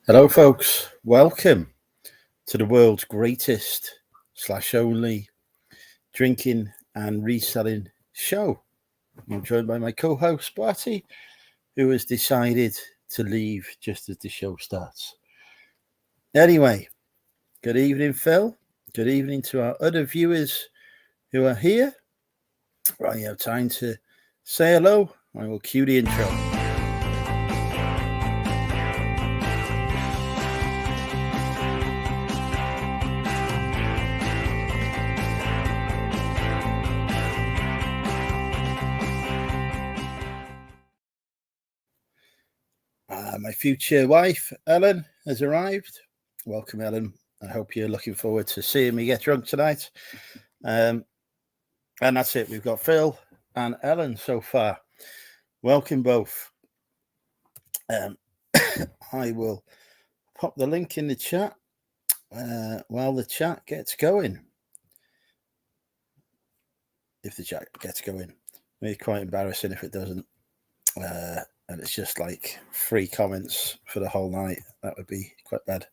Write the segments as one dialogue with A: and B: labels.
A: Hello, folks. Welcome to the world's greatest / only drinking and reselling show. I'm joined by my co-host, Barty, who has decided to leave just as the show starts. Anyway, good evening, Phil. Good evening to our other viewers who are here. Right, you have time to say hello. I will cue the intro. My future wife, Ellen, has arrived. Welcome, Ellen. I hope you're looking forward to seeing me get drunk tonight. And that's it. We've got Phil and Ellen so far. Welcome both. I will pop the link in the chat while the chat gets going. If the chat gets going. It'll be quite embarrassing if it doesn't. And it's just like 3 comments for the whole night. That would be quite bad.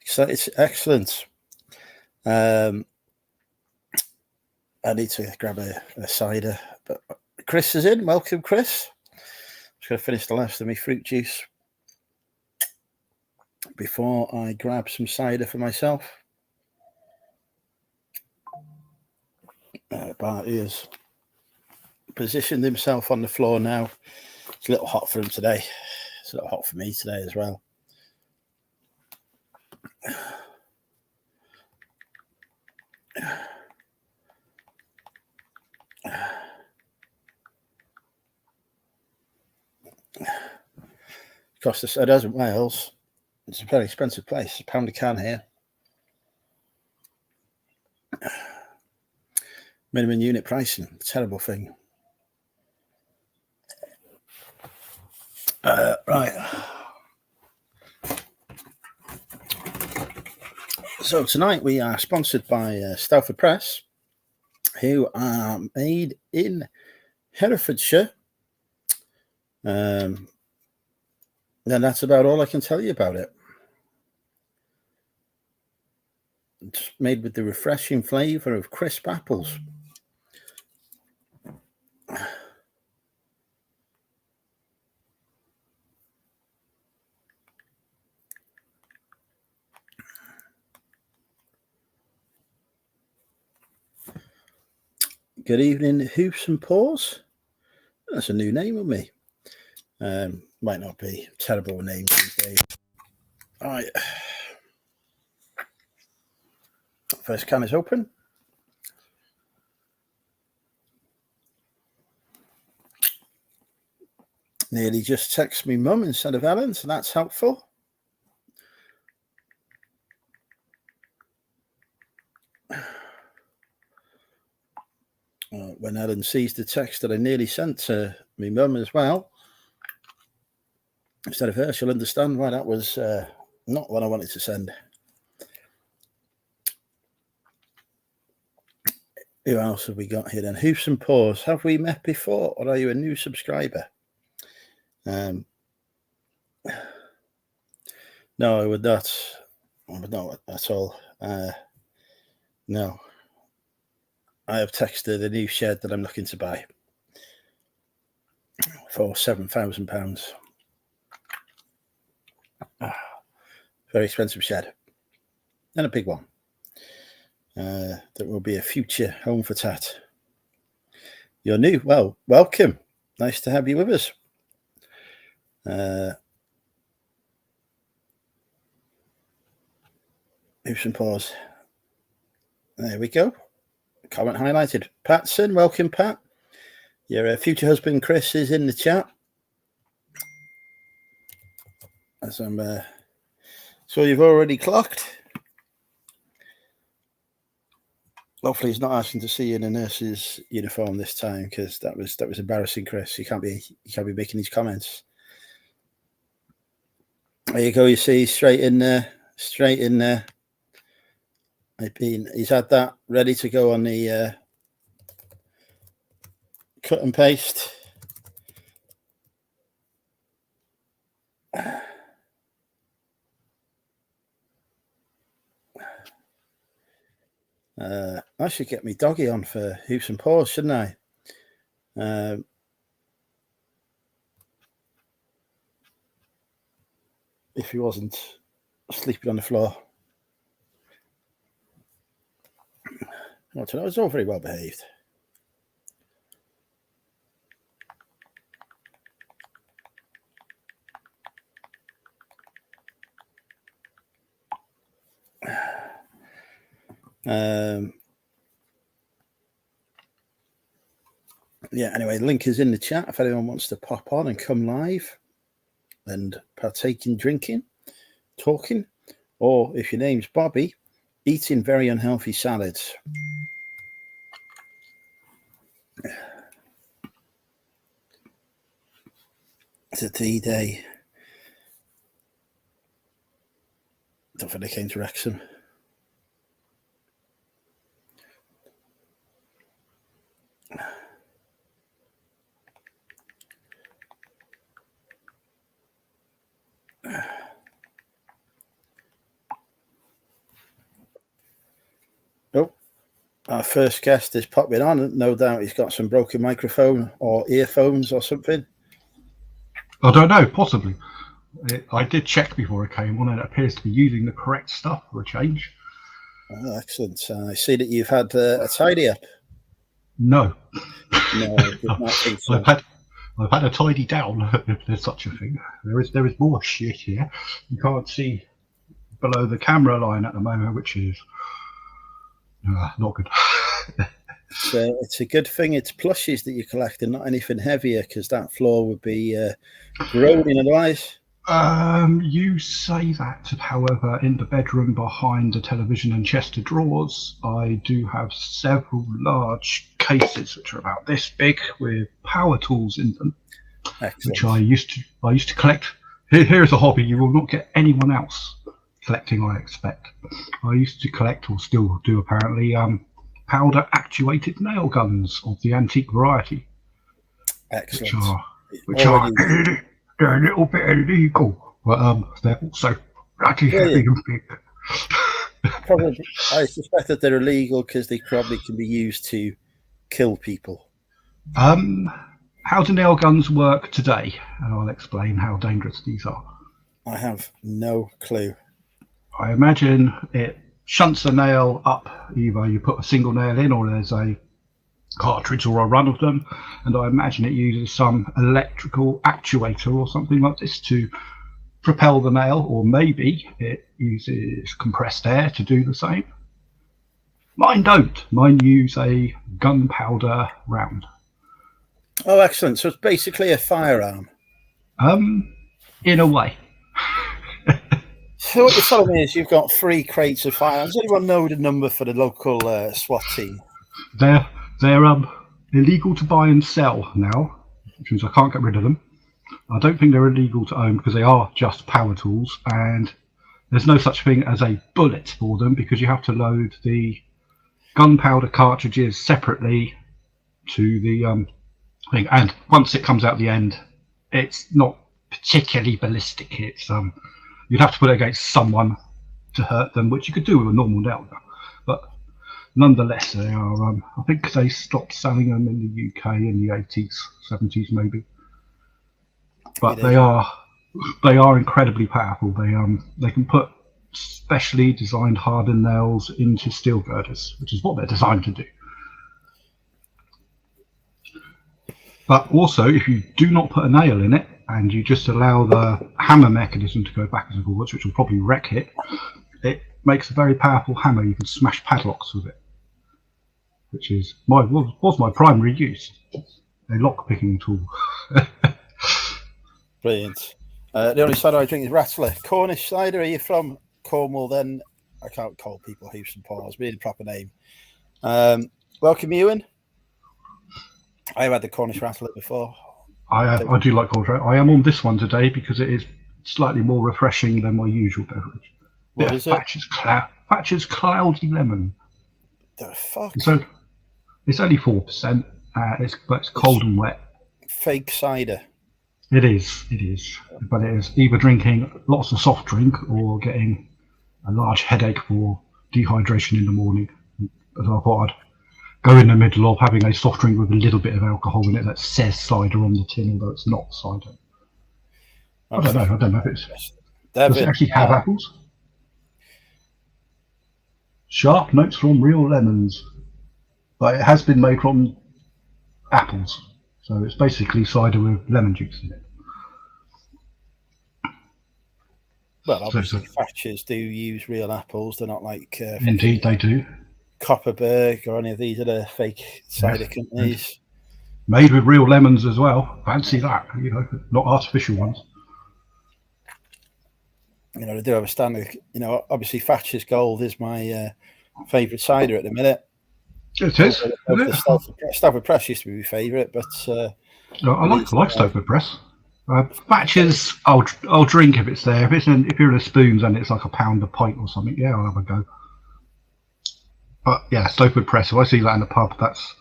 A: So it's excellent. I need to grab a cider, but Chris is in. Welcome, Chris. I'm just going to finish the last of my fruit juice before I grab some cider for myself. Bart is positioned himself on the floor now. It's a little hot for him today. It's a little hot for me today as well. Cost us a dozen Wales. It's a very expensive place. £1 a can here. Minimum unit pricing. Terrible thing. Right. So tonight we are sponsored by Stalford Press, who are made in Herefordshire. And that's about all I can tell you about it. It's made with the refreshing flavour of crisp apples. Good evening, Hoops and Paws. That's a new name on me. Might not be a terrible name these days. All right. First can is open. Nearly just text me mum instead of Ellen, so that's helpful. When Ellen sees the text that I nearly sent to me mum as well, instead of her, she'll understand why that was not what I wanted to send. Who else have we got here then? Hoops and Paws. Have we met before, or are you a new subscriber? No, I would not. I would not at all. No. I have texted a new shed that I'm looking to buy for £7,000. Very expensive shed. And a big one. That will be a future home for Tat. You're new. Well, welcome. Nice to have you with us. Hoops and Paws. There we go. Comment highlighted. Patson, welcome, Pat. Your future husband, Chris, is in the chat. As I'm so you've already clocked. Hopefully he's not asking to see you in a nurse's uniform this time, because that was embarrassing, Chris. You can't be making these comments. There you go, you see, straight in there. He's had that ready to go on the cut and paste. I should get me doggy on for hoops and paws, shouldn't I? If he wasn't sleeping on the floor. I don't know, I was all very well behaved. Yeah, anyway, the link is in the chat if anyone wants to pop on and come live and partake in drinking, talking, or if your name's Bobby, eating very unhealthy salads. It's a tea day. Don't think they came to Wrexham. Oh, our first guest is popping on. No doubt he's got some broken microphone or earphones or something.
B: I don't know, possibly. I did check before I came on, and it appears to be using the correct stuff for a change.
A: Oh, excellent. I see that you've had a tidy up.
B: No.
A: No, I did not think so.
B: I've had a tidy down, if there's such a thing. There is more shit here. You can't see below the camera line at the moment, which is not good.
A: It's a good thing it's plushies that you collect and not anything heavier, because that floor would be groaning otherwise.
B: You say that, however, in the bedroom behind the television and chest of drawers, I do have several large cases which are about this big with power tools in them. Excellent. Which I used to collect. Here's a hobby you will not get anyone else collecting, I expect. I used to collect, or still do apparently, powder actuated nail guns of the antique variety.
A: Excellent.
B: Which are they're a little bit illegal, but they're also bloody heavy and big.
A: Probably, I suspect that they're illegal because they probably can be used to kill people.
B: How do nail guns work today? And I'll explain how dangerous these are.
A: I have no clue.
B: I imagine it shunts a nail up. Either you put a single nail in, or there's a cartridge or a run of them, and I imagine it uses some electrical actuator or something like this to propel the nail, or maybe it uses compressed air to do the same. Mine don't. Mine use a gunpowder round.
A: Oh, excellent. So it's basically a firearm.
B: In a way.
A: So what you're telling me is you've got 3 crates of firearms. Does anyone know the number for the local SWAT team?
B: They're illegal to buy and sell now, which means I can't get rid of them. I don't think they're illegal to own because they are just power tools, and there's no such thing as a bullet for them because you have to load the gunpowder cartridges separately to the thing, and once it comes out the end, it's not particularly ballistic. It's you'd have to put it against someone to hurt them, which you could do with a normal nail gun, but nonetheless, they are. I think they stopped selling them in the UK in the 80s, 70s, maybe. But they are incredibly powerful. They can put specially designed hardened nails into steel girders, which is what they're designed to do. But also, if you do not put a nail in it and you just allow the hammer mechanism to go backwards and forwards, which will probably wreck it, it makes a very powerful hammer. You can smash padlocks with it, which is was my primary use. A lock picking tool.
A: Brilliant. The only cider I drink is Rattler. Cornish cider. Are you from Cornwall? Then I can't call people hoops and paws. Be the proper name. Welcome, Ewan. I've had the Cornish Rattler before.
B: I do like Cornish Rattler. I am on this one today because it is slightly more refreshing than my usual beverage.
A: What is it?
B: Thatcher's Cloudy Lemon.
A: The fuck?
B: So it's only 4%. But it's cold and wet.
A: Fake cider.
B: It is. But it is either drinking lots of soft drink or getting a large headache for dehydration in the morning. So I thought I'd go in the middle of having a soft drink with a little bit of alcohol in it that says cider on the tin, although it's not cider. I don't know if it's... Does it actually have apples? Sharp notes from real lemons. But it has been made from apples. So it's basically cider with lemon juice in it.
A: Well, obviously, Thatchers do use real apples. They're not like...
B: Indeed, they do.
A: Copperberg or any of these other fake cider companies.
B: Made with real lemons as well. Fancy that, not artificial ones.
A: They do have a standard. Obviously, Thatcher's Gold is my favourite cider at the minute.
B: It is.
A: Stafford Press used to be my favourite, but
B: I like Stafford Press. Thatcher's, I'll drink if it's there. If you're in a Spoons and it's like a pound a pint or something, yeah, I'll have a go. But yeah, Stafford Press. If I see that in the pub, that's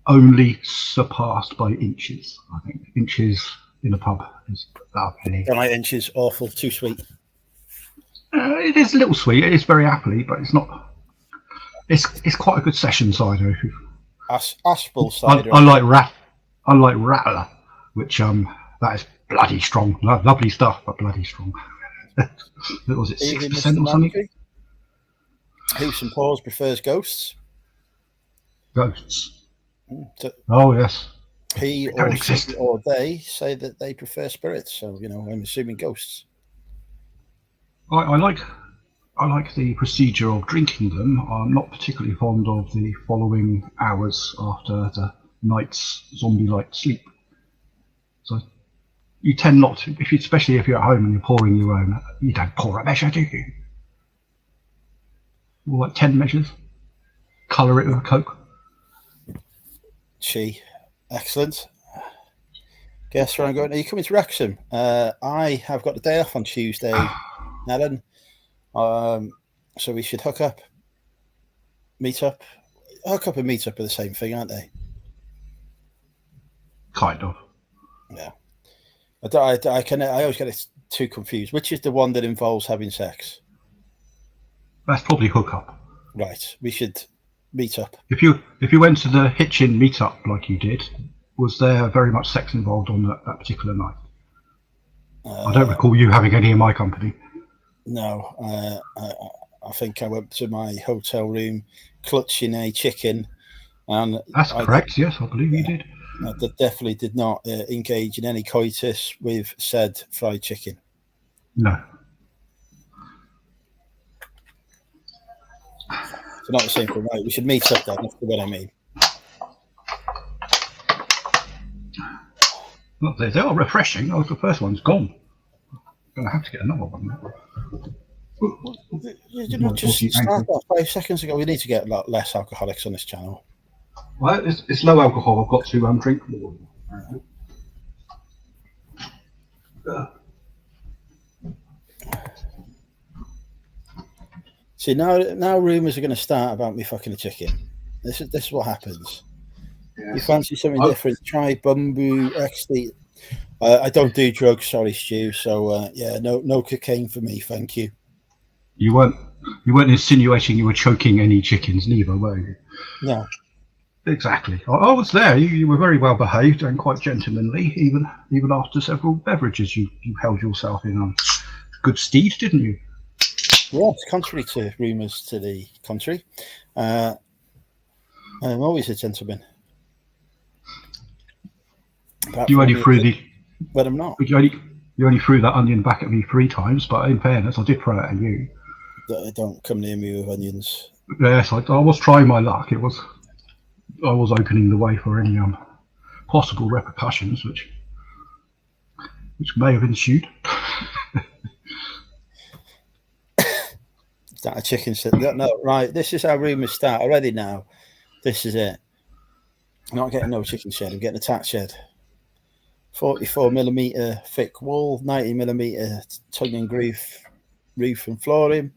B: only surpassed by Inches. I think Inches in a pub is lovely.
A: Don't like Inches, awful, too sweet.
B: It is a little sweet. It is very appley, but it's not. It's quite a good session cider.
A: Aspel cider.
B: I like Rattler, which that is bloody strong. Lovely stuff, but bloody strong. What was it, 6% or something?
A: Hoops and Paws prefers Ghosts.
B: Ghosts. Oh yes.
A: He or they say that they prefer spirits. So I'm assuming Ghosts.
B: I like the procedure of drinking them. I'm not particularly fond of the following hours after the night's zombie-like sleep. So you tend not to, especially if you're at home and you're pouring your own. You don't pour a measure, do you? Or like 10 measures. Colour it with a Coke.
A: Excellent. Guess where I'm going? Are you coming to Wrexham? I have got the day off on Tuesday, Alan. So we should hook up, meet up. Hook up and meet up are the same thing, aren't they?
B: Kind of.
A: Yeah. I always get it too confused. Which is the one that involves having sex?
B: That's probably hook up.
A: Right. We should meet up.
B: If you went to the Hitchin meet up like you did, was there very much sex involved on that particular night? I don't recall you having any in my company.
A: No. I think I went to my hotel room clutching a chicken. And
B: that's correct, yes, I believe you did.
A: I definitely did not engage in any coitus with said fried chicken.
B: No.
A: So not the same thing, right? We should meet up then, that's what I mean.
B: Well, they are refreshing. Oh, the first one's gone. I'm going to have to get another one now.
A: You didn't just start that 5 seconds ago. We need to get less alcoholics on this channel.
B: Well, it's low alcohol. I've got to drink more.
A: See, now rumours are going to start about me fucking a chicken. This is what happens. Yeah. You fancy something different? Try Bumbu XD. I don't do drugs, sorry, Stu. So no cocaine for me, thank you.
B: You weren't insinuating you were choking any chickens, neither, were you?
A: No.
B: Exactly. I was there. You were very well behaved and quite gentlemanly, even after several beverages. You held yourself in good stead, didn't you?
A: Yes, contrary to rumours to the contrary. I'm always a gentleman.
B: You only threw
A: but I'm not.
B: You only threw that onion back at me 3 times, but in fairness, I did throw it at you.
A: Don't come near me with onions.
B: Yes, I was trying my luck. I was opening the way for any possible repercussions, which may have ensued.
A: Is that a chicken? No, right. This is how rumours start already. Now, this is it. I'm not getting no chicken shed. I'm getting a tack shed. 44mm thick wall, 90mm tongue and groove roof and flooring,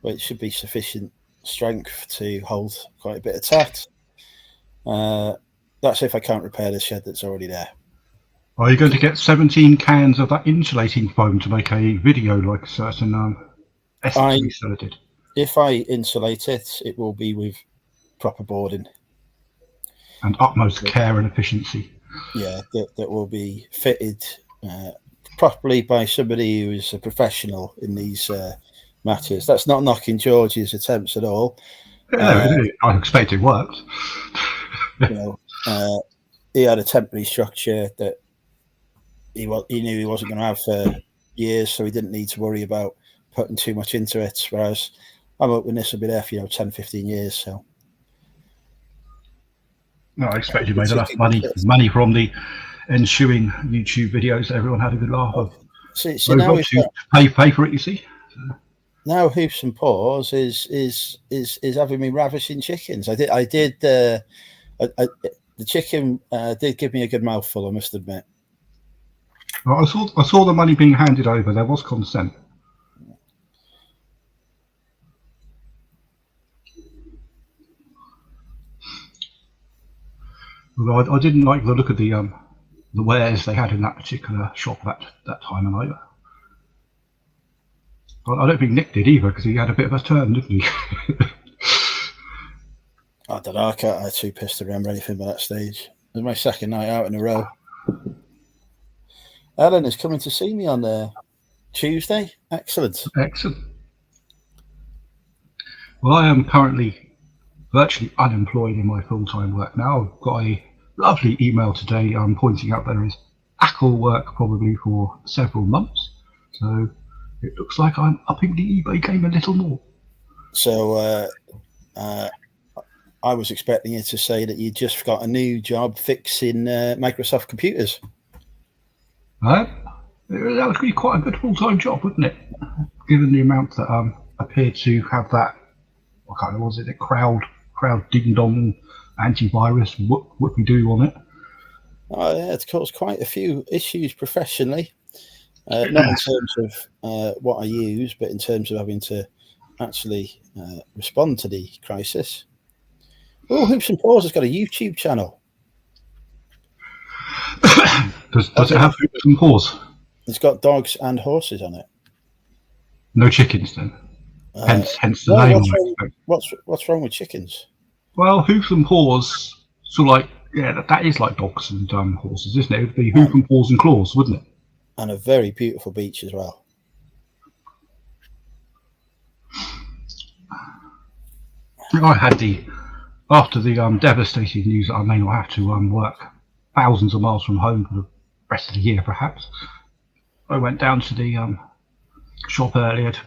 A: which should be sufficient strength to hold quite a bit of tat. That's if I can't repair the shed that's already there.
B: Are you going to get 17 cans of that insulating foam to make a video like certain STV seller did?
A: If I insulate it, it will be with proper boarding.
B: And utmost care and efficiency.
A: Yeah, that will be fitted properly by somebody who is a professional in these matters. That's not knocking George's attempts at all.
B: I expect it worked.
A: He had a temporary structure that he knew he wasn't going to have for years, so he didn't need to worry about putting too much into it. Whereas I'm hoping this will be there for 10, 15 years. So.
B: No, I expect you made enough money from the ensuing YouTube videos that everyone had a good laugh of.
A: See now
B: pay for it, you see.
A: Now Hoops and Paws is having me ravishing chickens. I did the chicken did give me a good mouthful, I must admit.
B: Well, I saw the money being handed over. There was consent. Although I didn't like the look of the wares they had in that particular shop that time of night. But I don't think Nick did either, because he had a bit of a turn, didn't he?
A: I don't know. I'm too pissed to remember anything by that stage. It was my second night out in a row. Ellen is coming to see me on Tuesday. Excellent.
B: Well, I am currently virtually unemployed in my full-time work now. I've got a lovely email today pointing out there is ACL work probably for several months. So it looks like I'm upping the eBay game a little more.
A: So I was expecting you to say that you just got a new job fixing Microsoft computers.
B: That would be quite a good full-time job, wouldn't it? Given the amount that appeared to have that, what kind of was it, a crowd ding-dong antivirus whoopie-doo on it.
A: Oh yeah, it's caused quite a few issues professionally. Not in terms of what I use, but in terms of having to actually respond to the crisis. Oh, Hoops and Paws has got a YouTube channel.
B: Does it have Hoops and Paws?
A: It's got dogs and horses on it.
B: No chickens then. Hence the name.
A: What's wrong with chickens?
B: Well, Hoops and Paws, sort of like, yeah, that is like dogs and horses, isn't it? It would be Hoof and Paws and Claws, wouldn't it?
A: And a very beautiful beach as well.
B: I had after the devastating news that I may not have to work thousands of miles from home for the rest of the year, perhaps. I went down to the shop earlier to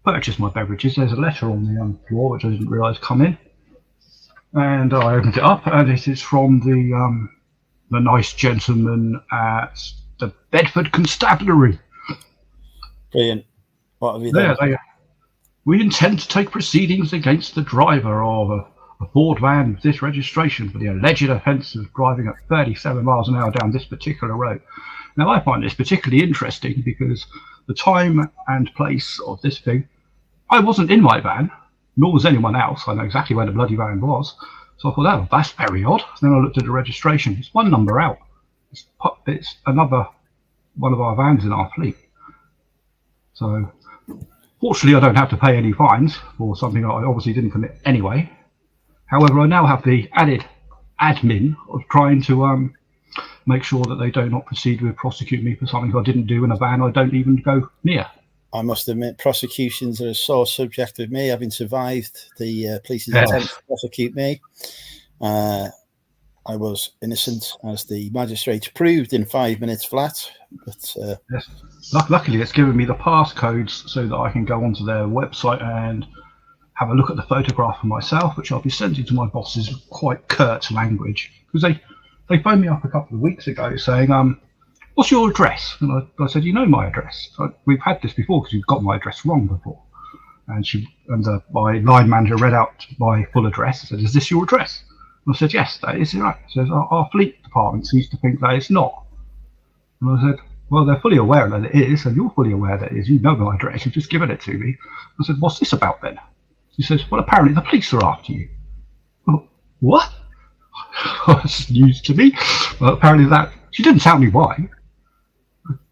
B: purchase my beverages. There's a letter on the floor which I didn't realise come in, and I opened it up, and it is from the nice gentleman at the Bedford Constabulary.
A: Brilliant. What have you done?
B: We intend to take proceedings against the driver of a Ford van with this registration for the alleged offence of driving at 37 miles an hour down this particular road. Now, I find this particularly interesting because the time and place of this thing, I wasn't in my van, nor was anyone else. I know exactly where the bloody van was. So I thought, oh, that's very odd. Then I looked at the registration. It's one number out. It's another one of our vans in our fleet. So, fortunately, I don't have to pay any fines for something I obviously didn't commit anyway. However, I now have the added admin of trying to make sure that they do not proceed with prosecute me for something I didn't do in a van I don't even go near.
A: I must admit, prosecutions are a sore subject with me, having survived the police's attempt to prosecute me. I was innocent, as the magistrate proved in 5 minutes flat. But
B: yes. Luckily, it's given me the passcodes so that I can go onto their website and have a look at the photograph for myself, which I'll be sending to my bosses with quite curt language. Because they phoned me up a couple of weeks ago saying, what's your address? And I said, you know my address. We've had this before because you've got my address wrong before. And my line manager read out my full address and said, is this your address? And I said, yes, that is right. He says, our fleet department seems to think that it's not. And I said, well, they're fully aware that it is, and you're fully aware that it is. You know my address, you've just given it to me. I said, what's this about then? He says, well, apparently the police are after you. Well, what? That's news to me. Well, apparently she didn't tell me why.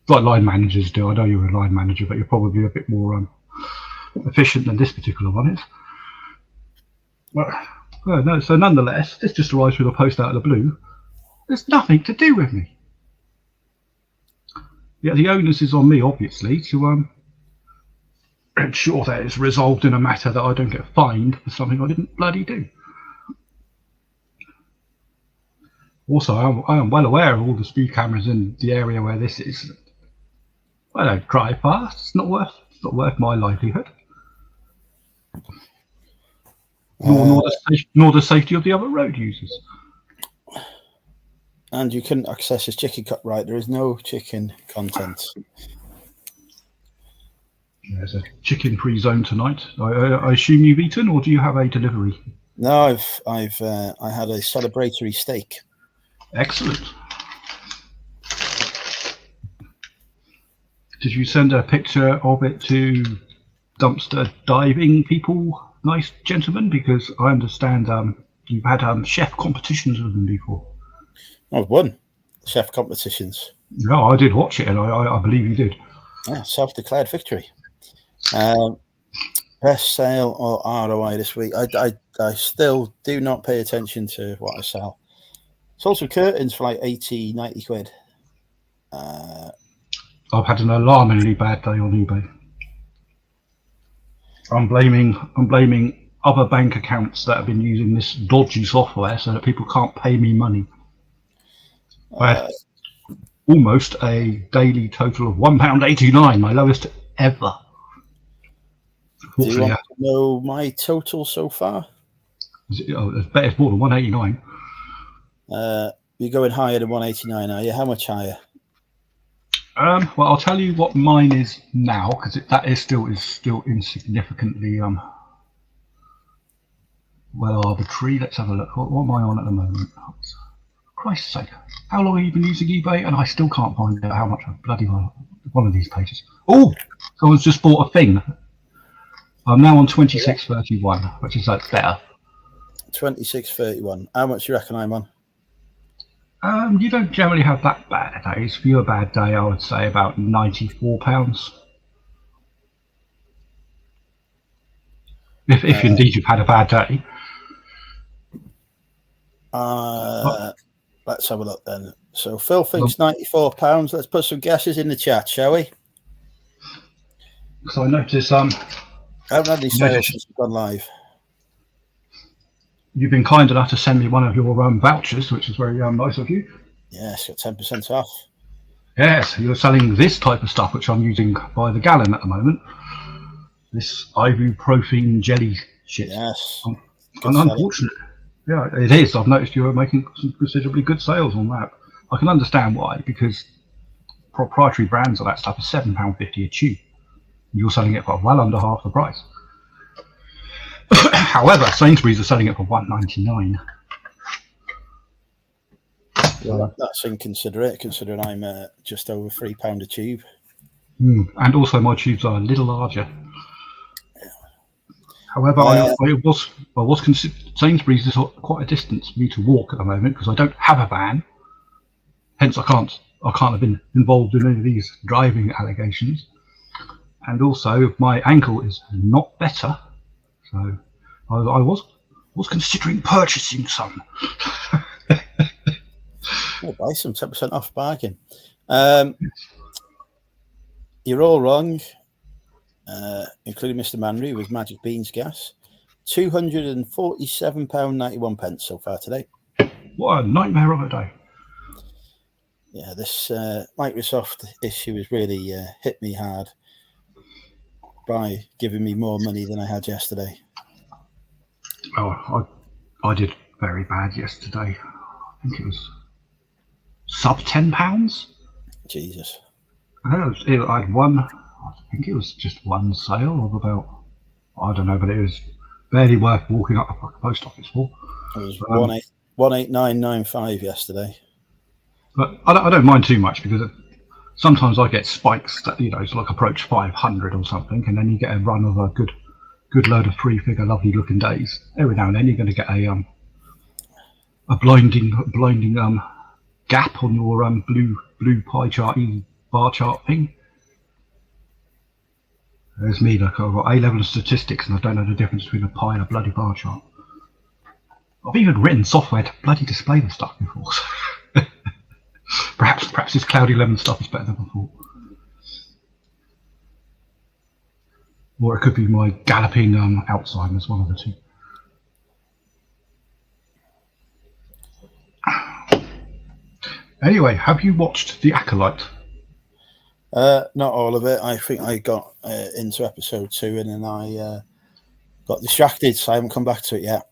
B: Like line managers do. I know you're a line manager, but you're probably a bit more efficient than this particular one is. Well, Well, no, so nonetheless, this just arrives with a post out of the blue. There's nothing to do with me. Yeah, the onus is on me, obviously, to ensure that it's resolved in a matter that I don't get fined for something I didn't bloody do. Also, I am well aware of all the speed cameras in the area where this is. I don't drive fast. It's not worth my livelihood. Nor the safety of the other road users.
A: And you couldn't access his chicken cut right. There is no chicken content.
B: There's a chicken-free zone tonight. I assume you've eaten, or do you have a delivery?
A: No, I had a celebratory steak.
B: Excellent. Did you send a picture of it to dumpster diving people, nice gentlemen? Because I understand you've had chef competitions with them before.
A: I've won chef competitions.
B: No, I did watch it, and I believe you did.
A: Yeah, self-declared victory. Best sale or ROI this week? I still do not pay attention to what I sell. Sold some curtains for like 80, 90 quid.
B: I've had an alarmingly bad day on eBay. I'm blaming other bank accounts that have been using this dodgy software so that people can't pay me money. I had almost a daily total of £1.89, my lowest ever.
A: Do you want to know my total so far?
B: It's more than 189.
A: You're going higher than 189, are you? How much higher?
B: Well, I'll tell you what mine is now, because that is still insignificantly well arbitrary. Let's have a look. What am I on at the moment? For Christ's sake, how long have you been using eBay? And I still can't find out how much I bloody one of these pages. Oh, someone's just bought a thing. I'm now on 26.31, which is like better.
A: 26.31. How much do you reckon I'm on?
B: You don't generally have that bad days. For your bad day, I would say about £94. If indeed you've had a bad day.
A: Let's have a look then. So Phil thinks £94. Let's put some guesses in the chat, shall we?
B: So I notice
A: I haven't had any sales since we've gone live.
B: You've been kind enough to send me one of your vouchers, which is very nice of you.
A: Yes, got 10% off.
B: Yes, you're selling this type of stuff, which I'm using by the gallon at the moment. This ibuprofen jelly shit.
A: Yes.
B: And unfortunate. Yeah, it is. I've noticed you're making some considerably good sales on that. I can understand why, because proprietary brands of that stuff is £7.50 a tube. You're selling it for well under half the price. However, Sainsbury's are selling it for £1.99.
A: Well, that's inconsiderate, considering I'm just over £3 a tube.
B: And also, my tubes are a little larger. However, I was Sainsbury's is quite a distance for me to walk at the moment because I don't have a van. Hence, I can't have been involved in any of these driving allegations. And also, my ankle is not better. So I was considering purchasing some.
A: Oh, buy some 10% off bargain. You're all wrong, including Mr. Manry with Magic Beans Gas. £247.91 so far today.
B: What a nightmare of a day.
A: Yeah, this Microsoft issue has really hit me hard by giving me more money than I had yesterday.
B: Oh, I did very bad yesterday. I think it was sub £10.
A: Jesus.
B: I had one. I think it was just one sale of about, I don't know, but it was barely worth walking up the fucking post office for.
A: It was 18995 yesterday.
B: But I don't mind too much because sometimes I get spikes that it's like approach 500 or something, and then you get a run of a good load of three-figure, lovely-looking days. Every now and then you're going to get a blinding gap on your blue pie chart bar chart thing. There's me, like I've got A-level statistics and I don't know the difference between a pie and a bloody bar chart. I've even written software to bloody display the stuff before. So perhaps this Cloud 11 stuff is better than I thought. Or it could be my galloping Alzheimer's, one of the two. Anyway, have you watched The Acolyte?
A: Not all of it. I think I got into episode 2 and then I got distracted, so I haven't come back to it yet.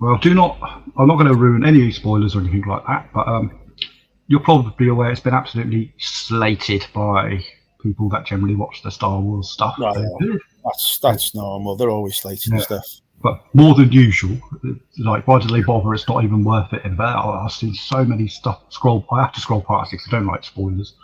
B: Well, I'm not going to ruin any spoilers or anything like that, but you're probably aware it's been absolutely slated by people that generally watch the Star Wars stuff.
A: Right, that's normal. They're always slating stuff.
B: But more than usual, like, why do they bother? It's not even worth it. And I've seen so many stuff. I have to scroll past it because I don't like spoilers.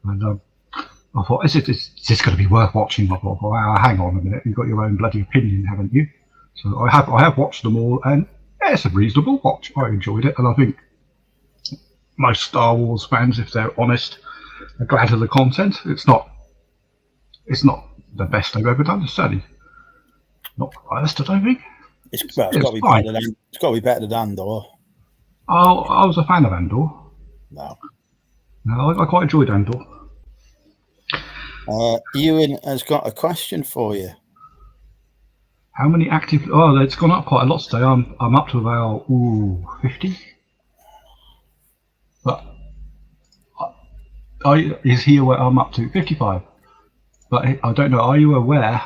B: And I thought, is this going to be worth watching? I thought, well, hang on a minute. You've got your own bloody opinion, haven't you? So I have watched them all, and yeah, it's a reasonable watch. I enjoyed it, and I think most Star Wars fans, if they're honest, are glad of the content. It's not the best they've ever done. It's certainly not the worst, I don't think.
A: It's got to be better than, it's got to be better than Andor.
B: Oh, I was a fan of Andor.
A: No,
B: I quite enjoyed Andor.
A: Ewan has got a question for you.
B: How many active? Oh, it's gone up quite a lot today. I'm up to about 50. But is he aware I'm up to 55? But I don't know. Are you aware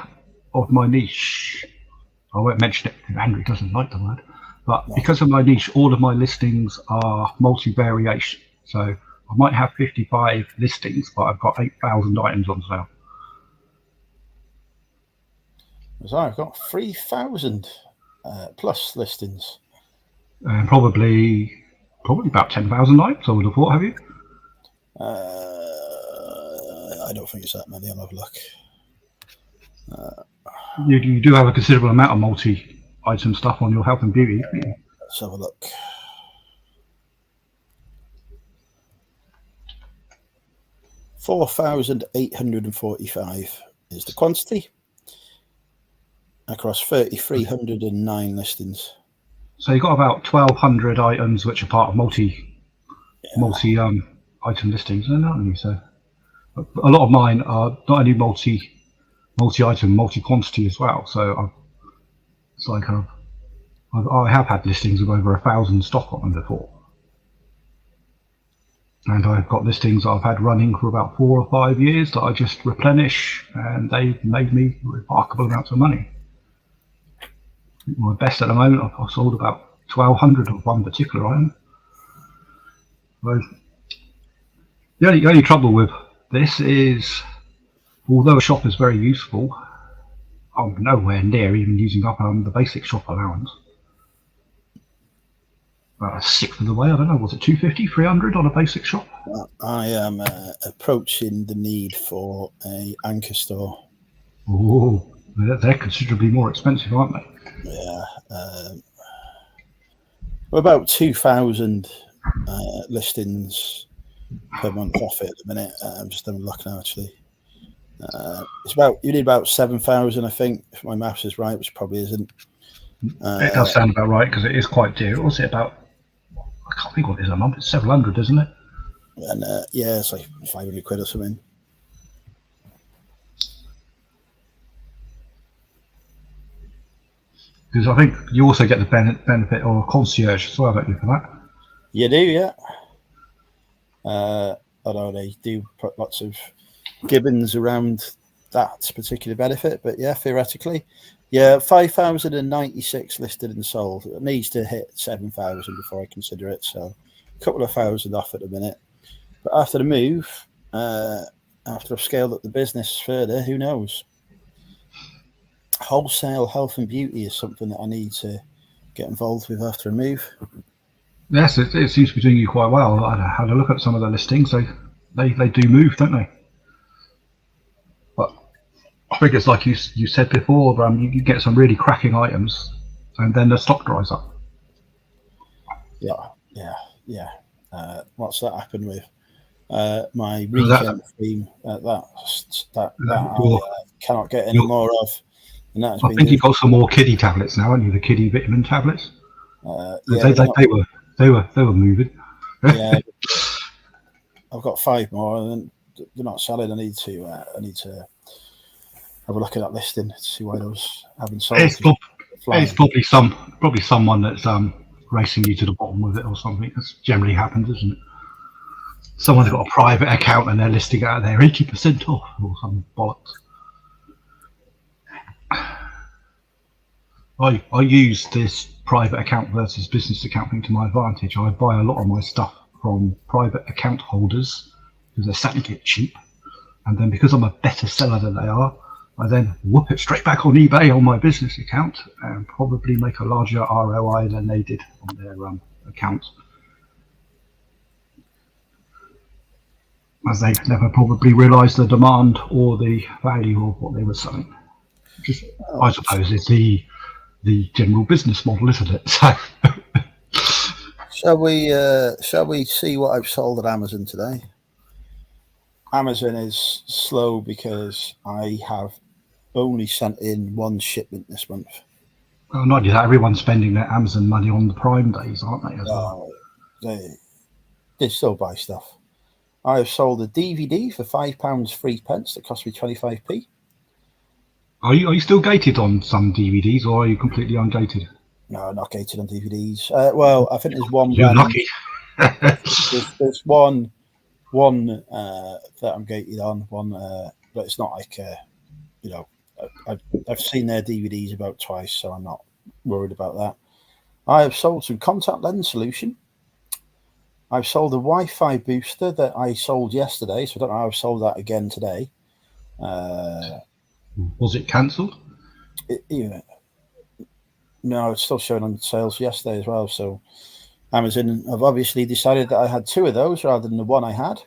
B: of my niche? I won't mention it because Andrew doesn't like the word. But because of my niche, all of my listings are multi-variation. So I might have 55 listings, but I've got 8,000 items on sale.
A: So I've got 3,000 plus listings.
B: And probably about 10,000 items, I would have thought. Have you?
A: I don't think it's that many. I'll have a look.
B: You do have a considerable amount of multi-item stuff on your health and beauty.
A: Let's have a look. $4,845 is the quantity across 3,309 listings.
B: So you've got about 1,200 items which are part of multi item listings, aren't you? So a lot of mine are not only multi-item, multi-quantity as well. So it's like I have had listings of over 1,000 stock on them before, and I've got listings that I've had running for about 4 or 5 years that I just replenish, and they've made me remarkable amounts of money. My best at the moment, I've sold about 1,200 of one particular item. So the only trouble with this is, although a shop is very useful, I'm nowhere near even using up the basic shop allowance. About a sixth of the way. I don't know, was it 250, 300 on a basic shop?
A: I am approaching the need for a anchor store.
B: Oh, they're considerably more expensive, aren't they?
A: Yeah. We're about 2,000 listings per month profit at the minute. I'm just having a look now, actually. You need about 7,000, I think, if my maths is right, which probably isn't.
B: It does sound about right because it is quite dear. What's it about? I can't think what it is a month. It's 700, isn't it?
A: And yeah, it's like 500 quid or something.
B: Because I think you also get the benefit of a concierge as well, don't you, for that?
A: You do, yeah. Although they do put lots of gibbons around that particular benefit, but yeah, theoretically, yeah, 5,096 listed and sold. It needs to hit 7,000 before I consider it. So a couple of thousand off at the minute. But after the move, after I've scaled up the business further, who knows? Wholesale health and beauty is something that I need to get involved with after a move.
B: Yes, it seems to be doing you quite well. I had a look at some of the listings. They do move, don't they? But I think it's like you said before, you get some really cracking items, and then the stock dries up.
A: Yeah. What's that happened with my retail theme? That I cannot get any more of. And
B: I think you've got some more kiddie tablets now, haven't you? The kiddie vitamin tablets.
A: Yeah,
B: they were moving.
A: yeah. I've got 5 more, and they're not selling. I need to have a look at that listing to see why those haven't sold.
B: It's probably someone that's racing you to the bottom with it or something. That's generally happens, isn't it? Someone's got a private account and they're listing out there 80% off or some bollocks. I use this private account versus business account thing to my advantage. I buy a lot of my stuff from private account holders because they're starting to get cheap, and then because I'm a better seller than they are, I then whoop it straight back on eBay on my business account and probably make a larger ROI than they did on their accounts, as they've never probably realised the demand or the value of what they were selling. Just, I suppose it's the general business model, isn't it? So,
A: shall we see what I've sold at Amazon today? Amazon is slow because I have only sent in 1 shipment this month.
B: Well, not only that, everyone's spending their Amazon money on the Prime days, aren't they? As well,
A: they still buy stuff. I have sold a DVD for £5.03 that cost me 25p.
B: Are you still gated on some DVDs, or are you completely ungated?
A: No, not gated on DVDs. Well, I think there's one.
B: You're lucky.
A: there's one that I'm gated on. But it's not like I've seen their DVDs about twice, so I'm not worried about that. I have sold some contact lens solution. I've sold a Wi-Fi booster that I sold yesterday, so I don't know how I've sold that again today.
B: Was it cancelled?
A: No, it's still showing on sales yesterday as well. So Amazon have obviously decided that I had 2 of those rather than the 1 I had.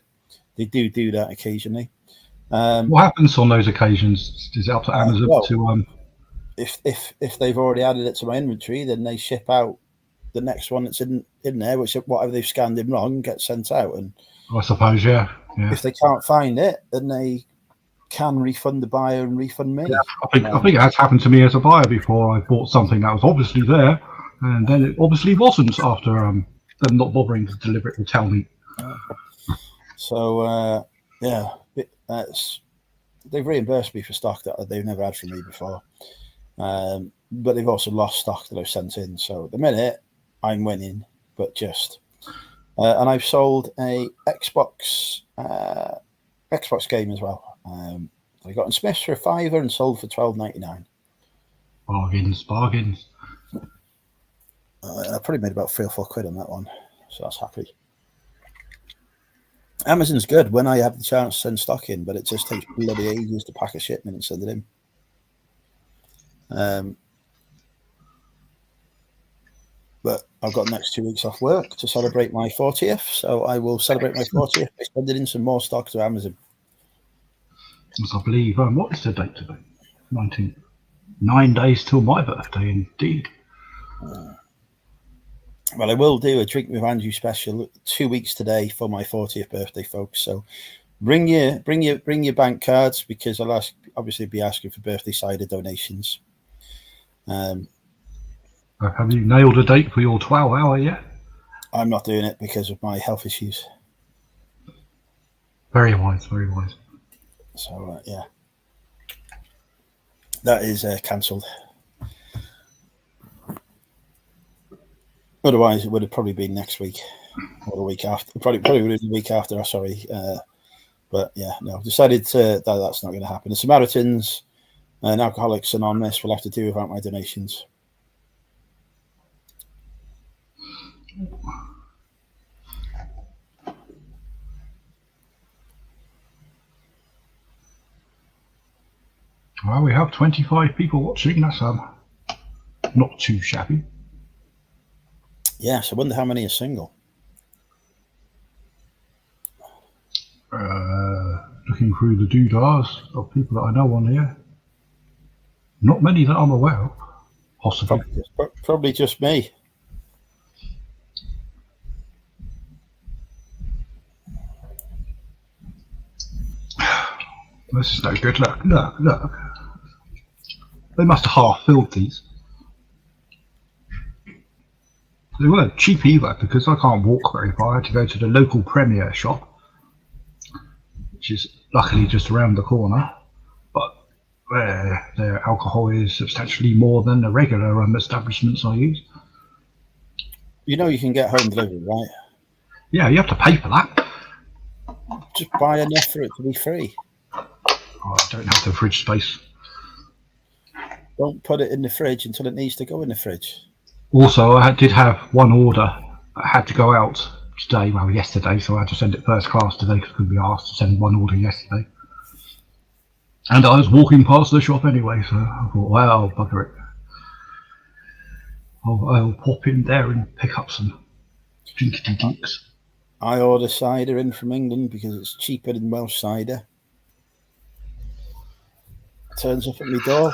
A: They do that occasionally.
B: What happens on those occasions? Is it up to Amazon to?
A: If they've already added it to my inventory, then they ship out the next one that's in there, which whatever they've scanned in wrong gets sent out. And
B: I suppose, yeah.
A: If they can't find it, then they can refund the buyer and refund me.
B: Yeah, I think that's happened to me as a buyer before. I bought something that was obviously there, and then it obviously wasn't after them not bothering to deliver it or tell me.
A: So they've reimbursed me for stock that they've never had from me before, but they've also lost stock that I've sent in. So at the minute, I'm winning, but just. And I've sold a Xbox game as well. I got in Smith's for £5 and sold for £12.99.
B: Bargains.
A: I probably made about £3 or £4 on that one, so that's happy. Amazon's good when I have the chance to send stock in, but it just takes bloody ages to pack a shipment and send it in. But I've got the next 2 weeks off work to celebrate my 40th, so I will celebrate my 40th by sending in some more stock to Amazon.
B: As I believe, what is the date today? 19th. 9 days till my birthday, indeed.
A: Well, I will do a Drink with Andrew special 2 weeks today for my 40th birthday, folks. So bring your bank cards, because I'll obviously be asking for birthday cider donations.
B: Have you nailed a date for your 12-hour yet?
A: I'm not doing it because of my health issues.
B: Very wise, very wise.
A: So, yeah. That is cancelled. Otherwise, it would have probably been next week or the week after. Probably would have been the week after, sorry. But, yeah, no. Decided that's not going to happen. The Samaritans and Alcoholics Anonymous will have to do without my donations.
B: Well, we have 25 people watching. That's not too shabby.
A: Yes, I wonder how many are single.
B: Looking through the doodahs of people that I know on here. Not many that I'm aware of. Possibly.
A: Probably just me.
B: This is no good. Look. They must have half filled these. They weren't cheap either because I can't walk very far. I had to go to the local Premier shop, which is luckily just around the corner. But their alcohol is substantially more than the regular establishments I use.
A: You know you can get home delivery, right?
B: Yeah, you have to pay for that.
A: Just buy enough for it to be free.
B: Oh, I don't have the fridge space.
A: Don't put it in the fridge until it needs to go in the fridge.
B: Also, I did have one order that had to go out today, well, yesterday, so I had to send it first class today because I couldn't be asked to send one order yesterday. And I was walking past the shop anyway, so I thought, well, bugger it. I'll pop in there and pick up some drinkity dinks.
A: I order cider in from England because it's cheaper than Welsh cider. Turns up at my door.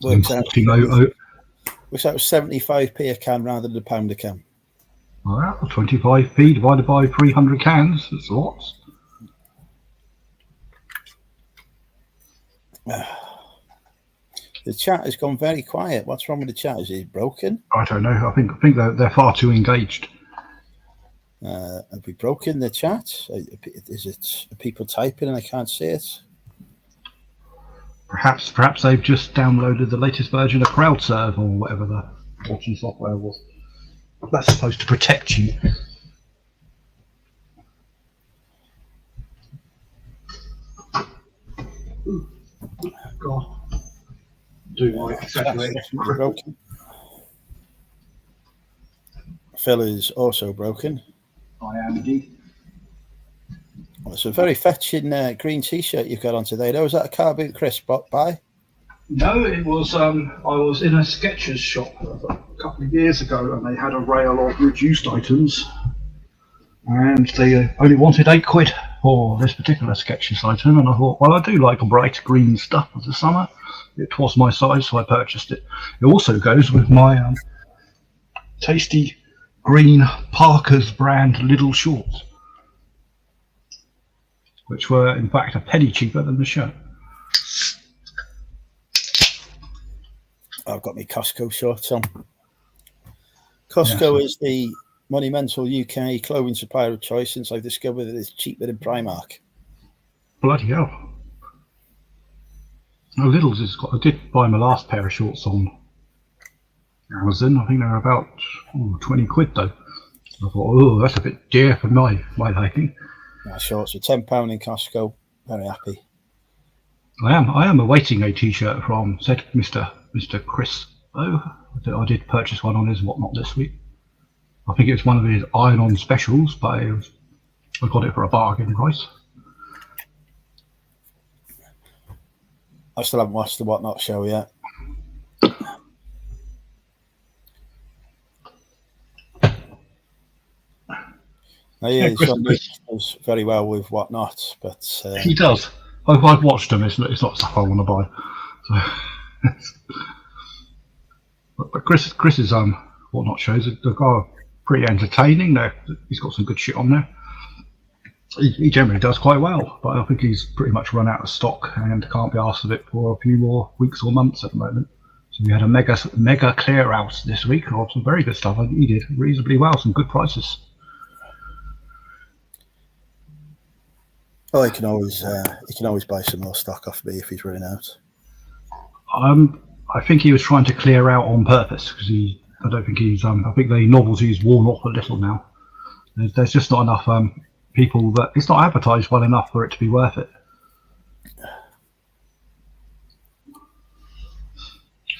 A: Works out 75p a can rather than £1 a can.
B: Well, 25p divided by 300 cans, that's lots.
A: The chat has gone very quiet. What's wrong with the chat? Is it broken?
B: I don't know. I think they're far too engaged.
A: Have we broken the chat? Are people typing and I can't see it?
B: Perhaps they've just downloaded the latest version of CrowdServe or whatever the watching software was. That's supposed to protect you. God. Do I exaggerate?
A: Broken. Phil is also broken.
B: I am indeed.
A: It's a very fetching green t-shirt you've got on today, though. Is that a car boot Chris bought by?
B: No, it was. I was in a Skechers shop a couple of years ago, and they had a rail of reduced items, and they only wanted £8 for this particular Skechers item. And I thought, well, I do like bright green stuff for the summer. It was my size, so I purchased it. It also goes with my tasty green Parker's brand Lidl shorts, which were in fact a penny cheaper than the shirt.
A: I've got my Costco shorts on. Costco is the monumental UK clothing supplier of choice since I've discovered that it's cheaper than Primark.
B: Bloody hell. Oh, Lidl's has got. I did buy my last pair of shorts on Amazon. I think they're about £20 though. I thought, oh, that's a bit dear for my liking.
A: My shorts are £10 in Costco. Very happy.
B: I am awaiting a T-shirt from said Mr. Chris. Oh, I did purchase one on his whatnot this week. I think it was one of his iron-on specials, but I got it for a bargain price.
A: I still haven't watched the Whatnot show yet. Chris does very well with Whatnot, but
B: he does. I've watched him. It's not stuff I want to buy. So, but Chris's Whatnot shows are pretty entertaining. He's got some good shit on there. He generally does quite well, but I think he's pretty much run out of stock and can't be asked of it for a few more weeks or months at the moment. So we had a mega clear out this week of some very good stuff. He did reasonably well, some good prices.
A: Well, he can always buy some more stock off me if he's running out.
B: I think he was trying to clear out on purpose because I don't think he's. I think the novelty's worn off a little now. There's just not enough people that it's not advertised well enough for it to be worth it.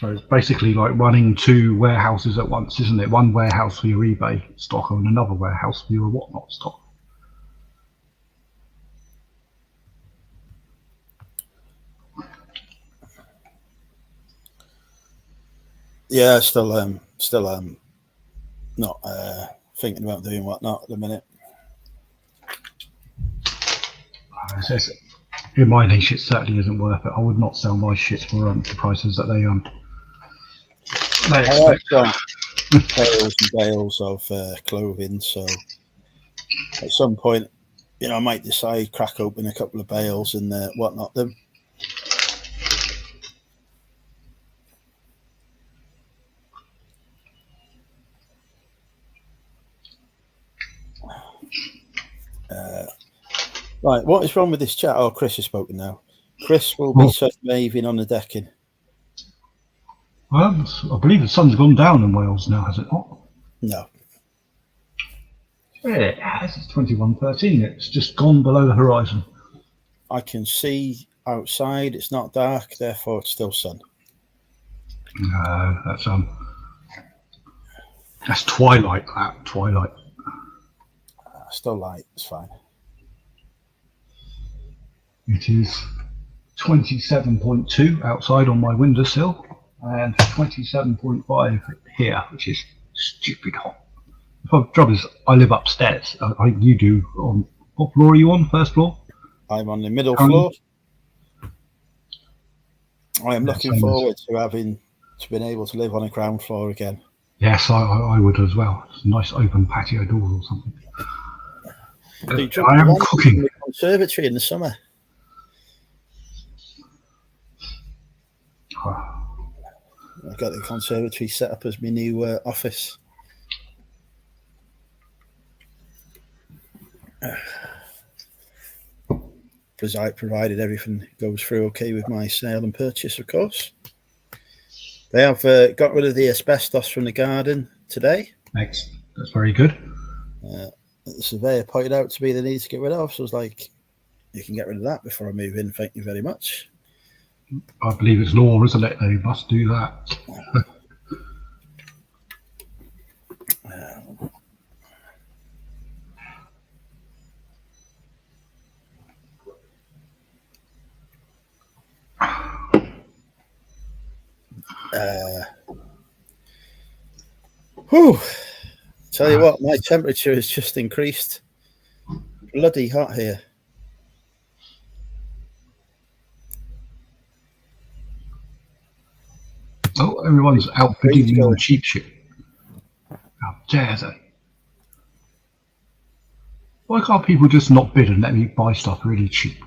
B: So it's basically like running two warehouses at once, isn't it? One warehouse for your eBay stock and another warehouse for your Whatnot stock.
A: Yeah, still not thinking about doing Whatnot at the minute.
B: In my niche, it certainly isn't worth it. I would not sell my shit for the prices that they expect.
A: Bales and bales of clothing, so at some point, I might decide crack open a couple of bales and Whatnot them. Right, what is wrong with this chat? Oh, Chris has spoken now. Chris will be
B: Well,
A: sunbathing on the decking.
B: well, I believe the sun's gone down in Wales now, has it not?
A: No.
B: Yeah, it has. It's 21:13. It's just gone below the horizon.
A: I can see outside. It's not dark, therefore it's still sun.
B: No, that's twilight. That twilight.
A: Still light. It's fine.
B: It is 27.2 outside on my windowsill and 27.5 here, which is stupid hot. The trouble is, I live upstairs. I think you do. On what floor are you on? First floor?
A: I'm on the middle floor. I am looking forward to being able to live on a ground floor again.
B: Yes, I would as well. It's a nice open patio doors or something. I am cooking.
A: In the conservatory in the summer. I've got the conservatory set up as my new office. Provided everything goes through okay with my sale and purchase, of course. They have got rid of the asbestos from the garden today.
B: Thanks. That's very good.
A: The surveyor pointed out to me they need to get rid of, so I was like, you can get rid of that before I move in, thank you very much.
B: I believe it's law, isn't it? They must do that.
A: Tell you what, my temperature has just increased. Bloody hot here.
B: Oh, everyone's out bidding me on cheap shit. How dare they? Why can't people just not bid and let me buy stuff really cheap?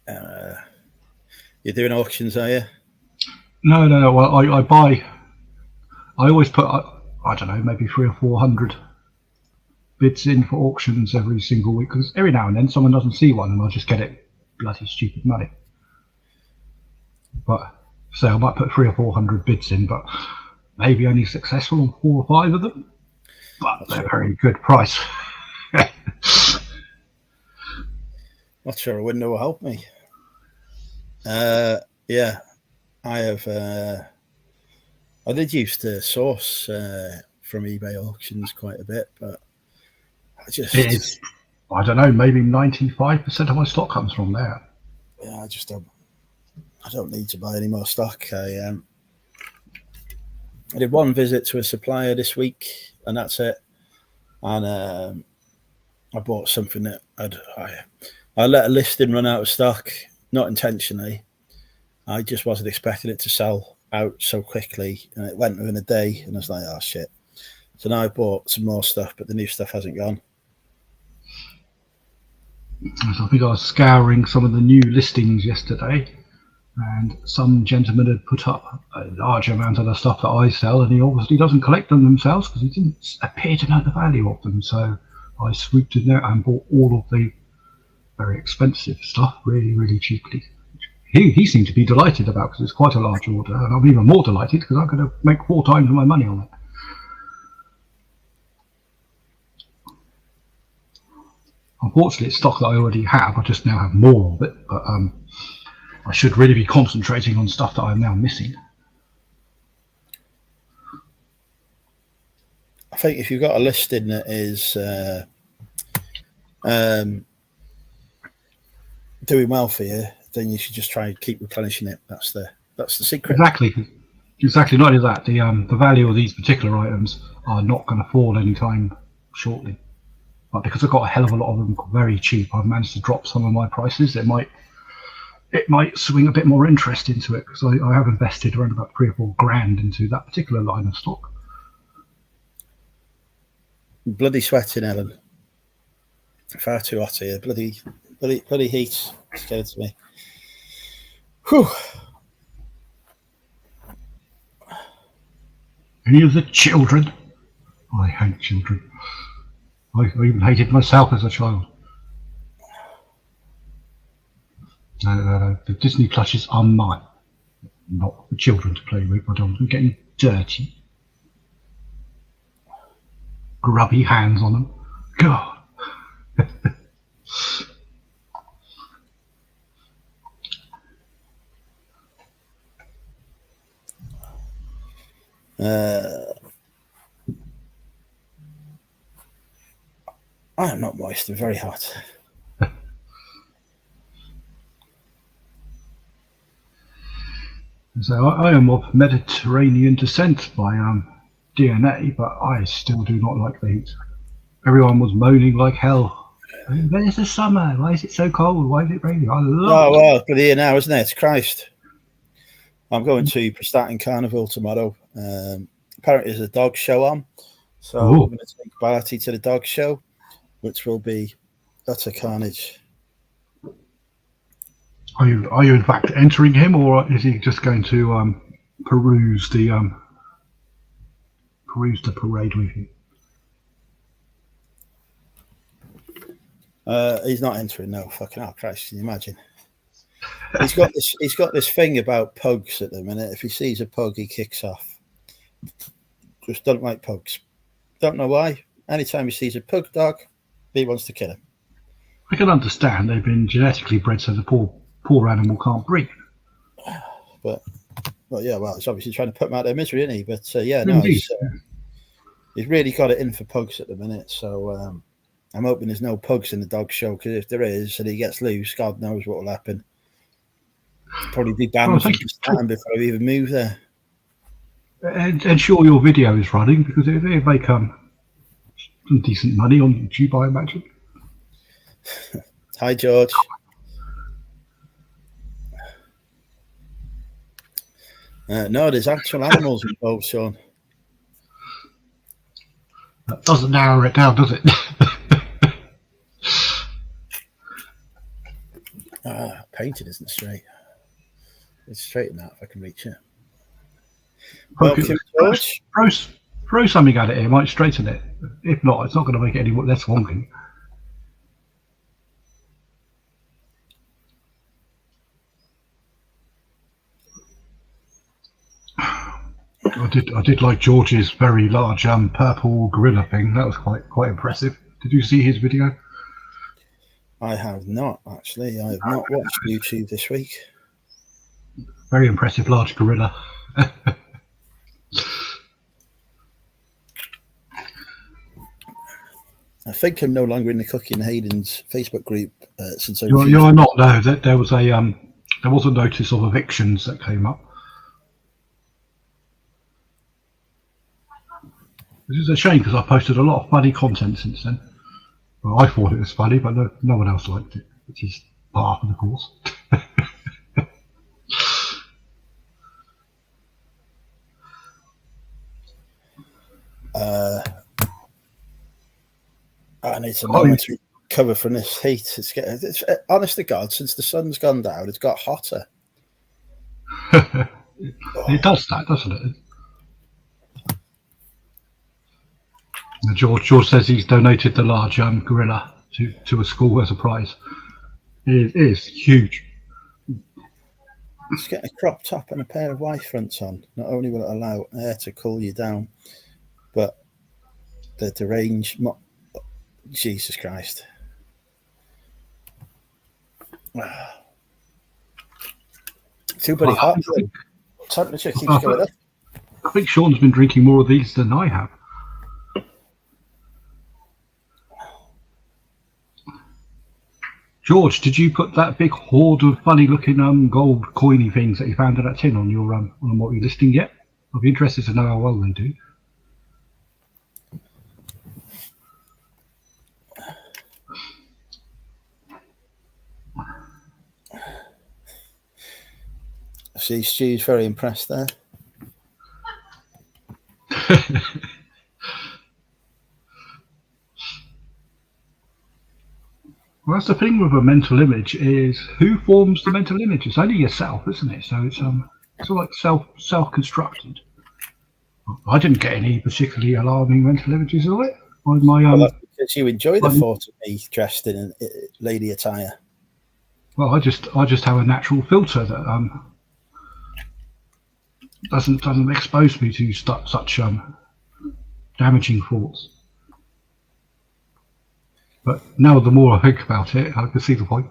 A: You're doing auctions, are you?
B: No. Well, I buy. I always put, I don't know, maybe 300 or 400 bids in for auctions every single week, because every now and then someone doesn't see one and I'll just get it bloody stupid money. But so I might put 300 or 400 bids in, but maybe only successful on 4 or 5 of them. But they're very good price.
A: Not sure a window will help me. Yeah, I have. I did used to source from eBay auctions quite a bit, but
B: I don't know, maybe 95% of my stock comes from there.
A: Yeah, I don't need to buy any more stock. I did one visit to a supplier this week, and that's it. And I bought something that I let a listing run out of stock, not intentionally. I just wasn't expecting it to sell out so quickly, and it went within a day, and I was like, oh shit. So now I bought some more stuff, but the new stuff hasn't gone.
B: So I think I was scouring some of the new listings yesterday, and some gentleman had put up a large amount of the stuff that I sell, and he obviously doesn't collect them themselves because he didn't appear to know the value of them. So I swooped in there and bought all of the very expensive stuff really, really cheaply. He seemed to be delighted about, because it's quite a large order, and I'm even more delighted because I'm going to make 4 times my money on it. Unfortunately, it's stock that I already have. I just now have more of it, but I should really be concentrating on stuff that I'm now missing.
A: I think if you've got a listing that is doing well for you, then you should just try and keep replenishing it. That's the secret.
B: Exactly. Not only that, the value of these particular items are not going to fall anytime shortly. But because I've got a hell of a lot of them very cheap, I've managed to drop some of my prices. It might swing a bit more interest into it, because I have invested around about 3 or 4 grand into that particular line of stock.
A: Bloody sweating, Ellen. Far too hot here. Bloody heat. Scared to me. Whew.
B: Any of the children? I hate children. I even hated myself as a child. No. The Disney plushes are mine, not for children to play with. I don't want them getting dirty, grubby hands on them. God.
A: I am not moist. I'm very hot.
B: So I am of Mediterranean descent by DNA, but I still do not like the heat. Everyone was moaning like hell. Where's the summer? Why is it so cold? Why is it raining? I love it.
A: Well, but here now, isn't it? It's Christ. I'm going to Prestatyn Carnival tomorrow. Apparently, there's a dog show on, so I'm going to take Barty to the dog show, which will be utter carnage.
B: Are you in fact entering him, or is he just going to peruse the parade with you?
A: He's not entering. No, fucking hell, Christ! Can you imagine? He's got this thing about pugs at the minute. If he sees a pug, he kicks off. Just don't like pugs. Don't know why. Anytime he sees a pug dog, he wants to kill him.
B: I can understand. They've been genetically bred so the poor animal can't breathe.
A: But yeah, well, he's obviously trying to put them out of their misery, isn't he? But yeah, no, he's really got it in for pugs at the minute. So I'm hoping there's no pugs in the dog show, because if there is and he gets loose, God knows what will happen. Probably be banned before I even move there.
B: And sure, your video is running, because they make some decent money on YouTube, I imagine.
A: Hi, George. No, there's actual animals involved, Sean.
B: That doesn't narrow it down, does it?
A: Painting isn't straight. It's straight in that if I can reach it.
B: George. Throw something at it, it might straighten it. If not, it's not going to make it any less wonky. I did like George's very large purple gorilla thing. That was quite impressive. Did you see his video?
A: I have not, actually. I have not watched YouTube this week.
B: Very impressive large gorilla.
A: I think I'm no longer in the Cooking Hayden's Facebook group since I.
B: You're not. No, there was a notice of evictions that came up. This is a shame, because I posted a lot of funny content since then. Well, I thought it was funny, but no one else liked it, which is part of the course.
A: I need some moment to recover from this heat. It's honest to God, since the sun's gone down, it's got hotter.
B: It does that, doesn't it? George says he's donated the large gorilla to a school as a prize. It is huge.
A: Just get a crop top and a pair of Y fronts on. Not only will it allow air to cool you down, but the range. Jesus Christ. Too bloody hot. Temperature keeps going up.
B: I think Sean's been drinking more of these than I have. George, did you put that big hoard of funny-looking gold coiny things that you found in that tin on your on what you're listing yet? I'd be interested to know how well they do.
A: I see Stu's very impressed there.
B: Well, that's the thing with a mental image, is who forms the mental image? It's only yourself, isn't it? So it's all like self-constructed. I didn't get any particularly alarming mental images of it.
A: Well, that's because you enjoy the thought of me dressed in lady attire.
B: Well, I just have a natural filter that doesn't expose me to such damaging thoughts. But now, the more I think about it, I can see the point.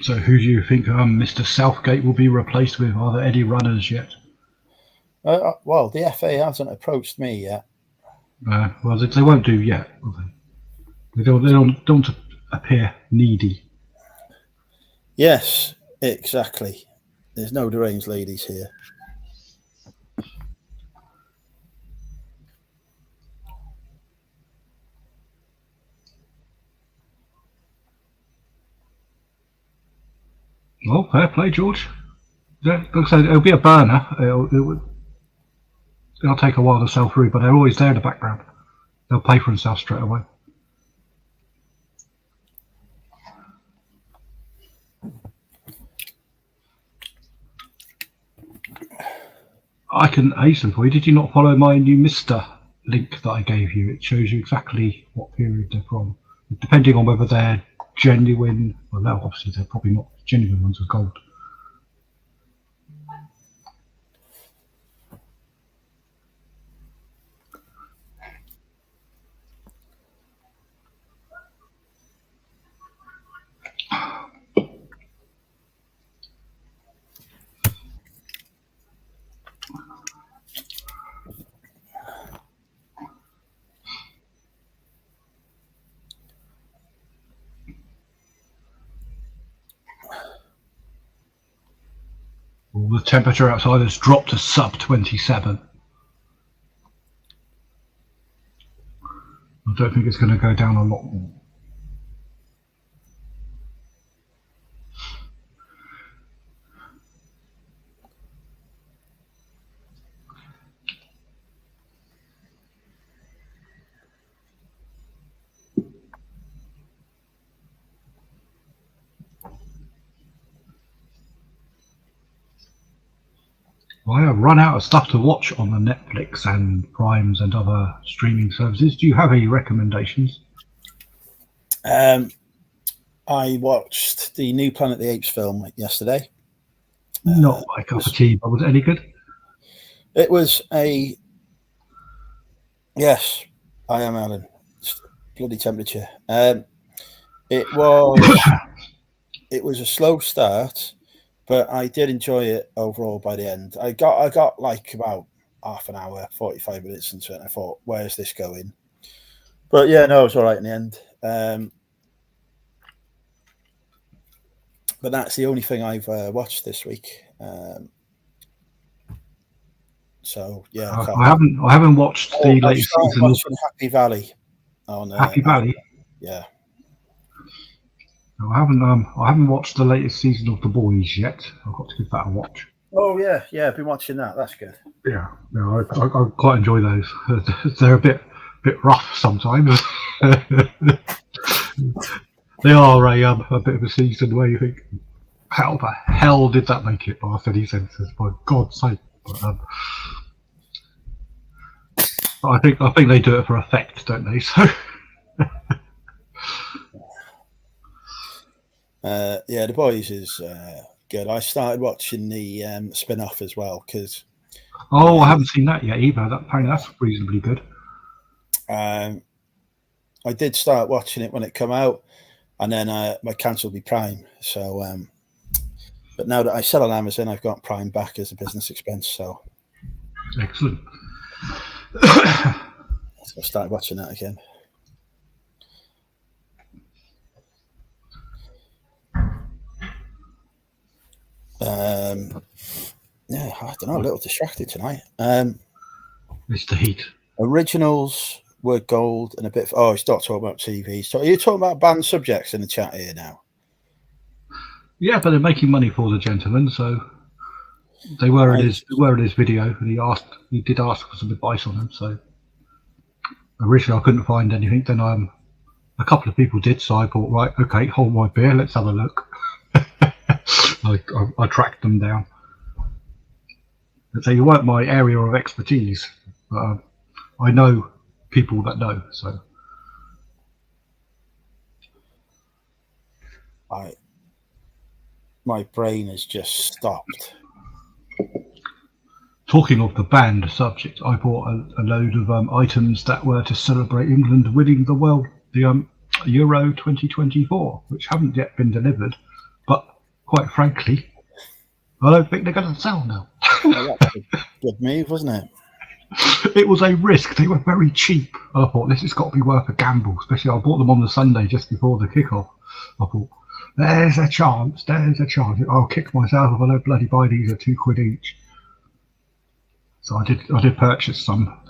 B: So, who do you think Mr. Southgate will be replaced with? Are there any runners yet?
A: Well, the FA hasn't approached me yet.
B: Well, they won't do yet, will they? They don't appear needy.
A: Yes, exactly. There's no deranged ladies here.
B: Well, fair play, George. Like I said, it'll be a burner. It'll take a while to sell through, but they're always there in the background. They'll pay for themselves straight away. I can hasten for you. Did you not follow my new Mr. link that I gave you? It shows you exactly what period they're from, depending on whether they're genuine. Well, no, obviously they're probably not genuine ones of gold. Well, the temperature outside has dropped to sub 27. I don't think it's going to go down a lot more. Well, I have run out of stuff to watch on the Netflix and Primes and other streaming services. Do you have any recommendations?
A: I watched the new Planet of the Apes film yesterday.
B: Not my cup of tea, but was it any good?
A: It was a... Yes, I am, Alan. It's bloody temperature. It was a slow start, but I did enjoy it overall by the end. I got like about half an hour, 45 minutes into it, and I thought, where's this going? But yeah, no, it was all right in the end. But that's the only thing I've watched this week. So yeah,
B: I haven't watched the latest season of
A: Happy Valley. On
B: Happy Valley.
A: Yeah.
B: No, I haven't watched the latest season of The Boys yet. I've got to give that a watch.
A: Oh yeah, I've been watching that. That's good.
B: Yeah, no, I quite enjoy those. They're a bit rough sometimes. They are a bit of a season where you think, how the hell did that make it past any censors? For God's sake! But I think they do it for effect, don't they? So.
A: Yeah, The Boys is good. I started watching the spin-off as well because.
B: Oh, I haven't seen that yet either. Apparently, that's reasonably good.
A: I did start watching it when it came out, and then I cancelled my Prime. So, but now that I sell on Amazon, I've got Prime back as a business expense. So,
B: excellent.
A: So I started watching that again. Yeah, I don't know, a little distracted tonight.
B: It's the heat.
A: Originals were gold and a bit. Oh, he's not talking about TV. So, are you talking about banned subjects in the chat here now?
B: Yeah, but they're making money for the gentleman, so they were in his video, and he did ask for some advice on them. So originally I couldn't find anything. Then a couple of people did, so I thought, right, okay, hold my beer, let's have a look. I tracked them down. So you weren't my area of expertise, but I know people that know. So
A: my brain has just stopped.
B: talking of the banned subject, I bought a load of items that were to celebrate England winning the Euro 2024, which haven't yet been delivered. But quite frankly, I don't think they're going to sell now.
A: Well, that's a good move, wasn't it?
B: It was a risk. They were very cheap. I thought this has got to be worth a gamble. Especially, I bought them on the Sunday just before the kickoff. I thought, there's a chance. I'll kick myself if I don't bloody buy these at £2 each. So I did purchase some.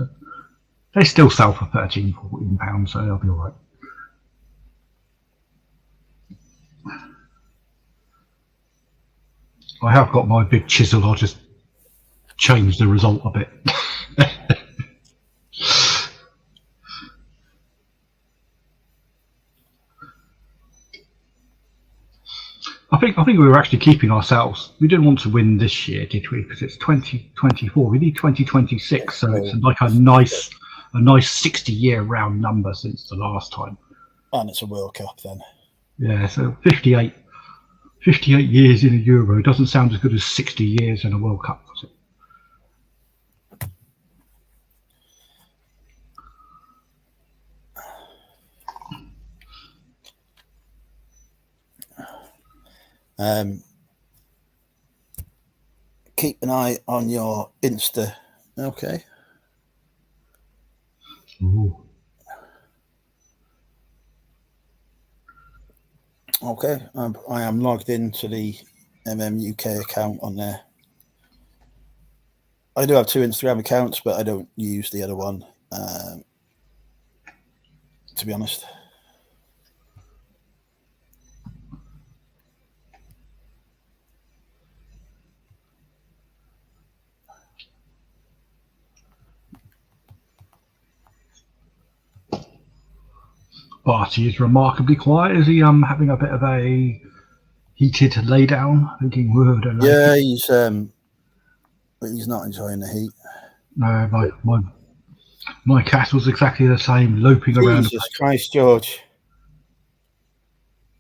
B: They still sell for £13-14, so they'll be all right. I have got my big chisel. I'll just change the result a bit. I think we were actually keeping ourselves. We didn't want to win this year, did we? Because it's 2024. We need 2026, so it's like a nice 60-year round number since the last time.
A: And it's a World Cup then.
B: Yeah, so 58 years in a Euro doesn't sound as good as 60 years in a World Cup, does it?
A: Keep an eye on your Insta. Okay.
B: Ooh.
A: Okay. I am logged into the UK account on there. I do have 2 Instagram accounts, but I don't use the other one, to be honest.
B: Barty is remarkably quiet. Is he having a bit of a heated lay down? Thinking, word.
A: Yeah, he's not enjoying the heat.
B: No, my cat was exactly the same, loping around.
A: Jesus Christ, George!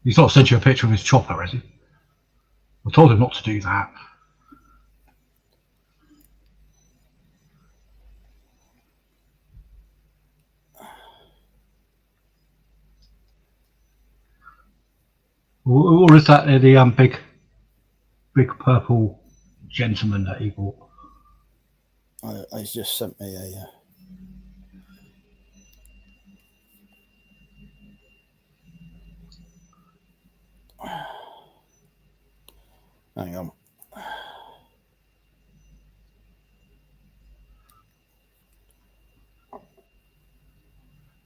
B: He's not sent you a picture of his chopper, has he? I told him not to do that. Or is that the big purple gentleman that he bought?
A: He's just sent me a. Hang on.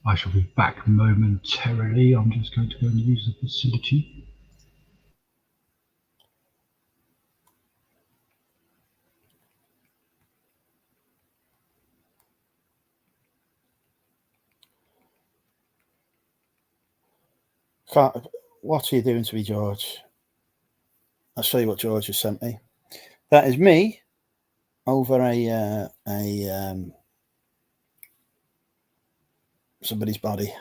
B: I shall be back momentarily. I'm just going to go and use the facility.
A: What are you doing to me, George? I'll show you what George has sent me. That is me over somebody's body.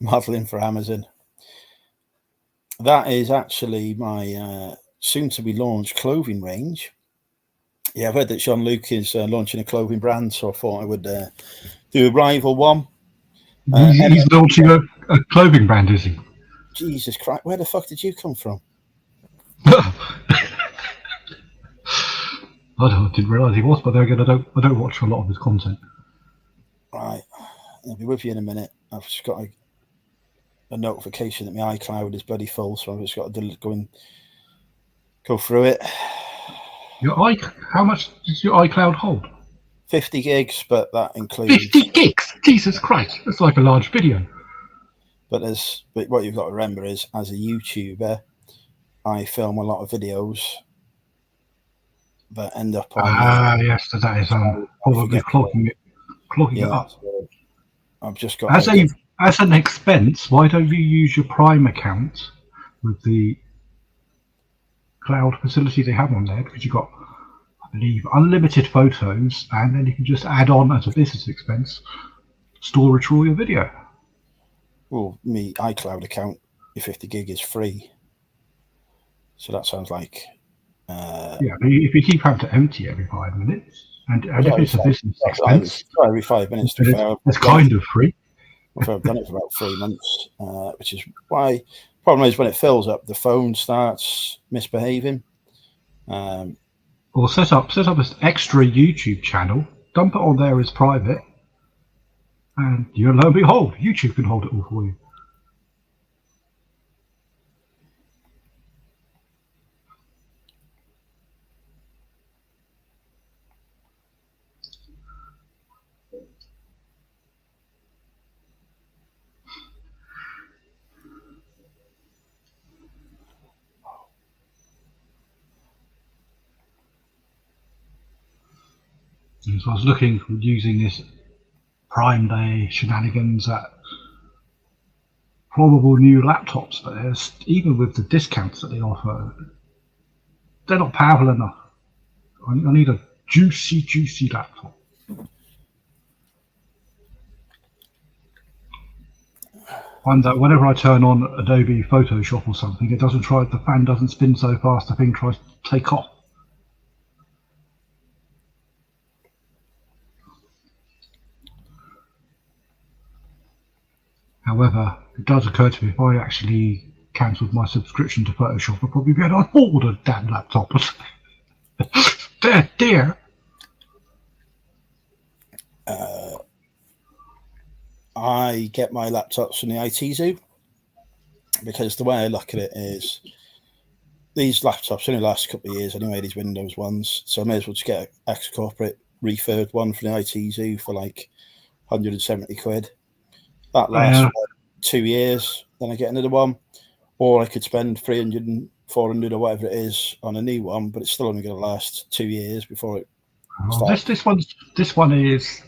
A: Modeling for Amazon. That is actually my soon-to-be launched clothing range. Yeah, I've heard that Sean Luke is launching a clothing brand, so I thought I would do a rival one.
B: He's launching a clothing brand, is he?
A: Jesus Christ, where the fuck did you come from?
B: I didn't realise he was, but then again, I don't watch a lot of his content.
A: Right, I'll be with you in a minute. I've just got a notification that my iCloud is bloody full, so I've just got to go through it.
B: How much does your iCloud hold?
A: 50 gigs, but that includes
B: 50 gigs. Jesus Christ, that's like a large video.
A: But what you've got to remember is, as a YouTuber, I film a lot of videos that end up on.
B: Yes, that is probably clogging it up.
A: So I've just got
B: as an expense. Why don't you use your Prime account with the cloud facility they have on there? Because you've got, I believe, unlimited photos, and then you can just add on as a business expense storage for all your video.
A: Well, me iCloud account, your 50 gig is free. So that sounds like.
B: Yeah, but if you keep having to empty every 5 minutes, and if it's a business expense,
A: every 5 minutes,
B: it's kind of free.
A: I've done it for about 3 months, which is why. Problem is, when it fills up, the phone starts misbehaving.
B: Or set up an extra YouTube channel, dump it on there as private, and lo and behold, YouTube can hold it all for you. So I was using this Prime Day shenanigans at probable new laptops, but even with the discounts that they offer, they're not powerful enough. I need a juicy laptop. Find that whenever I turn on Adobe Photoshop or something, the fan doesn't spin so fast the thing tries to take off. However, it does occur to me, if I actually cancelled my subscription to Photoshop, I'd probably be able to afford a damn laptop. dear.
A: I get my laptops from the IT Zoo, because the way I look at it is, these laptops only last a couple of years anyway, these Windows ones, so I may as well just get an ex-corporate refurbed one from the IT Zoo for like 170 quid. That lasts 2 years, then I get another one, or I could spend 300 and 400 or whatever it is on a new one, but it's still only going to last 2 years before it starts.
B: This one is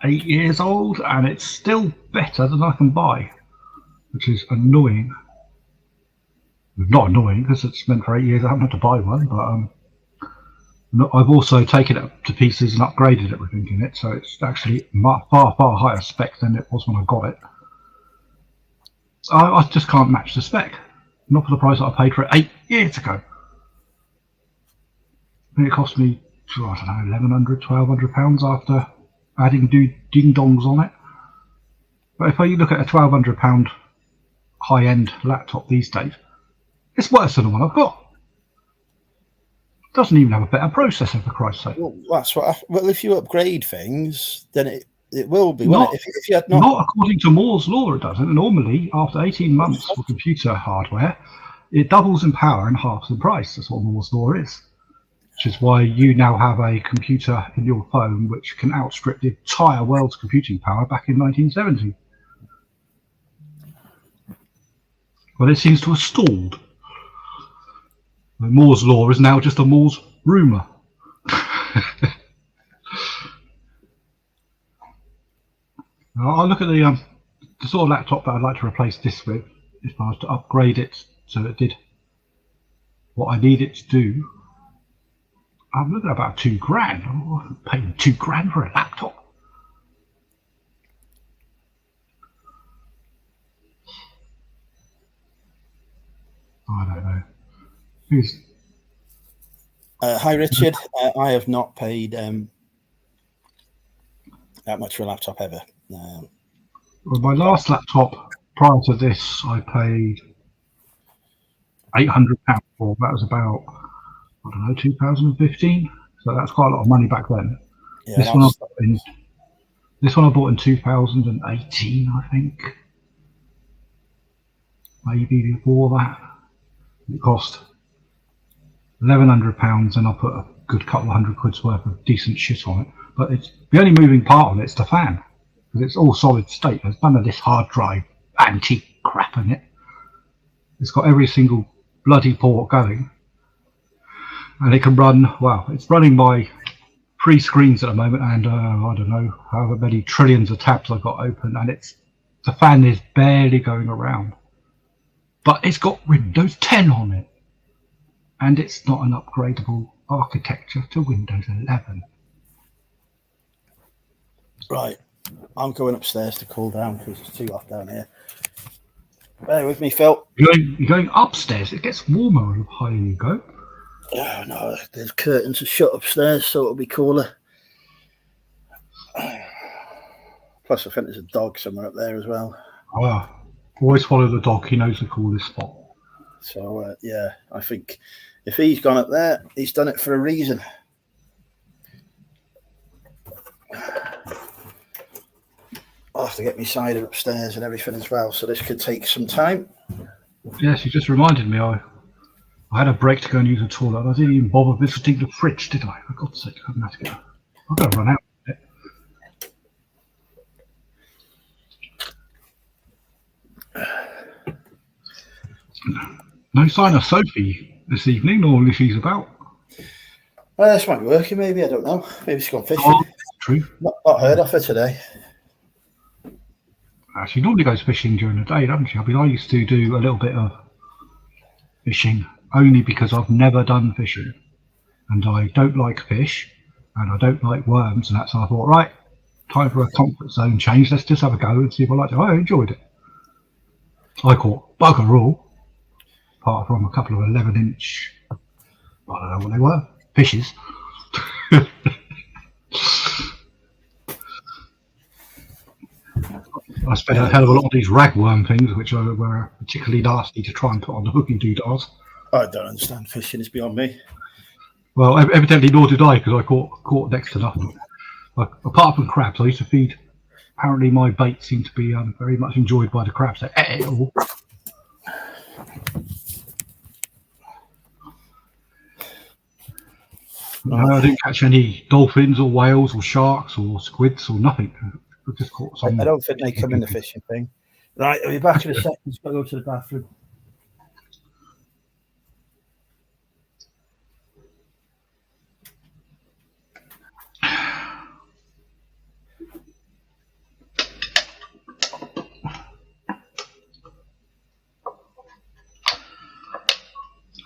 B: 8 years old, and it's still better than I can buy, which is annoying. Not annoying because it's meant for 8 years. I haven't had to buy one, but I've also taken it to pieces and upgraded everything in it, so it's actually far higher spec than it was when I got it. I just can't match the spec, not for the price that I paid for it 8 years ago. I think it cost me, I don't know, £1,100, £1,200 after adding ding-dongs on it. But if you look at a £1,200 high-end laptop these days, it's worse than the one I've got. Doesn't even have a better processor, for Christ's sake.
A: Well, that's what. Well, if you upgrade things, then it will be.
B: Not,
A: if you had
B: not according to Moore's law, it doesn't. Normally, after 18 months for computer hardware, it doubles in power and halves in price. That's what Moore's law is. Which is why you now have a computer in your phone which can outstrip the entire world's computing power back in 1970. But it seems to have stalled. Moore's law is now just a Moore's rumour. I'll look at the sort of laptop that I'd like to replace this with, if I was to upgrade it so it did what I need it to do. I'm looking at about £2,000. I'm paying £2,000 for a laptop. I don't know.
A: Hi, Richard. I have not paid that much for a laptop ever.
B: Well, my last laptop prior to this, I paid £800 for. That was about, I don't know, 2015. So that's quite a lot of money back then.
A: Yeah,
B: this one I've got in This one I bought in 2018, I think. Maybe before that. It cost £1,100, and I put a good couple of £100 worth of decent shit on it. But it's the only moving part of it's the fan, because it's all solid state. There's none of this hard drive antique crap in it. It's got every single bloody port going, and it can run. Well, it's running my 3 screens at the moment, and I don't know however many trillions of tabs I've got open, and the fan is barely going around. But it's got Windows 10 on it, and it's not an upgradable architecture to Windows 11.
A: Right, I'm going upstairs to cool down because it's too hot down here. Bear with me, Phil.
B: You're going upstairs. It gets warmer the higher you go.
A: Oh no, there's curtains are shut upstairs, so it'll be cooler. Plus, I think there's a dog somewhere up there as well.
B: Always follow the dog. He knows the coolest spot.
A: So yeah, I think if he's gone up there, he's done it for a reason. I'll have to get me cider upstairs and everything as well, so this could take some time.
B: Yes, you just reminded me. I had a break to go and use the toilet, and I didn't even bother visiting the fridge, did I? For God's sake, I'm going to go. I've got to run out of it. No sign of Sophie this evening. Normally she's about.
A: This might be working, maybe. I don't know. Maybe she's gone fishing.
B: Oh, true.
A: Not heard of her today.
B: She normally goes fishing during the day, doesn't she? I mean, I used to do a little bit of fishing only because I've never done fishing, and I don't like fish, and I don't like worms, and that's how I thought, right, time for a comfort zone change. Let's just have a go and see if I like it. I enjoyed it. I caught bugger all, apart from a couple of 11-inch, I don't know what they were, fishes. I spent a hell of a lot of these ragworm things, which were particularly nasty to try and put on the hooky doodahs.
A: I don't understand fishing. It's beyond me.
B: Well, evidently nor did I, because I caught next to nothing. Apart from crabs, I used to feed. Apparently, my bait seemed to be very much enjoyed by the crabs. They ate it all. No, I didn't catch any dolphins or whales or sharks or squids or nothing. I just caught some.
A: I don't think they come in the fishing thing. Right, I'll be back in a second. Just got to go to the bathroom.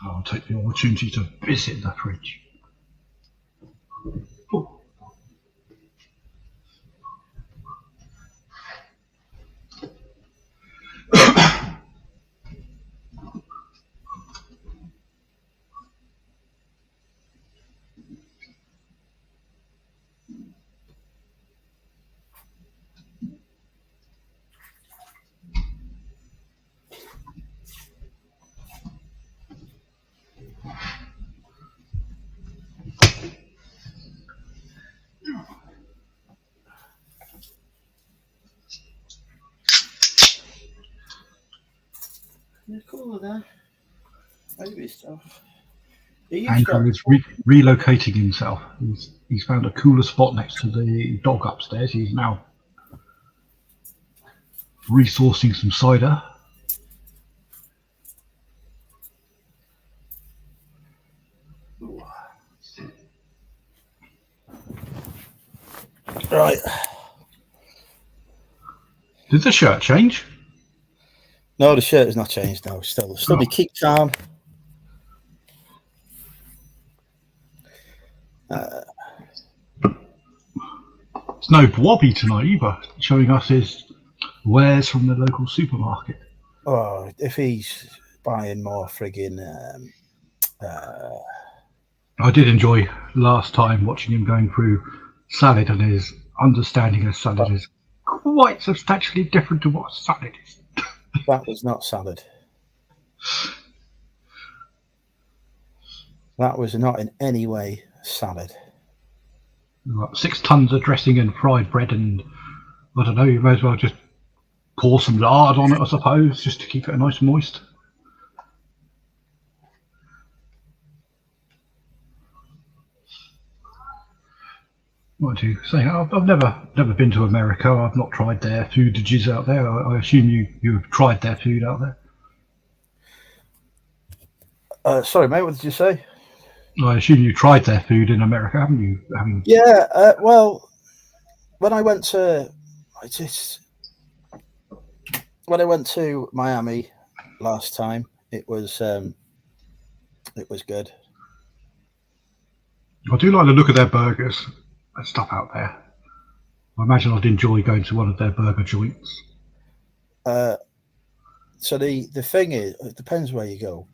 B: I'll take the opportunity to visit the fridge. Oh.
A: Yeah, cool there. Maybe stuff.
B: Andrew is relocating himself. He's found a cooler spot next to the dog upstairs. He's now resourcing some cider.
A: Right.
B: Did the shirt change?
A: No, the shirt has not changed now. Still be keeps on.
B: It's no Blobby tonight either, showing us his wares from the local supermarket.
A: Oh, if he's buying more friggin'
B: I did enjoy last time watching him going through salad, and his understanding of salad is quite substantially different to what salad is.
A: That was not salad. That was not in any way salad.
B: 6 tons of dressing and fried bread and I don't know. You may as well just pour some lard on it, I suppose, just to keep it nice and moist. What do you say? I've never been to America. I've not tried their foodages out there. I assume you've tried their food out there.
A: Sorry, mate. What did you say?
B: I assume you tried their food in America, haven't you?
A: Yeah. Well, when I went to Miami last time, it was good.
B: I do like the look of their burgers and stuff out there. I imagine I'd enjoy going to one of their burger joints.
A: So the thing is, it depends where you go.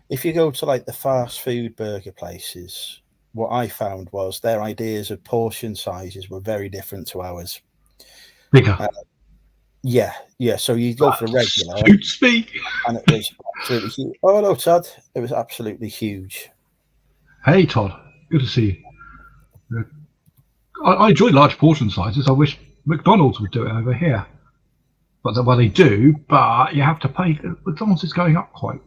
A: If you go to like the fast food burger places, what I found was their ideas of portion sizes were very different to ours.
B: Bigger.
A: Yeah. So you go for the regular,
B: Suits me.
A: and it was absolutely huge. Oh, hello, Todd. It was absolutely huge.
B: Hey, Todd. Good to see you. I enjoy large portion sizes. I wish McDonald's would do it over here. Well, they do, but you have to pay. McDonald's is going up quite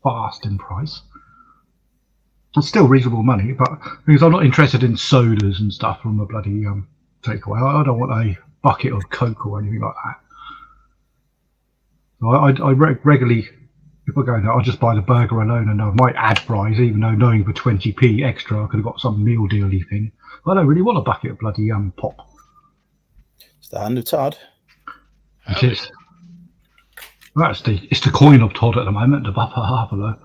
B: fast in price. It's still reasonable money, but because I'm not interested in sodas and stuff from a bloody takeaway. I don't want a bucket of Coke or anything like that. So I regularly, if I go there, I'll just buy the burger alone, and I might add fries, even though knowing for 20p extra I could have got some meal dealy thing. But I don't really want a bucket of bloody pop.
A: It's the hand of Todd.
B: It is. It's the coin of Todd at the moment, the Buffer Harpalo.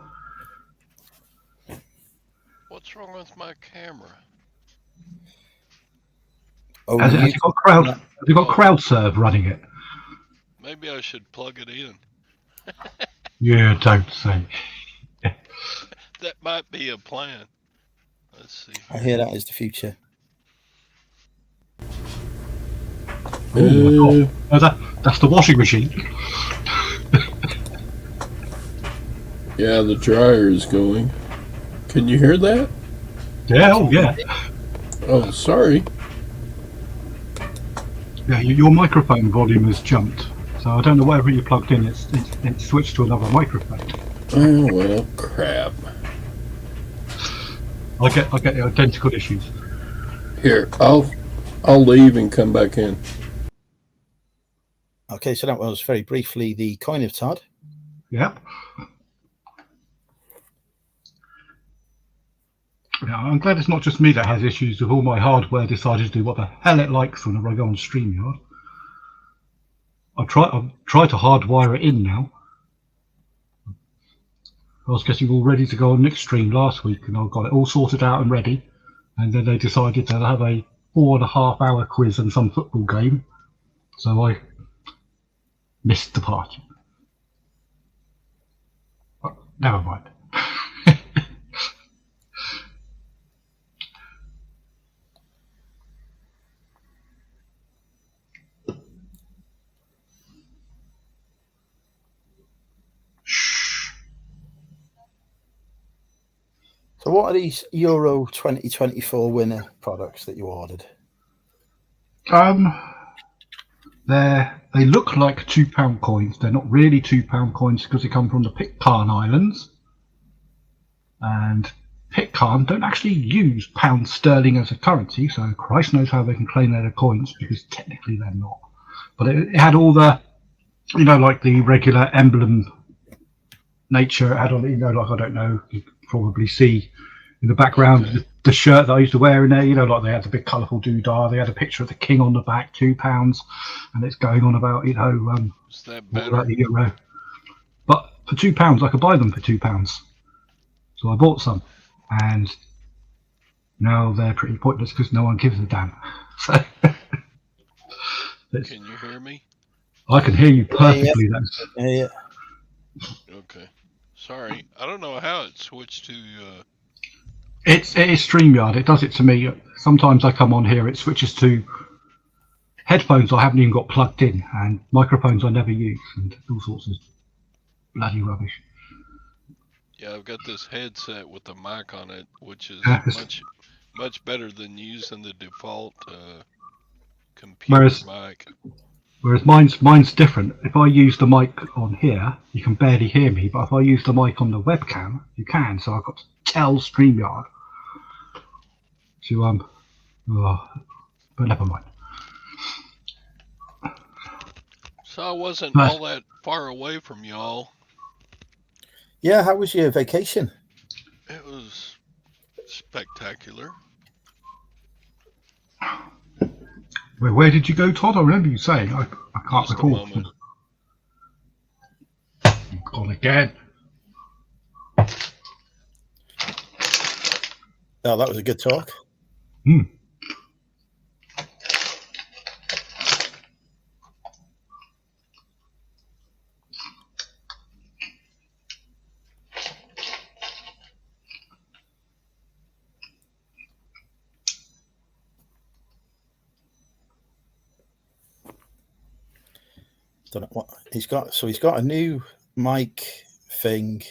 C: What's wrong with my camera?
A: Oh,
B: Has it got crowd serve running it?
C: Maybe I should plug it in.
B: Yeah, don't say.
C: That might be a plan. Let's see.
A: I hear that is the future.
B: Oh my God. That's the washing machine.
D: Yeah, the dryer is going. Can you hear that?
B: Yeah, oh yeah.
D: Oh, sorry.
B: Yeah, your microphone volume has jumped. So I don't know whatever you plugged in, it's switched to another microphone.
D: Oh, well, crap.
B: I get the identical issues.
D: Here, I'll leave and come back in.
A: Okay, so that was very briefly the coin of Todd.
B: Yep. Yeah, I'm glad it's not just me that has issues with all my hardware decided to do what the hell it likes whenever I go on StreamYard. I've tried to hardwire it in now. I was getting all ready to go on next stream last week, and I got it all sorted out and ready. And then they decided to have a 4.5-hour quiz and some football game, so I missed the party. But never mind.
A: So what are these Euro 2024 winner products that you ordered?
B: They look like £2 coins. They're not really £2 coins because they come from the Pitcairn Islands. And Pitcairn don't actually use pound sterling as a currency, so Christ knows how they can claim they're coins, because technically they're not. But it had all the, like the regular emblem nature. It had all, like, I don't know, you could probably see in the background the shirt that I used to wear in there, like they had the big colourful doodah. They had a picture of the king on the back, £2, and it's going on about,
C: Is that better?
B: about the euro. But for £2, I could buy them for £2. So I bought some, and now they're pretty pointless because no one gives a damn. So
C: Can you hear me?
B: I can hear you perfectly.
A: Yeah.
C: Okay. Sorry. I don't know how it switched to...
B: It is StreamYard. It does it to me. Sometimes I come on here, it switches to headphones I haven't even got plugged in, and microphones I never use, and all sorts of bloody rubbish.
C: Yeah, I've got this headset with the mic on it, which is
B: Yeah,
C: much better than using the default computer
B: Whereas-
C: mic.
B: Whereas mine's different. If I use the mic on here, you can barely hear me. But if I use the mic on the webcam, you can. So I've got to tell StreamYard to but never mind.
C: So I wasn't
B: Nice.
C: all that far away from y'all.
A: Yeah, how was your vacation?
C: It was spectacular.
B: Where did you go, Todd? I remember you saying. I can't
C: Just a
B: recall.
C: moment.
B: Gone again.
A: Oh, that was a good talk.
B: Hmm.
A: Don't know what he's got. So he's got a new mic thing,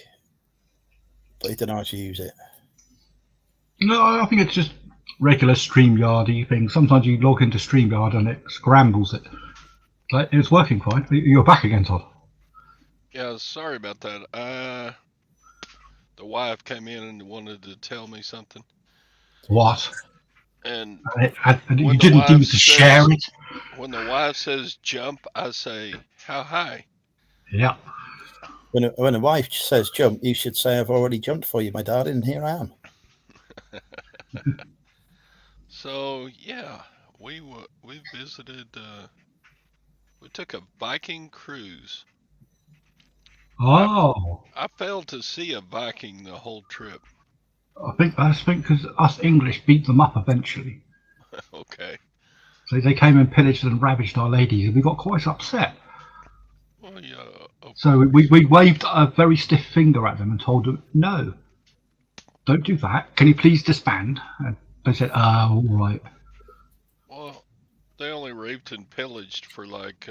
A: but he don't know how to use it.
B: No, I think it's just regular StreamYard-y thing. Sometimes you log into StreamYard and it scrambles it. Like, it's working fine. You're back again, Todd.
C: Yeah, sorry about that. The wife came in and wanted to tell me something,
B: What?
C: and
B: And you
C: When the
B: didn't
C: wife
B: need to share
C: says-
B: it?
C: when the wife says jump, I say how high.
B: Yeah.
A: When a wife says jump, you should say, "I've already jumped for you, my darling, and here I am."
C: So yeah, we visited. We took a Viking cruise.
B: Oh.
C: I failed to see a Viking the whole trip.
B: I think because us English beat them up eventually.
C: Okay.
B: So they came and pillaged and ravaged our ladies, and we got quite upset.
C: Well, yeah. Of
B: So
C: course.
B: we waved a very stiff finger at them and told them, no, don't do that. Can you please disband? And they said, all right.
C: Well, they only raped and pillaged for like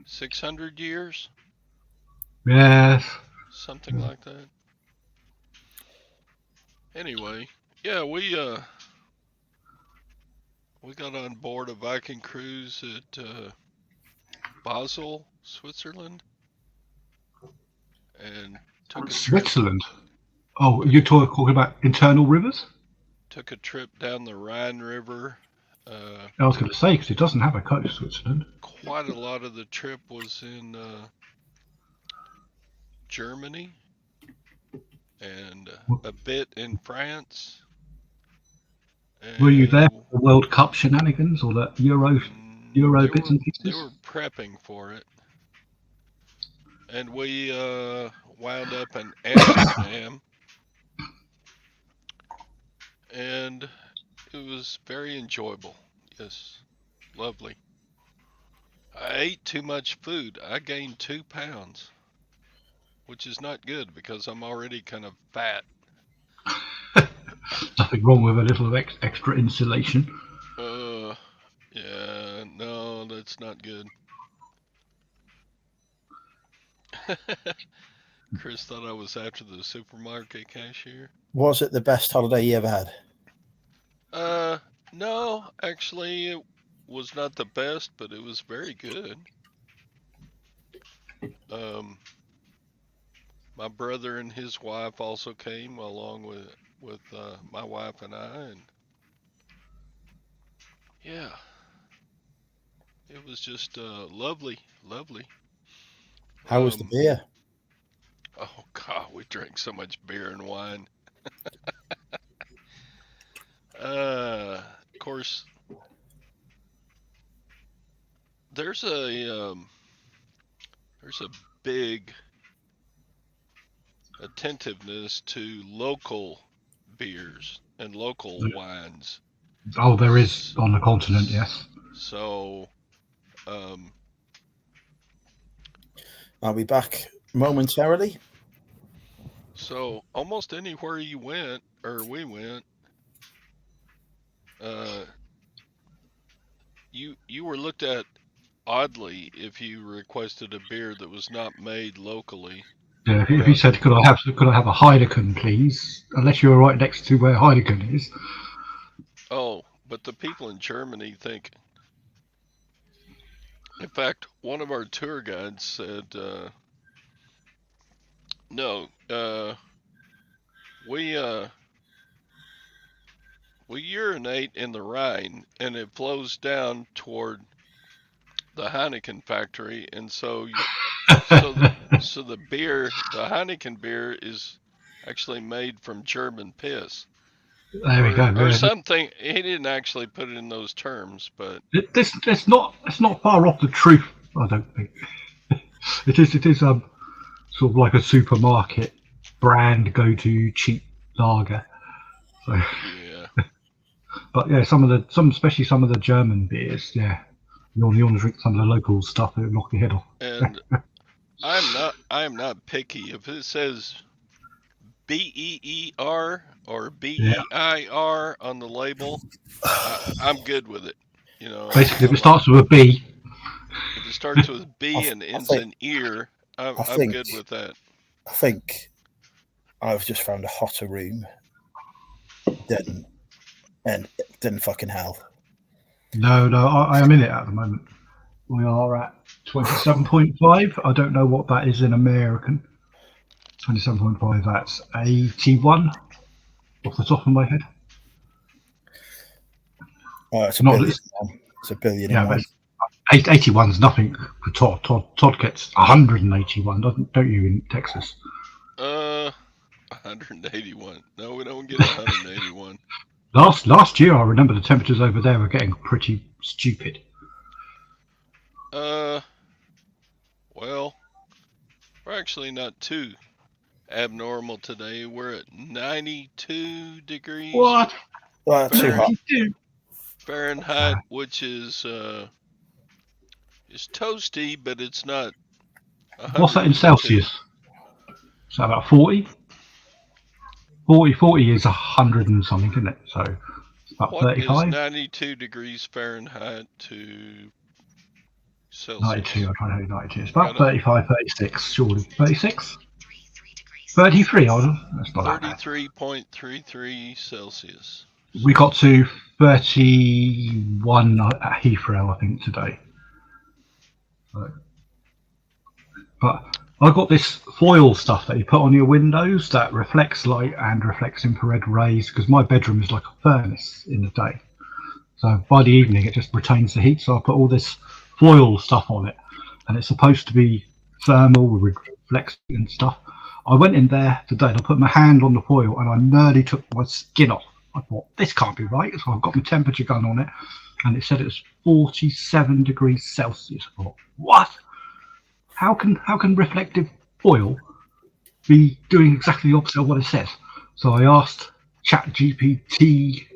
C: 600 years,
B: Yes.
C: something like that. Anyway, yeah, we got on board a Viking cruise at Basel, Switzerland, and took a trip
B: Switzerland. Oh, you're talking about internal rivers?
C: down the Rhine River.
B: I was going to say, because it doesn't have a coast, Switzerland.
C: Quite a lot of the trip was in Germany and a bit in France.
B: Were you there
C: And
B: for the World Cup shenanigans or the Euro
C: they
B: bits
C: were,
B: and
C: They
B: pieces?
C: were prepping for it. And we wound up in Amsterdam. And it was very enjoyable. Yes, lovely. I ate too much food. I gained 2 pounds, which is not good because I'm already kind of fat.
B: Nothing wrong with a little extra insulation.
C: Yeah, no, that's not good. Chris thought I was after the supermarket cashier.
A: Was it the best holiday you ever had?
C: No, actually, it was not the best, but it was very good. My brother and his wife also came along with my wife and I, and yeah, it was just lovely.
A: How was the beer?
C: Oh God, we drank so much beer and wine. Of course, there's a big attentiveness to local beers and local wines.
B: Oh, there is on the continent, yes.
C: So,
A: I'll be back momentarily.
C: so almost anywhere you went, or we went, you were looked at oddly if you requested a beer that was not made locally.
B: Yeah, if you said, could I have a Heineken, please? Unless you were right next to where Heineken is.
C: Oh, But the people in Germany think. In fact, one of our tour guides said, "No, we we urinate in the Rhine, and it flows down toward the Heineken factory, and so so the beer, the Heineken beer, is actually made from German piss,
B: There we go.
C: or
B: Yeah.
C: something." He didn't actually put it in those terms, but
B: It's not far off the truth. I don't think it is sort of like a supermarket brand go-to cheap lager. So,
C: yeah.
B: but yeah, especially some of the German beers. Yeah, you want to drink some of the local stuff, it'll knock your head off.
C: And I am not picky. If it says BEER or
B: Yeah.
C: BEIR on the label, I'm good with it. You know,
B: Basically, if it starts with a B,
C: if it starts with B and
A: I
C: ends
A: think-
C: in ear, I'm
A: think-
C: good with that.
A: I think I've just found a hotter room than fucking hell.
B: no, I am in it at the moment. We are at 27.5. I don't know what that is in American. 27.5. That's 81 off the top of my head.
A: It's a
B: Not
A: billion.
B: this-
A: It's a billion.
B: Yeah,
A: in one.
B: 81's nothing for Todd. Todd gets 181, don't you, in Texas?
C: 181. No, we don't get 181.
B: Last year, I remember the temperatures over there were getting pretty stupid.
C: Well, we're actually not too abnormal today. We're at 92 degrees
B: What?
A: Too hot.
C: Fahrenheit, which is toasty, but it's not.
B: What's that in
C: 102.
B: Celsius? Is that about 40? 40 is 100 and something, isn't it? So it's about
C: What
B: 35.
C: is 92 degrees Fahrenheit to Celsius?
B: 92, I'm trying to know 92. It's about 35, 36, surely. 36? 33, that's not that bad.
C: 33.33 Celsius.
B: We got to 31 at Heathrow, I think, today. But I got this foil stuff that you put on your windows that reflects light and reflects infrared rays, because my bedroom is like a furnace in the day. So by the evening, it just retains the heat. So I put all this foil stuff on it, and it's supposed to be thermal, reflects and stuff. I went in there today and I put my hand on the foil and I nearly took my skin off. I thought, this can't be right. So I've got my temperature gun on it, and it said it was 47 degrees Celsius. I thought, what? How can reflective foil be doing exactly the opposite of what it says? So I asked ChatGPT,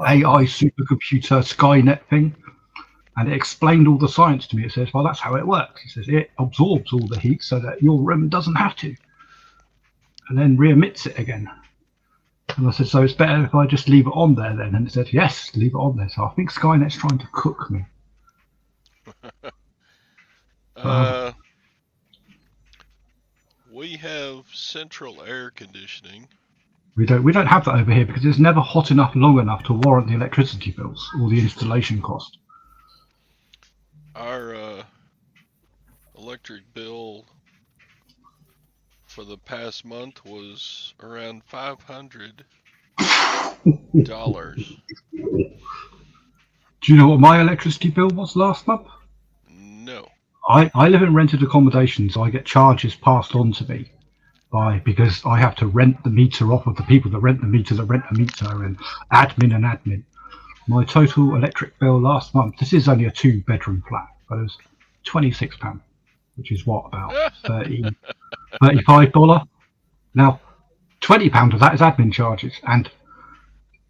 B: AI supercomputer Skynet thing, and it explained all the science to me. It says, well, that's how it works. It says it absorbs all the heat so that your room doesn't have to, and then re-emits it again. And I said, so it's better if I just leave it on there then? And it said, yes, leave it on there. So I think Skynet's trying to cook me.
C: We have central air conditioning.
B: We don't have that over here because it's never hot enough long enough to warrant the electricity bills or the installation cost.
C: Our electric bill for the past month was around $500.
B: Do you know what my electricity bill was last month?
C: No.
B: I live in rented accommodation, so I get charges passed on to me because I have to rent the meter off of the people that rent the meter, and admin. My total electric bill last month, this is only a 2-bedroom flat, but it was £26, which is what, about $35. Now, £20 of that is admin charges,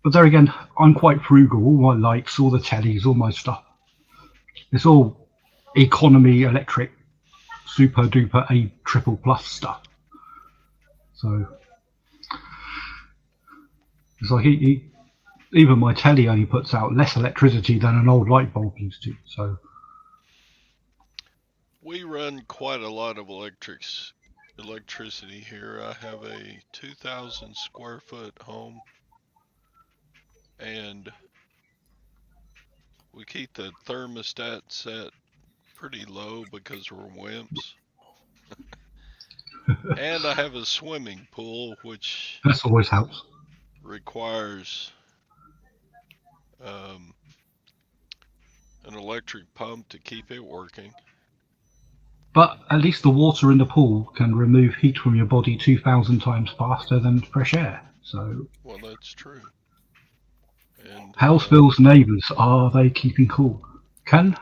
B: but there again, I'm quite frugal. All my lights, all the tellies, all my stuff, it's all economy electric super duper A triple plus stuff. So it's like even my telly only puts out less electricity than an old light bulb used to. So
C: we run quite a lot of electricity here. I have a 2,000 square foot home, and We keep the thermostat set pretty low because we're wimps. And I have a swimming pool, which
B: That always helps.
C: requires an electric pump to keep it working.
B: But at least the water in the pool can remove heat from your body 2,000 times faster than fresh air. So,
C: Well, that's true. And
B: how's Phil's neighbours? Are they keeping cool? I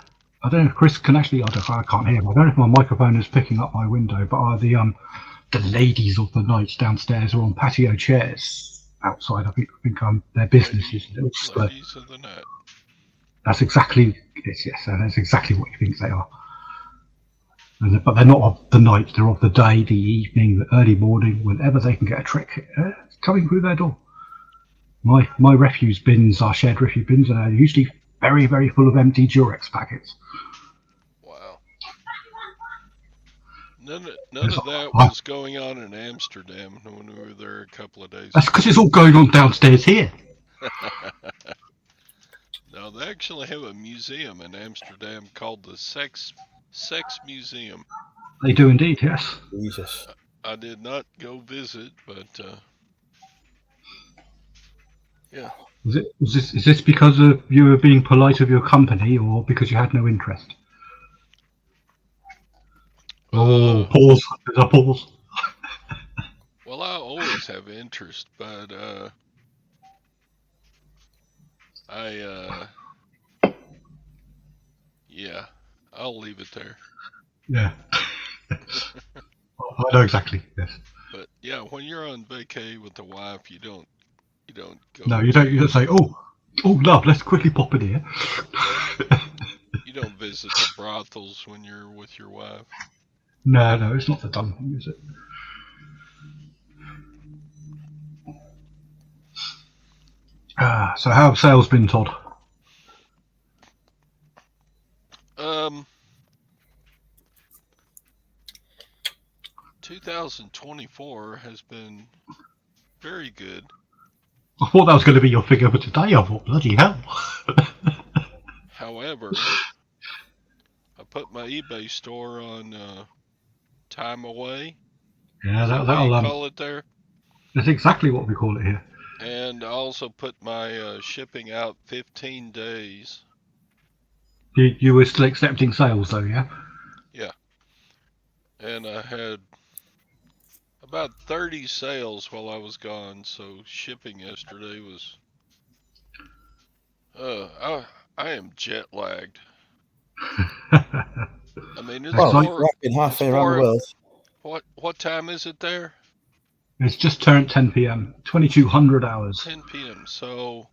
B: don't know if Chris can actually. I can't hear him. I don't know if my microphone is picking up my window. But are the ladies of the night downstairs are on patio chairs outside? I think their business is a little slow.
C: ladies of the night.
B: That's exactly yes. That's exactly what you think they are. But they're not of the night. They're of the day, the evening, the early morning, whenever they can get a trick coming through their door. My refuse bins are shared refuse bins, and are usually very, very full of empty Durex packets.
C: Wow. None of that was going on in Amsterdam when we were there a couple of days
B: That's because it's all going on downstairs here.
C: No, they actually have a museum in Amsterdam called the Sex Museum.
B: They do indeed, yes.
A: Jesus.
C: I did not go visit, but yeah.
B: Is this because of you were being polite of your company, or because you had no interest? Pause. There's a pause.
C: Well, I always have interest, but yeah, I'll leave it there.
B: Yeah. I know exactly. Yes.
C: But yeah, when you're on vacay with the wife, you don't go.
B: No, you don't. You don't say, "Oh, love, let's quickly pop in here."
C: You don't visit the brothels when you're with your wife.
B: No, it's not the done thing, is it? So how have sales been, Todd?
C: 2024 has been very good.
B: I thought that was going to be your figure for today. I thought, bloody hell.
C: However, I put my eBay store on time away.
B: Yeah, that'll
C: call it there.
B: That's exactly what we call it here.
C: And I also put my shipping out 15 days.
B: You were still accepting sales though, yeah?
C: Yeah. And I had about 30 sales while I was gone, so shipping yesterday was I am jet lagged. I mean, it's
A: wrapping halfway around the world.
C: What time is it there?
B: It's just turned 10 p.m. 2200 hours.
C: 10 p.m. So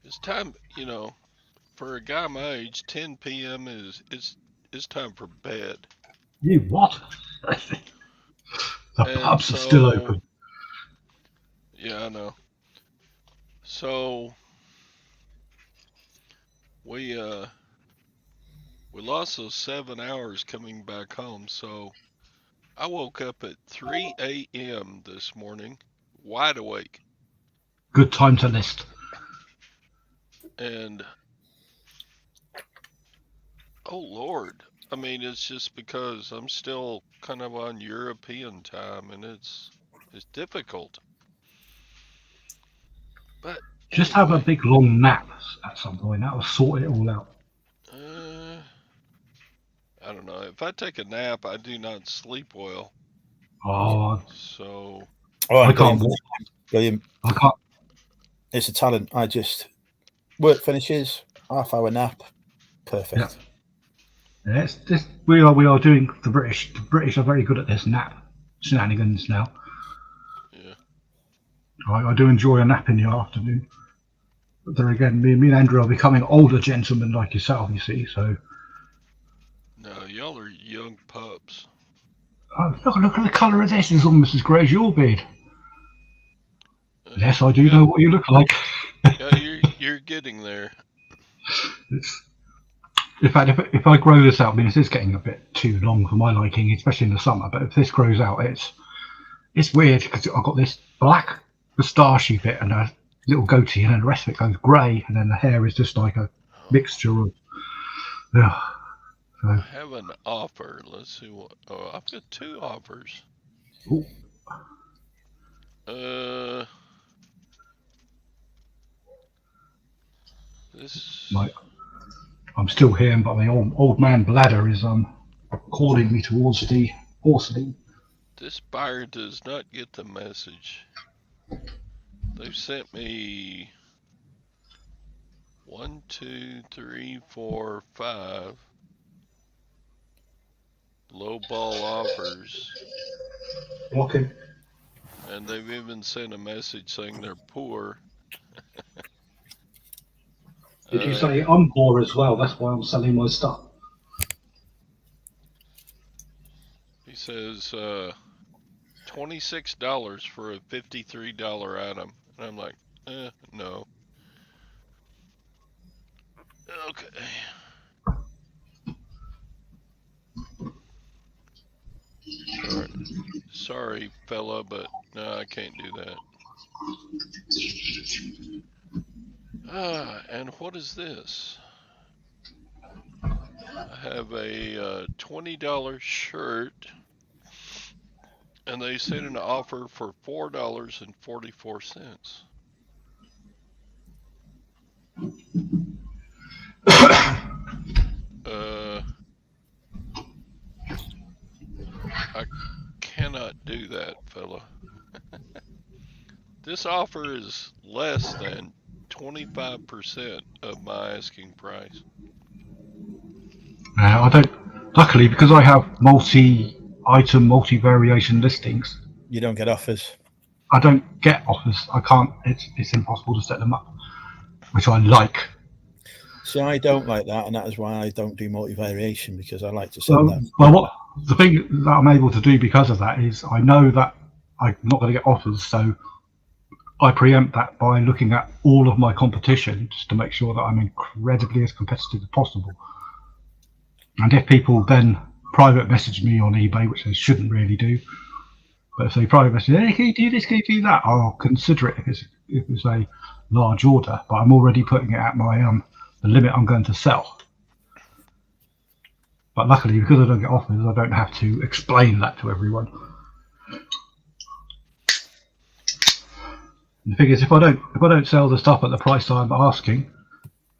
C: it's time, for a guy my age, 10 p.m. is time for bed.
B: You what? The pubs are still open.
C: Yeah, I know. So we lost those 7 hours coming back home. So I woke up at 3 a.m. this morning, wide awake.
B: Good time to list.
C: And oh Lord, I mean, it's just because I'm still kind of on European time, and it's difficult. But
B: just have a big long nap at some point. That'll sort it all out.
C: I don't know. If I take a nap, I do not sleep well.
B: So.
A: I
B: can't.
A: William.
B: I can't.
A: It's a talent. I just work finishes, half-hour nap, perfect.
B: Yeah. We are doing the British. The British are very good at this nap shenanigans now.
C: Yeah.
B: I do enjoy a nap in the afternoon. But then again, me and Andrew are becoming older gentlemen like yourself, you see, so.
C: No, y'all are young pups.
B: Oh, look at the colour of this. It's almost as grey as your beard. Yes, I do know what you look like.
C: Yeah, you're getting there.
B: In fact, if I grow this out, I mean, this is getting a bit too long for my liking, especially in the summer. But if this grows out, it's weird because I've got this black moustachey bit and a little goatee, and then the rest of it goes grey, and then the hair is just like a mixture of. Yeah. So,
C: I have an offer. Let's see what. Oh, I've got 2 offers.
B: ooh,
C: This
B: I'm still here, but my old man bladder is calling me towards the porcelain.
C: this buyer does not get the message. They've sent me 1, 2, 3, 4, 5 low ball offers,
B: Okay.
C: and they've even sent a message saying they're poor.
B: Did you say I'm poor as well? That's why I'm selling my stuff.
C: He says $26 for a $53 item, and I'm like, no. Okay. Sorry, fella, but no, I can't do that. And what is this? I have a $20 shirt, and they sent an offer for $4.44. I cannot do that, fella. This offer is less than 25% of my asking price.
B: I don't. Luckily, because I have multi-item, multi-variation listings,
A: You don't get offers.
B: I don't get offers. I can't. It's impossible to set them up, which I like.
A: See, I don't like that, and that is why I don't do multi-variation, because I like to send that.
B: Well, what the thing that I'm able to do because of that is I know that I'm not going to get offers, so I preempt that by looking at all of my competition just to make sure that I'm incredibly as competitive as possible. And if people then private message me on eBay, which they shouldn't really do, but if they private message, hey, can you do this, can you do that, I'll consider it if it's a large order. But I'm already putting it at my the limit I'm going to sell. But luckily, because I don't get offers, I don't have to explain that to everyone. And the thing is, if I don't sell the stuff at the price I'm asking,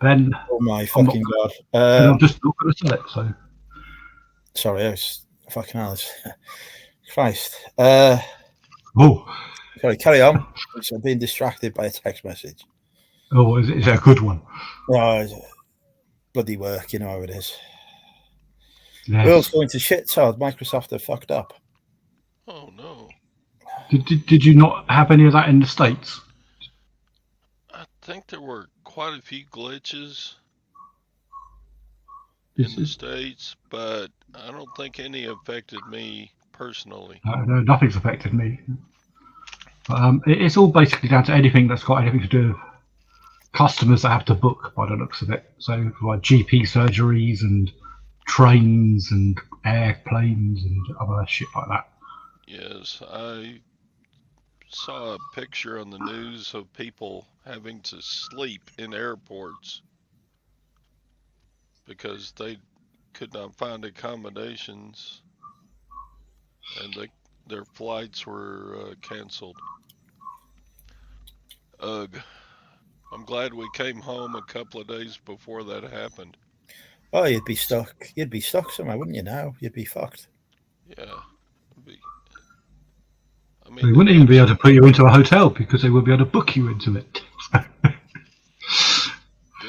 B: then
A: Oh my fucking god!
B: then I'm just not going to sell it. So
A: Sorry, I was fucking hell. Christ.
B: oh,
A: Sorry, carry on. I'm being distracted by a text message.
B: oh, is it a good one?
A: Oh, bloody work, you know how it is.
B: Yes.
A: World's going to shit, so Microsoft have fucked up.
C: Oh no.
B: Did you not have any of that in the States?
C: I think there were quite a few glitches in the States, but I don't think any affected me personally.
B: No, nothing's affected me. It's all basically down to anything that's got anything to do with customers that have to book, by the looks of it. So like GP surgeries and trains and airplanes and other shit like that.
C: Yes, I saw a picture on the news of people having to sleep in airports because they could not find accommodations and their flights were canceled. Ugh. I'm glad we came home a couple of days before that happened.
A: Oh, you'd be stuck. You'd be stuck somewhere, wouldn't you? Now you'd be fucked.
C: Yeah.
B: They wouldn't even be able to put you into a hotel because they would be able to book you into it.
C: The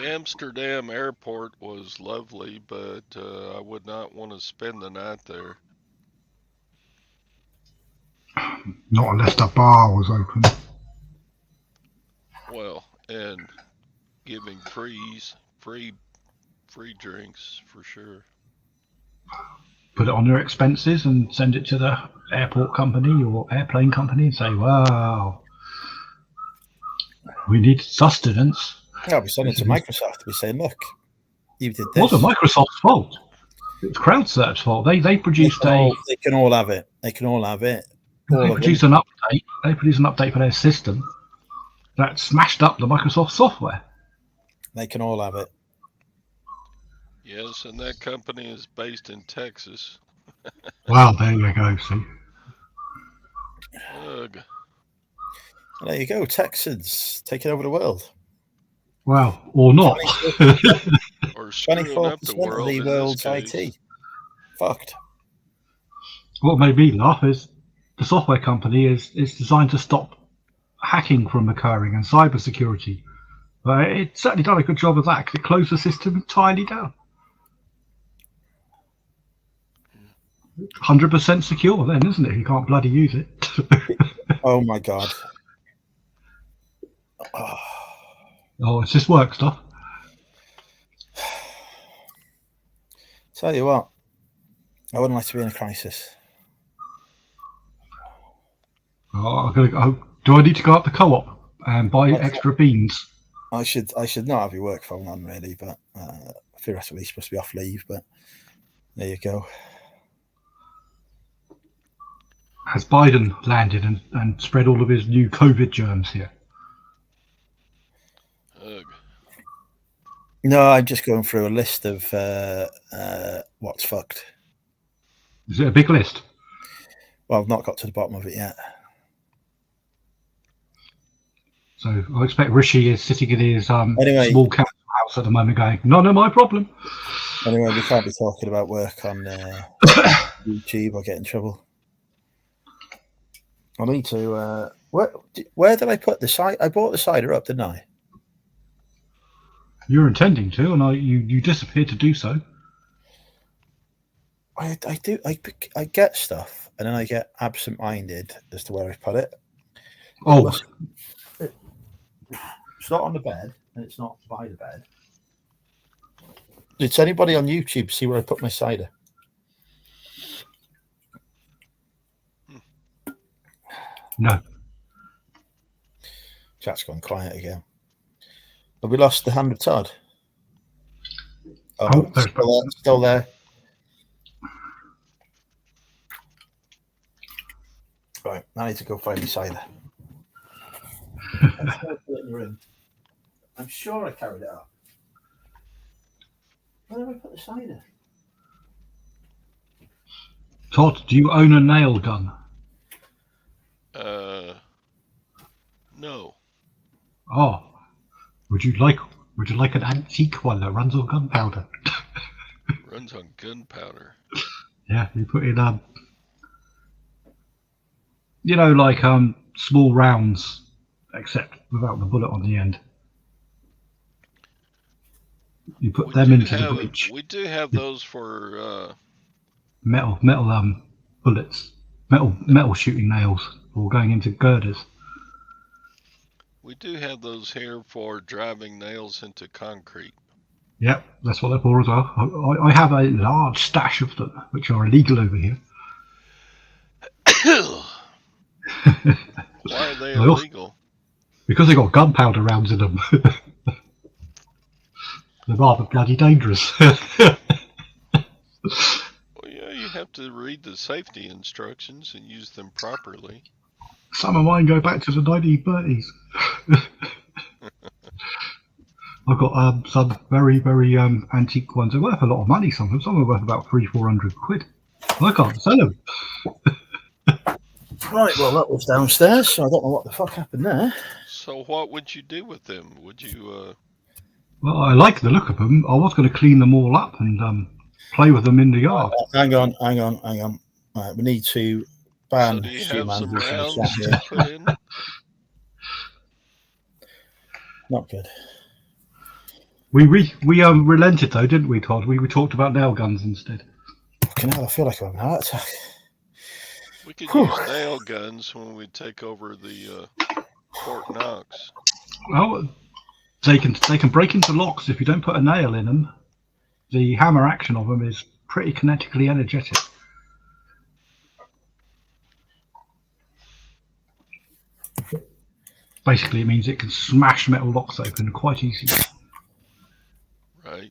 C: Amsterdam airport was lovely, but I would not want to spend the night there.
B: Not unless the bar was open.
C: Well, and giving free drinks for sure.
B: Put it on your expenses and send it to the airport company or airplane company and say, wow, we need sustenance.
A: Yeah, we send it to Microsoft. We say, look, you did this.
B: It wasn't Microsoft's fault. It's CrowdSurf's fault. They produced
A: They can all have it. They can all have it.
B: They produced an update. They produced an update for their system that smashed up the Microsoft software.
A: They can all have it.
C: Yes, and that company is based in Texas.
B: Wow, there you go. See,
C: Ugh.
A: There you go, Texans taking over the world.
B: wow, or not.
C: Or screwing up
A: 24%
C: the
A: of
C: world
A: the
C: in
A: world's
C: this case.
A: IT. Fucked.
B: What made me laugh is the software company is designed to stop hacking from occurring and cybersecurity. But it's certainly done a good job of that because it closed the system entirely down. 100% secure then, isn't it? You can't bloody use it.
A: Oh my god.
B: Oh, it's just work stuff.
A: Tell you what, I wouldn't like to be in a crisis.
B: Oh, do I need to go up the co-op and buy extra beans?
A: I should not have your work phone on really, but theoretically supposed to be off leave, but there you go.
B: Has Biden landed and spread all of his new COVID germs here?
C: Ugh.
A: No, I'm just going through a list of what's fucked.
B: Is it a big list?
A: Well, I've not got to the bottom of it yet.
B: So I expect Rishi is sitting in his
A: Anyway.
B: small council house at the moment going, none of my problem.
A: Anyway, we can't be talking about work on YouTube or get in trouble. I need to. Where did I put the cider? I bought the cider up, didn't I?
B: You're intending to, and you disappeared to do so.
A: I do. I get stuff, and then I get absent-minded as to where I put it. It's not on the bed, and it's not by the bed. Did anybody on YouTube see where I put my cider?
B: No.
A: Chat's gone quiet again. Have we lost the hand of Todd? Oh, still there. Right, I need to go find my cider. I'm sure I carried it up. Where did I put the cider?
B: Todd, do you own a nail gun?
C: No.
B: Oh, would you like an antique one that runs on gunpowder?
C: Runs on gunpowder.
B: Yeah, you put in like small rounds, except without the bullet on the end. You put them into the breech.
C: We do have those for
B: metal bullets, metal shooting nails, or going into girders.
C: We do have those here for driving nails into concrete.
B: Yep, that's what they're for as well. I have a large stash of them, which are illegal over here.
C: Why are they illegal?
B: Because they got gunpowder rounds in them. They're rather bloody dangerous.
C: Well, yeah, you have to read the safety instructions and use them properly.
B: Some of mine go back to the 1930s. I've got some very, very antique ones. They're worth a lot of money. Some of them are worth about 300-400 quid. I can't sell them.
A: Right, well, that was downstairs, so I don't know what the fuck happened there.
C: So what would you do with them? Would you...
B: Well, I like the look of them. I was going to clean them all up and play with them in the yard.
A: Hang on. Right, we need to ban
C: so do you have some rounds
A: here.
C: to put in?
A: Not good.
B: We relented though, didn't we, Todd? We talked about nail guns instead.
A: Fucking hell, I feel like I'm having a heart attack.
C: We could use nail guns when we take over the Fort Knox.
B: Well, they can break into locks if you don't put a nail in them. The hammer action of them is pretty kinetically energetic. Basically, it means it can smash metal locks open quite easily.
C: Right.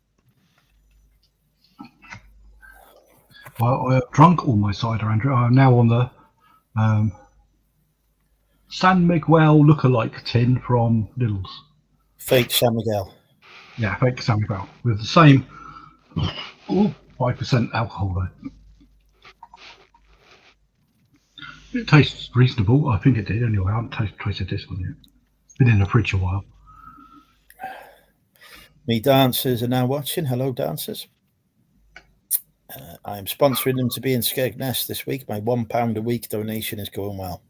B: Well, I have drunk all my cider, Andrew. I'm now on the San Miguel lookalike tin from Lidl's.
A: Fake San Miguel.
B: Yeah, fake San Miguel with the same Oh, 5% alcohol though. It tastes reasonable. I think it did anyway. I haven't tasted this one yet. It's been in the fridge a while.
A: Me dancers are now watching. Hello, dancers. I am sponsoring them to be in Skegness this week. My £1 a week donation is going well.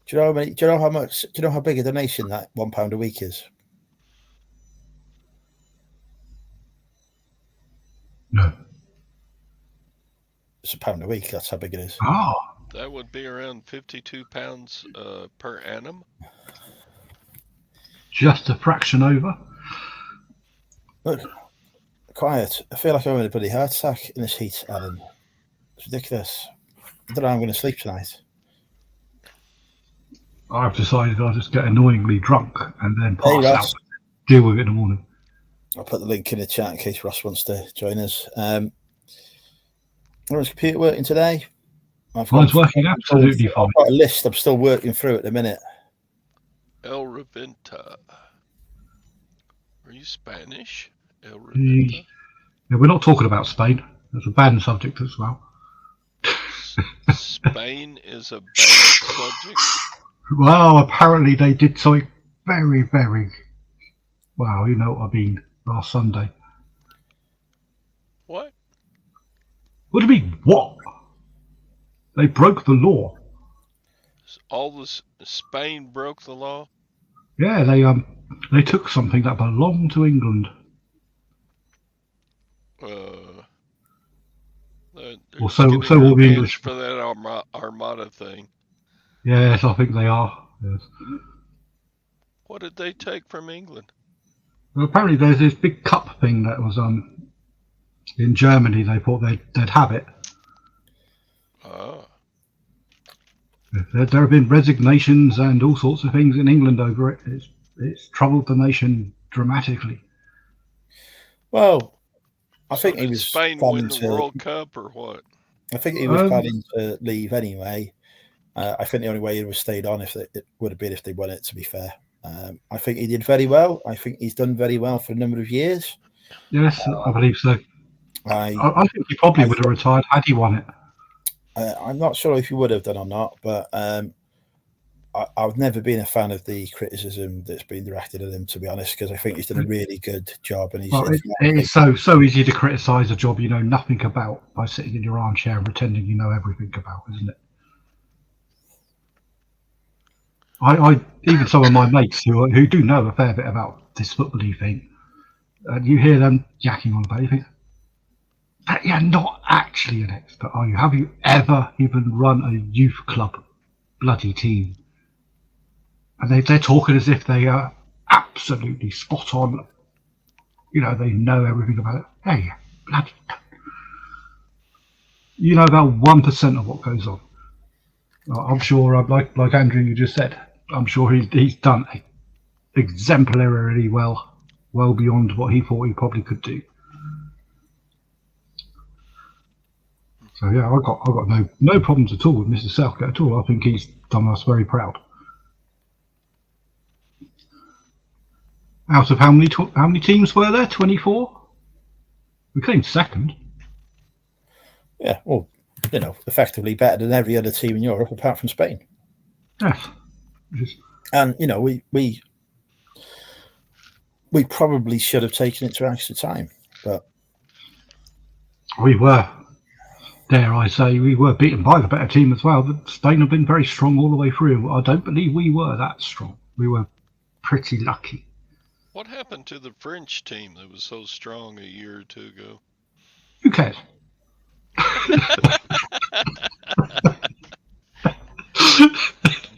A: Do you know how much? Do you know how big a donation that £1 a week is?
B: No.
A: It's £1 a week. That's how big it is.
B: Oh.
C: That would be around £52 per annum.
B: Just a fraction over.
A: Look, quiet. I feel like I'm in a bloody heart attack in this heat, Alan. It's ridiculous. I don't know how I'm going to sleep tonight.
B: I've decided I'll just get annoyingly drunk and then pass
A: Ross.
B: out. Deal with it in the morning.
A: I'll put the link in the chat in case Ross wants to join us. Everyone's computer working today?
B: Mine's working absolutely fine.
A: I've got a list I'm still working through at the minute.
C: El Reventa. Are you Spanish? El Reventa?
B: Yeah, we're not talking about Spain. That's a banned subject as well.
C: Spain is a bad subject?
B: Well, apparently they did something very, very... Well, you know what I mean, last Sunday.
C: What?
B: What do you mean, what? They broke the law.
C: Spain broke the law?
B: Yeah, they took something that belonged to England.
C: Well,
B: so all the English
C: for that Armada thing.
B: Yes, I think they are. Yes.
C: What did they take from England?
B: Well, apparently there's this big cup thing that was in Germany. They thought they'd have it.
C: Ah.
B: There have been resignations and all sorts of things in England over it. It's troubled the nation dramatically.
A: Well, I think he was
C: Spain win the World Cup or what?
A: I think he was planning to leave anyway. I think the only way he would have stayed on it would have been if they won it, to be fair. I think he did very well. I think he's done very well for a number of years.
B: Yes, I believe so. I think he probably would have retired had he won it.
A: I'm not sure if he would have done or not, but I've never been a fan of the criticism that's been directed at him, to be honest, because I think he's done a really good job. And
B: it's so easy to criticise a job you know nothing about by sitting in your armchair and pretending you know everything about, isn't it? I even some of my mates who do know a fair bit about this football-y thing, you hear them yakking on about it, you think, you're not actually an expert, are you? Have you ever even run a youth club bloody team? And they're talking as if they are absolutely spot on. You know, they know everything about it. Hey, bloody, you know about 1% of what goes on. I'm sure, like Andrew, you just said, I'm sure he's done exemplarily well beyond what he thought he probably could do. So yeah, I've got no problems at all with Mr. Southgate at all. I think he's done us very proud. Out of how many teams were there? 24. We came second.
A: Yeah, well, you know, effectively better than every other team in Europe apart from Spain.
B: Yes.
A: And you know, we probably should have taken it to extra time, but
B: we were. Dare I say, we were beaten by the better team as well. But Spain have been very strong all the way through. I don't believe we were that strong. We were pretty lucky.
C: What happened to the French team that was so strong a year or two ago?
B: Who cares?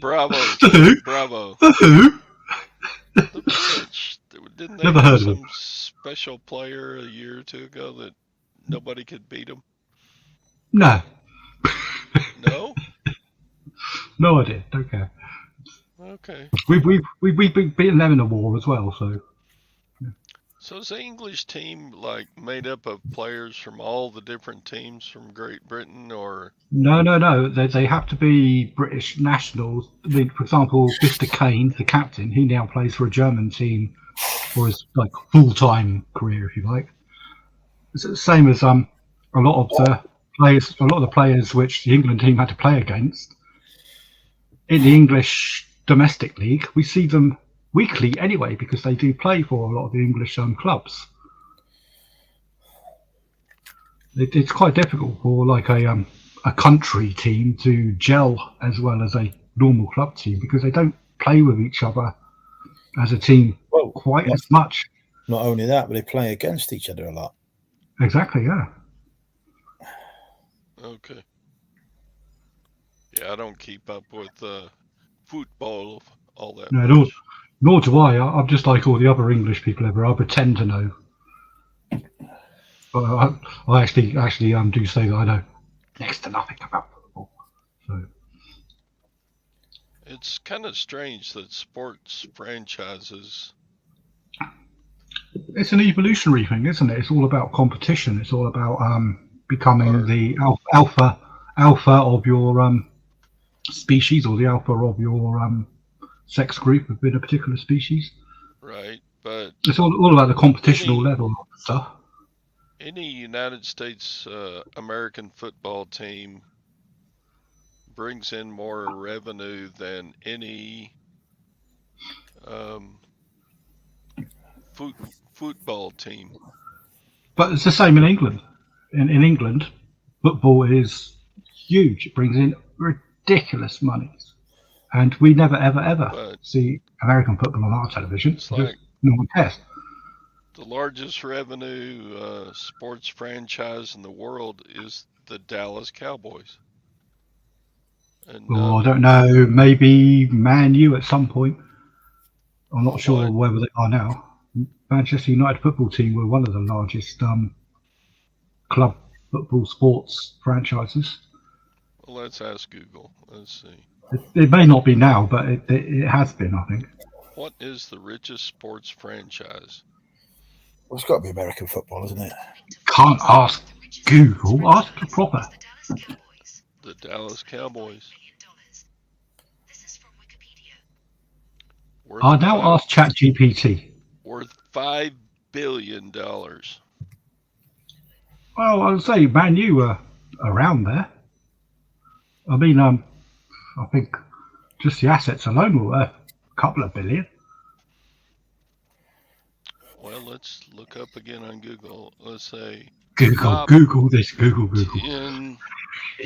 C: Bravo. Bravo.
B: Who?
C: The French. Didn't they
B: Never
C: have
B: heard of
C: some
B: them.
C: special player a year or two ago that nobody could beat him?
B: No.
C: No?
B: No idea. Don't care.
C: Okay.
B: We've beaten them in a war as well, so.
C: So is the English team like made up of players from all the different teams from Great Britain, or?
B: No. They have to be British nationals. I mean, for example, Mr. Kane, the captain, he now plays for a German team or his like full-time career, if you like. It's the same as a lot of the players which the England team had to play against in the English domestic league. We see them weekly anyway because they do play for a lot of the English clubs. It's quite difficult for like a country team to gel as well as a normal club team because they don't play with each other as a team quite as much.
A: Not only that, but they play against each other a lot.
B: Exactly, yeah.
C: Okay. Yeah, I don't keep up with football all that much.
B: Nor do I. I'm just like all the other English people ever. I pretend to know. But I actually do say that I know next to nothing about football. So
C: It's kind of strange that sports franchises.
B: it's an evolutionary thing, isn't it? It's all about competition. It's all about becoming the alpha of your species or the alpha of your sex group within a particular species.
C: Right, but
B: it's all about the competitional level of stuff.
C: Any United States American football team brings in more revenue than any football team.
B: But it's the same in England. In England, football is huge. It brings in ridiculous monies. And we never, ever see American football on our television.
C: It's like
B: no one cares.
C: The largest revenue sports franchise in the world is the Dallas Cowboys. And,
B: I don't know. Maybe Man U at some point. I'm not sure whether they are now. Manchester United football team were one of the largest club football sports franchises.
C: Well, let's ask Google. Let's see.
B: It may not be now, but it has been, I think.
C: What is the richest sports franchise?
A: Well, it's got to be American football, isn't it?
B: Can't ask Google. Ask the proper.
C: The Dallas Cowboys.
B: I'll now ask ChatGPT.
C: Worth $5 billion.
B: Well, I would say Man U are around there. I mean, I think just the assets alone were worth a couple of billion.
C: Well, let's look up again on Google. Let's say
B: Google this. Google.
C: 10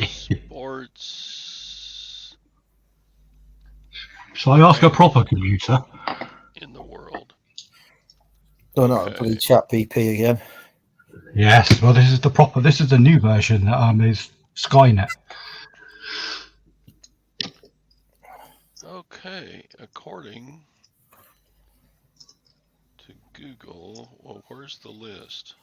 C: sports.
B: Shall I ask a proper computer?
C: In the world.
A: No, not bloody ChatGPT again.
B: Yes, well, this is the proper. This is the new version that is Skynet.
C: Okay, according to Google, well, where's the list?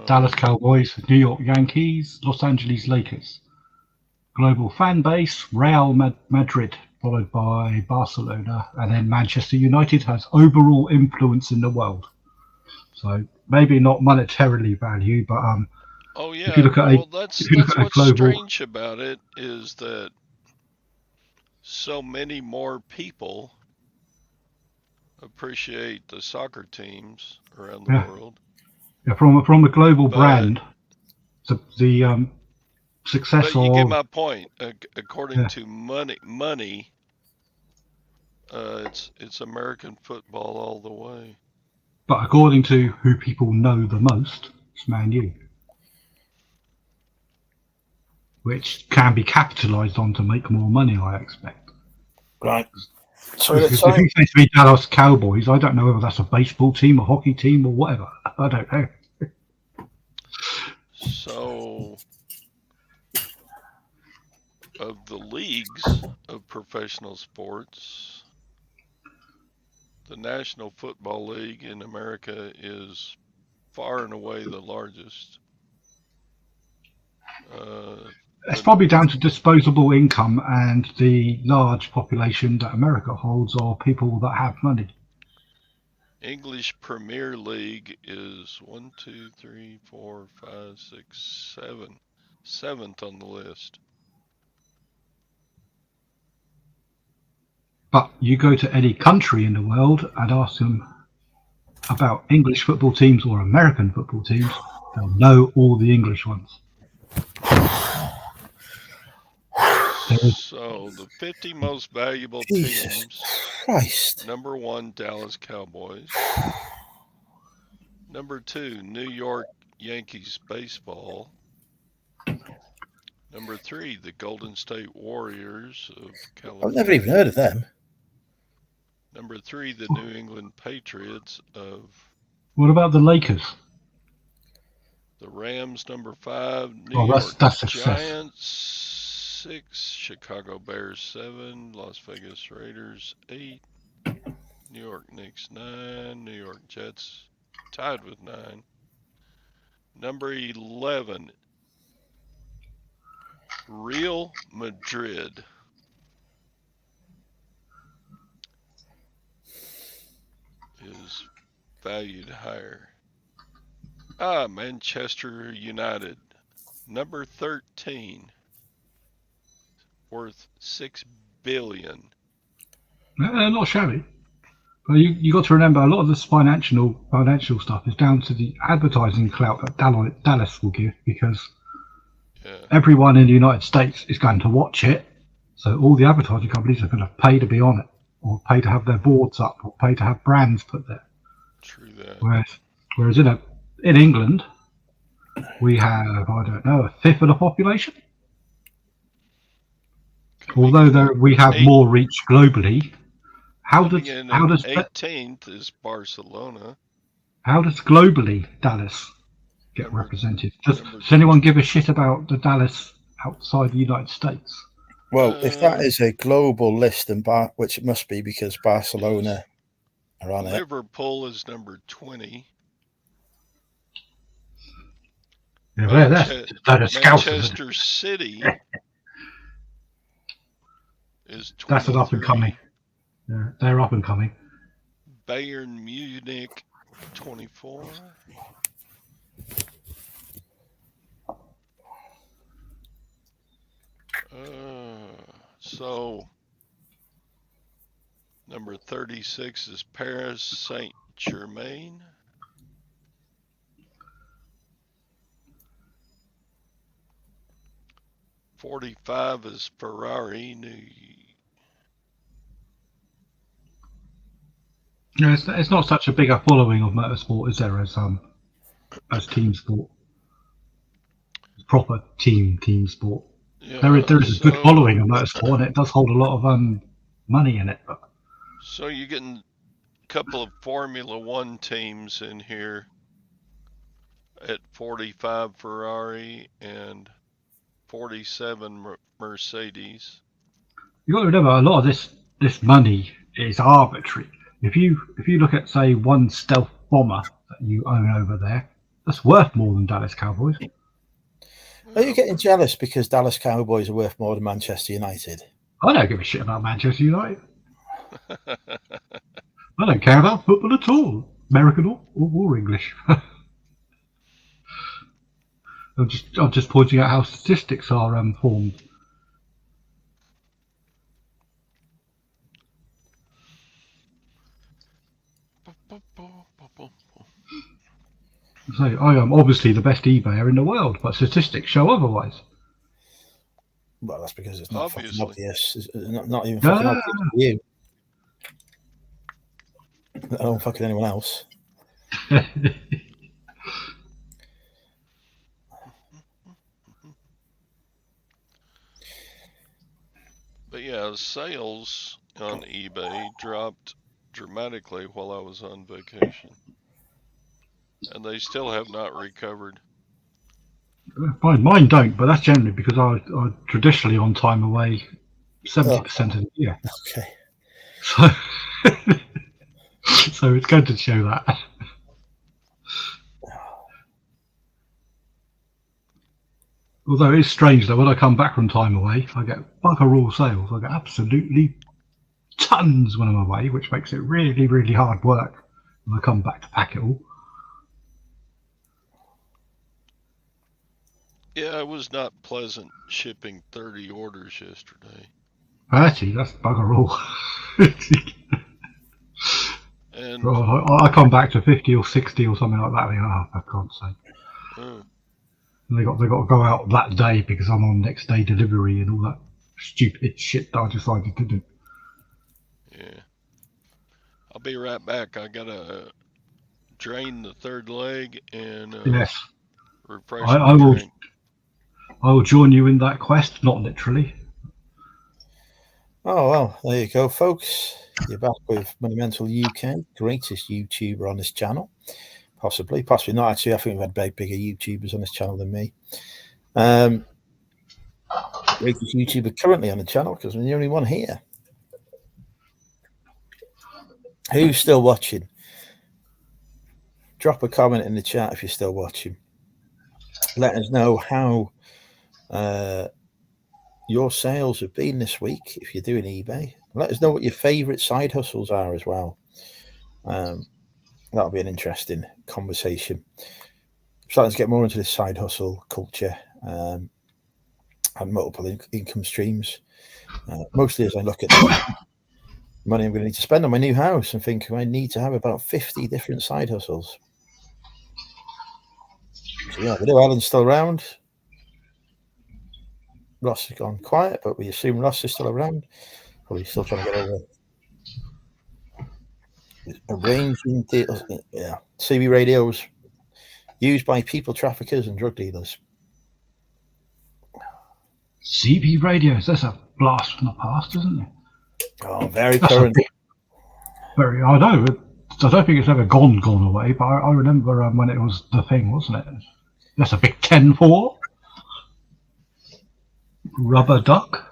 B: Dallas Cowboys, New York Yankees, Los Angeles Lakers. Global fan base, Real Madrid, followed by Barcelona, and then Manchester United has overall influence in the world. So maybe not monetarily value, but
C: oh yeah,
B: if you look at
C: that's what's
B: global...
C: strange about it is that so many more people appreciate the soccer teams around the world.
B: Yeah, from a global brand, the success.
C: But you get my point. According to money, it's American football all the way.
B: But according to who people know the most, it's Man U, which can be capitalised on to make more money, I expect.
A: Right. So
B: if you say to me Dallas Cowboys, I don't know whether that's a baseball team, a hockey team, or whatever. I don't know.
C: So, of the leagues of professional sports, the National Football League in America is far and away the largest.
B: It's probably down to disposable income and the large population that America holds of people that have money.
C: English Premier League is 7th on the list.
B: But you go to any country in the world and ask them about English football teams or American football teams, they'll know all the English ones.
C: So the 50 most valuable
A: Jesus
C: teams.
A: Christ.
C: Number 1, Dallas Cowboys. Number 2, New York Yankees baseball. Number 3, the Golden State Warriors of California.
A: I've never even heard of them.
C: Number 3, the New England Patriots of.
B: What about the Lakers?
C: The Rams. Number 5, New
B: Oh,
C: York
B: that's success.
C: Giants 6, Chicago Bears 7, Las Vegas Raiders 8, New York Knicks 9, New York Jets tied with 9. Number 11, Real Madrid. Is valued higher. Manchester United, number 13, worth $6 billion.
B: Not shabby. But you got to remember, a lot of this financial stuff is down to the advertising clout that Dallas will give, because everyone in the United States is going to watch it. So all the advertising companies are going to pay to be on it, or pay to have their boards up, or pay to have brands put there.
C: True that.
B: Whereas in England, we have, I don't know, a fifth of the population. Although we have more reach globally. How does
C: 18th is Barcelona?
B: How does globally Dallas get represented? Does anyone give a shit about the Dallas outside the United States?
A: Well, if that is a global list, which it must be, because Barcelona are on it.
C: Liverpool is number 20.
B: Yeah,
C: Manchester City is 23.
B: That's an up and coming. Yeah, they're up and coming.
C: Bayern Munich 24. So number 36 is Paris Saint-Germain. $45 is Ferrari.
B: Yeah, it's not such a big a following of motorsport, is there, as team sport, proper team sport. Yeah, there is a good following of motorsport, and it does hold a lot of money in it. But.
C: So you're getting a couple of Formula One teams in here at 45 Ferrari and 47 Mercedes.
B: You got to remember, a lot of this money is arbitrary. If you look at, say, one stealth bomber that you own over there, that's worth more than Dallas Cowboys.
A: Are you getting jealous because Dallas Cowboys are worth more than Manchester United?
B: I don't give a shit about Manchester United. I don't care about football at all, American or English. I'm just pointing out how statistics are formed. So I am obviously the best eBayer in the world, but statistics show otherwise.
A: Well, that's because it's not fucking obvious. It's not even fucking obvious to you. I don't fucking anyone else.
C: But yeah, sales on eBay dropped dramatically while I was on vacation. And they still have not recovered.
B: Mine don't, but that's generally because I traditionally on time away 70% of the year.
A: Okay.
B: So it's going to show that. Although it is strange that when I come back from time away, I get bugger all sales. I get absolutely tons when I'm away, which makes it really, really hard work when I come back to pack it all.
C: Yeah, it was not pleasant shipping 30 orders yesterday.
B: 30, that's bugger all.
C: And
B: I come back to 50 or 60 or something like that. I can't say.
C: oh,
B: And they got to go out that day because I'm on next day delivery and all that stupid shit that I decided to do.
C: yeah. I'll be right back. I gotta drain the third leg and
B: Yes,
C: refresh
B: I
C: my
B: will.
C: drink.
B: I will join you in that quest, not literally.
A: Oh, well, there you go, folks. You're back with Monumental UK, greatest YouTuber on this channel. Possibly not. Actually, I think we've had bigger YouTubers on this channel than me. Greatest YouTuber currently on the channel because I'm the only one here. Who's still watching? Drop a comment in the chat if you're still watching. Let us know how your sales have been this week if you're doing eBay. Let us know what your favorite side hustles are as well. That'll be an interesting conversation. I'm starting to get more into this side hustle culture and multiple income streams. Mostly as I look at the money I'm going to need to spend on my new house and think I need to have about 50 different side hustles. So yeah, we know Alan's still around. Ross has gone quiet, but we assume Ross is still around. Probably still trying to get over arranging deals. Yeah, CB radios used by people traffickers and drug dealers.
B: CB radios, that's a blast from the past, isn't it?
A: Oh, very
B: That's
A: current.
B: Very, I know. I don't think it's ever gone away, but I remember when it was the thing, wasn't it? That's a big 10-4. Rubber duck.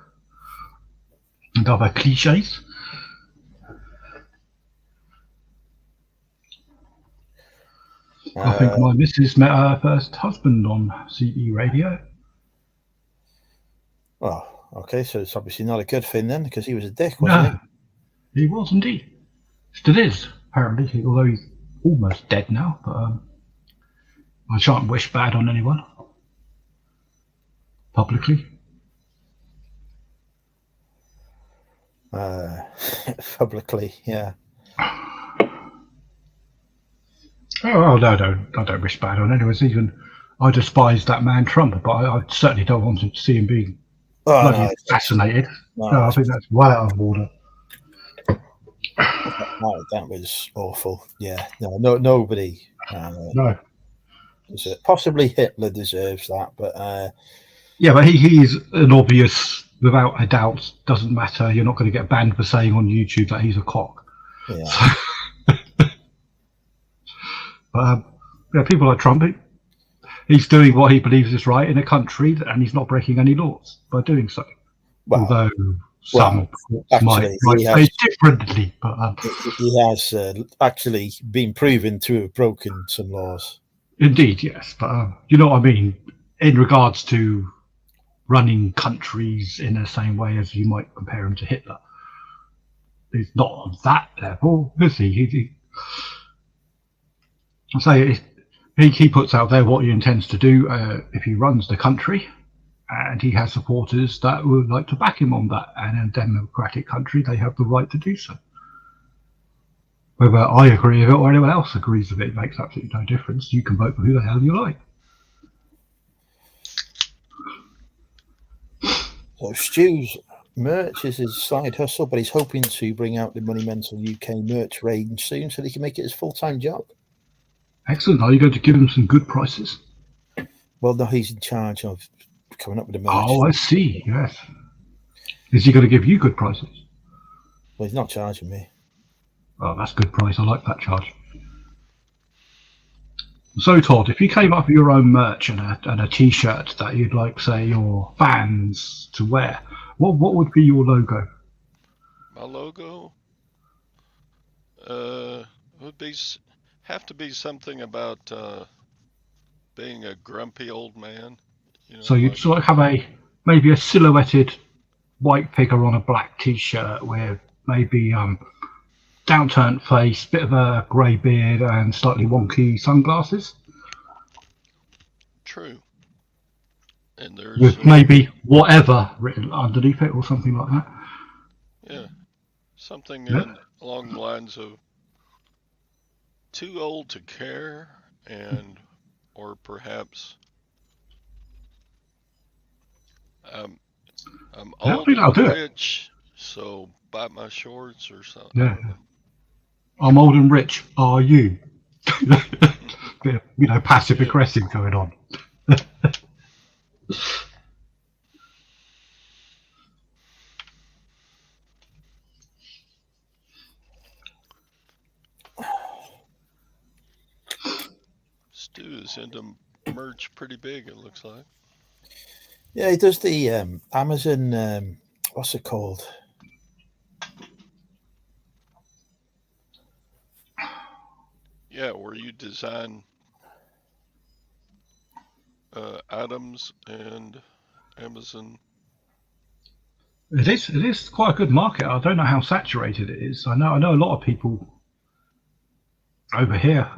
B: And other cliches. I think my missus met her first husband on CB radio.
A: Well, okay, so it's obviously not a good thing then, because he was a dick, wasn't
B: he? He was indeed. Still is, apparently, although he's almost dead now. But I shan't wish bad on anyone. Publicly.
A: Publicly, yeah.
B: Oh, no, I don't wish bad on anyone. Even I despise that man Trump, but I certainly don't want to see him being assassinated. No, I think that's well out of order.
A: No, that was awful. Yeah, no, nobody.
B: No.
A: Possibly Hitler deserves that, but
B: yeah, but he's an obvious, without a doubt, doesn't matter. You're not going to get banned for saying on YouTube that he's a cock.
A: Yeah.
B: So, but yeah, people like Trump, he's doing what he believes is right in a country, and he's not breaking any laws by doing so. Well, although some might say differently, but
A: he has actually been proven to have broken some laws.
B: Indeed, yes, but you know what I mean in regards to running countries in the same way as you might compare him to Hitler. He's not on that level, is he? I say he puts out there what he intends to do if he runs the country, and he has supporters that would like to back him on that. And in a democratic country, they have the right to do so. Whether I agree with it or anyone else agrees with it makes absolutely no difference. You can vote for who the hell you like.
A: So Stu's merch is his side hustle, but he's hoping to bring out the Monumental UK merch range soon so that he can make it his full-time job.
B: Excellent. Are you going to give him some good prices?
A: Well, no, he's in charge of coming up with the merch.
B: Oh, I see. Yes. Is he going to give you good prices?
A: Well, he's not charging me.
B: Oh, that's a good price. I like that charge. So, Todd, if you came up with your own merch and a T-shirt that you'd like, say, your fans to wear, what would be your logo?
C: My logo would have to be something about being a grumpy old man. You know,
B: so you'd sort of have maybe a silhouetted white figure on a black T-shirt with maybe downturned face, bit of a grey beard, and slightly wonky sunglasses.
C: True. And there's
B: with maybe whatever written underneath it or something like that.
C: Something
B: Yeah.
C: along the lines of too old to care, or perhaps I'm
B: Yeah, I
C: old
B: think that'll
C: and
B: do it.
C: rich, so bite my shorts or something.
B: Yeah.
C: I don't know.
B: I'm old and rich. Are you? Bit of, passive
C: Yeah.
B: aggressive going on.
C: Stu is into merch pretty big, it looks like.
A: Yeah, he does the Amazon. What's it called?
C: Yeah, where you design items and Amazon.
B: It is quite a good market. I don't know how saturated it is. I know a lot of people over here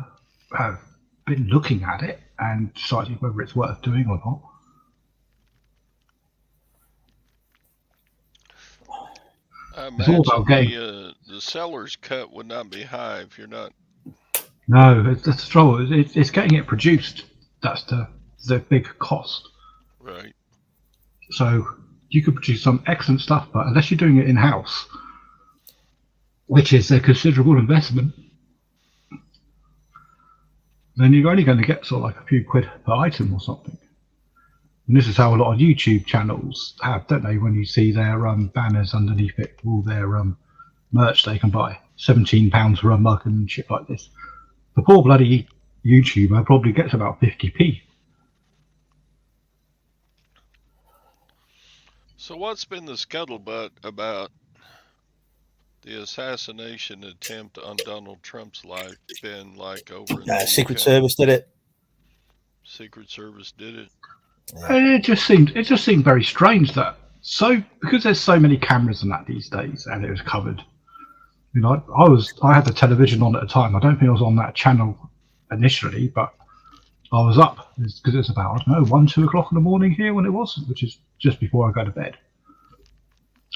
B: have been looking at it and deciding whether it's worth doing or not.
C: I
B: It's all
C: imagine
B: about getting.
C: the seller's cut would not be high if you're not
B: No, that's the trouble. It's getting it produced. That's the big cost.
C: right.
B: So you could produce some excellent stuff, but unless you're doing it in house, which is a considerable investment, then you're only going to get sort of like a few quid per item or something. And this is how a lot of YouTube channels have, don't they? When you see their banners underneath it, all their merch they can buy, £17 for a mug and shit like this. The poor bloody YouTuber probably gets about 50p.
C: So what's been the scuttlebutt about the assassination attempt on Donald Trump's life been like over in the
A: Secret
C: UK?
A: Service did it.
C: Secret Service did it.
B: Yeah. It just seemed very strange that because there's so many cameras and that these days, and it was covered. I had the television on at the time. I don't think I was on that channel initially, but I was up because it's about 1-2 o'clock in the morning here when it was, which is just before I go to bed.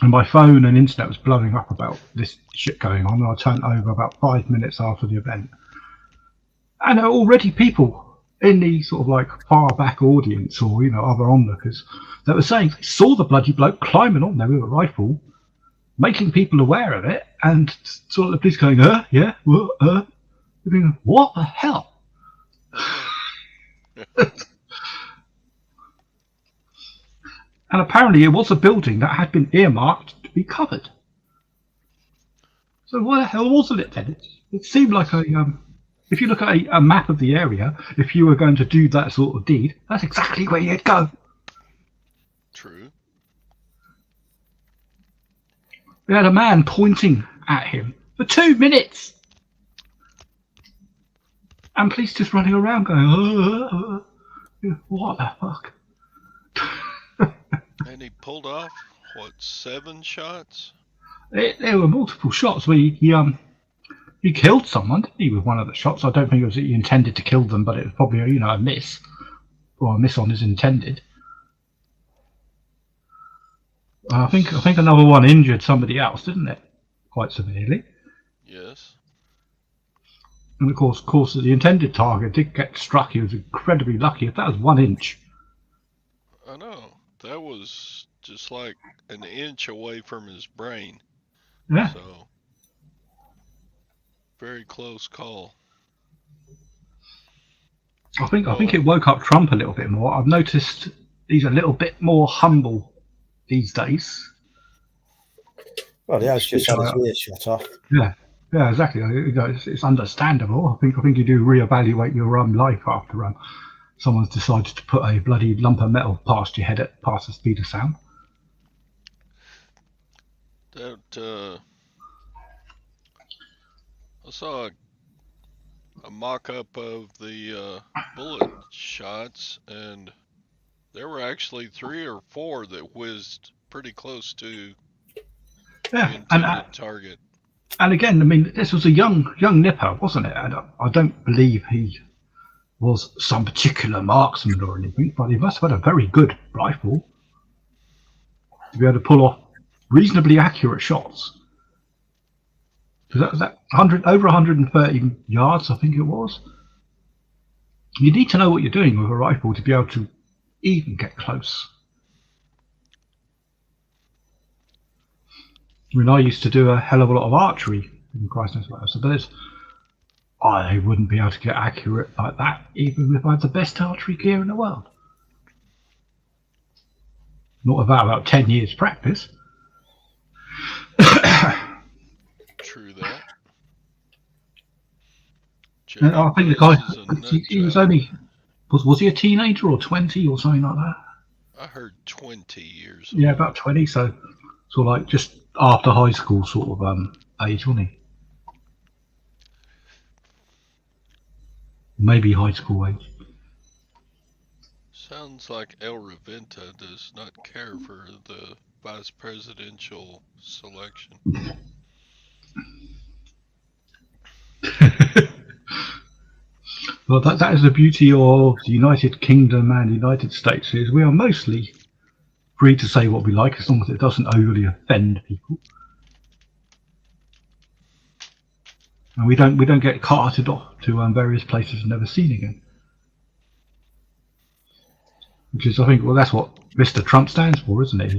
B: And my phone and internet was blowing up about this shit going on. And I turned over about 5 minutes after the event, and there were already people in the sort of like far back audience or other onlookers that were saying they saw the bloody bloke climbing on there with a rifle, making people aware of it, and sort of the police going, yeah, thinking, what the hell? And apparently it was a building that had been earmarked to be covered. So what the hell wasn't it then? It seemed like if you look at a map of the area, if you were going to do that sort of deed, that's exactly where you'd go.
C: True.
B: We had a man pointing at him for 2 minutes. And police just running around going, what the fuck?
C: And he pulled off, 7 shots?
B: There were multiple shots where he killed someone, didn't he, with one of the shots? I don't think it was that he intended to kill them, but it was probably a miss. Or a miss on his intended. I think another one injured somebody else, didn't it? Quite severely.
C: Yes.
B: And of course, the intended target did get struck. He was incredibly lucky. If that was 1 inch.
C: I know. That was just like an inch away from his brain.
B: Yeah.
C: So, very close call.
B: I think it woke up Trump a little bit more. I've noticed he's a little bit more humble these days.
A: Well, yeah, it's just had his ears shut off.
B: Yeah, exactly. It's understandable. I think you do reevaluate your life after someone's decided to put a bloody lump of metal past your head at past the speed of sound.
C: That I saw a mock-up of the bullet shots, and there were actually 3 or 4 that whizzed pretty close to the intended target.
B: And again, I mean, this was a young nipper, wasn't it? And I don't believe he was some particular marksman or anything, but he must have had a very good rifle to be able to pull off reasonably accurate shots. Because that 100 over 130 yards, I think it was. You need to know what you're doing with a rifle to be able to even get close. I mean, I used to do a hell of a lot of archery in Christ knows what, but I wouldn't be able to get accurate like that, even if I had the best archery gear in the world. Not without about 10 years practice.
C: True that.
B: And I think the guy, he was
C: job.
B: only, was he a teenager or 20 or something like that?
C: I heard 20 years
B: Yeah,
C: old.
B: about 20, so like just after high school sort of age, wasn't he? Maybe high school age.
C: Sounds like El Reventa does not care for the vice presidential selection.
B: Well, that is the beauty of the United Kingdom and the United States, is we are mostly free to say what we like as long as it doesn't overly offend people, and we don't get carted off to various places and never seen again. Which is, I think, well, that's what Mr. Trump stands for, isn't it?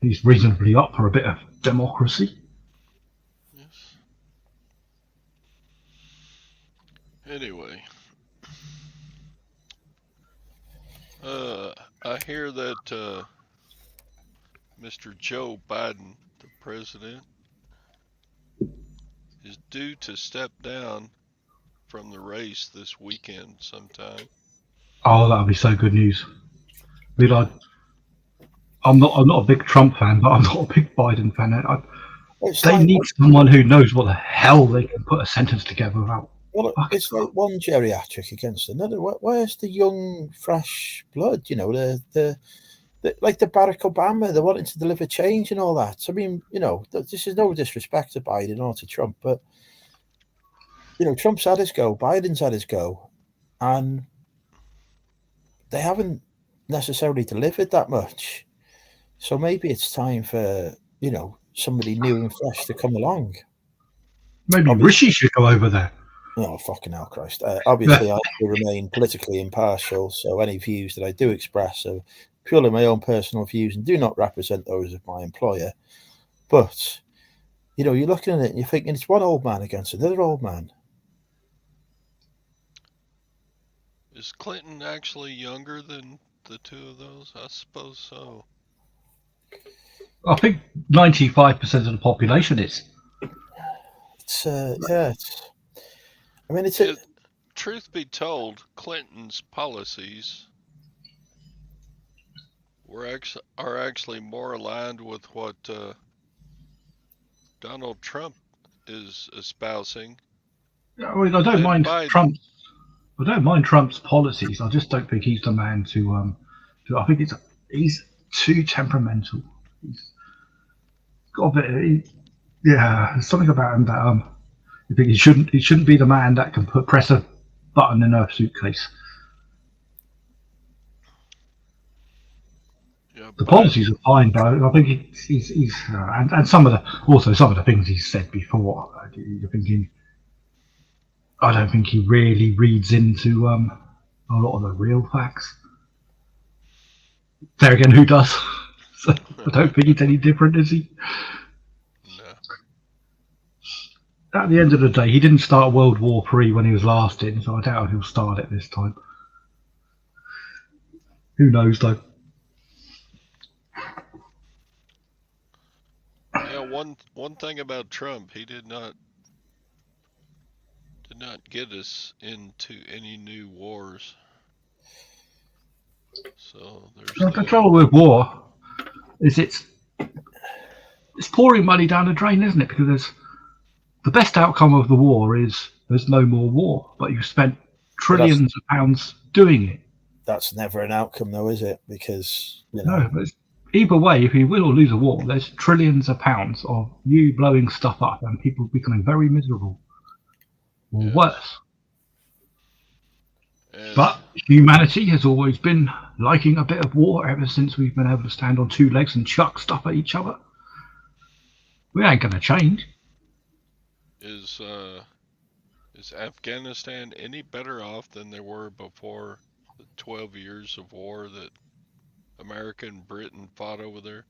B: He's reasonably up for a bit of democracy.
C: Yes. Anyway, I hear that Mr. Joe Biden, the president, is due to step down from the race this weekend sometime.
B: Oh, that would be so good news. I mean, I'm not a big Trump fan, but I'm not a big Biden fan. They need someone who knows what the hell they can put a sentence together without.
A: Well, it's like one geriatric against another. Where's the young, fresh blood? You know, the like the Barack Obama, they're wanting to deliver change and all that. I mean, you know, this is no disrespect to Biden or to Trump, but you know, Trump's had his go, Biden's had his go, and they haven't necessarily delivered that much. So maybe it's time for, you know, somebody new and fresh to come along.
B: Maybe Rishi should go over there.
A: Oh, fucking hell, Christ. Obviously, I will remain politically impartial, so any views that I do express are purely my own personal views and do not represent those of my employer. But, you know, you're looking at it and you're thinking it's one old man against another old man.
C: Is Clinton actually younger than the two of those? I suppose so.
B: I think 95% of the population is.
A: It's yeah. I mean,
C: truth be told, Clinton's policies are actually more aligned with what Donald Trump is espousing.
B: I mean, I don't mind Trump's. I don't mind Trump's policies. I just don't think he's the man to. I think he's too temperamental. He's got a bit. There's something about him that I think he shouldn't be the man that can press a button in a suitcase. Yeah, the policies are fine, but I think he's and some of the things he's said before. You're thinking. I don't think he really reads into a lot of the real facts. There again, who does? So I don't think he's any different, is he? No. At the end of the day, he didn't start World War III when he was last in, so I doubt he'll start it this time. Who knows, though?
C: Yeah, one thing about Trump, he did not get us into any new wars. So
B: the trouble with war is it's pouring money down the drain, isn't it? Because the best outcome of the war is there's no more war, but you've spent trillions of pounds doing it.
A: That's never an outcome, though, is it? Because
B: no, but either way, if you win or lose a war, there's trillions of pounds of you blowing stuff up and people becoming very miserable. Or worse. But humanity has always been liking a bit of war ever since we've been able to stand on two legs and chuck stuff at each other. We ain't going to change.
C: Is Afghanistan any better off than they were before the 12 years of war that America and Britain fought over there?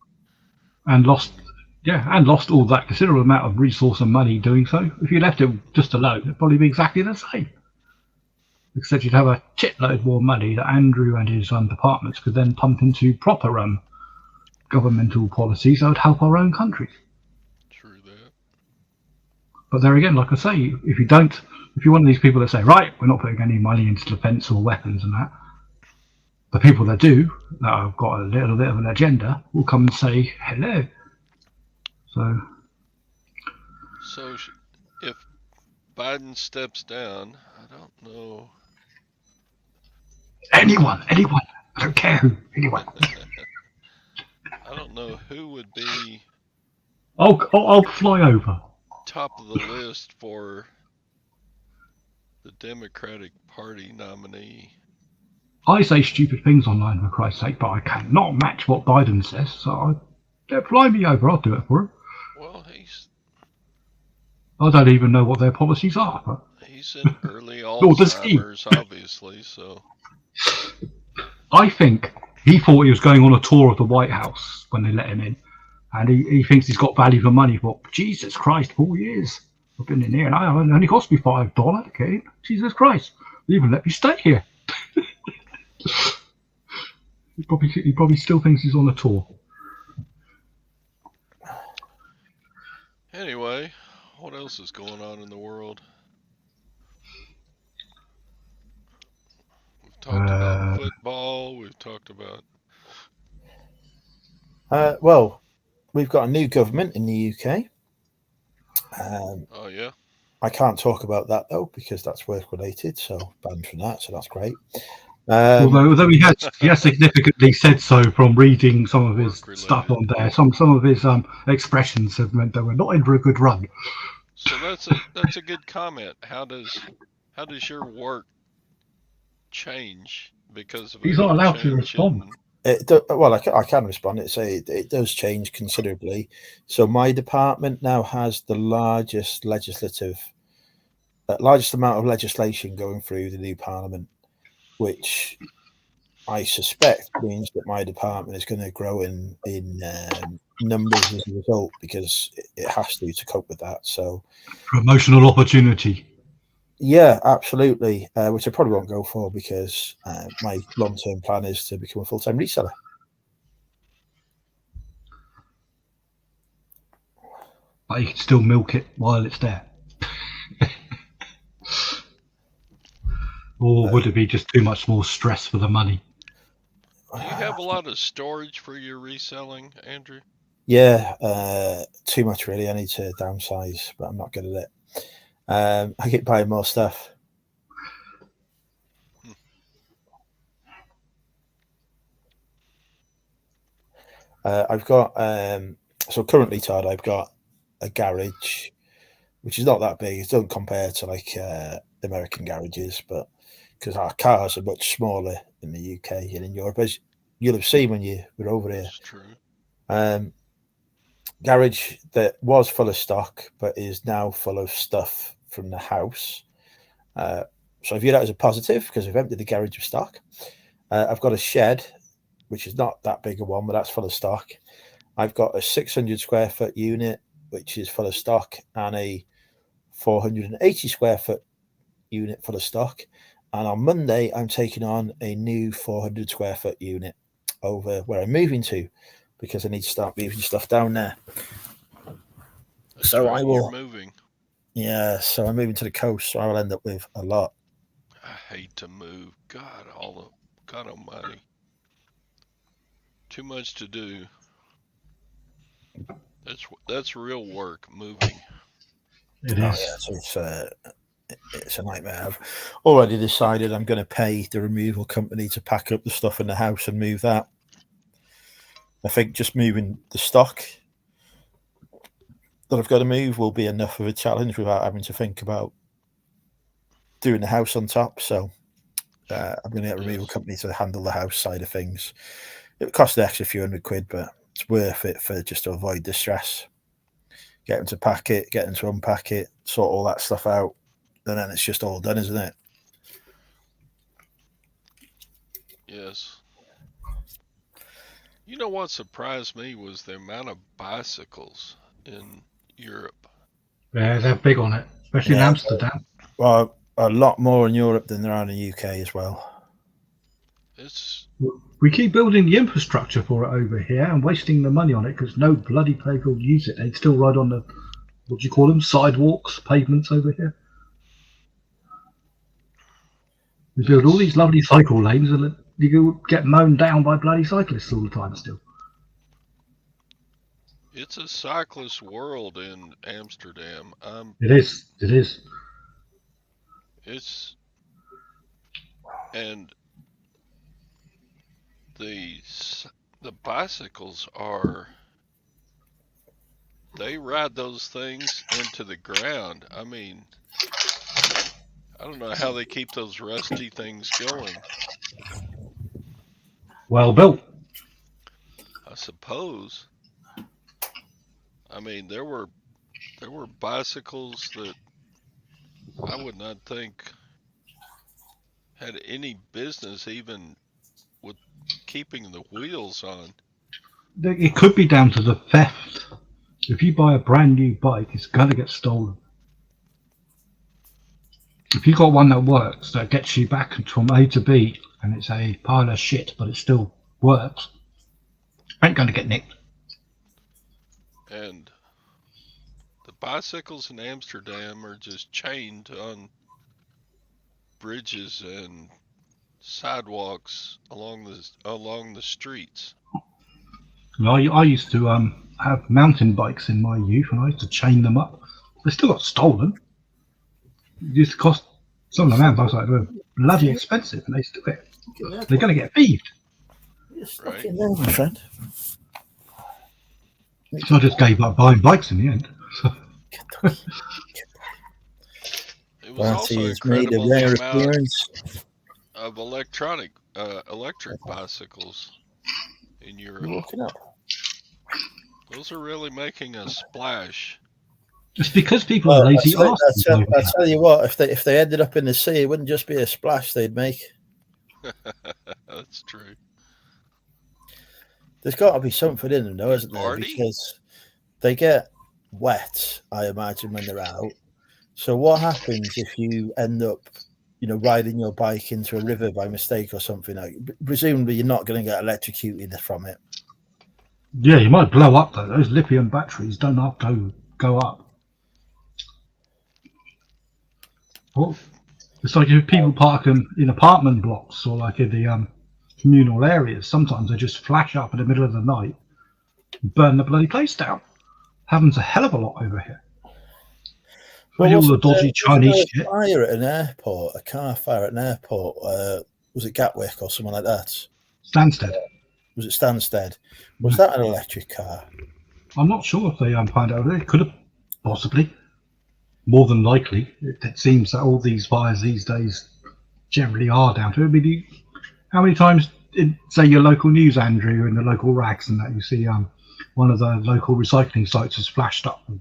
B: And lost, and lost all that considerable amount of resource and money doing so. If you left it just alone, it'd probably be exactly the same. Except you'd have a shitload more money that Andrew and his departments could then pump into proper governmental policies that would help our own countries.
C: True that.
B: But there again, like I say, if you're one of these people that say, right, we're not putting any money into defence or weapons and that, the people that do, that have got a little bit of an agenda, will come and say hello.
C: So if Biden steps down, I don't know.
B: Anyone, I don't care who, anyone.
C: I don't know who would be
B: I'll fly over.
C: top of the list for the Democratic Party nominee.
B: I say stupid things online, for Christ's sake, but I cannot match what Biden says, so fly me over, I'll do it for him.
C: Well,
B: I don't even know what their policies are. But
C: he's in early Alzheimer's, obviously, so...
B: I think he thought he was going on a tour of the White House when they let him in, and he thinks he's got value for money. But Jesus Christ, 4 years I've been in here, and it only cost me $5. Okay, Jesus Christ, they even let me stay here. He probably still thinks he's on a tour.
C: Anyway, what else is going on in the world? We've talked about football. We've talked about...
A: Well, we've got a new government in the UK.
C: Oh, yeah?
A: I can't talk about that, though, because that's work-related, so banned from that, so that's great.
B: Although he has significantly said so from reading some of his stuff on there. Some of his expressions have meant that we're not in for a good run.
C: So that's a good comment. How does your work change because of?
B: He's not allowed to respond.
A: Well, I can respond. It does change considerably. So my department now has the largest amount of legislation going through the new parliament, which I suspect means that my department is going to grow in numbers as a result, because it has to cope with that. So
B: promotional opportunity.
A: Yeah, absolutely. Which I probably won't go for, because my long-term plan is to become a full-time reseller.
B: But you can still milk it while it's there. Or would it be just too much more stress for the money?
C: Do you have a lot of storage for your reselling, Andrew?
A: Yeah, too much really. I need to downsize, but I'm not good at it. I keep buying more stuff. I've got so currently, Todd, I've got a garage, which is not that big. It doesn't compare to like American garages, but because our cars are much smaller in the UK and in Europe, as you'll have seen when you were over here.
C: That's true.
A: Garage that was full of stock, but is now full of stuff from the house. So I view that as a positive, because we've emptied the garage of stock. I've got a shed, which is not that big a one, but that's full of stock. I've got a 600 square foot unit, which is full of stock, and a 480 square foot unit full of stock. And on Monday, I'm taking on a new 400 square foot unit over where I'm moving to, because I need to start moving stuff down there.
C: That's
A: so
C: right,
A: I will.
C: You're moving.
A: Yeah, so I'm moving to the coast, so I will end up with a lot.
C: I hate to move. God almighty. Too much to do. That's real work, moving.
B: It is.
A: Yeah, it's a nightmare. I've already decided I'm going to pay the removal company to pack up the stuff in the house and move that. I think just moving the stock that I've got to move will be enough of a challenge without having to think about doing the house on top. So I'm going to get a removal company to handle the house side of things. It would cost an extra few £100, but it's worth it just to avoid the stress. get them to pack it, get them to unpack it, sort all that stuff out, and then it's just all done, isn't it?
C: Yes. You know what surprised me was the amount of bicycles in Europe.
B: Yeah, they're big on it, especially in Amsterdam.
A: Well, a lot more in Europe than there are in the UK as well.
B: We keep building the infrastructure for it over here and wasting the money on it because no bloody people use it. They still ride on the, what do you call them, sidewalks, pavements over here. We build all these lovely cycle lanes and you get mown down by bloody cyclists all the time still.
C: It's a cyclist world in Amsterdam.
B: It is.
C: And the bicycles they ride those things into the ground. I mean, I don't know how they keep those rusty things going.
B: Well built.
C: I suppose. I mean, there were bicycles that I would not think had any business even with keeping the wheels on.
B: It could be down to the theft. If you buy a brand new bike, it's going to get stolen. If you got one that works, that gets you back from A to B, and it's a pile of shit, but it still works, ain't going to get nicked.
C: And the bicycles in Amsterdam are just chained on bridges and sidewalks along the streets.
B: I used to have mountain bikes in my youth, and I used to chain them up. They still got stolen. It used to cost some of the mountain bikes were bloody expensive, and they still get. They're going to get thieved.
A: You're stuck in there, my friend.
B: So I just gave up buying bikes in the end.
C: It was also incredible the amount of electric bicycles in Europe. Those are really making a splash.
B: Just because people are lazy
A: I tell you what, if they ended up in the sea, it wouldn't just be a splash they'd make.
C: That's true.
A: There's got to be something in them, though, isn't there? Because they get wet, I imagine, when they're out. So what happens if you end up, riding your bike into a river by mistake or something? Presumably, you're not going to get electrocuted from it.
B: Yeah, you might blow up though. Those lithium batteries don't have to go up. Well, it's like if people park them in apartment blocks or like in the communal areas. Sometimes they just flash up in the middle of the night and burn the bloody place down. Happens a hell of a lot over here.
A: Well,
B: all the dodgy Chinese shit.
A: Fire at an airport, a car fire at an airport. Was it Gatwick or something like that?
B: Stansted.
A: Was it Stansted? Was that an electric car?
B: I'm not sure if they found out. They could have possibly. More than likely. It seems that all these fires these days generally are down to it. I mean, how many times, say your local news, Andrew, in the local rags and that, you see one of the local recycling sites has flashed up and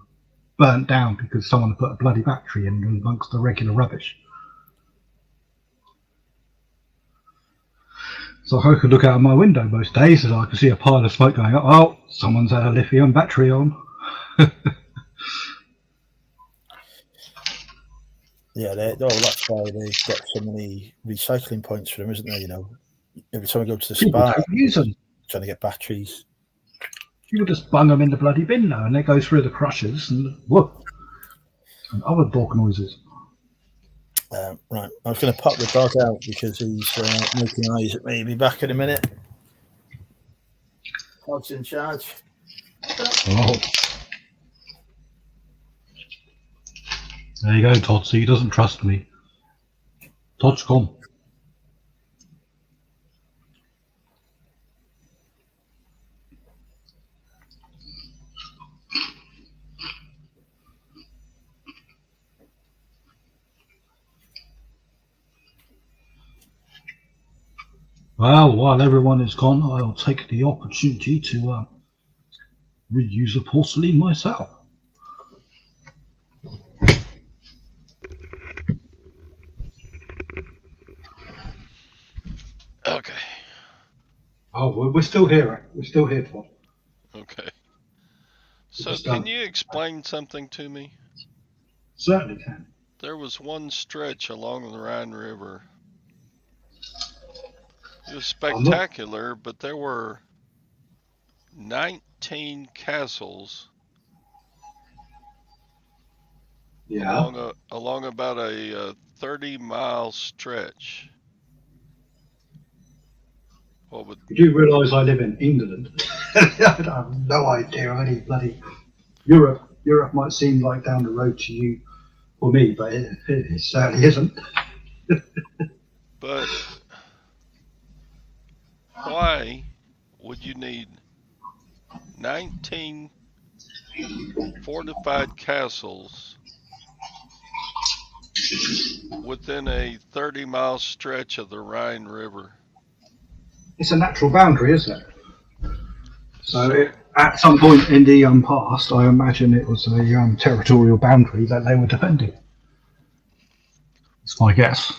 B: burnt down because someone put a bloody battery in amongst the regular rubbish. So I could look out of my window most days and I could see a pile of smoke going up. Oh, someone's had a lithium battery on.
A: Yeah, that's why they've got so many recycling points for them, isn't there? Every time I go to the spa,
B: use them.
A: Trying to get batteries.
B: You would just bung them in the bloody bin now, and they go through the crushers and whoop, and other dog noises.
A: Right, I was going to pop the dog out because he's making eyes at me. He'll be back in a minute. Dog's in charge.
B: Oh. There you go, Todd. So he doesn't trust me. Todd's gone. Well, while everyone is gone, I'll take the opportunity to reuse the porcelain myself. Oh, we're still here. We're still here, Todd.
C: Okay. So
B: Just,
C: can you explain something to me?
B: Certainly can.
C: There was one stretch along the Rhine River. It was
B: I'm not.
C: spectacular, but there were 19 castles
B: Yeah.
C: along about a 30-mile stretch. What would
B: You do realise I live in England? I have no idea of any bloody Europe. Europe might seem like down the road to you or me, but it certainly isn't.
C: but why would you need 19 fortified castles within a 30-mile stretch of the Rhine River?
B: It's a natural boundary, isn't it? So
C: So
B: at some point in the past, I imagine it was a territorial boundary that they were defending. That's my guess.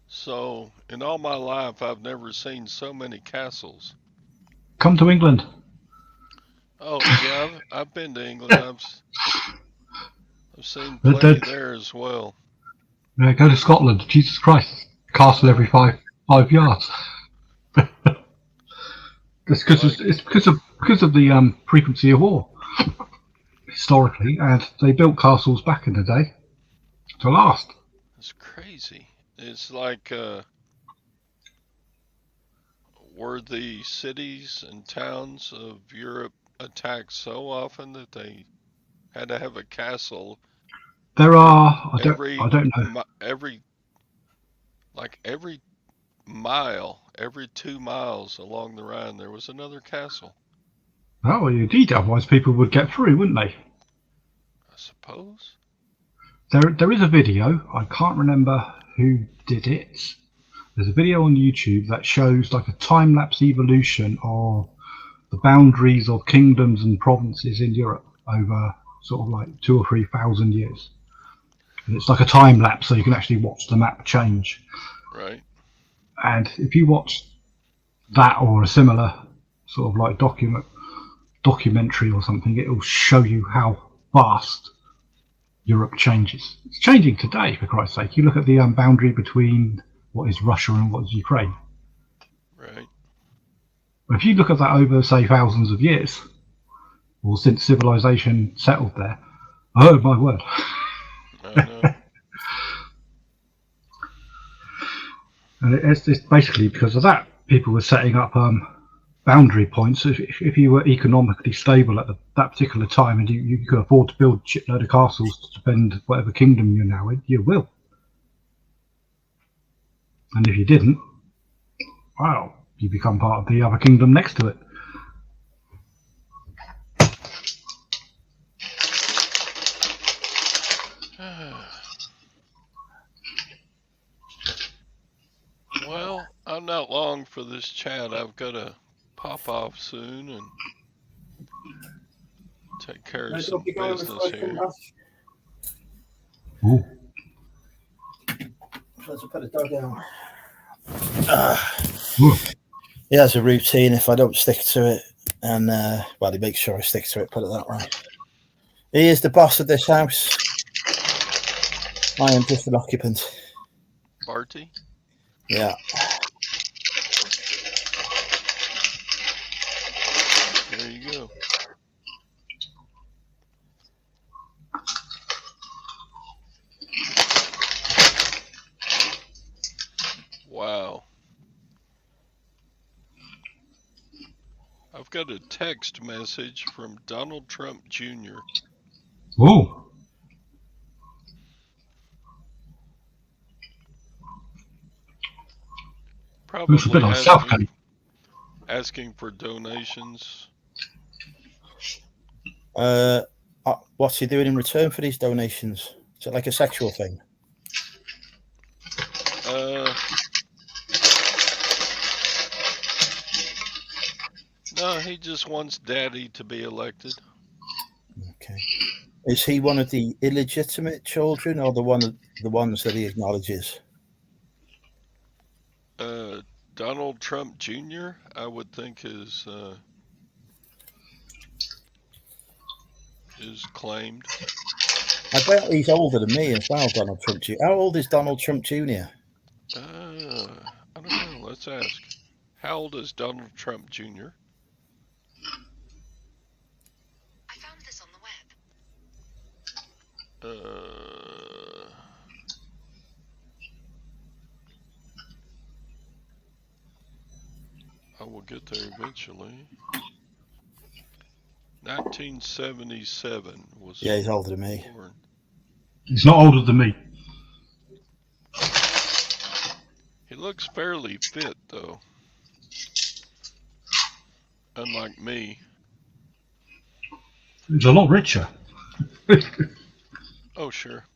C: So in all my life, I've never seen so many castles.
B: Come to England.
C: Oh yeah, I've been to England. I've seen plenty there as well.
B: Go to Scotland. Jesus Christ, castle every five yards. It's because of the frequency of war historically, and they built castles back in the day to last.
C: It's crazy. It's like were the cities and towns of Europe attacked so often that they had to have a castle?
B: There are. I don't know.
C: Every mile, every 2 miles along the Rhine, there was another castle.
B: Oh, indeed. Otherwise, people would get through, wouldn't they?
C: I suppose.
B: There is a video. I can't remember who did it. There's a video on YouTube that shows like a time-lapse evolution of the boundaries of kingdoms and provinces in Europe over sort of like 2,000 or 3,000 years. And it's like a time lapse, so you can actually watch the map change.
C: Right.
B: And if you watch that or a similar sort of like documentary or something, it will show you how fast Europe changes. It's changing today, for Christ's sake. You look at the boundary between what is Russia and what is Ukraine.
C: Right.
B: But if you look at that over, say, thousands of years, or since civilization settled there, oh my word.
C: I know.
B: And it's basically because of that. People were setting up boundary points. If you were economically stable at that particular time and you could afford to build a shitload of castles to defend whatever kingdom you're now in, you will. And if you didn't, well, you become part of the other kingdom next to it.
C: Well, I'm not long for this chat. I've got to pop off soon and take care of some business here.
B: Ooh.
A: Let's put the dog down. He has a routine. If I don't stick to it, and well, he makes sure I stick to it. Put it that way. He is the boss of this house. I am just an occupant.
C: Barty?
A: Yeah.
C: There you go. Wow. I've got a text message from Donald Trump Jr.
B: Oh.
C: Probably
B: It's a bit on
C: asking for donations.
A: What's he doing in return for these donations? Is it like a sexual thing?
C: No, he just wants Daddy to be elected.
A: Okay. Is he one of the illegitimate children, or the ones that he acknowledges?
C: Donald Trump Jr., I would think is claimed.
A: I bet he's older than me as well, Donald Trump Jr. How old is Donald Trump Jr.?
C: I don't know. Let's ask. How old is Donald Trump Jr.?
E: I found this on the web.
C: I will get there eventually. 1977 was.
A: Yeah, he's older than me.
C: Born.
B: He's not older than me.
C: He looks fairly fit, though. Unlike me.
B: He's a lot richer.
C: Oh, sure.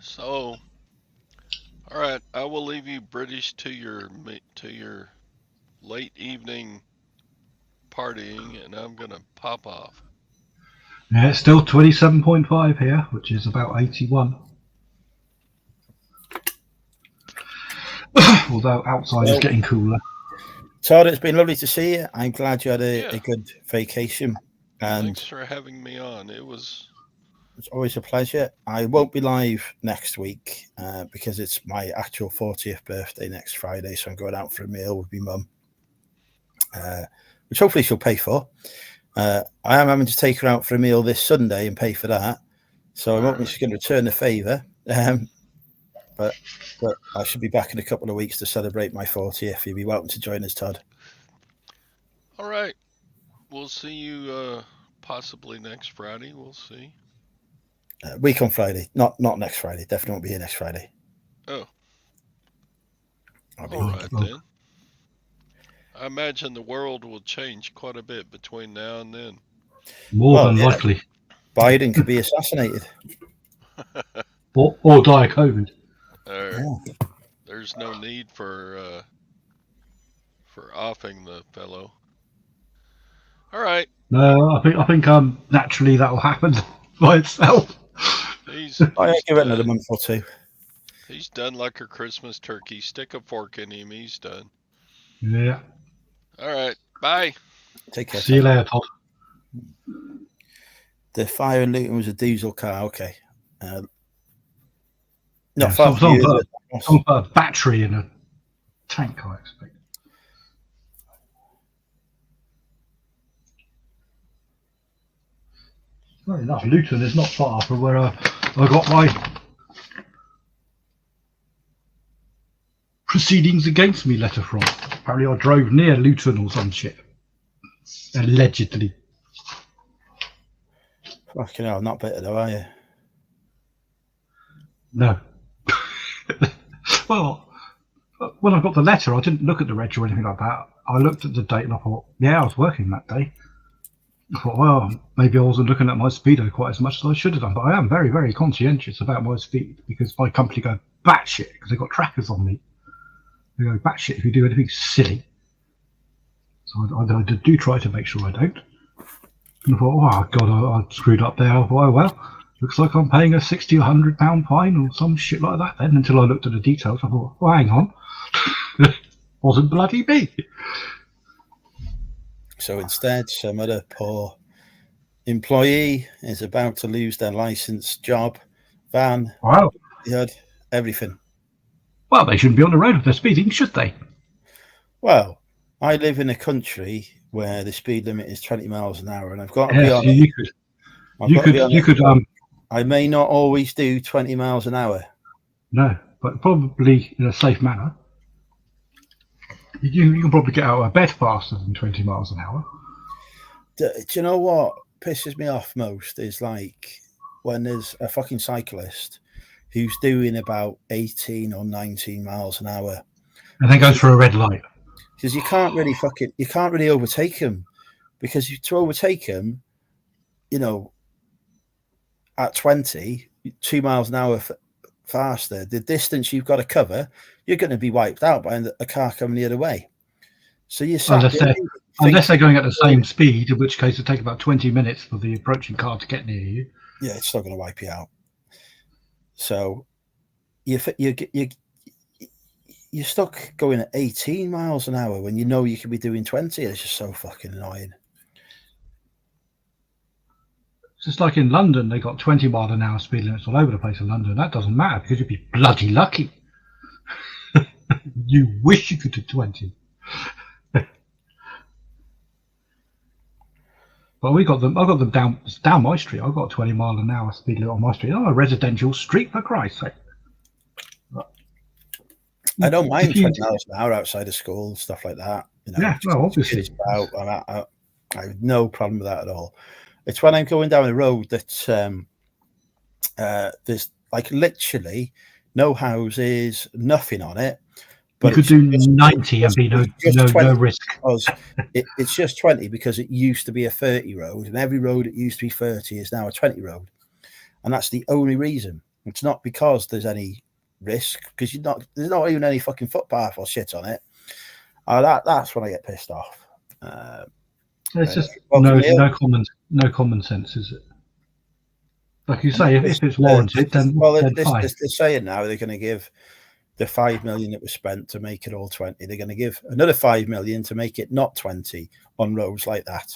C: So, all right, I will leave you British to your late evening partying, and I'm gonna pop off.
B: Yeah, it's still 27.5 here, which is about 81. Although outside is getting cooler.
A: Todd, it's been lovely to see you. I'm glad you had a good vacation. And
C: thanks for having me on. It's
A: always a pleasure. I won't be live next week because it's my actual 40th birthday next Friday, so I'm going out for a meal with my mum, which hopefully she'll pay for. I am having to take her out for a meal this Sunday and pay for that, so I'm hoping she's going to return the favour. But I should be back in a couple of weeks to celebrate my 40th. You'll be welcome to join us, Todd.
C: all right. We'll see you possibly next Friday. We'll see.
A: Week on Friday, not next Friday. Definitely won't be here next Friday.
C: Oh,
A: I'll be
C: all right then. I imagine the world will change quite a bit between now and then.
B: More than likely.
A: Biden could be assassinated.
B: or die of COVID.
C: There's no need for offing the fellow. All right.
B: No, I think naturally that will happen by itself.
A: I give it another month or two.
C: He's done like a Christmas turkey. Stick a fork in him. He's done.
B: Yeah.
C: All right. Bye.
A: Take care.
B: See you later, Todd.
A: The fire in Luton was a diesel car. Okay. Not
B: Yeah,
A: far from you.
B: Some battery in a tank, I expect. Fair enough. Luton is not far from where I got my proceedings against me letter from. Apparently I drove near Luton or some shit. Allegedly.
A: Fucking hell, not better though, are you?
B: No. Well, when I got the letter, I didn't look at the reg or anything like that. I looked at the date and I thought, yeah, I was working that day. I thought, well, maybe I wasn't looking at my speedo quite as much as I should have done, but I am very, very conscientious about my speed because my company go batshit because they've got trackers on me. They go batshit if you do anything silly. So I do try to make sure I don't. And I thought, oh God, I screwed up there. I thought, oh well, looks like I'm paying a £60 or £100 fine or some shit like that then, until I looked at the details. I thought, well, hang on. Wasn't bloody me.
A: So instead, some other poor employee is about to lose their license, job, van, everything.
B: Well, they shouldn't be on the road if they're speeding, should they?
A: Well, I live in a country where the speed limit is 20 miles an hour, and I've got to be honest.
B: You could.
A: I may not always do 20 miles an hour.
B: No, but probably in a safe manner. You can probably get out of bed faster than 20 miles an hour.
A: Do you know what pisses me off most is like when there's a fucking cyclist who's doing about 18 or 19 miles an hour.
B: And then goes for a red light.
A: Because you can't really overtake him. Because to overtake him, at 20, 2 miles an hour faster, the distance you've got to cover, you're going to be wiped out by a car coming the other way. So you're sat
B: Unless they're going at the same speed, in which case it take about 20 minutes for the approaching car to get near you.
A: Yeah, it's still going to wipe you out. So you're stuck going at 18 miles an hour when you know you could be doing 20. It's just so fucking annoying.
B: It's just like in London, they got 20 mile an hour speed limits all over the place in London. That doesn't matter because you'd be bloody lucky. You wish you could do 20. Well, I got them down my street. I've got a 20 mile an hour speed limit on my street. Oh, a residential street, for Christ's sake.
A: I don't mind 20 miles an hour outside of school, stuff like that. You know,
B: yeah, well, obviously.
A: I have no problem with that at all. It's when I'm going down a road that there's like literally no houses, nothing on it.
B: But you could do 90 and be no risk.
A: It's just 20 because it used to be a 30 road, and every road that used to be 30 is now a 20 road. And that's the only reason. It's not because there's any risk, because there's not even any fucking footpath or shit on it. That's when I get pissed off.
B: It's just no common sense, is it? Like you say, if it's warranted, then fine.
A: They're saying now they're going to give the 5 million that was spent to make it all 20. They're going to give another 5 million to make it not 20 on roads like that.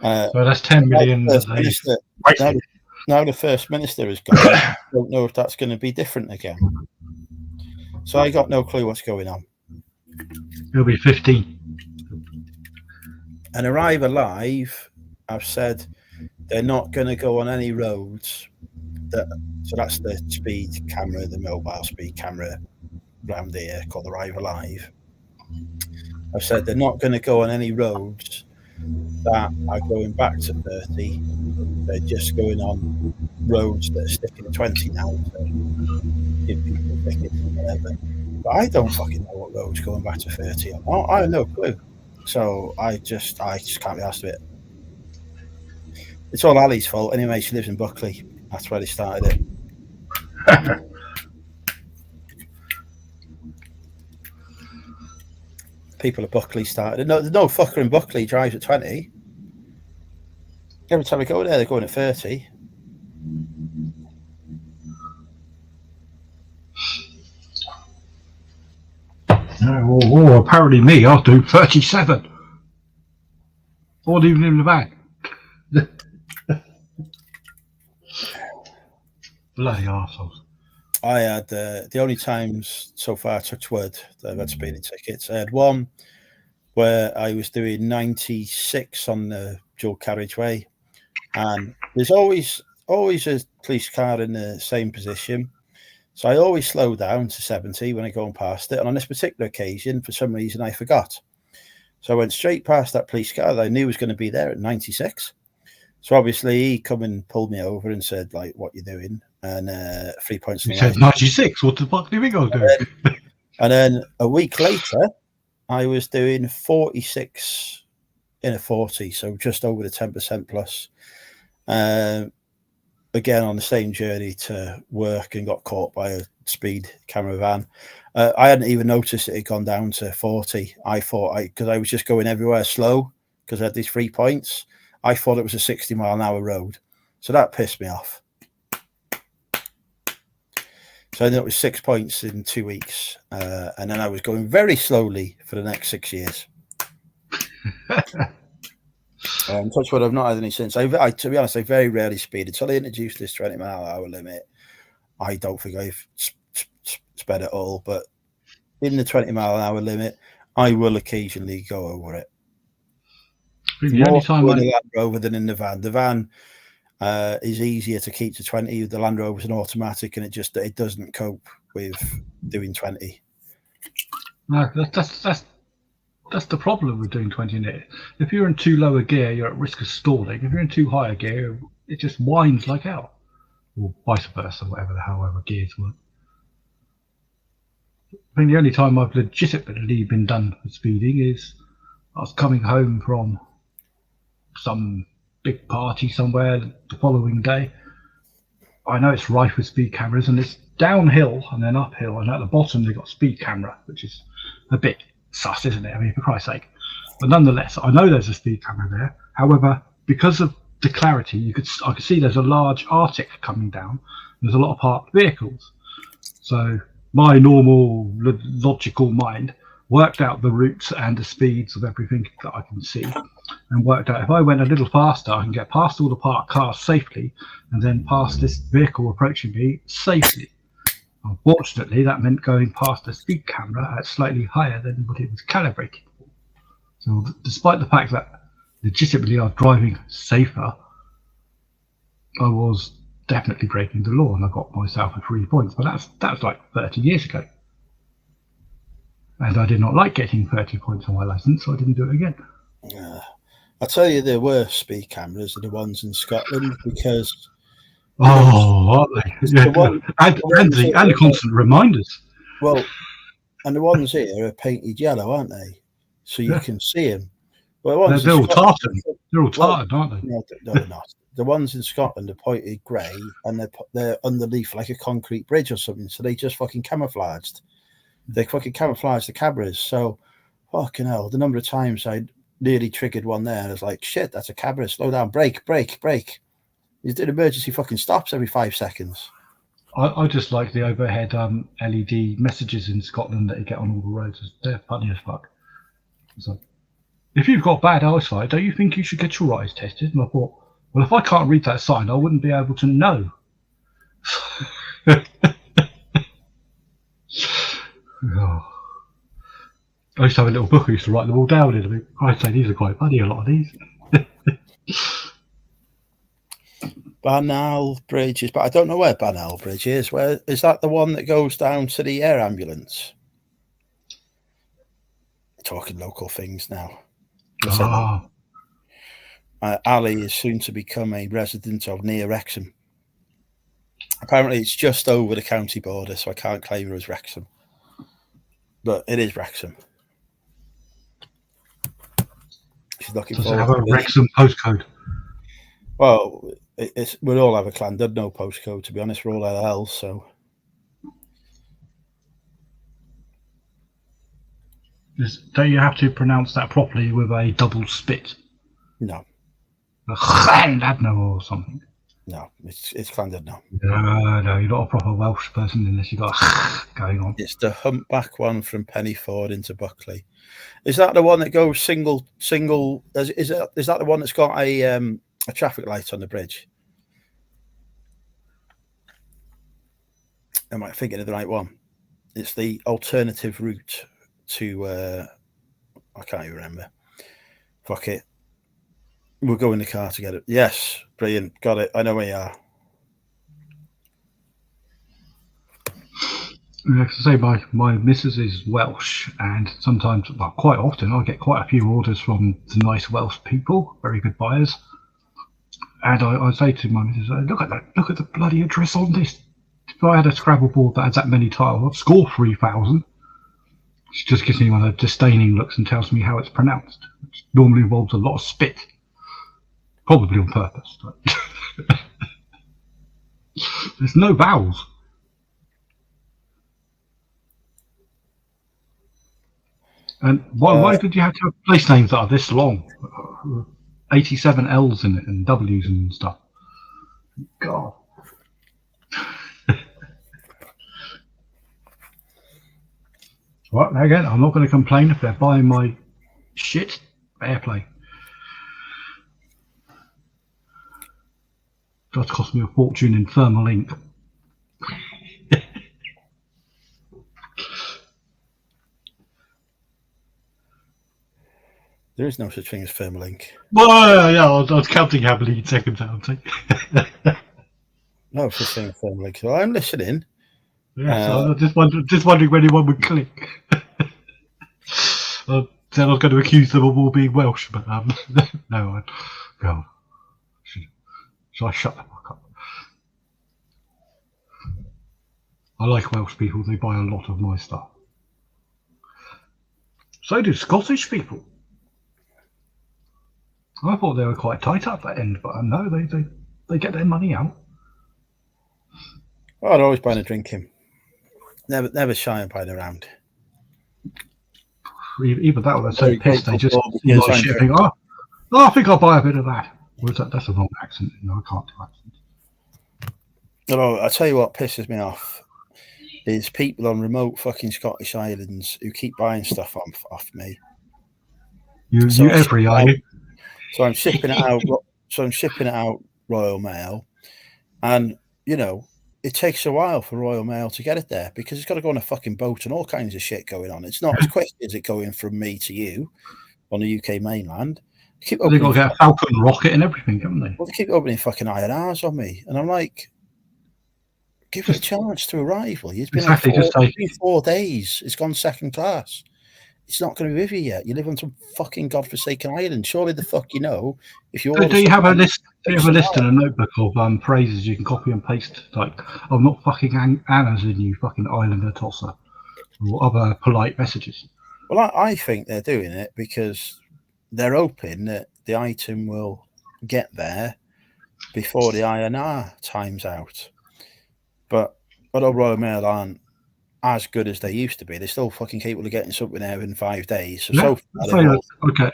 B: So that's 10 million.
A: Now the First Minister is gone. I don't know if that's going to be different again. So I got no clue what's going on.
B: It'll be 15.
A: And Arrive Alive, I've said they're not going to go on any roads. So that's the speed camera, the mobile speed camera around here called Arrive Alive. I've said they're not going to go on any roads that are going back to 30. They're just going on roads that are sticking 20 now to give people tickets and whatever. But I don't fucking know what road's going back to 30 on. I have no clue. So I just can't be asked of it. It's all Ali's fault anyway. She lives in Buckley. That's where they started it. People at Buckley started it. No, there's no fucker in Buckley drives at 20. Every time I go there, they're going at 30.
B: Apparently me, I'll do 37. Or even in the back. Bloody arseholes.
A: I had the only times so far, touch wood, that I've had speeding tickets. I had one where I was doing 96 on the dual carriageway, and there's always a police car in the same position. So I always slow down to 70 when I go past it. And on this particular occasion, for some reason, I forgot. So I went straight past that police car that I knew was going to be there at 96. So obviously he come and pulled me over and said, like, what you doing? And 3 points.
B: He said 96. What the fuck do you think I was doing?
A: And then a week later, I was doing 46 in a 40. So just over the 10% plus. Again, on the same journey to work, and got caught by a speed camera van. I hadn't even noticed it had gone down to 40. I thought, because I was just going everywhere slow because I had these 3 points. I thought it was a 60 mile an hour road. So that pissed me off. So I ended up with 6 points in 2 weeks. And then I was going very slowly for the next 6 years. Touch wood, I've not had any since. To be honest, I very rarely speed. Until they introduced this 20 mile an hour limit, I don't think I've sped at all. But in the 20 mile an hour limit, I will occasionally go over it.
B: The only time
A: in the Land Rover than in the van. The van is easier to keep to 20. The Land Rover is an automatic, and it doesn't cope with doing 20.
B: No, that's the problem with doing 20 in it. If you're in too low a gear, you're at risk of stalling. If you're in too high a gear, it just whines like hell. Or vice versa, however gears work. I think the only time I've legitimately been done for speeding is I was coming home from some big party somewhere the following day. I know it's rife with speed cameras, and it's downhill and then uphill, and at the bottom they've got speed camera, which is a bit sus, isn't it? I mean, for Christ's sake. But nonetheless, I know there's a speed camera there. However, because of the clarity, I could see there's a large Arctic coming down. There's a lot of parked vehicles. So my normal logical mind worked out the routes and the speeds of everything that I can see, and worked out if I went a little faster, I can get past all the parked cars safely, and then past this vehicle approaching me safely. Unfortunately, that meant going past the speed camera at slightly higher than what it was calibrated for. So despite the fact that legitimately I was driving safer, I was definitely breaking the law, and I got myself a 3 points. But that was like 30 years ago. And I did not like getting 30 points on my license, so I didn't do it again.
A: I tell you, the worst speed cameras are the ones in Scotland because.
B: Aren't they? Yeah. And constant reminders.
A: Well, and the ones here are painted yellow, aren't they? So you can see them. Well,
B: They're all tartan. They're all tartan, aren't they?
A: No, they're not. The ones in Scotland are pointed grey, and they're underneath like a concrete bridge or something. So they just fucking camouflaged. They fucking camouflaged the cameras. So, fucking hell, the number of times I nearly triggered one there, I was like, shit, that's a camera. Slow down, brake. You did emergency fucking stops every 5 seconds.
B: I just like the overhead LED messages in Scotland that you get on all the roads. They're funny as fuck. It's like, if you've got bad eyesight, don't you think you should get your eyes tested? And I thought, well, if I can't read that sign, I wouldn't be able to know. Oh. I used to have a little book I used to write them all down in. I mean, I'd say these are quite funny, a lot of these.
A: Banal Bridge is, but I don't know where Banal Bridge is. Where is that? The one that goes down to the air ambulance? Talking local things now. Ali is soon to become a resident of near Wrexham. Apparently, it's just over the county border, so I can't claim her as Wrexham. But it is Wrexham. She's looking
B: Does
A: for
B: it have a Wrexham postcode?
A: Well, we'll all have a Llandudno postcode, to be honest. We're all LL, so.
B: Don't you have to pronounce that properly with a double spit?
A: No.
B: Llandudno or something?
A: No, it's Llandudno.
B: No, you're not a proper Welsh person unless you've got going on.
A: It's the humpback one from Pennyford into Buckley. Is that the one that goes single? Is that the one that's got a traffic light on the bridge? Am I thinking of the right one? It's the alternative route to I can't even remember. Fuck it. We'll go in the car together. Yes, brilliant. Got it. I know where you are.
B: Like I say, my missus is Welsh, and sometimes, well, quite often, I get quite a few orders from the nice Welsh people, very good buyers. And I say to my missus, look at the bloody address on this. If I had a Scrabble board that had that many tiles, I'd score 3,000. She just gives me one of the disdaining looks and tells me how it's pronounced, which normally involves a lot of spit. Probably on purpose. There's no vowels. And why did you have to have place names that are this long? 87 L's in it and W's and stuff. God. Right, again, I'm not going to complain if they're buying my shit. Fair play. Does cost me a fortune in thermal ink.
A: There is no such thing as thermal ink.
B: Well, yeah, I was counting how many seconds that would take.
A: No such thing as thermal ink. So I'm listening.
B: Yeah, so I was just wondering when anyone would click. Then I was going to accuse them of all being Welsh, but no, God. Should I shut the fuck up? I like Welsh people, they buy a lot of my stuff. So do Scottish people. I thought they were quite tight up that end, but no, they get their money out.
A: Well, they're always buying a drink him. Never shy and buying around.
B: Either that or they're so
A: Very
B: pissed they
A: grateful
B: just
A: for,
B: see
A: because
B: my
A: I'm
B: shit and think, I think I'll buy a bit of that. Or that's a wrong accent. I can't do accents.
A: I tell you what pisses me off is people on remote fucking Scottish islands who keep buying stuff off me.
B: You
A: So I ship
B: every
A: it
B: are
A: out-
B: you?
A: So I'm shipping it out. So I'm shipping it out Royal Mail, and it takes a while for Royal Mail to get it there because it's got to go on a fucking boat and all kinds of shit going on. It's not as quick as it going from me to you on the UK mainland. Keep
B: They've got
A: opening,
B: to get a Falcon rocket and everything, haven't they?
A: well, they keep opening fucking INRs on me, and I'm like, give it a chance to arrive. Will you? It's been
B: Exactly,
A: like
B: just say-
A: 4 days. It's gone second class. It's not going to be with you yet. You live on some fucking godforsaken island. Surely the fuck you know if you order.
B: Do you have a
A: something,
B: list? Do you
A: takes
B: have a
A: a
B: list and a notebook of phrases you can copy and paste? Like, I'm not fucking Anna's in you fucking islander tosser, or other polite messages.
A: Well, I think they're doing it because they're hoping that the item will get there before the INR times out. But although Royal Mail aren't as good as they used to be, they're still fucking capable of getting something there in 5 days. So far,
B: Okay,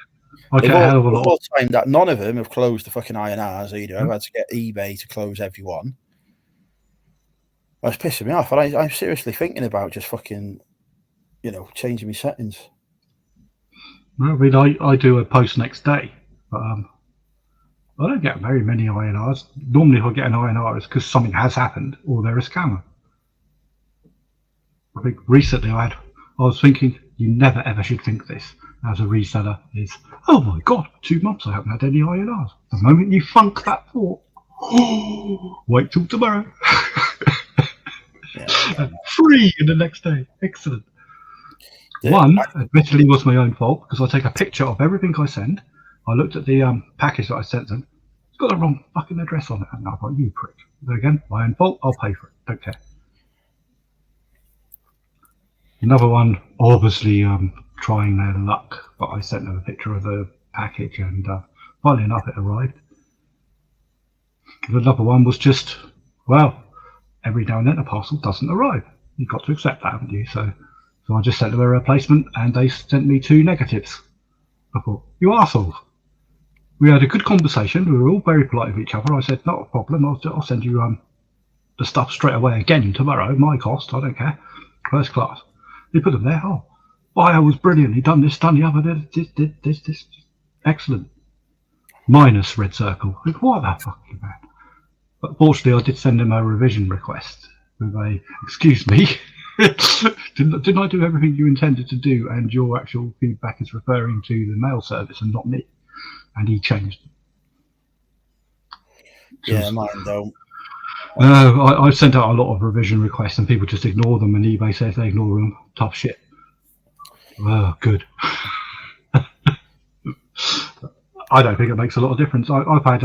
A: they've
B: a hell of a lot.
A: all timed that none of them have closed the fucking INRs either. I've had to get eBay to close every one. That's pissing me off. And I'm seriously thinking about just fucking, changing my settings.
B: I mean, I do a post next day, but I don't get very many INRs. Normally, if I get an INR, it's because something has happened or they're a scammer. I think recently I was thinking, you never ever should think this as a reseller is, oh my god, 2 months I haven't had any INRs. The moment you funk that thought, wait till tomorrow.
A: Yeah,
B: free in the next day. Excellent. Admittedly was my own fault because I take a picture of everything I send. I looked at the package that I sent them. It's got the wrong fucking address on it. And I thought, you prick. But again, my own fault. I'll pay for it. Don't care. Another one, obviously trying their luck, but I sent them a picture of the package and finally enough it arrived. Another one was just, well, every now and then a parcel doesn't arrive. You've got to accept that, haven't you? So I just sent them a replacement and they sent me 2 negatives. I thought, you arseholes. We had a good conversation. We were all very polite with each other. I said, not a problem. I'll send you the stuff straight away again tomorrow. My cost, I don't care. First class. They put them there. Oh, buyer was brilliant. He done this, done the other, did this. Excellent. Minus red circle. What the fucking man? But fortunately, I did send him a revision request with a, excuse me, didn't I do everything you intended to do? And your actual feedback is referring to the mail service and not me. And he changed them.
A: Yeah, mine don't.
B: I've sent out a lot of revision requests and people just ignore them, and eBay says they ignore them. Tough shit. Oh, good. I don't think it makes a lot of difference. I've had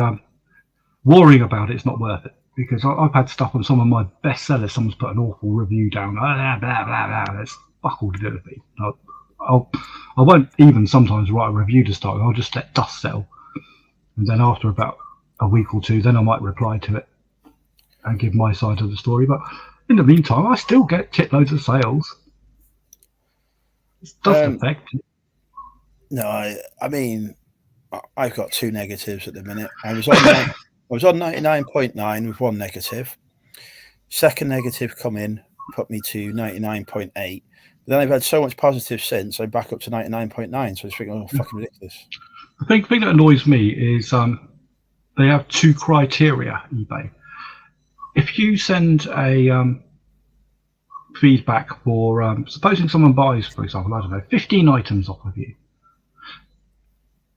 B: worrying about it's not worth it because I've had stuff on some of my best sellers. Someone's put an awful review down. Blah, blah, blah, blah. It's fuck all to do with me. I won't even sometimes write a review to start with. I'll just let dust settle. And then after about a week or two, then I might reply to it and give my side of the story. But in the meantime, I still get shitloads of sales. It doesn't affect it.
A: No, I mean, I've got 2 negatives at the minute. I was on 99.9 with 1 negative. Second negative come in, put me to 99.8. But then I've had so much positive since, I'm back up to 99.9. So I was thinking, oh, fucking ridiculous.
B: The thing that annoys me is they have 2 criteria, eBay. If you send a feedback for, supposing someone buys, for example, I don't know, 15 items off of you.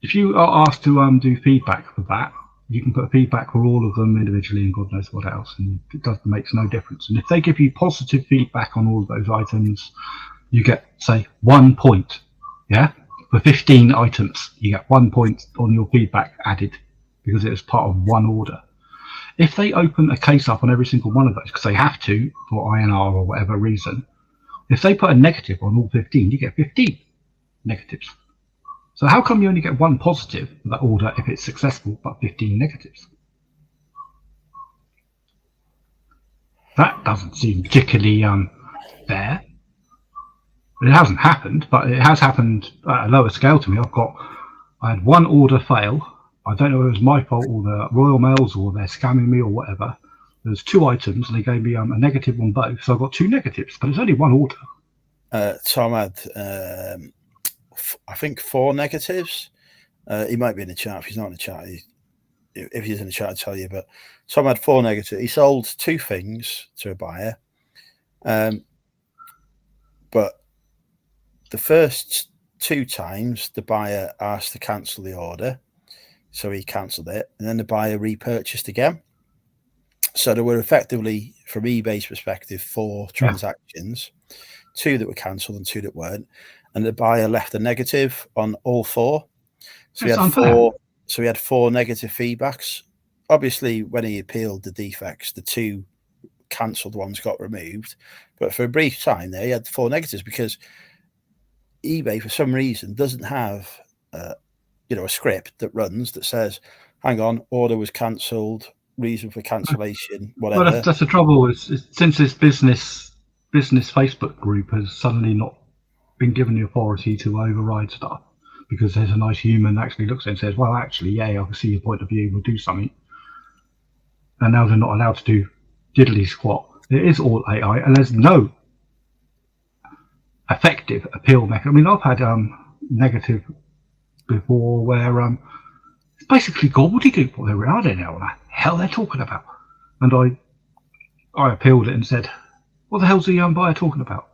B: If you are asked to do feedback for that, you can put feedback for all of them individually and God knows what else, and it makes no difference. And if they give you positive feedback on all of those items, you get, say, 1 point. Yeah? For 15 items, you get 1 point on your feedback added because it was part of one order. If they open a case up on every single one of those, because they have to for INR or whatever reason, if they put a negative on all 15, you get 15 negatives. So how come you only get 1 positive for that order if it's successful, but 15 negatives? That doesn't seem particularly fair. It hasn't happened, but it has happened at a lower scale to me. I had one order fail. I don't know if it was my fault or the Royal Mail's or they're scamming me or whatever. There's 2 items and they gave me a negative on both, so I got 2 negatives, but it's only one order.
A: Tom had, I think, 4 negatives. He might be in the chat. If he's not in the chat, if he's in the chat, I'll tell you. But Tom had 4 negatives. He sold 2 things to a buyer, but the first 2 times the buyer asked to cancel the order, so he cancelled it, and then the buyer repurchased again. So there were effectively, from eBay's perspective, 4 transactions, 2 that were cancelled and 2 that weren't, and the buyer left a negative on all 4. So he had 4. So he had 4 negative feedbacks. Obviously, when he appealed the defects, the 2 cancelled ones got removed, but for a brief time there, he had 4 negatives because eBay, for some reason, doesn't have a script that runs that says, "Hang on, order was cancelled, reason for cancellation, whatever."
B: Well, that's the trouble. Is since this business Facebook group has suddenly not been given the authority to override stuff, because there's a nice human that actually looks at it and says, "Well, actually, yeah, I can see your point of view. We'll do something." And now they're not allowed to do diddly squat. It is all AI, and there's no effective appeal mechanism. I mean, I've had negative before where it's basically gobbledygook what they were. I don't know what the hell they're talking about. And I appealed it and said, "What the hell's the buyer talking about?"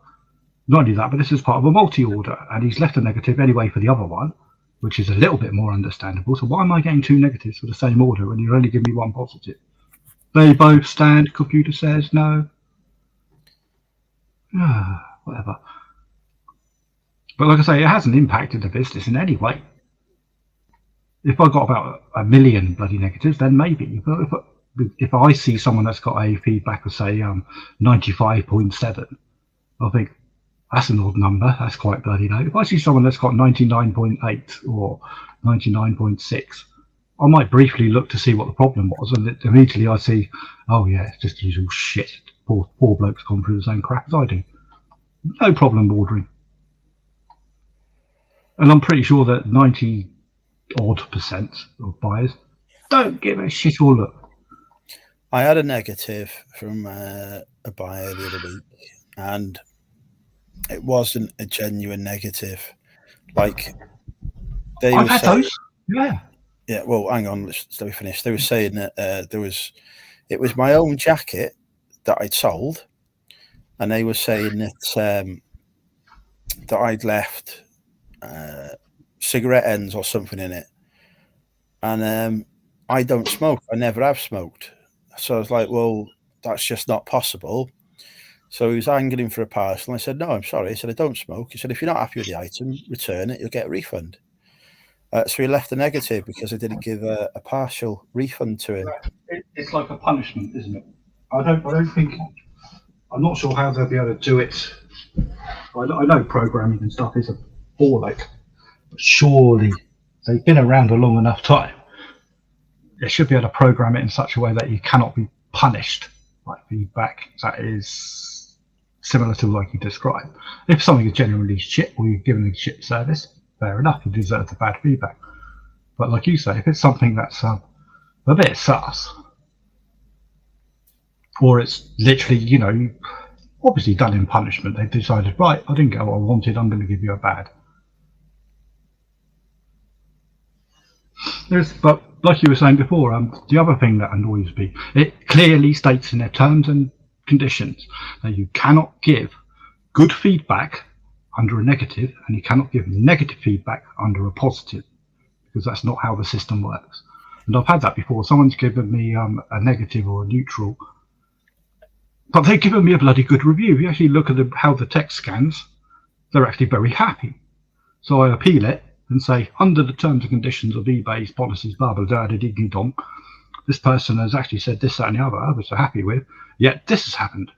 B: Not only that, but this is part of a multi-order, and he's left a negative anyway for the other one, which is a little bit more understandable. So why am I getting 2 negatives for the same order when you only give me 1 positive? They both stand. Computer says no. Whatever. But like I say, it hasn't impacted the business in any way. If I got about 1 million bloody negatives, then maybe. If I see someone that's got a feedback of, say, 95.7, I think, that's an odd number. That's quite bloody low. If I see someone that's got 99.8 or 99.6, I might briefly look to see what the problem was, and immediately I see, oh yeah, it's just usual shit. Poor bloke's gone through the same crap as I do. No problem ordering. And I'm pretty sure that 90-odd% of buyers don't give a shit or look.
A: I had a negative from a buyer the other week, and it wasn't a genuine negative. Like they
B: I've
A: were
B: had
A: saying,
B: those. Yeah.
A: Yeah. Well, hang on. Let me finish. They were saying that it was my own jacket that I'd sold, and they were saying that that I'd left cigarette ends or something in it, and I don't smoke. I never have smoked. So I was like, well, that's just not possible. So he was angling for a parcel, and I said, no, I'm sorry. He said, I don't smoke. He said, if you're not happy with the item, return it. You'll get a refund. So he left a negative because I didn't give a partial refund to him.
B: It's like a punishment, isn't it? I don't think. I'm not sure how they'll be able to do it. I know programming and stuff is a ball ache, but surely they've been around a long enough time. They should be able to program it in such a way that you cannot be punished by feedback that is similar to like you described. If something is genuinely shit or you're given a shit service, fair enough, you deserve the bad feedback. But like you say, if it's something that's a bit sus, or it's literally, obviously done in punishment, they've decided, right, I didn't get what I wanted, I'm going to give you a bad. But like you were saying before, the other thing that annoys me, it clearly states in their terms and conditions that you cannot give good feedback under a negative, and you cannot give negative feedback under a positive, because that's not how the system works. And I've had that before. Someone's given me a negative or a neutral, but they've given me a bloody good review. If you actually look at how the text scans, they're actually very happy. So I appeal it and say, under the terms and conditions of eBay's policies, blah, blah, blah, ding dong, this person has actually said this, that, and the other, which they're happy with, yet this has happened.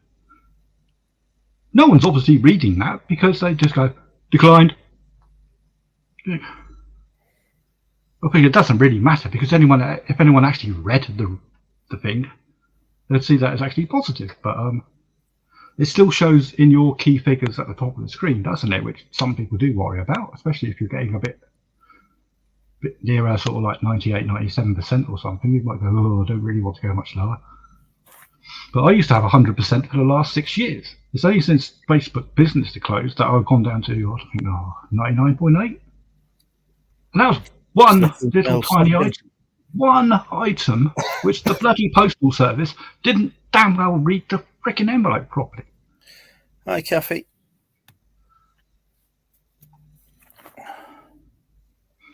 B: No one's obviously reading that because they just go, declined. I think it doesn't really matter, because if anyone actually read the thing, they'd see that it's actually positive. But it still shows in your key figures at the top of the screen, doesn't it? Which some people do worry about, especially if you're getting a bit nearer sort of like 98, 97% or something. You might go, oh, I don't really want to go much lower. But I used to have 100% for the last 6 years. It's only since Facebook Business closed that I've gone down to, I think, 99.8. And that was one little tiny item. One item, which the bloody postal service didn't damn well read the freaking envelope properly.
A: Hi, Kathy.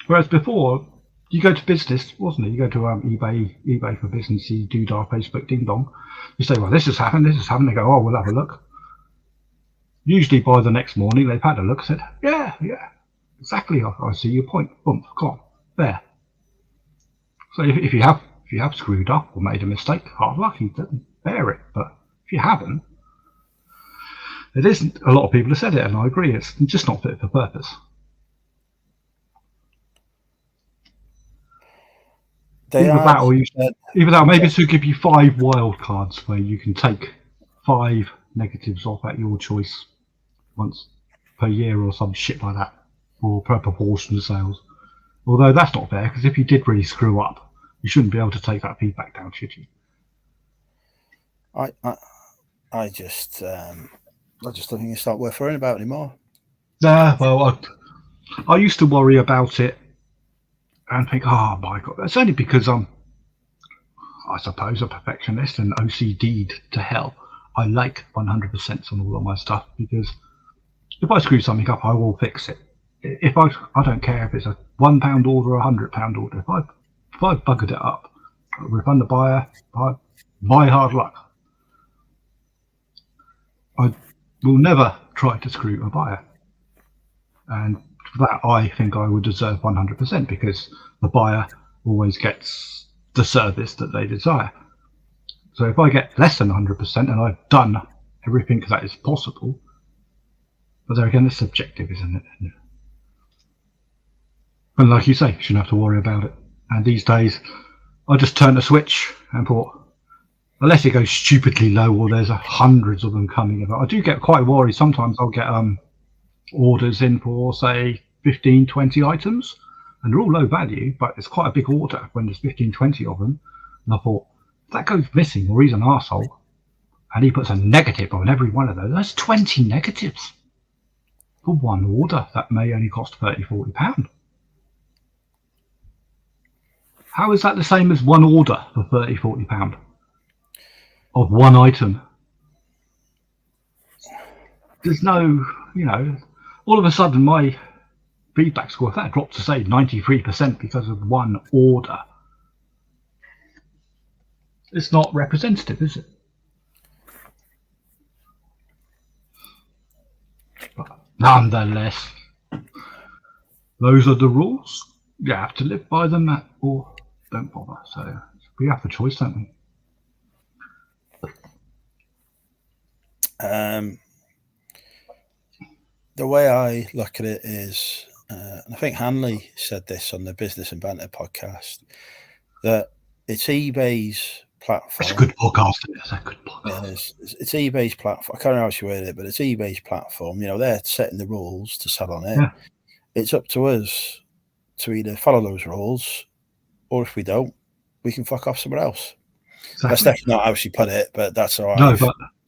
B: Whereas before, you go to business, wasn't it? You go to eBay for business, you do Facebook ding dong. You say, well, this has happened. They go, oh, we'll have a look. Usually by the next morning, they've had a look, said, yeah, exactly. I see your point. Boom, gone. There. So if you have screwed up or made a mistake, hard luck, you didn't bear it. But if you haven't, it isn't. A lot of people have said it, and I agree. It's just not fit for purpose. Either that, maybe to give you 5 wild cards where you can take 5 negatives off at your choice once per year or some shit like that, or per proportion of sales. Although that's not fair, because if you did really screw up, you shouldn't be able to take that feedback down, should you?
A: I just don't think it's not worth worrying about anymore.
B: Well, I used to worry about it and think, oh my god, that's only because I'm, I suppose, a perfectionist and OCD'd to hell. I like 100% on all of my stuff, because if I screw something up, I will fix it. If I don't care if it's a £1 order or a £100 order. If I buggered it up, I'll refund the buyer by hard luck. I will never try to screw a buyer, and for that I think I would deserve 100%, because the buyer always gets the service that they desire. So if I get less than 100% and I've done everything that is possible, but there again, it's subjective, isn't it? And like you say, you shouldn't have to worry about it. And these days, I just turn the switch and thought, unless it goes stupidly low or there's hundreds of them coming in. I do get quite worried. Sometimes I'll get orders in for, say, 15, 20 items, and they're all low value, but it's quite a big order when there's 15, 20 of them. And I thought, if that goes missing, or he's an arsehole, and he puts a negative on every one of those, that's 20 negatives for one order that may only cost £30, £40. How is that the same as one order for £30, £40 of one item? There's no, all of a sudden my feedback score, if that dropped to say 93% because of one order, it's not representative, is it? But nonetheless, those are the rules. You have to live by them, or don't bother. So we have the choice, don't we?
A: The way I look at it is, and I think Hanley said this on the Business and Banter podcast, that it's eBay's platform.
B: It's a good podcast. It's a good podcast.
A: It's eBay's platform. I can't remember how she worded it, but it's eBay's platform. They're setting the rules to sell on it.
B: Yeah.
A: It's up to us to either follow those rules, or if we don't, we can fuck off somewhere else.
B: Exactly.
A: That's definitely not how she put it, but that's how I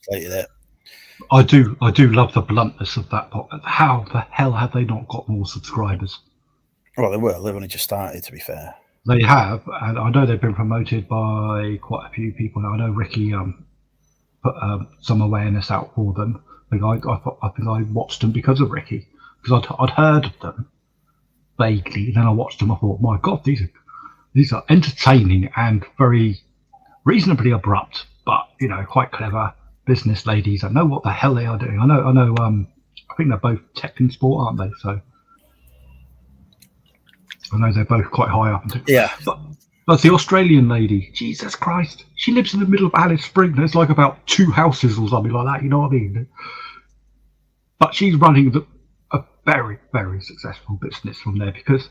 A: stated it.
B: I do love the bluntness of that. How the hell have they not got more subscribers?
A: Well, they will. They've only just started, to be fair.
B: They have, and I know they've been promoted by quite a few people now. I know Ricky put some awareness out for them. I think I watched them because of Ricky, because I'd heard of them vaguely, and then I watched them. I thought, my God, these are entertaining and very reasonably abrupt, but quite clever business ladies that know what the hell they are doing. I know. I think they're both tech and sport, aren't they? So I know they're both quite high up.
A: Yeah.
B: But the Australian lady, Jesus Christ, she lives in the middle of Alice Springs. There's like about 2 houses or something like that. You know what I mean? But she's running a very, very successful business from there, because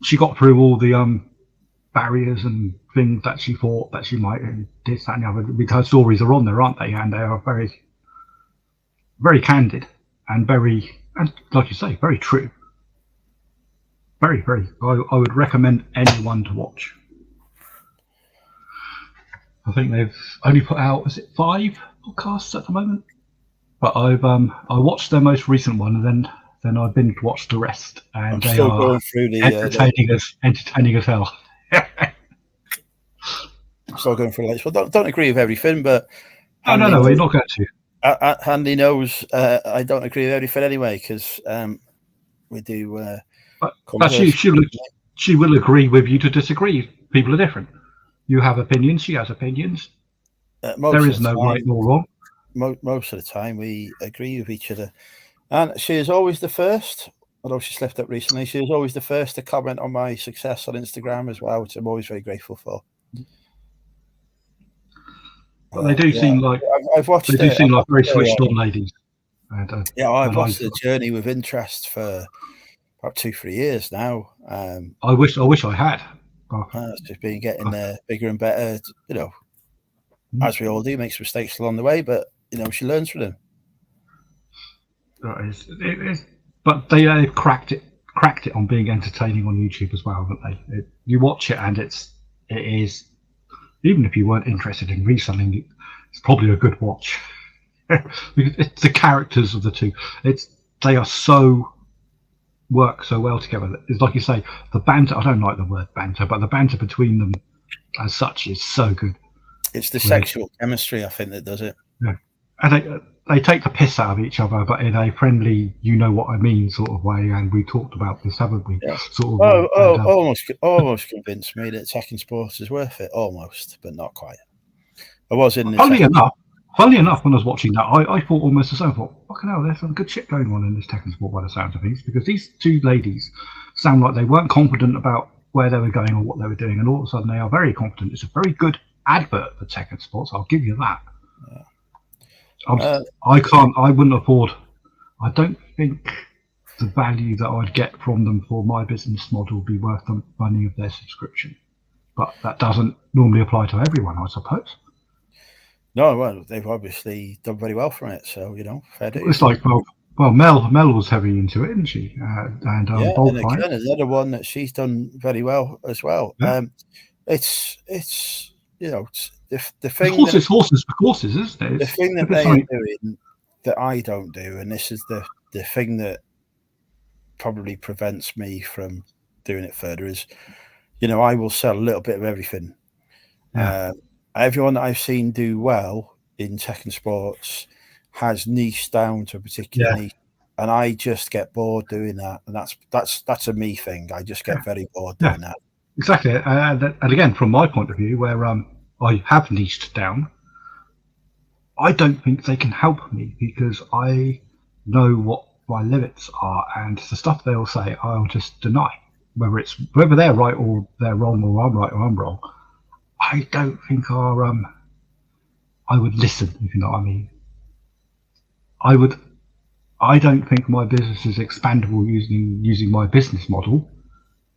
B: she got through all the barriers and things that she thought that she might this, that, and the other. Because her stories are on there, aren't they? And they are very, very candid and like you say, very true. Very, very. I would recommend anyone to watch. I think they've only put out, is it 5 podcasts at the moment? But I watched their most recent one, and then I binge watched the rest, and they are
A: going through the
B: entertaining as hell.
A: I'm still going through the latest. Well, don't agree with everything, but
B: No, we're not going to.
A: Andy knows I don't agree with everything anyway, because we do.
B: But she will agree with you to disagree. People are different. You have opinions. She has opinions. There is no right nor wrong.
A: Most of the time, we agree with each other, and she is always the first. Although she slipped up recently, she was always the first to comment on my success on Instagram as well, which I'm always very grateful for.
B: But they do seem like
A: I've watched.
B: They do seem like very switched on ladies. And,
A: I've watched the journey with interest for about 2-3 years now.
B: I wish I had.
A: It's just been getting bigger and better. As we all do, makes mistakes along the way, but she learns from them.
B: It is. But they cracked it on being entertaining on YouTube as well, haven't they? You watch it and it is, even if you weren't interested in reselling, it's probably a good watch. Because it's the characters of the two. They are work so well together. It's like you say, the banter. I don't like the word banter, but the banter between them, as such, is so good.
A: It's the sexual chemistry, I think, that does it.
B: Yeah, and they take the piss out of each other, but in a friendly, you know what I mean sort of way. And we talked about this, haven't we?
A: Yeah.
B: Sort of.
A: Almost convinced me that Tekken Sports is worth it. Almost, but not quite. I was in.
B: Funnily enough, when I was watching that, I thought almost the same. I thought, fucking hell, there's some good shit going on in this Tekken Sport by the sounds of things, because these two ladies sound like they weren't confident about where they were going or what they were doing, and all of a sudden they are very confident. It's a very good advert for Tekken Sports. I'll give you that. Yeah. I wouldn't afford. I don't think the value that I'd get from them for my business model would be worth the money of their subscription. But that doesn't normally apply to everyone, I suppose.
A: No, well, they've obviously done very well from it, so fair dues.
B: It's like, well, Mel was heavy into it, isn't she? And
A: again, another one that she's done very well as well. Yeah. It's the thing.
B: Horses for courses, isn't it?
A: The thing that they are doing that I don't do, and this is the thing that probably prevents me from doing it further, is I will sell a little bit of everything.
B: Yeah.
A: Everyone that I've seen do well in Tekken Sports has niched down to a particular niche, and I just get bored doing that. And that's a me thing. I just get very bored doing that.
B: Exactly. And again, from my point of view, where I have niched down, I don't think they can help me, because I know what my limits are, and the stuff they'll say, I'll just deny. Whether they're right or they're wrong, or I'm right or I'm wrong, I don't think I would listen, if you know what I mean. I don't think my business is expandable using my business model,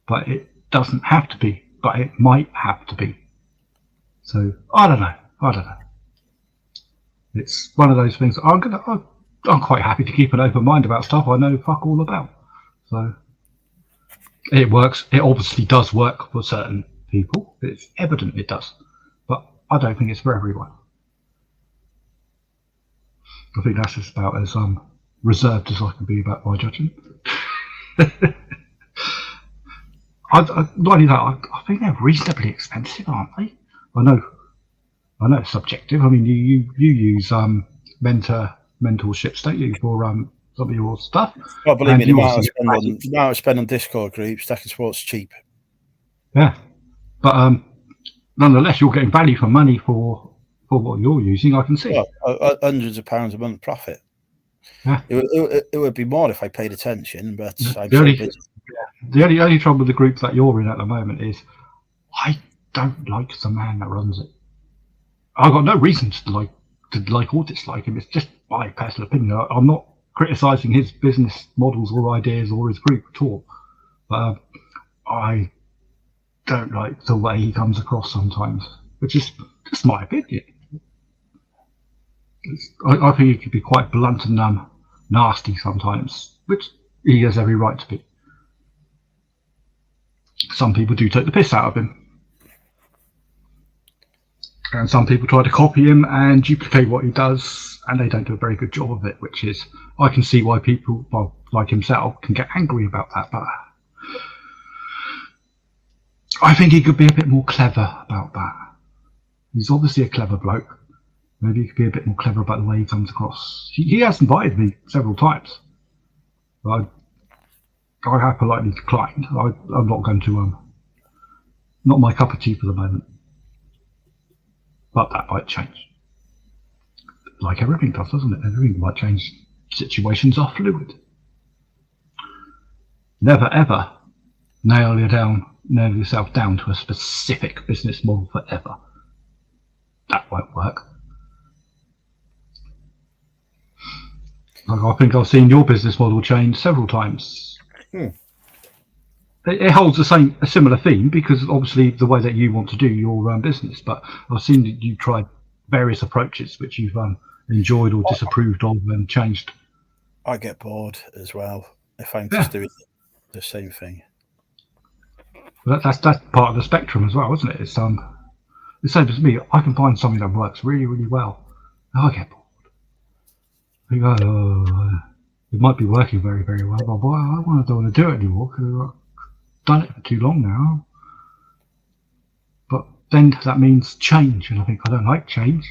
B: but it doesn't have to be, but it might have to be. So I don't know. It's one of those things. I'm quite happy to keep an open mind about stuff I know fuck all about. So it works. It obviously does work for certain people. It's evident it does, but I don't think it's for everyone. I think that's just about as reserved as I can be about my judging. Not only that, I think they're reasonably expensive, aren't they? I know it's subjective. I mean, you use mentorships, don't you, for some of your stuff?
A: Well, believe me, the amount I spend on Discord groups, Tekken Sports cheap.
B: Yeah, but nonetheless, you're getting value for money for what you're using. I can see.
A: Well, hundreds of pounds a month profit.
B: Yeah,
A: it would be more if I paid attention, but I'm
B: so busy. The only trouble with the group that you're in at the moment is I don't like the man that runs it. I've got no reason to like or dislike him. It's just my personal opinion. I'm not criticising his business models or ideas or his group at all. But I don't like the way he comes across sometimes, which is just my opinion. I think he could be quite blunt and nasty sometimes, which he has every right to be. Some people do take the piss out of him. And some people try to copy him and duplicate what he does, and they don't do a very good job of it, which is, I can see why people, well, like himself, can get angry about that, but I think he could be a bit more clever about that. He's obviously a clever bloke. Maybe he could be a bit more clever about the way he comes across. He has invited me several times. I have politely declined. I'm not going to, not my cup of tea for the moment. But that might change. Like everything does, doesn't it? Everything might change. Situations are fluid. Never ever nail yourself down to a specific business model forever. That won't work. Like, I think I've seen your business model change several times. It holds a similar theme, because obviously the way that you want to do your business, but I've seen that you've tried various approaches which you've enjoyed or disapproved of and changed.
A: I get bored as well if I'm just doing the same thing.
B: But that's part of the spectrum as well, isn't it? It's the same as me. I can find something that works really, really well. I get bored. I think, it might be working very, very well, but boy, I don't want to do it anymore because done it for too long now. But then that means change, and I think I don't like change.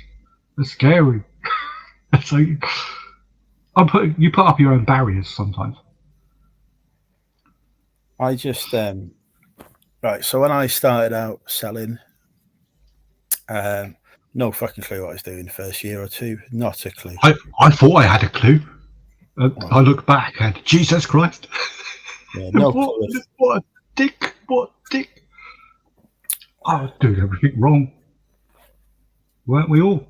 B: It's scary. So you put up your own barriers sometimes.
A: I just right. So when I started out selling, no fucking clue what I was doing the first year or two. Not a clue.
B: I thought I had a clue. I look back and Jesus Christ.
A: Yeah, no clue.
B: What a dick! What a dick! I was doing everything wrong, weren't we all?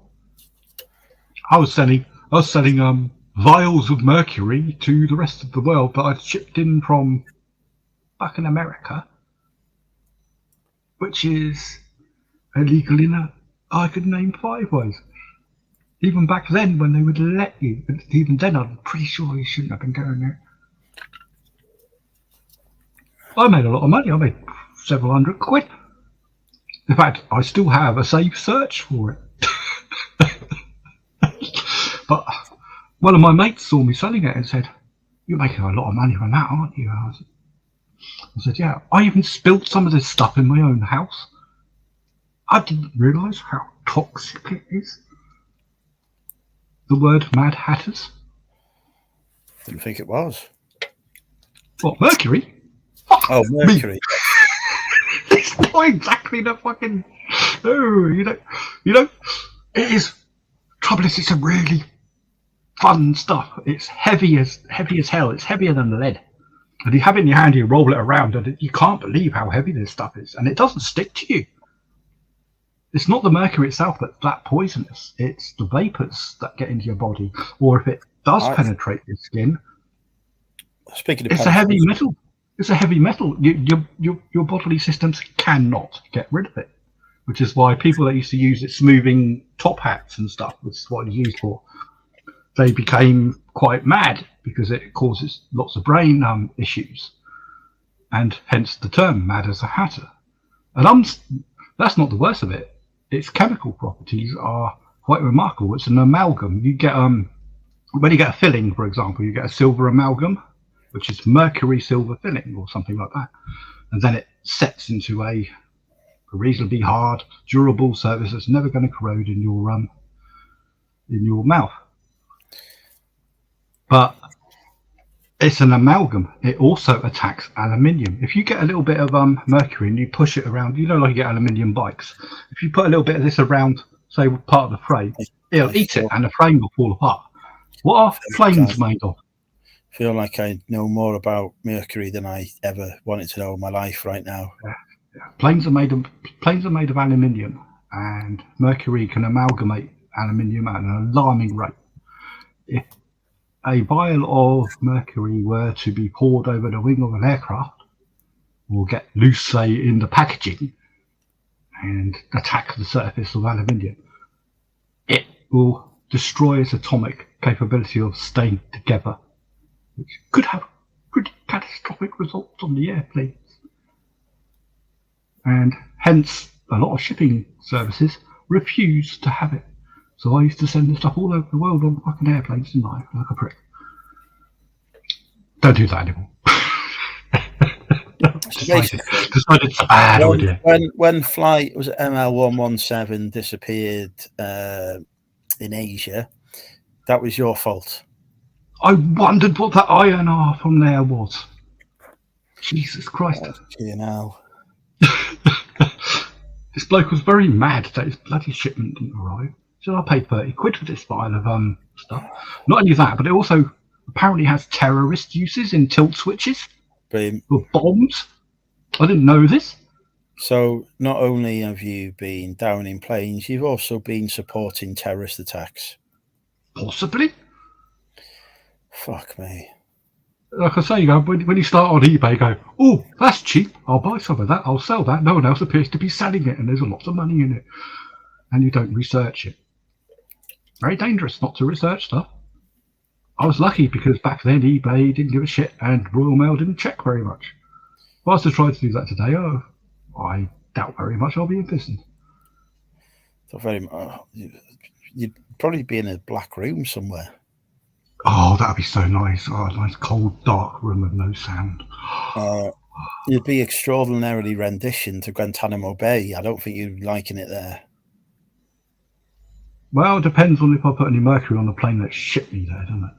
B: I was selling vials of mercury to the rest of the world that I'd shipped in from back in America, which is illegal I could name 5 ways. Even back then, when they would let you, even then I'm pretty sure you shouldn't have been going there. I made a lot of money. I made several hundred quid. In fact, I still have a safe search for it. But one of my mates saw me selling it and said, "You're making a lot of money from that, aren't you?" I said, "Yeah." I even spilt some of this stuff in my own house. I didn't realise how toxic it is. The word Mad Hatters.
A: Didn't think it was.
B: What, mercury?
A: Oh, mercury.
B: It's not exactly the fucking. Oh, you know, it is. Trouble is, it's a really fun stuff. It's heavy as hell. It's heavier than lead. And you have it in your hand, you roll it around, and you can't believe how heavy this stuff is. And it doesn't stick to you. It's not the mercury itself that's that poisonous. It's the vapors that get into your body, or if it does penetrate your skin.
A: Speaking of,
B: it's a heavy metal. It's a heavy metal. Your bodily systems cannot get rid of it, which is why people that used to use it smoothing top hats and stuff, which is what it's used for, they became quite mad because it causes lots of brain issues, and hence the term "mad as a hatter." And that's not the worst of it. Its chemical properties are quite remarkable. It's an amalgam. You get when you get a filling, for example, you get a silver amalgam, which is mercury silver filling or something like that, and then it sets into a reasonably hard, durable surface that's never going to corrode in your mouth. But it's an amalgam. It also attacks aluminium. If you get a little bit of mercury and you push it around, like you get aluminium bikes. If you put a little bit of this around, say, part of the frame, it'll eat it and the frame will fall apart. What are planes made of?
A: I feel like I know more about mercury than I ever wanted to know in my life right now.
B: Yeah. Planes are made of aluminium, and mercury can amalgamate aluminium at an alarming rate. If a vial of mercury were to be poured over the wing of an aircraft, will get loose, say, in the packaging and attack the surface of aluminium, it will destroy its atomic capability of staying together, which could have pretty catastrophic results on the airplanes. And hence, a lot of shipping services refuse to have it. So I used to send this stuff all over the world on fucking airplanes, didn't I? Like a prick. Don't do that anymore. Decided it's a bad idea.
A: When flight was ML117 disappeared in Asia, that was your fault.
B: I wondered what that INR from there was. Jesus Christ.
A: You know.
B: This bloke was very mad that his bloody shipment didn't arrive. So I paid 30 quid for this pile of stuff. Not only that, but it also apparently has terrorist uses in tilt switches.
A: Boom.
B: With bombs. I didn't know this.
A: So not only have you been down in planes, you've also been supporting terrorist attacks.
B: Possibly.
A: Fuck me.
B: Like I say, you go, when you start on eBay, you go, oh, that's cheap. I'll buy some of that. I'll sell that. No one else appears to be selling it, and there's a lot of money in it. And you don't research it. Very dangerous not to research stuff. I was lucky because back then eBay didn't give a shit and Royal Mail didn't check very much. If I was to try to do that today, I doubt very much I'll be in business.
A: So very much. You'd probably be in a black room somewhere.
B: Oh, that'd be so nice. Oh, a nice cold, dark room with no sound.
A: You'd be extraordinarily rendition to Guantanamo Bay. I don't think you'd be liking it there.
B: Well, it depends on if I put any mercury on the plane that shipped me there, doesn't it?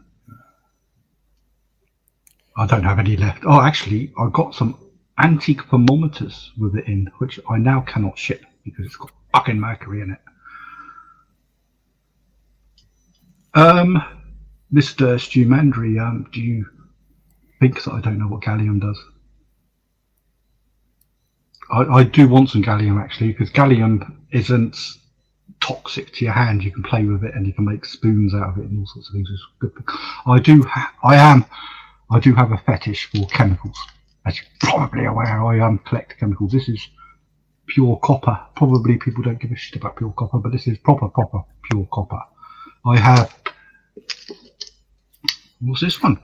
B: I don't have any left. Oh, actually, I got some antique thermometers with it in, which I now cannot ship because it's got fucking mercury in it. Mr. Stu Mandry, do you think that I don't know what gallium does? I do want some gallium, actually, because gallium isn't toxic to your hand. You can play with it and you can make spoons out of it and all sorts of things. It's good. I do have a fetish for chemicals. As you're probably aware, I collect chemicals. This is pure copper. Probably people don't give a shit about pure copper, but this is proper pure copper. I have. What's this one?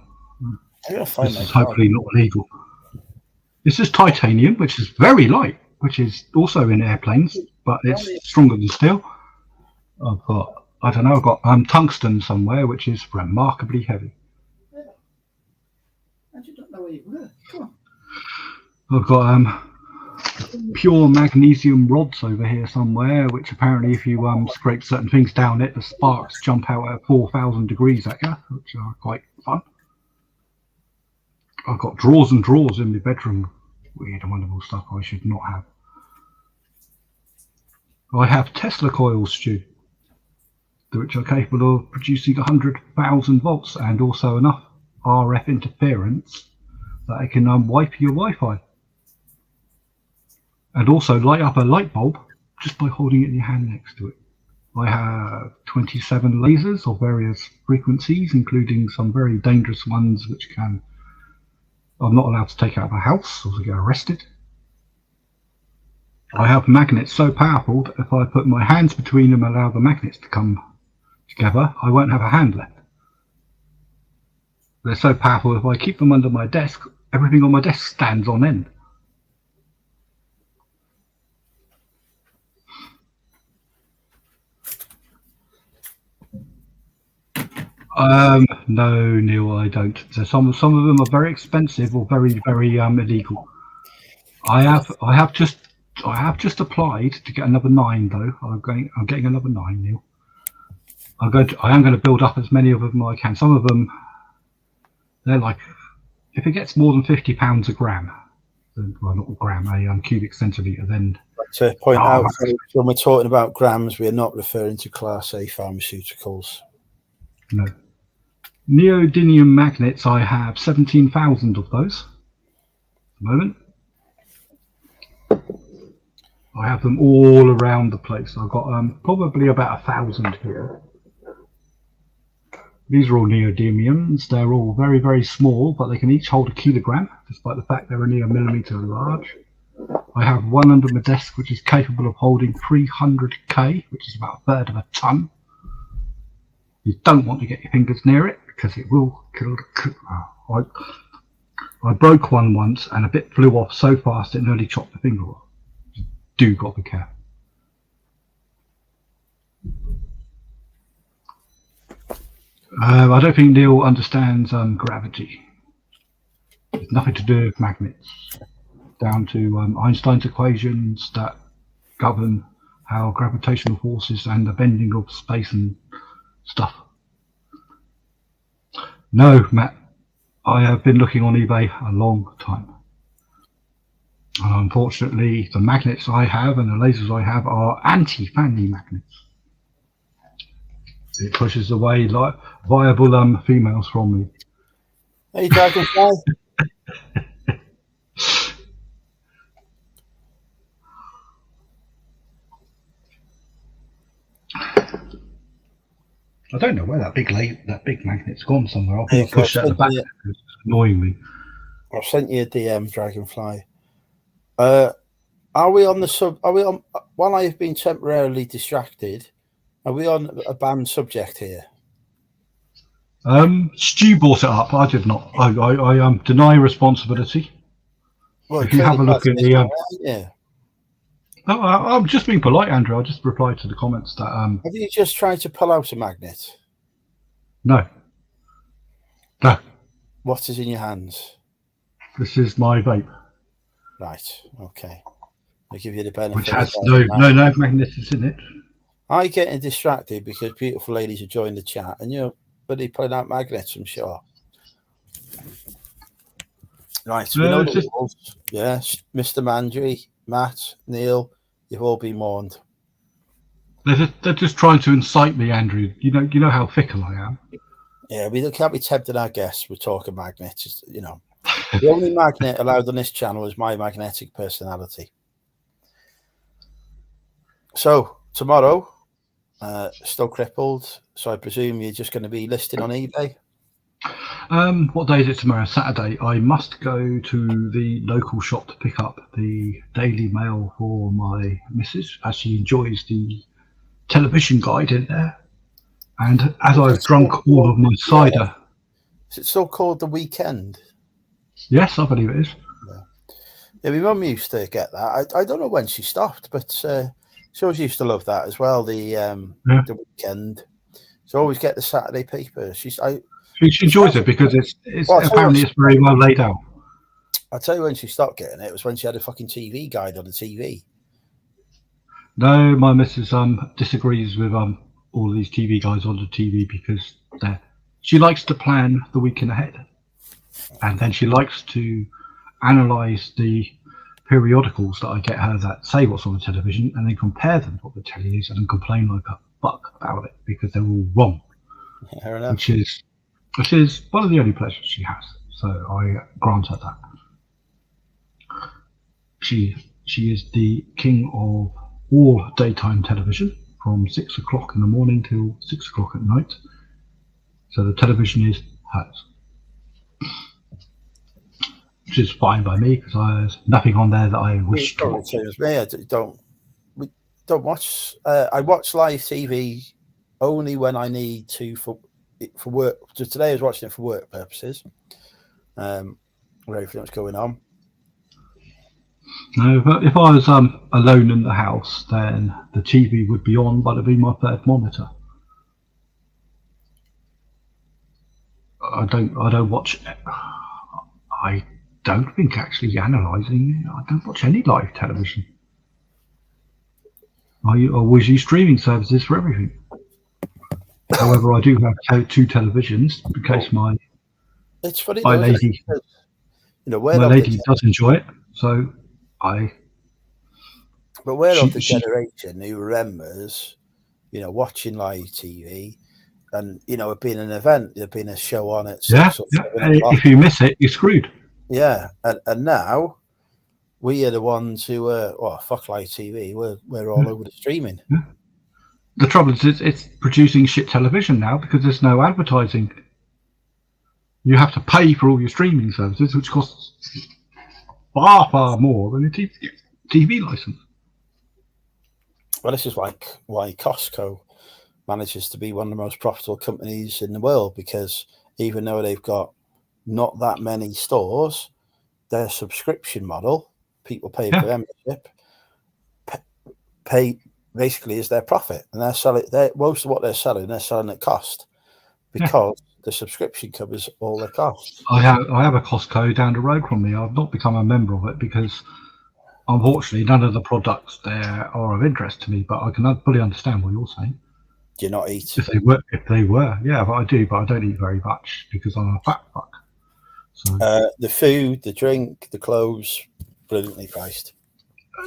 B: This is hopefully not illegal. This is titanium, which is very light, which is also in airplanes, but it's stronger than steel. I've got tungsten somewhere, which is remarkably heavy.
F: I just don't know where you were. Come on.
B: I've got pure magnesium rods over here somewhere, which apparently if you scrape certain things down it, the sparks jump out at 4,000 degrees at you, which are quite fun. I've got drawers and drawers in my bedroom. Weird and wonderful stuff I should not have. I have Tesla coils, Stu, which are capable of producing 100,000 volts and also enough RF interference that it can wipe your Wi-Fi. And also light up a light bulb just by holding it in your hand next to it. I have 27 lasers of various frequencies, including some very dangerous ones which I'm not allowed to take out of a house or to get arrested. I have magnets so powerful that if I put my hands between them and allow the magnets to come together, I won't have a hand left. They're so powerful, if I keep them under my desk, everything on my desk stands on end. No, Neil, I don't. So some of them are very expensive or very illegal. I have just applied to get another 9 though. I'm getting another 9, Neil. I am going to build up as many of them as I can. Some of them, they're like, if it gets more than £50 a gram, well, not a gram, a cubic centilitre, then.
A: To point out, when we're talking about grams, we are not referring to Class A pharmaceuticals.
B: No. Neodymium magnets, I have 17,000 of those at the moment. I have them all around the place. I've got probably about 1,000 here. These are all neodymiums. They're all very, very small, but they can each hold a kilogram, despite the fact they're only a millimetre large. I have one under my desk, which is capable of holding 300k, which is about a third of a ton. You don't want to get your fingers near it, because it will kill the... I broke one once, and a bit flew off so fast it nearly chopped the finger off. You do got to be careful. I don't think Neil understands gravity. It's nothing to do with magnets. Down to Einstein's equations that govern how gravitational forces and the bending of space and stuff. No, Matt, I have been looking on eBay a long time. Unfortunately, the magnets I have and the lasers I have are anti-fanny magnets. It pushes away like viable females from me.
A: Hey, Dragonfly.
B: I don't know where that big magnet's gone somewhere. I'll probably push that at the back. It's annoying me.
A: I've sent you a DM, Dragonfly. Are we on the sub? Are we on? While I've been temporarily distracted, are we on a banned subject here?
B: Stu brought it up. I did not. I deny responsibility.
A: Well,
B: if you have a look at the
A: yeah.
B: No, I'm just being polite, Andrew. I just replied to the comments that
A: Have you just tried to pull out a magnet?
B: No.
A: What is in your hands?
B: This is my vape.
A: Right. Okay. I'll give you the benefit.
B: Which has no magnets in it.
A: I getting distracted because beautiful ladies are joining the chat, and you're bloody pulling out magnets, I'm sure. Right. So we know the rules. Yes, Mr. Mandry, Matt, Neil, you've all been warned.
B: They're just trying to incite me, Andrew. You know how fickle I am.
A: Yeah, we can't be tempting our guests with talking magnets. You know, the only magnet allowed on this channel is my magnetic personality. So tomorrow, still crippled. So I presume you're just going to be listing on eBay.
B: What day is it tomorrow? Saturday. I must go to the local shop to pick up the Daily Mail for my missus, as she enjoys the television guide in there. And as I've drunk all of my cider.
A: Is it still called The Weekend?
B: Yes, I believe it is.
A: Yeah, my mum used to get that. I don't know when she stopped, but she always used to love that as well. The Weekend. She always get the Saturday paper. She
B: enjoys it because it's apparently it's very well laid out.
A: I'll tell you when she stopped getting it. It was when she had a fucking TV guide on the TV.
B: No, my missus disagrees with all of these TV guides on the TV because she likes to plan the weekend ahead, and then she likes to analyse the periodicals that I get her that say what's on the television, and then compare them to what the telly is, and then complain like a fuck about it because they're all wrong.
A: Fair enough.
B: Which is one of the only pleasures she has. So I grant her that. She is the king of all daytime television from 6 o'clock in the morning till 6 o'clock at night. So the television is hers. Which is fine by me because there's nothing on there that I wish to watch.
A: We don't watch. I watch live TV only when I need to for work. So today I was watching it for work purposes. Where everything was going on.
B: No, but if I was alone in the house, then the TV would be on, but it'd be my third monitor. I don't watch. I don't think actually analysing. I don't watch any live television. I always use streaming services for everything. However, I do have two televisions in case my lady does enjoy it. So
A: But we're of the generation who remembers, watching live TV, and it'd been an event, there'd been a show on it.
B: If you miss it, you're screwed.
A: Yeah, and now we are the ones who fuck live TV. We're all over the streaming.
B: Yeah. The trouble is, it's producing shit television now because there's no advertising. You have to pay for all your streaming services, which costs far more than a TV license.
A: Well, this is like why Costco manages to be one of the most profitable companies in the world, because even though they've got not that many stores, their subscription model, people pay for membership, pay basically is their profit, and they're selling. Most of what they're selling at cost because the subscription covers all their costs.
B: I have a Costco down the road from me. I've not become a member of it because, unfortunately, none of the products there are of interest to me. But I can fully understand what you're saying.
A: Do you not eat?
B: If they were, yeah, but I do. But I don't eat very much because I'm a fat fuck. So
A: the food, the drink, the clothes, brilliantly priced.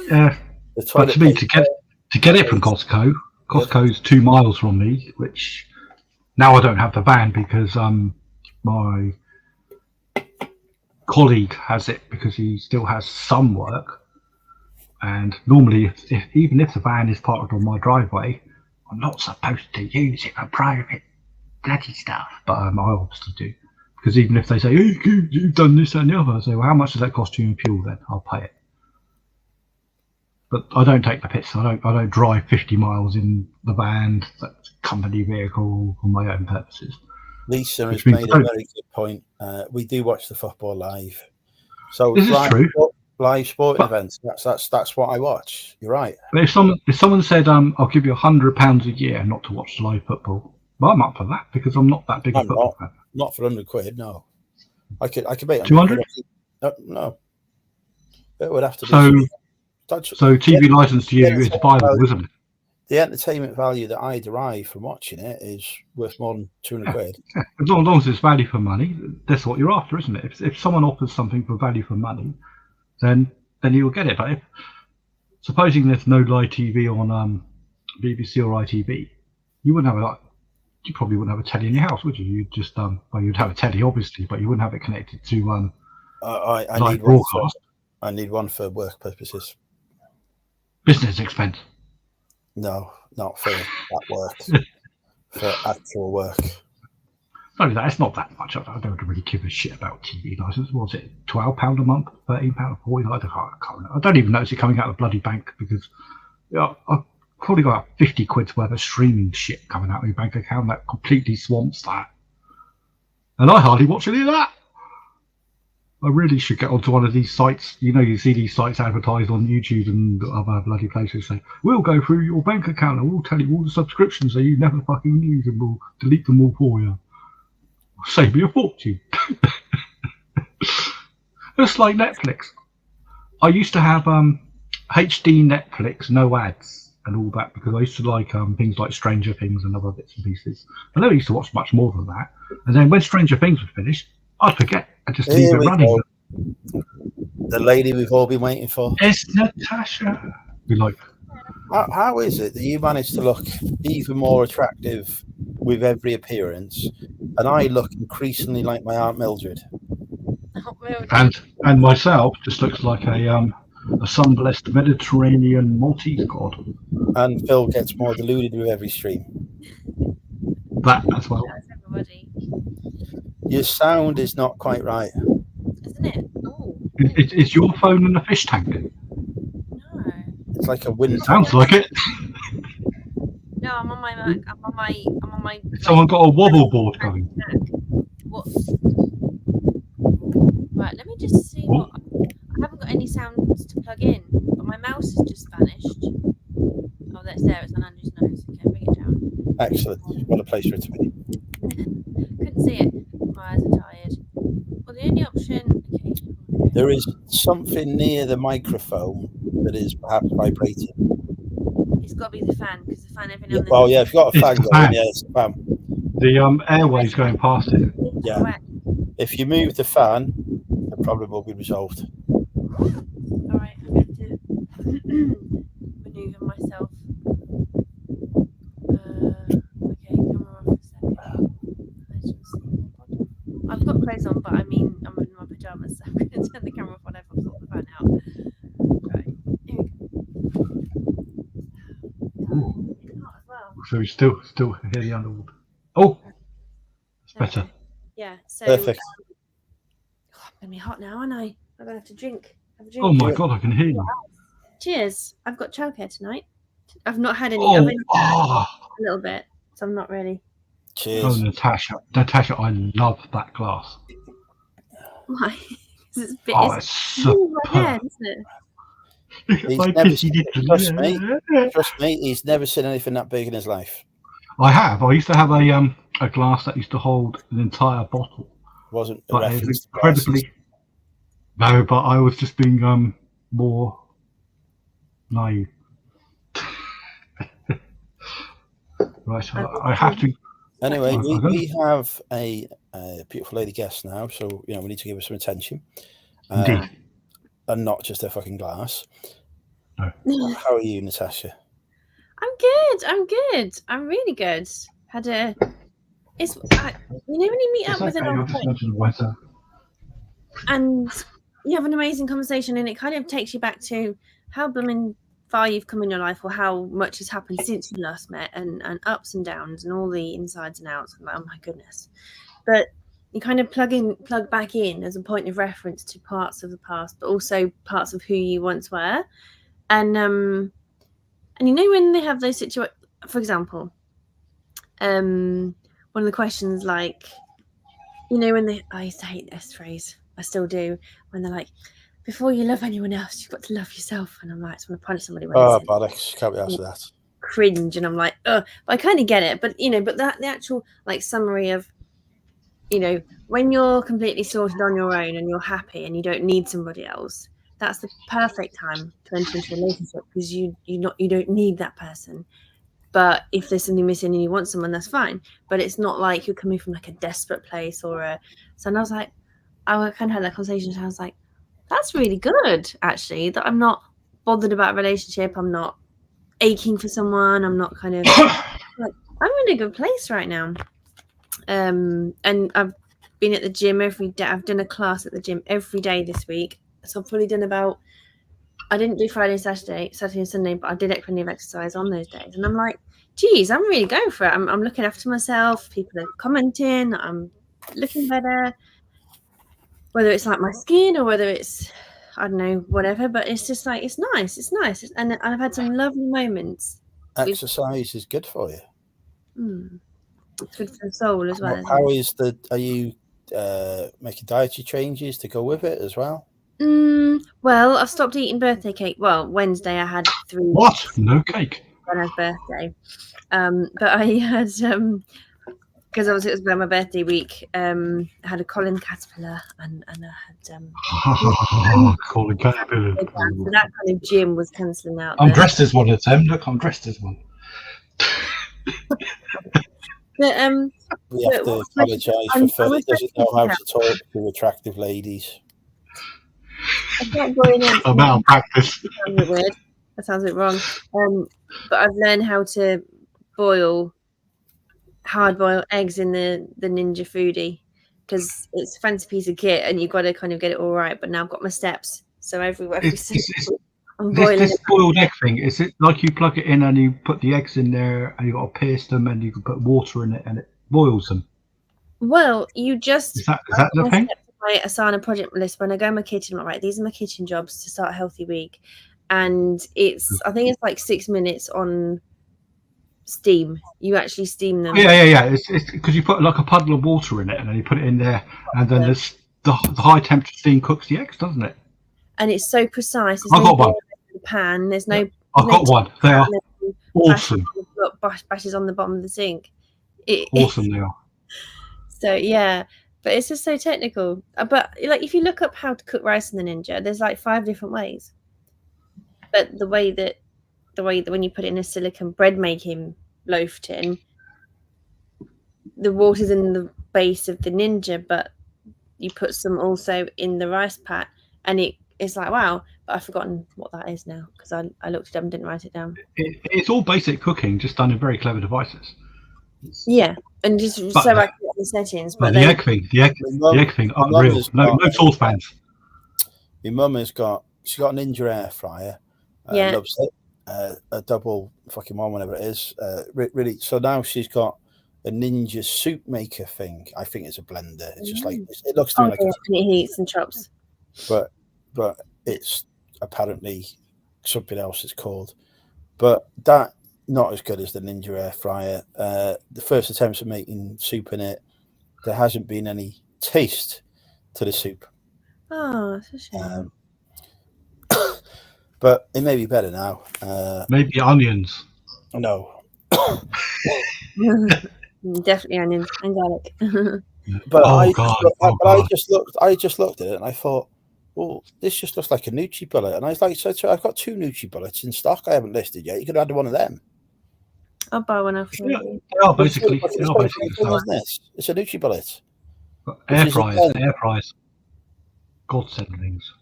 B: Yeah, but to me, to get it from Costco's 2 miles from me, which now I don't have the van because my colleague has it because he still has some work. And normally, even if the van is parked on my driveway, I'm not supposed to use it for private bloody stuff. But I obviously do. Because even if they say, hey, you've done this and the other, I say, well, how much does that cost you in fuel then? I'll pay it. But I don't take the piss. I don't drive 50 miles in the van, that's a company vehicle, for my own purposes.
A: Lisa has made a very good point. We do watch the football live. So
B: this is true.
A: Live sporting events. That's what I watch. You're right.
B: But if someone said, I'll give you £100 a year not to watch live football, well, I'm up for that because I'm not that big a football fan.
A: Not for £100, no. I could make
B: 200.
A: No, it would have to be.
B: So TV license to you is viable, isn't it?
A: The entertainment value that I derive from watching it is worth more than £200.
B: Yeah. As long as it's value for money, that's what you're after, isn't it? If someone offers something for value for money, then you'll get it. But supposing there's no live TV on BBC or ITV, you probably wouldn't have a telly in your house, would you? You'd just you'd have a telly, obviously, but you wouldn't have it connected to
A: I need one for work purposes.
B: Business expense.
A: No, not for that work. For actual work.
B: Only that, it's not that much. I don't really give a shit about TV license. What was it, £12 a month, £13, £40? I can't remember. I don't even notice it coming out of the bloody bank because I've probably got about 50 quid's worth of streaming shit coming out of my bank account that completely swamps that. And I hardly watch any of that. I really should get onto one of these sites. You know, you see these sites advertised on YouTube and other bloody places say, we'll go through your bank account and we'll tell you all the subscriptions that you never fucking use and we'll delete them all for you. Save me a fortune. It's like Netflix. I used to have HD Netflix, no ads and all that because I used to like things like Stranger Things and other bits and pieces. I never used to watch much more than that. And then when Stranger Things was finished, I'd forget. I just leave it running.
A: The lady we've all been waiting for.
B: It's Natasha. We like.
A: How is it that you manage to look even more attractive with every appearance, and I look increasingly like my Aunt Mildred?
B: And myself just looks like a sun-blessed Mediterranean Maltese god.
A: And Phil gets more deluded with every stream.
B: That as well.
G: That's everybody.
A: Your sound is not quite right.
G: Isn't it? Oh.
B: Is your phone in a fish tank?
G: No.
A: It's like a wind.
B: Sounds like it.
G: No, I'm on my Mac. I'm on my.
B: Someone got a wobble board going.
G: What? Right, let me just see what. I haven't got any sounds to plug in, but my mouse has just vanished. Oh, that's there. It's on Andrew's nose. Okay, bring it down.
A: Excellent. What a place for it to be.
G: Couldn't see it. My eyes are tired. Well, the only option. Okay.
A: There is something near the microphone that is perhaps vibrating.
G: It's got to be the fan because the fan every now and then.
A: Oh yeah, if you've got a fan going, yeah, it's the fan.
B: The airways going past it.
A: Yeah.
G: Correct.
A: If you move the fan, the problem will be resolved.
G: All right, I'm going to maneuver myself. Okay, camera off a second. I've got clothes on, but I'm in my pajamas, so I'm going to turn the camera off whenever I've sorted the fan out. Right, here we go. It's hot as well.
B: so we still hear the underwater. Oh, it's better.
G: Yeah. So
A: Perfect.
G: I'm gonna be hot now, aren't I? I'm gonna have to drink. Have a drink.
B: Oh my god, I can hear you.
G: Cheers. I've got childcare tonight. I've not had any.
B: Oh,
G: I've only had
B: oh,
G: a little bit, so I'm not really.
A: Cheers.
B: Natasha, I love that glass.
G: Why? 'Cause it's bit.
B: Oh,
G: It's
B: it's so
G: in my head, isn't it?
A: He's
B: My
A: never
B: pissy
A: seen- Trust me, he's never seen anything that big in his life.
B: I have. I used to have a glass that used to hold an entire bottle.
A: Wasn't a
B: But it
A: reference
B: was
A: to glasses.
B: incredibly. No, but I was just being more naive. Right, so I have to.
A: Anyway,
B: Okay.
A: we have a beautiful lady guest now, so we need to give her some attention,
B: Indeed.
A: and not just a fucking glass.
B: No.
A: How are you, Natasha?
G: I'm good. I'm really good. Had a. It's when you meet up with an old friend and you have an amazing conversation, and it kind of takes you back to how blooming far you've come in your life, or how much has happened since you last met, and ups and downs, and all the insides and outs. I'm like, oh my goodness! But you kind of plug back in as a point of reference to parts of the past, but also parts of who you once were, and when they have those situations, for example, one of the questions, like, when I used to hate this phrase, I still do, when they're like, before you love anyone else, you've got to love yourself. And I'm like, so I'm going to punch somebody when
A: Oh,
G: they say
A: bollocks. Can't be asked for that.
G: cringe. And I'm like, ugh. But I kind of get it. But, but the actual, like, summary of, when you're completely sorted on your own and you're happy and you don't need somebody else, that's the perfect time to enter into a relationship, because you don't need that person. But if there's something missing and you want someone, that's fine. But it's not like you're coming from like a desperate place so. And I was like, I kind of had that conversation. And I was like, that's really good, actually, that I'm not bothered about a relationship. I'm not aching for someone. I'm not kind of like, I'm in a good place right now. And I've been at the gym every day. I've done a class at the gym every day this week. So I've probably done about, I didn't do Friday, Saturday and Sunday, but I did plenty of exercise on those days. And I'm like, geez, I'm really going for it. I'm looking after myself. People are commenting. I'm looking better. Whether it's like my skin or whether it's, I don't know, whatever. But it's just like, it's nice. It's nice. And I've had some lovely moments.
A: Exercise is good for you.
G: It's good for the soul as well.
A: Are you making dietary changes to go with it as well?
G: Well, I've stopped eating birthday cake. Well, Wednesday I had 3.
B: What? No cake?
G: On his birthday. But I had, because obviously it was my birthday week, I had a Colin caterpillar and I had
B: Colin caterpillar.
G: so that kind of gym was cancelling out.
B: I'm dressed as one of them. Look, I'm dressed as one.
G: But,
A: we have to apologise for Phil. He doesn't know how to talk to attractive ladies.
G: I can't go in and
B: I'm out of practice.
G: That sounds a bit weird. That sounds a bit wrong. But I've learned how to hard boil eggs in the Ninja Foodie, because it's a fancy piece of kit and you've got to kind of get it all right. But now I've got my steps, so I'm boiling
B: this boiled egg thing, is it like you plug it in and you put the eggs in there and you've got to pierce them and you can put water in it and it boils them?
G: Well, you just...
B: Is that the thing?
G: My Asana project list, when I go in my kitchen, I'm like, right, these are my kitchen jobs to start a healthy week. And I think it's like 6 minutes on steam. You actually steam them.
B: Yeah. It's because you put like a puddle of water in it and then you put it in there and then the high temperature steam cooks the eggs, doesn't it?
G: And it's so precise.
B: I've got one.
G: The pan. There's no.
B: I've got one. They are awesome.
G: Bashes on the bottom of the sink.
B: Awesome they are.
G: So yeah, but it's just so technical. But like, if you look up how to cook rice in the Ninja, there's like 5 different ways. But the way that when you put it in a silicone bread making loaf tin, the water's in the base of the Ninja, but you put some also in the rice pat, and it's like, wow. But I've forgotten what that is now because I looked it up and didn't write it down.
B: It's all basic cooking, just done in very clever devices.
G: Yeah, and just so I can get the settings. But
B: the egg thing, unreal. No saucepans.
A: My mum she's got a Ninja air fryer.
G: Yeah.
A: Loves it. a double fucking one, whatever it is. Really. So now she's got a ninja soup maker thing. I think it's a blender. It's just like it looks to me like
G: yeah, and it heats and chops.
A: but it's apparently something else it's called. But that not as good as the Ninja air fryer. The first attempts at making soup in it, there hasn't been any taste to the soup.
G: Oh, that's a shame.
A: But it may be better now.
B: Maybe onions.
A: No.
G: Definitely onions and garlic.
A: But I just looked at it and I thought, well, this just looks like a Nucci bullet. And I was like, so I've got 2 Nucci bullets in stock. I haven't listed yet. You could have had one of them.
G: I'll buy one off you.
B: Yeah, they are basically
A: It's a Nucci bullet.
B: air fryers. Godsend things.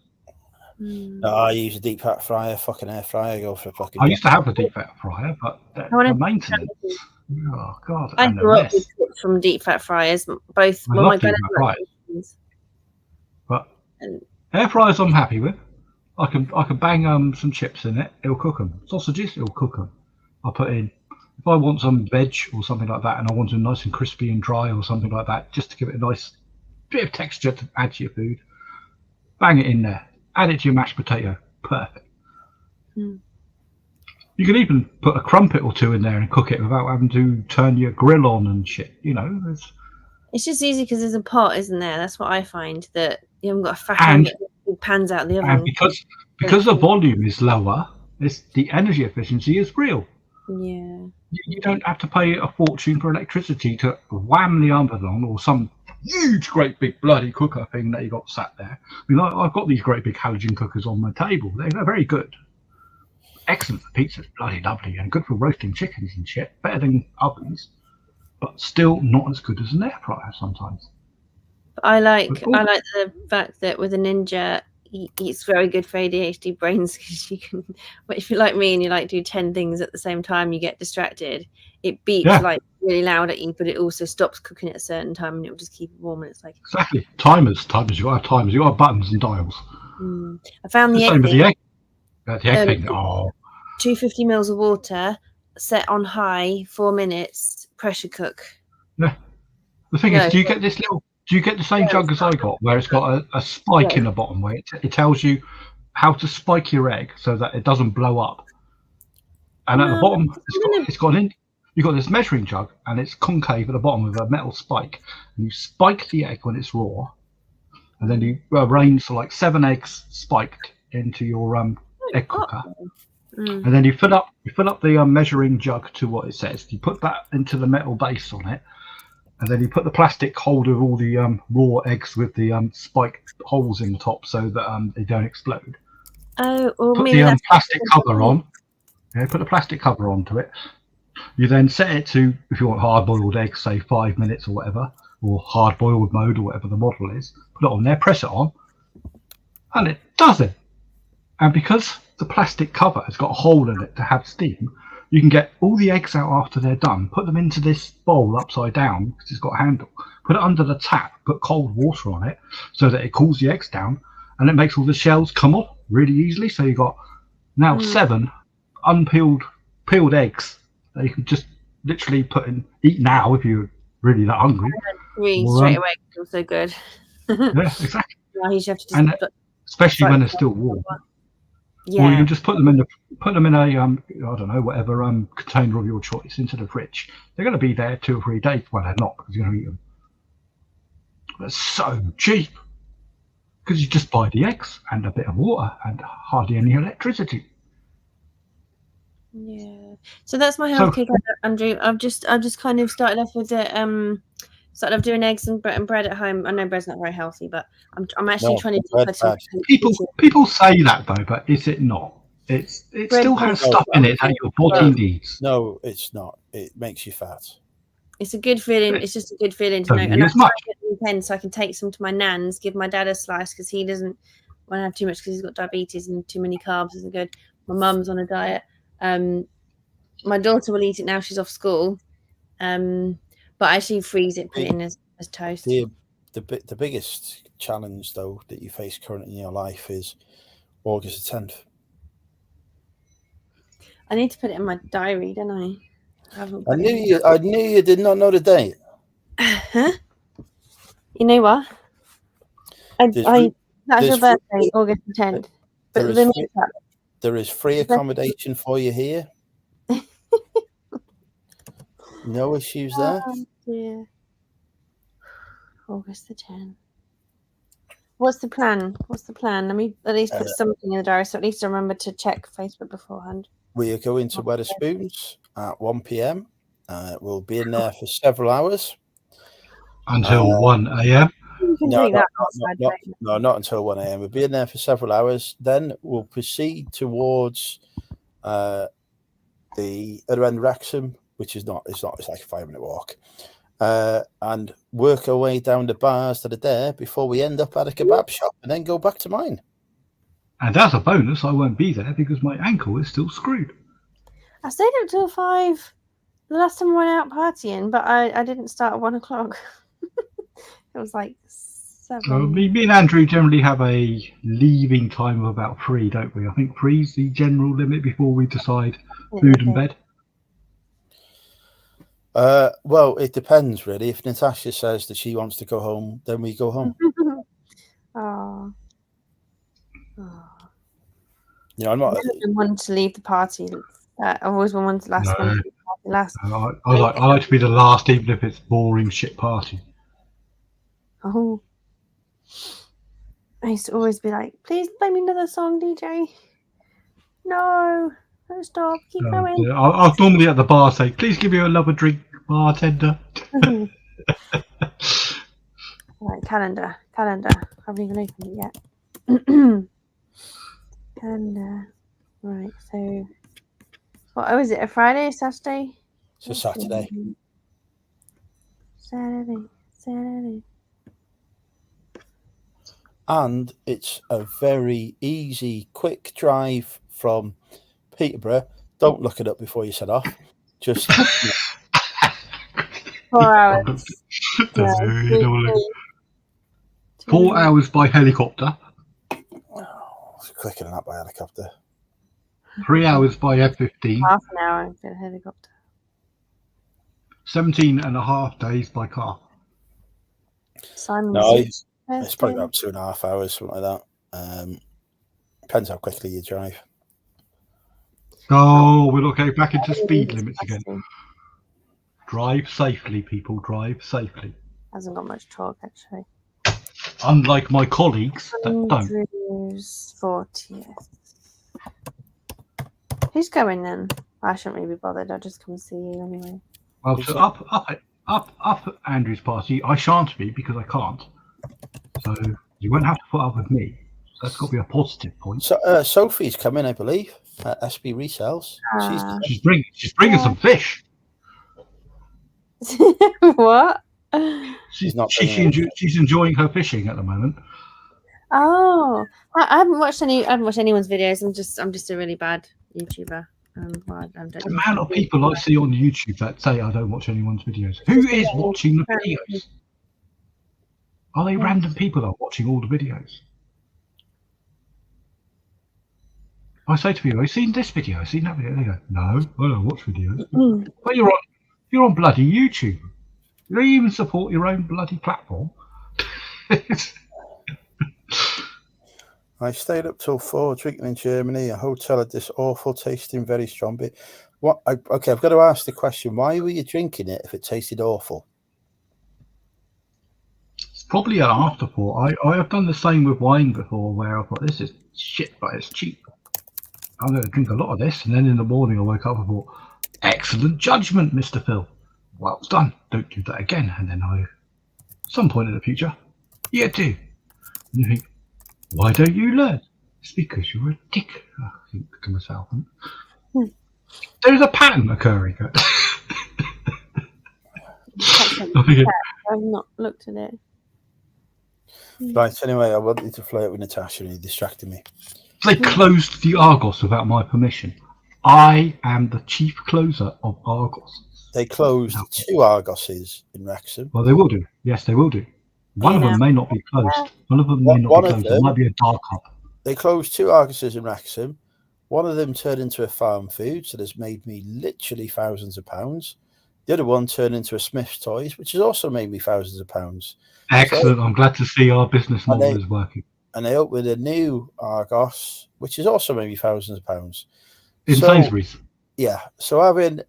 A: No, I use a deep fat fryer, fucking air fryer. Go for a fucking.
B: I used to have a deep fat fryer, but the maintenance. Oh God!
G: I
B: and the
G: grew up
B: mess.
G: with cooks from deep fat fryers. Both.
B: I
G: Well,
B: love
G: my
B: deep
G: granddad
B: fat fryers.
G: liked
B: But
G: And-
B: air fryers, I'm happy with. I can bang some chips in it. It'll cook them. Sausages, it'll cook them. I put in if I want some veg or something like that, and I want them nice and crispy and dry or something like that, just to give it a nice bit of texture to add to your food. Bang it in there. Add it to your mashed potato. Perfect.
G: Mm.
B: You can even put a crumpet or 2 in there and cook it without having to turn your grill on and shit. You know,
G: It's just easy because there's a pot, isn't there? That's what I find, that you haven't got a fat
B: And-
G: big pans out the
B: and
G: oven.
B: because the volume is lower, the energy efficiency is real.
G: Yeah.
B: You don't have to pay a fortune for electricity to wham the oven on, or some huge, great big bloody cooker thing that you got sat there. I mean, I've got these great big halogen cookers on my table. They're very good. Excellent for pizzas, bloody lovely, and good for roasting chickens and shit. Better than ovens, but still not as good as an air fryer sometimes.
G: I like the fact that with a Ninja, it's very good for ADHD brains because you can, if you're like me and you like do 10 things at the same time, you get distracted. It beeps like really loud at you, but it also stops cooking at a certain time and it will just keep it warm. And it's like
B: Exactly. Timers. You got to have timers. You got to have buttons and dials.
G: I found the
B: Same
G: egg
B: with
G: thing.
B: the egg. The egg thing. Oh,
G: 250 mils of water, set on high, 4 minutes, pressure cook.
B: yeah. The thing is, do you get the same jug as I got, where it's got a spike in the bottom, where it tells you how to spike your egg so that it doesn't blow up? And at the bottom, you've got this measuring jug, and it's concave at the bottom with a metal spike. And you spike the egg when it's raw, and then you arrange like 7 eggs spiked into your egg cooker. And then you fill up the measuring jug to what it says. You put that into the metal base on it, and then you put the plastic holder of all the raw eggs with the spiked holes in the top so that they don't explode.
G: Oh, or
B: Put
G: maybe
B: the plastic cover on. Yeah, put the plastic cover onto it. You then set it to, if you want hard-boiled eggs, say 5 minutes or whatever, or hard-boiled mode or whatever the model is. Put it on there, press it on, and it does it. And because the plastic cover has got a hole in it to have steam, you can get all the eggs out after they're done, put them into this bowl upside down because it's got a handle, put it under the tap, put cold water on it so that it cools the eggs down, and it makes all the shells come off really easily. So you've got now 7 peeled eggs that you can just literally eat now if you're really that hungry.
G: Straight away, it feels so good.
B: Yeah, exactly.
G: Now you have to just
B: And especially when they're still warm.
G: Yeah.
B: Or you can just put them in a I don't know, whatever container of your choice into the fridge. They're going to be there 2 or 3 days. Well, they're not because you're going to eat them. But it's so cheap because you just buy the eggs and a bit of water and hardly any electricity.
G: Yeah. So that's my health kick, Andrew. I've just kind of started off with the started off doing eggs and bread at home. I know bread's not very healthy, but I'm actually trying to
B: People say that though, but is it not? It still has stuff in it that your body needs.
A: No, it's not. It makes you fat.
G: It's a good feeling. It's just a good feeling to know. And I try to get the weekend so I can take some to my nan's, give my dad a slice because he doesn't want to have too much because he's got diabetes and too many carbs isn't good. My mum's on a diet. My daughter will eat it now she's off school. But I actually freeze it, put it in as toast.
A: The biggest challenge, though, that you face currently in your life is August the 10th.
G: I need to put it in my diary, don't I?
A: I knew you did not know the date.
G: Huh? You know what? That's your
A: there's
G: birthday,
A: free-
G: August the 10th. But
A: There is
G: the
A: free, there is free accommodation for you here. No issues there.
G: dear. August the 10th. What's the plan? Let me at least put something in the diary, so at least I remember to check Facebook beforehand.
A: We are going to Wetherspoons at 1 p.m. We'll be in there for several hours.
B: Until 1 a.m.
G: You can drink that outside, right?
A: No, not until 1 a.m. We'll be in there for several hours. Then we'll proceed towards the other end of Wrexham, which is not, it's like a 5-minute walk. And work our way down the bars that are there before we end up at a kebab shop and then go back to mine.
B: And as a bonus, I won't be there because my ankle is still screwed.
G: I stayed up till 5 the last time I went out partying, but I didn't start at 1 o'clock. It was like 7.
B: Me and Andrew generally have a leaving time of about 3, don't we? I think 3 is the general limit before we decide food and bed.
A: Well, it depends really. If Natasha says that she wants to go home, then we go home.
G: Oh.
A: You know, I'm not.
G: I've never been one to leave the party. I've always been one to last.
B: No.
G: One to last.
B: I like to be the last, even if it's boring shit party.
G: Oh. I used to always be like, please play me another song, DJ. No, don't stop, keep going.
B: Yeah. I'll normally at the bar say, please give you another drink, bartender.
G: Right, calendar. Haven't even opened it yet. Calendar. Right, so what is it? A Friday, Saturday?
A: It's a Saturday.
G: Saturday.
A: And it's a very easy, quick drive from Peterborough. Don't look it up before you set off. Just
G: 4 hours.
B: 4 hours by helicopter.
A: It's quicker than that by helicopter.
B: 3 hours by F-15.
G: Half an hour by helicopter.
B: 17 and a half days by car.
A: It's probably about 2.5 hours, something like that. Depends how quickly you drive.
B: Oh, we'll go back into speed limits again. Drive safely, people. Drive safely.
G: Hasn't got much talk, actually.
B: Unlike my colleagues that don't.
G: Andrew's 40th. Who's going then? I shouldn't really be bothered. I'll just come and see you anyway.
B: Well, so up at Andrew's party, I shan't be because I can't. So you won't have to put up with me. So that's got to be a positive point.
A: So Sophie's coming, I believe. SB Resells.
B: She's bringing some fish.
G: What?
B: She's enjoying her fishing at the moment.
G: Oh, I haven't watched anyone's videos. I'm just a really bad YouTuber.
B: The amount of people I see on YouTube that say I don't watch anyone's videos. Who is watching the videos? Are they random people that are watching all the videos? I say to people, I've seen this video, I've seen that video. They go, no, I don't watch videos. But you're on bloody YouTube. You don't even support your own bloody platform.
A: I stayed up till 4 drinking in Germany. A hotel had this awful tasting, very strong bit. I've got to ask the question: why were you drinking it if it tasted awful?
B: It's probably an afterthought. I have done the same with wine before, where I thought this is shit, but it's cheap. I'm going to drink a lot of this, and then in the morning I woke up and thought, excellent judgment, Mr. Phil. Well done. Don't do that again. And then at some point in the future, yeah, do. And you think, why don't you learn? It's because you're a dick. I think to myself. There's a pattern occurring.
G: I've not looked at it.
A: Right, anyway, I wanted to flirt with Natasha and he distracted me.
B: They closed the Argos without my permission. I am the chief closer of Argos.
A: They closed 2 Argoses in Wrexham.
B: Well, they will do. Yes, they will do. One of them may not be closed. One of them may not be closed. It might be a dark hub.
A: They closed 2 Argoses in Wrexham, One of them turned into a farm food, so that's made me literally thousands of pounds. The other one turned into a Smith's Toys, which has also made me thousands of pounds.
B: Excellent. I'm glad to see our business model is working.
A: And they opened a new Argos, which has also made me thousands of pounds.
B: In Sainsbury's.
A: Yeah. So having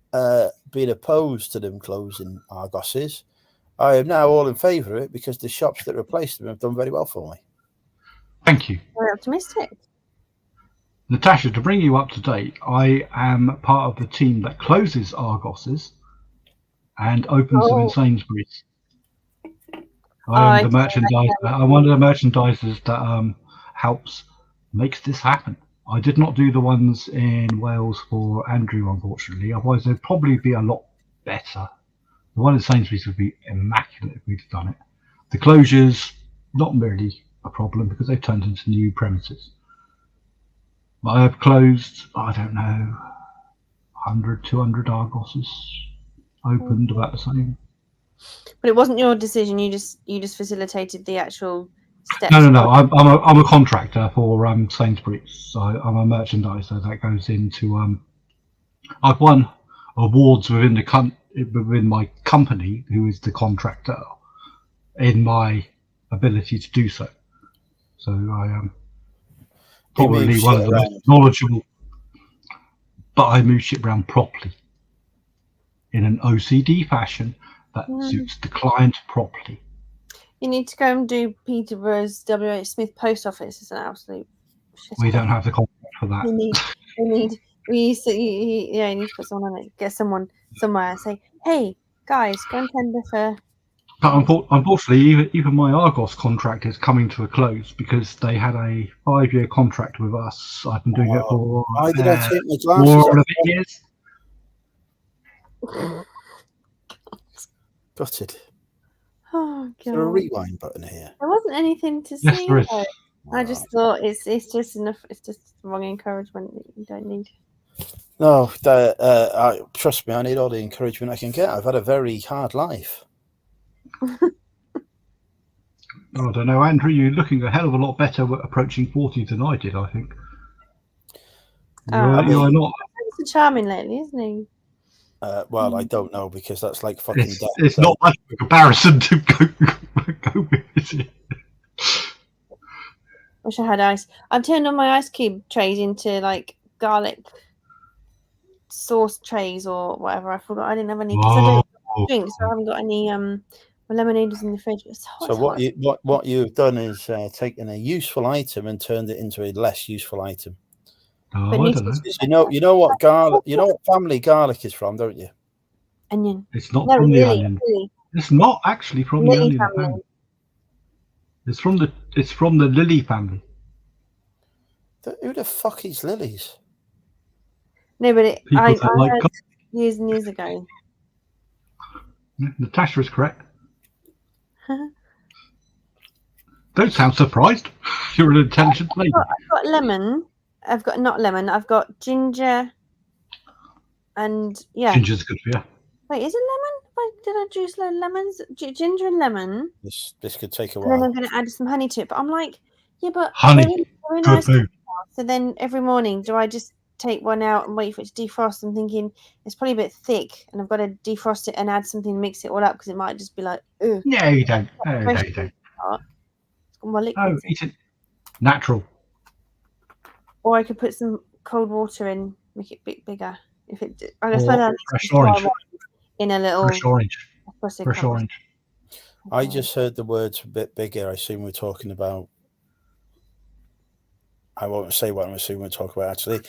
A: been opposed to them closing Argoses, I am now all in favour of it because the shops that replaced them have done very well for me.
B: Thank you.
G: Very optimistic.
B: Natasha, to bring you up to date, I am part of the team that closes Argoses and opens them in Sainsbury's. I am the merchandiser. I'm one of the merchandisers that helps makes this happen. I did not do the ones in Wales for Andrew, unfortunately. Otherwise, they'd probably be a lot better. The one in Sainsbury's would be immaculate if we'd done it. The closures, not really a problem because they've turned into new premises. But I have closed, I don't know, 100, 200 Argoses. Opened about the same.
G: But it wasn't your decision. You just facilitated the actual steps.
B: No. I'm a contractor for Sainsbury's. So I'm a merchandiser that goes into. I've won awards within my company, who is the contractor, in my ability to do so. So I am probably one of the most knowledgeable. But I move shit around properly, in an OCD fashion that suits the client properly.
G: You need to go and do Peterborough's W.H. Smith post office. It's an absolute shit.
B: We don't have the contract for that.
G: You need to put someone on it. Get someone somewhere and say, hey, guys, go and tender for...
B: But unfortunately, even my Argos contract is coming to a close because they had a 5-year contract with us. I've been doing it for 4 and a bit years.
A: Gutted.
G: Oh, God.
A: Is there a rewind button here?
G: There wasn't anything to
B: Yes,
G: see.
B: there is.
G: I just thought it's just enough. It's just the wrong encouragement that you don't need.
A: No, trust me, I need all the encouragement I can get. I've had a very hard life.
B: I don't know, Andrew. You're looking a hell of a lot better approaching 40 than I did. I think. You are not.
G: He's charming lately, isn't he?
A: Well, I don't know because that's like fucking death.
B: It's not much of a comparison to go with, is it?
G: Wish I had ice. I've turned all my ice cube trays into like garlic sauce trays or whatever. I forgot I didn't have any because I don't drink, so I haven't got any. My lemonade was in the fridge.
A: So what you've done is taken a useful item and turned it into a less useful item.
B: Oh, I don't know.
A: You know what garlic? You know what family garlic is from, don't you?
G: Onion.
B: It's not from the onion. Lily. It's not actually from the onion family. It's from the lily family.
A: Who the fuck is lilies?
G: No, but I
B: like
G: heard years and years ago.
B: Natasha is correct. Don't sound surprised. You're an intelligent lady.
G: I've got lemon. I've got ginger. And yeah.
B: Ginger's good for you.
G: Wait, is it lemon? Did I juice lemons? Ginger and lemon.
A: This could take a while.
G: And then I'm going to add some honey to it. But I'm like, yeah, but
B: honey. Good
G: nice
B: food.
G: So then every morning, do I just take one out and wait for it to defrost? I'm thinking it's probably a bit thick, and I've got to defrost it and add something, mix it all up because it might just be like, ugh.
B: No, you don't. No, you don't.
G: It's got more liquid.
B: Eat it natural.
G: Or I could put some cold water in, make it a bit bigger. If it,
B: fresh orange.
G: In a little
B: fresh orange. Fresh orange.
A: I just heard the words a bit bigger. I assume we're talking about. I won't say what I'm assuming we're talking about. Actually,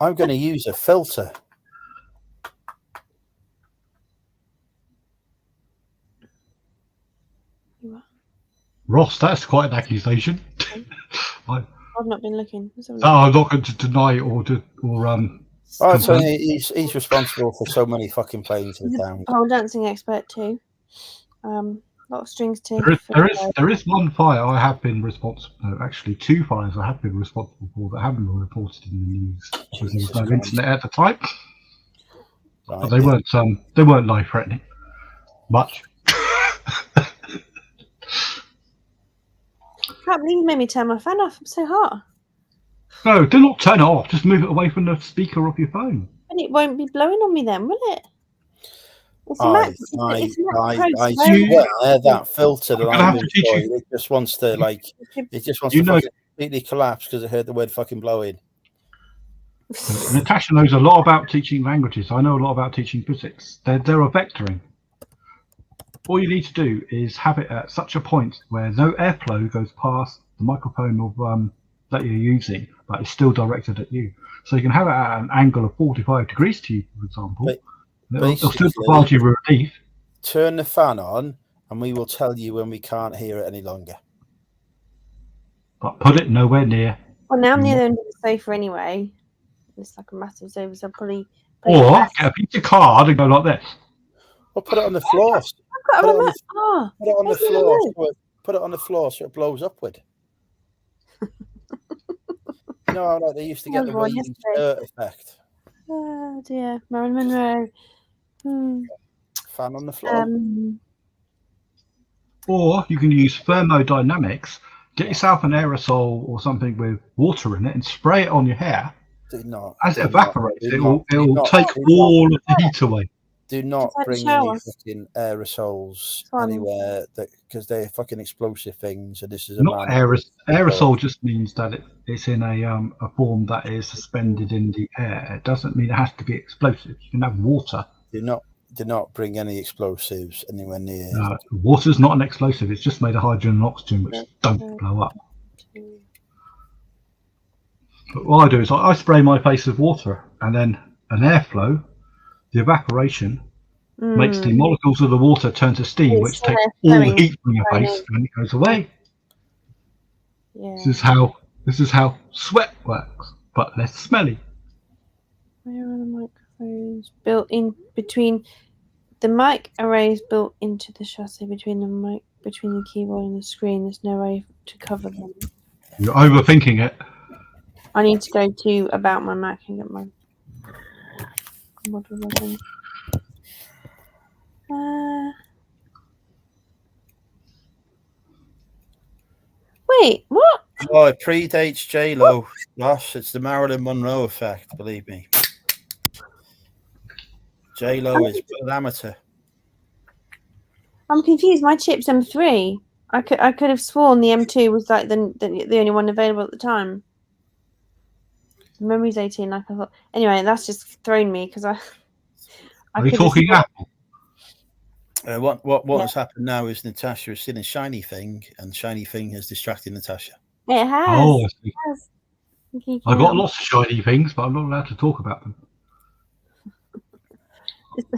A: I'm going to use a filter.
B: Ross, that's quite an accusation.
G: I've not been looking.
B: I'm not going to deny it or
A: he's responsible for so many fucking planes in the town.
G: Pole dancing expert too. A lot of strings too.
B: There is one fire I have been responsible. No, actually, 2 fires I have been responsible for that haven't been reported in the news because there was no internet at the time. Right, but they weren't life threatening. Much.
G: I can't believe you made me turn my fan off. I'm so hot.
B: No, do not turn it off. Just move it away from the speaker of your phone.
G: But it won't be blowing on me then, will it? It's a
A: I
G: Mac. It's a Mac Pro, so
A: swear that filter that
B: I'm gonna
A: I've
B: have to teach
A: employed,
B: you.
A: it just wants to it just wants
B: You
A: to
B: know-
A: fucking completely collapse because it heard the word fucking blowing.
B: Natasha knows a lot about teaching languages. I know a lot about teaching physics. They're a vectoring. All you need to do is have it at such a point where no airflow goes past the microphone of that you're using, but it's still directed at you. So you can have it at an angle of 45 degrees to you, for example. It'll still provide you relief.
A: Turn the fan on, and we will tell you when we can't hear it any longer.
B: But put it nowhere near.
G: Well, now I'm near the end of the sofa anyway. It's like a massive sofa, so I'll probably.
B: Or get a piece of card and go like this.
A: Or put it on the floor.
G: Put
A: Put it on the floor. Put it on the floor so it blows upward. You know how they used to get the waving skirt effect.
G: Oh dear, Marilyn Monroe.
A: Fan on the floor.
B: Or you can use thermodynamics. Get yourself an aerosol or something with water in it and spray it on your hair.
A: Do not.
B: As it evaporates, it'll take all of the heat away.
A: Do not bring any fucking aerosols anywhere because they're fucking explosive things. And this is
B: aerosol just means that it's in a form that is suspended in the air. It doesn't mean it has to be explosive. You can have water.
A: Do not bring any explosives anywhere near.
B: Water's not an explosive. It's just made of hydrogen and oxygen, which don't blow up. But what I do is I spray my face with water, and then an airflow, the evaporation, makes the molecules of the water turn to steam, which takes all the heat from your face, and it goes away.
G: Yeah.
B: This is how sweat works, but less smelly.
G: Where are the microphones built in between? The mic arrays built into the chassis between the keyboard and the screen. There's no way to cover them.
B: You're overthinking it.
G: I need to go to About My Mac and get my model login. Wait, what?
A: Oh, it predates J-Lo. Gosh, it's the Marilyn Monroe effect, believe me. J-Lo is an amateur.
G: I'm confused. My chip's M3. I could have sworn the M2 was like the only one available at the time. The memory's 18. Like I thought. Anyway, that's just thrown me because I.
B: Are you talking Apple?
A: What has happened now is Natasha is seeing Shiny Thing, and Shiny Thing has distracted Natasha.
G: It has.
B: Oh, I see.
G: It has.
B: I got lots of shiny things, but I'm not allowed to talk about them.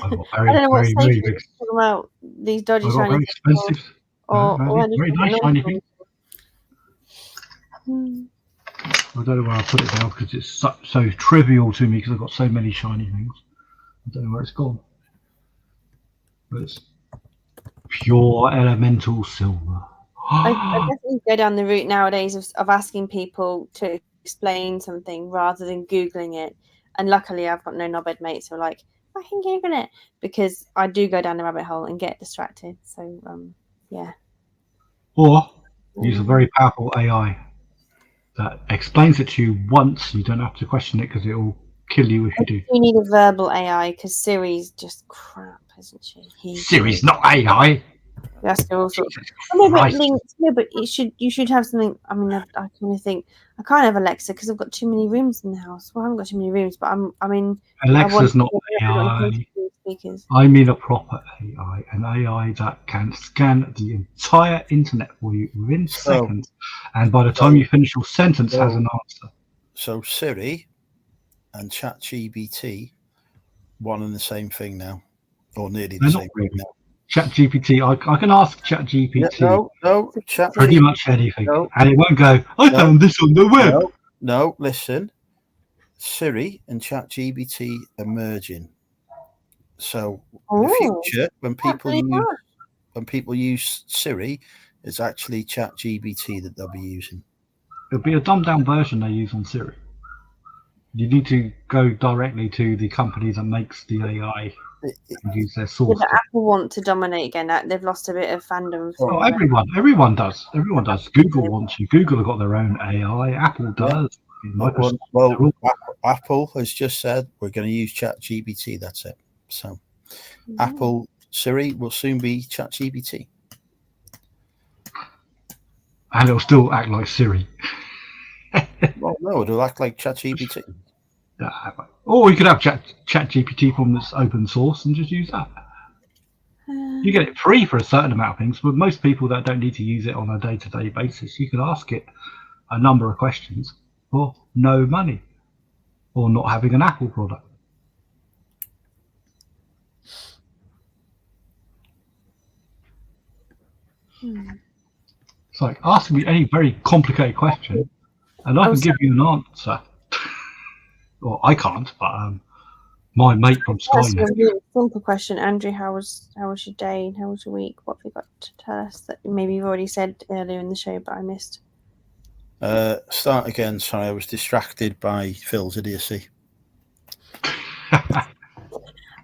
G: I don't know what stage you're talking about. These dodgy shiny
B: very expensive.
G: Very
B: nice shiny things. I don't know where I put it now because it's so trivial to me because I've got so many shiny things. I don't know where it's gone. But it's pure elemental silver.
G: I definitely go down the route nowadays of asking people to explain something rather than Googling it. And luckily, I've got no knobhead mates who are like, I can Google it, because I do go down the rabbit hole and get distracted. So, yeah.
B: Or use a very powerful AI that explains it to you once. You don't have to question it because it will kill you if you do.
G: You need a verbal AI because Siri's just crap, isn't she?
B: Siri's not AI.
G: That's all sorts. But you should have something. I mean, I kind of think I can't have Alexa because I've got too many rooms in the house. Well, I haven't got too many rooms, but
B: Alexa's not AI. I mean a proper AI, an AI that can scan the entire internet for you within seconds, and by the time you finish your sentence, has an answer.
A: So Siri and ChatGPT, one and the same thing now, or nearly the same thing now.
B: ChatGPT, I can ask ChatGPT
A: no,
B: pretty much anything, and it won't go, I found this on the web.
A: No, listen. Siri and ChatGPT are merging. So in the future, when people use Siri, it's actually ChatGPT that they'll be using.
B: It'll be a dumbed down version they use on Siri. You need to go directly to the company that makes the AI and use their source.
G: Yeah, but Apple want to dominate again. They've lost a bit of fandom.
B: Everyone does. Google wants you. Google have got their own AI. Apple does. In my
A: Well,
B: perspective, they're all-
A: Apple has just said we're going to use ChatGPT. That's it. So Apple Siri will soon be ChatGPT.
B: and it'll still act like Siri.
A: Well, no, it'll act like ChatGPT.
B: Or you could have ChatGPT from this open source and just use that. You get it free for a certain amount of things, but most people that don't need to use it on a day-to-day basis, you can ask it a number of questions for no money, or not having an Apple product. It's like asking me any very complicated question, and I can give you an answer. Well, I can't, but my mate from
G: That's a
B: Skynet.
G: really simple question, Andrew. How was your day? How was your week? What have you got to tell us that maybe you've already said earlier in the show, but I missed?
A: Start again. Sorry, I was distracted by Phil's idiocy.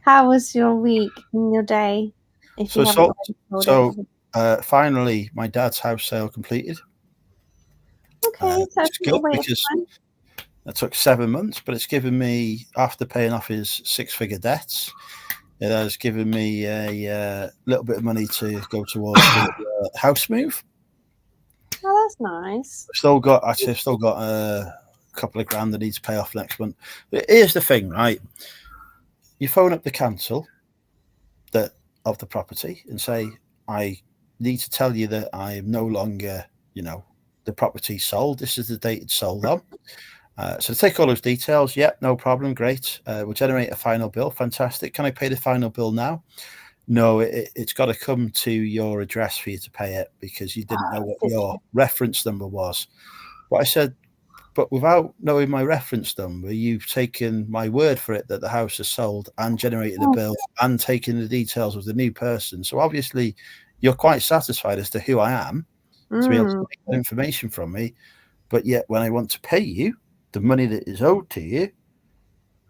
G: How was your week and your day? If you haven't already told us.
A: Finally, my dad's house sale completed.
G: Okay, so
A: it's good because it took 7 months, but it's given me, after paying off his 6-figure debts, it has given me a little bit of money to go towards the house move.
G: Oh, that's nice.
A: I've still got a couple of grand that I need to pay off next month. But here's the thing, right? You phone up the council of the property and say, I need to tell you that I am no longer, the property sold. This is the date it's sold on. So take all those details. Yep, no problem. Great. We'll generate a final bill. Fantastic. Can I pay the final bill now? No, it's got to come to your address for you to pay it because you didn't know what your reference number was. But I said, but without knowing my reference number, you've taken my word for it that the house is sold and generated a bill and taken the details of the new person. So obviously you're quite satisfied as to who I am to be able to take that information from me. But yet when I want to pay you the money that is owed to you,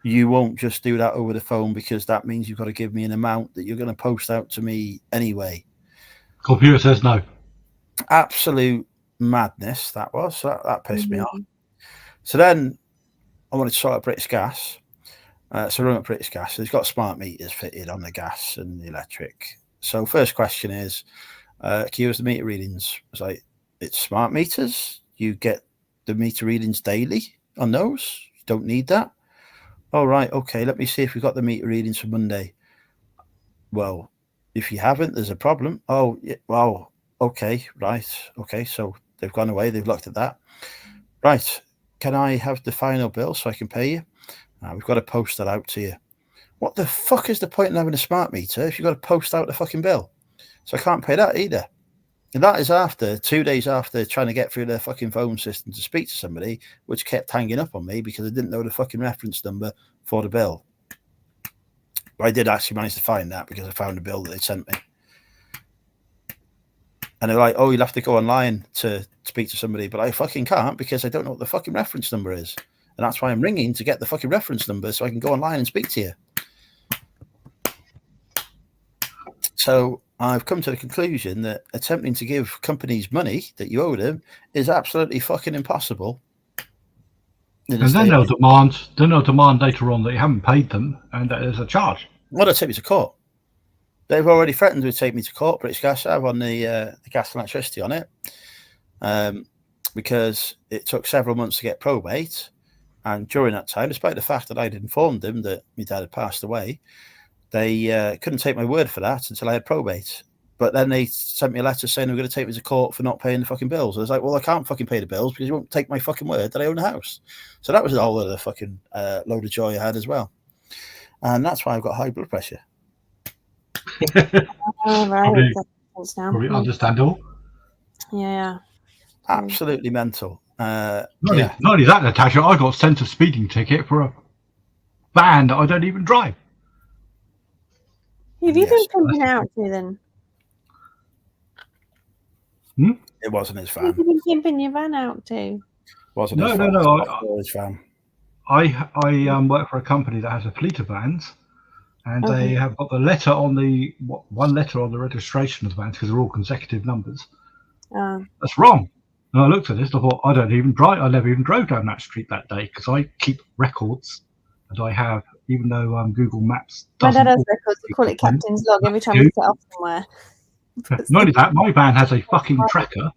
A: you won't just do that over the phone because that means you've got to give me an amount that you're going to post out to me anyway.
B: Computer says no.
A: Absolute madness that was. So that pissed me off. So then I wanted to sort out British Gas. So I rung up British Gas. So it's got smart meters fitted on the gas and the electric. So first question is, can you use the meter readings? I was like, it's smart meters. You get the meter readings daily on those. You don't need that. Oh, right. Okay. Let me see if we've got the meter readings for Monday. Well, if you haven't, there's a problem. Oh, yeah, well, okay. Right. Okay. So they've gone away. They've looked at that. Right. Can I have the final bill so I can pay you? We've got to post that out to you. What the fuck is the point in having a smart meter if you've got to post out the fucking bill? So I can't pay that either. And that is after 2 days after trying to get through their fucking phone system to speak to somebody, which kept hanging up on me because I didn't know the fucking reference number for the bill. But I did actually manage to find that because I found the bill that they sent me. And they're like, oh, you'll have to go online to speak to somebody. But I fucking can't because I don't know what the fucking reference number is. And that's why I'm ringing to get the fucking reference number so I can go online and speak to you. So I've come to the conclusion that attempting to give companies money that you owe them is absolutely fucking impossible.
B: And then they'll demand later on that you haven't paid them and that there's a charge.
A: Well, they'll take me to court. They've already threatened to take me to court, British Gas have, on the gas and electricity on it, because it took several months to get probate. And during that time, despite the fact that I'd informed them that my dad had passed away, they couldn't take my word for that until I had probate. But then they sent me a letter saying they were going to take me to court for not paying the fucking bills. I was like, well, I can't fucking pay the bills because you won't take my fucking word that I own the house. So that was a whole other fucking load of joy I had as well. And that's why I've got high blood pressure.
G: Right.
B: Probably understandable.
G: Yeah.
A: Absolutely mental.
B: Not only that, Natasha, I got sent a speeding ticket for a van that I don't even drive.
G: Who have you been pimping out to then?
A: It wasn't his
G: Who
A: van.
G: have you been pimping your van out to?
A: Wasn't his van.
B: I work for a company that has a fleet of vans, and they have got the letter on one letter on the registration of the vans because they're all consecutive numbers. That's wrong. And I looked at this, I thought, I never even drove down that street that day because I keep records, and I have, even though Google Maps
G: My
B: doesn't.
G: dad has records. We call it Captain's Log every time we set off somewhere.
B: Not only that, my van has a fucking tracker,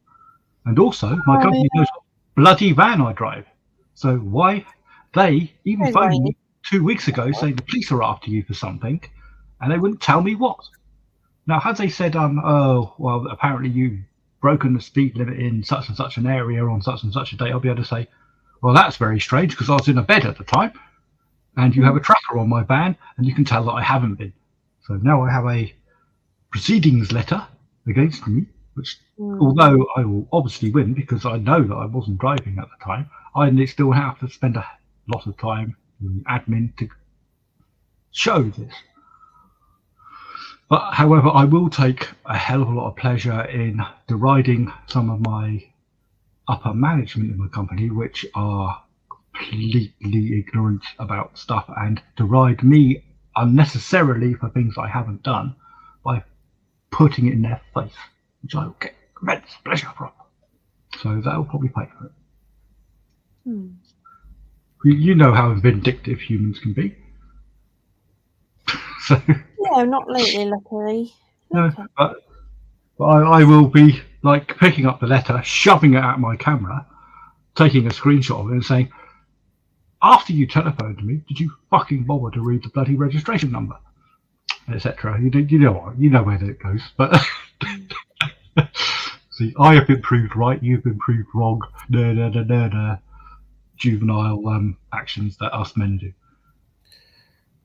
B: and also my company knows what bloody van I drive. So why they even
G: Very
B: phoned
G: right.
B: me 2 weeks ago saying the police are after you for something, and they wouldn't tell me what. Now, had they said, oh, well, apparently you've broken the speed limit in such and such an area on such and such a day, I'll be able to say, well, that's very strange because I was in a bed at the time, and you have a tracker on my van, and you can tell that I haven't been. So now I have a proceedings letter against me, which, although I will obviously win because I know that I wasn't driving at the time, I still have to spend a lot of time in admin to show this. But however, I will take a hell of a lot of pleasure in deriding some of my upper management in the company, which are completely ignorant about stuff, and deride me unnecessarily for things I haven't done by putting it in their face, which I will get immense pleasure from. So that will probably pay for it. You know how vindictive humans can be. So.
G: Yeah, not lately, luckily.
B: No,
G: Okay.
B: but I will be like picking up the letter, shoving it at my camera, taking a screenshot of it, and saying, "After you telephoned me, did you fucking bother to read the bloody registration number, etc." You know where it goes. But see, I have been proved right, you've been proved wrong. Juvenile actions that us men do.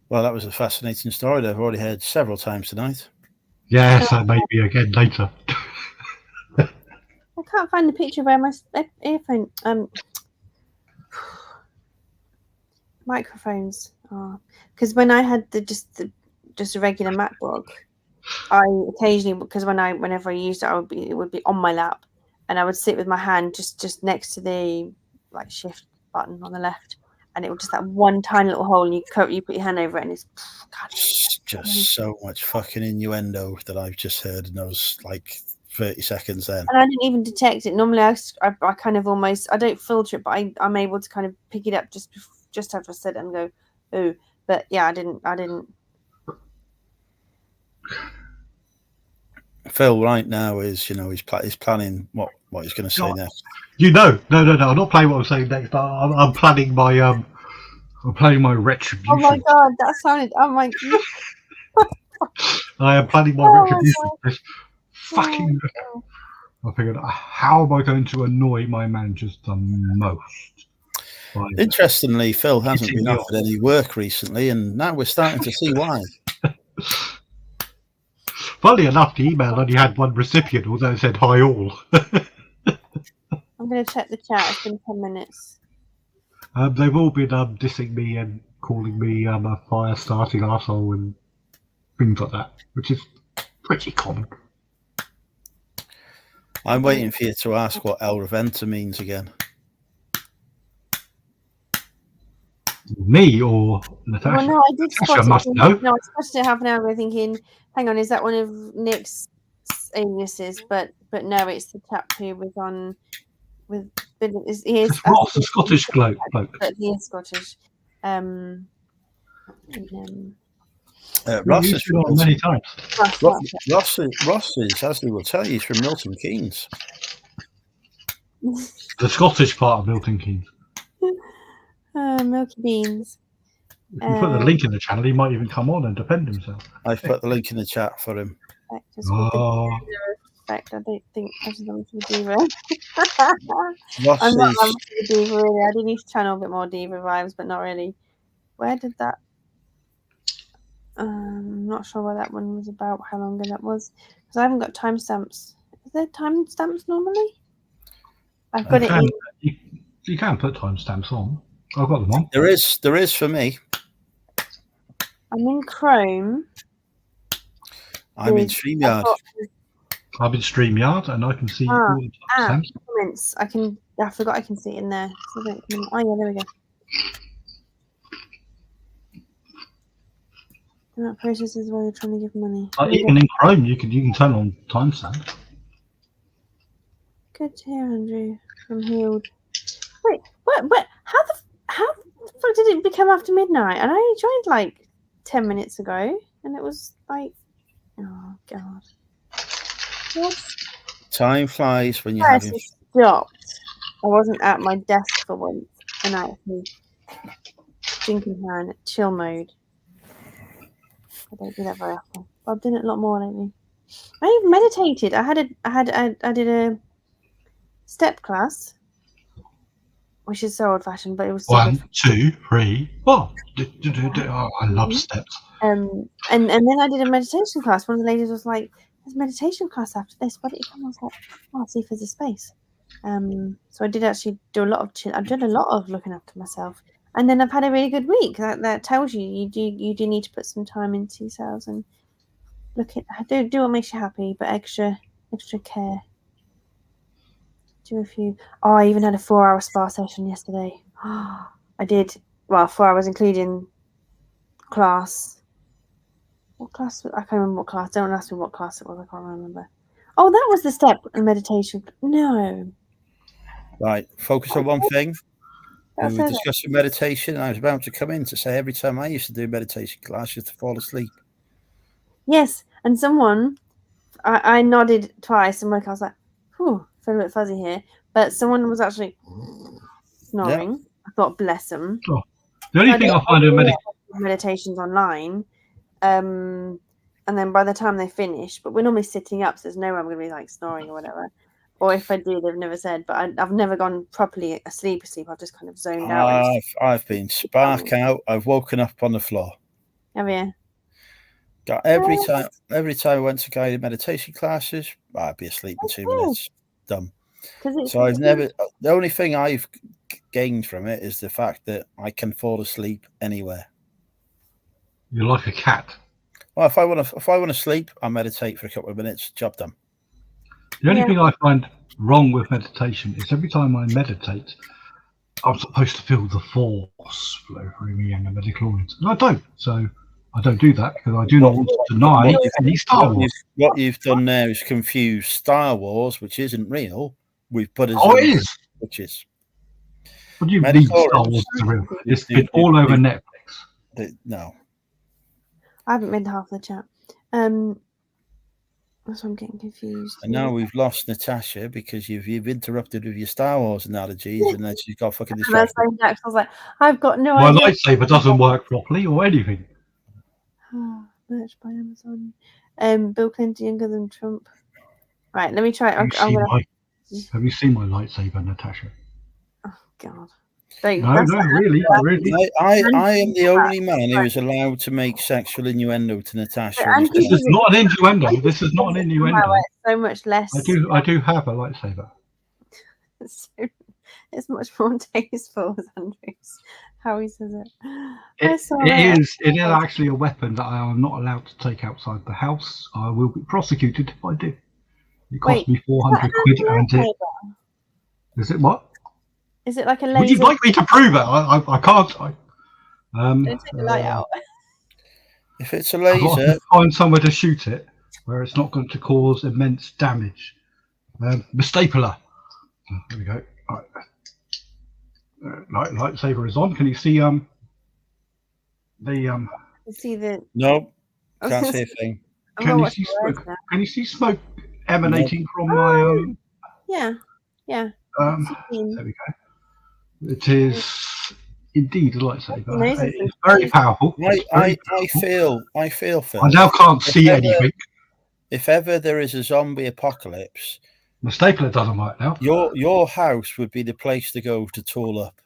A: Well, that was a fascinating story that I've already heard several times tonight.
B: Yes, maybe again later.
G: I can't find the picture of where my earphone microphones are, because when I had just a regular MacBook, I occasionally, because whenever I used it, it would be on my lap, and I would sit with my hand just next to the like shift button on the left, and it was just that one tiny little hole, and you put your hand over it, and it's
A: just so much fucking innuendo that I've just heard in those like 30 seconds then.
G: And I didn't even detect it. Normally I kind of almost, I don't filter it, but I'm able to kind of pick it up just after I said it and go, ooh. But yeah, I didn't.
B: Phil right now is, he's planning what he's going to say next. No, I'm not playing what I'm saying next. I'm planning my retribution.
G: Oh my god, that sounded. Oh my.
B: I am planning my retribution. This fucking. I figured, how am I going to annoy my managers the most?
A: Interestingly, Phil hasn't been offered any work recently, and now we're starting to see why.
B: Funny enough, the email only had one recipient, although it said hi all.
G: I'm going to check the chat. It's been 10 minutes.
B: They've all been dissing me and calling me a fire-starting arsehole and things like that, which is pretty common.
A: I'm waiting for you to ask what El Reventa means again.
B: Me or Natasha?
G: Well, no, I did spot it.
B: Must know.
G: No, I spotted it half an hour ago thinking, hang on, is that one of Nick's aliases? But no, it's the chap who was on with.
B: It's Ross, a Scottish bloke.
G: But he is Scottish.
A: Ross is from
B: many times.
A: Ross is, as they will tell you, he's from Milton Keynes.
B: The Scottish part of Milton Keynes.
G: Milky Beans.
B: If you put the link in the channel, he might even come on and defend himself.
A: I've put the link in the chat for him.
G: I don't think I should have to Diva. I'm not having to Diva really. I do need to channel a bit more Diva vibes, but not really. Where did that? I'm not sure what that one was about. How long ago that was? Because I haven't got timestamps. Is there timestamps normally? I've got it in.
B: You can put timestamps on. I've got them on.
A: There is for me.
G: I'm in Chrome.
A: I'm in StreamYard.
B: I'm in StreamYard, and I can see all the timestamps.
G: Comments. I forgot I can see it in there. So oh yeah, there we go. And that process is where you're trying to give money.
B: Even in Chrome, you can turn on timestamp.
G: Good to hear, Andrew. I'm healed. Wait, what? How the fuck did it become after midnight? And I only joined like 10 minutes ago, and it was like, oh god. What?
A: Time flies when you're having.
G: Stopped. I wasn't at my desk for once, and I actually drinking her in chill mode. I don't do that very often. But I've done it a lot more lately. I even meditated. I did a step class, which is so old fashioned, but it was so good.
B: 1, 2, 3, 4. Oh, I love steps.
G: And then I did a meditation class. One of the ladies was like, "There's a meditation class after this. Why don't you come?" I was like, "Oh, I'll see if there's a space." So I did actually do a lot of chill. I've done a lot of looking after myself, and then I've had a really good week. That tells you do need to put some time into yourselves and look at do what makes you happy, but extra care. Do a few. Oh, I even had a 4-hour spa session yesterday. I did 4 hours including class. What class? I can't remember what class. Don't ask me what class it was. I can't remember. Oh, that was the step and meditation. No.
A: Right, focus on one thing. When we were
G: That's it.
A: discussing meditation, I was about to come in to say every time I used to do meditation class, I used to fall asleep.
G: Yes, and someone, I nodded twice, and I was like, "Whew, feel a bit fuzzy here." But someone was actually snoring. Yeah. I thought, bless them.
B: Oh. The only thing I find in
G: meditations online, and then by the time they finish, but we're normally sitting up, so there's no way I'm going to be like snoring or whatever. Or if I do, they've never said. But I've never gone properly asleep. I've just kind of zoned out.
A: I've been spark out. I've woken up on the floor.
G: Have you?
A: Every time I went to guided meditation classes, I'd be asleep in 2 minutes. Done. So I've never. The only thing I've gained from it is the fact that I can fall asleep anywhere.
B: You're like a cat.
A: Well, if I want to sleep, I meditate for a couple of minutes. Job done.
B: The only thing I find wrong with meditation is every time I meditate, I'm supposed to feel the force flow through me and the midichlorians, and I don't. So I don't do that because I do not want to deny any Star Wars.
A: What you've done there is confuse Star Wars, which isn't real, with Buddhism.
B: Oh, it is.
A: Which is.
B: What do you mean Star Wars is real? It's been all over Netflix.
A: No.
G: I haven't read half the chat. So I'm getting confused.
A: And now we've lost Natasha because you've interrupted with your Star Wars analogies, and then she's got fucking distracted.
G: I was like, I've got no
B: idea. My lightsaber doesn't work properly or anything.
G: Merch by Amazon. Bill Clinton younger than Trump. Right, let me try.
B: Have you seen my lightsaber, Natasha?
G: Oh God.
B: No, really.
A: I am the only man who is allowed to make sexual innuendo to Natasha.
B: This is not an innuendo. This is not an innuendo.
G: So much less.
B: I do have a lightsaber.
G: It's much more tasteful, as Andrew's how he says it.
B: It is actually a weapon that I am not allowed to take outside the house. I will be prosecuted if I do. It cost me 400 quid, and is it what?
G: Is it like a laser?
B: Would you like me to prove it? I can't.
G: Don't take the light out.
A: If it's a laser,
B: find somewhere to shoot it where it's not going to cause immense damage. The stapler. There we go. Right. Lightsaber is on. Can you see
G: See the?
A: No, can't see a thing.
B: Can you see smoke? Can you see smoke emanating from my?
G: Yeah.
B: There we go. It is indeed a lightsaber. It's very powerful.
A: I feel, Phil.
B: I now can't see anything.
A: If ever there is a zombie apocalypse,
B: the stapler doesn't work now.
A: Your house would be the place to go to tool up.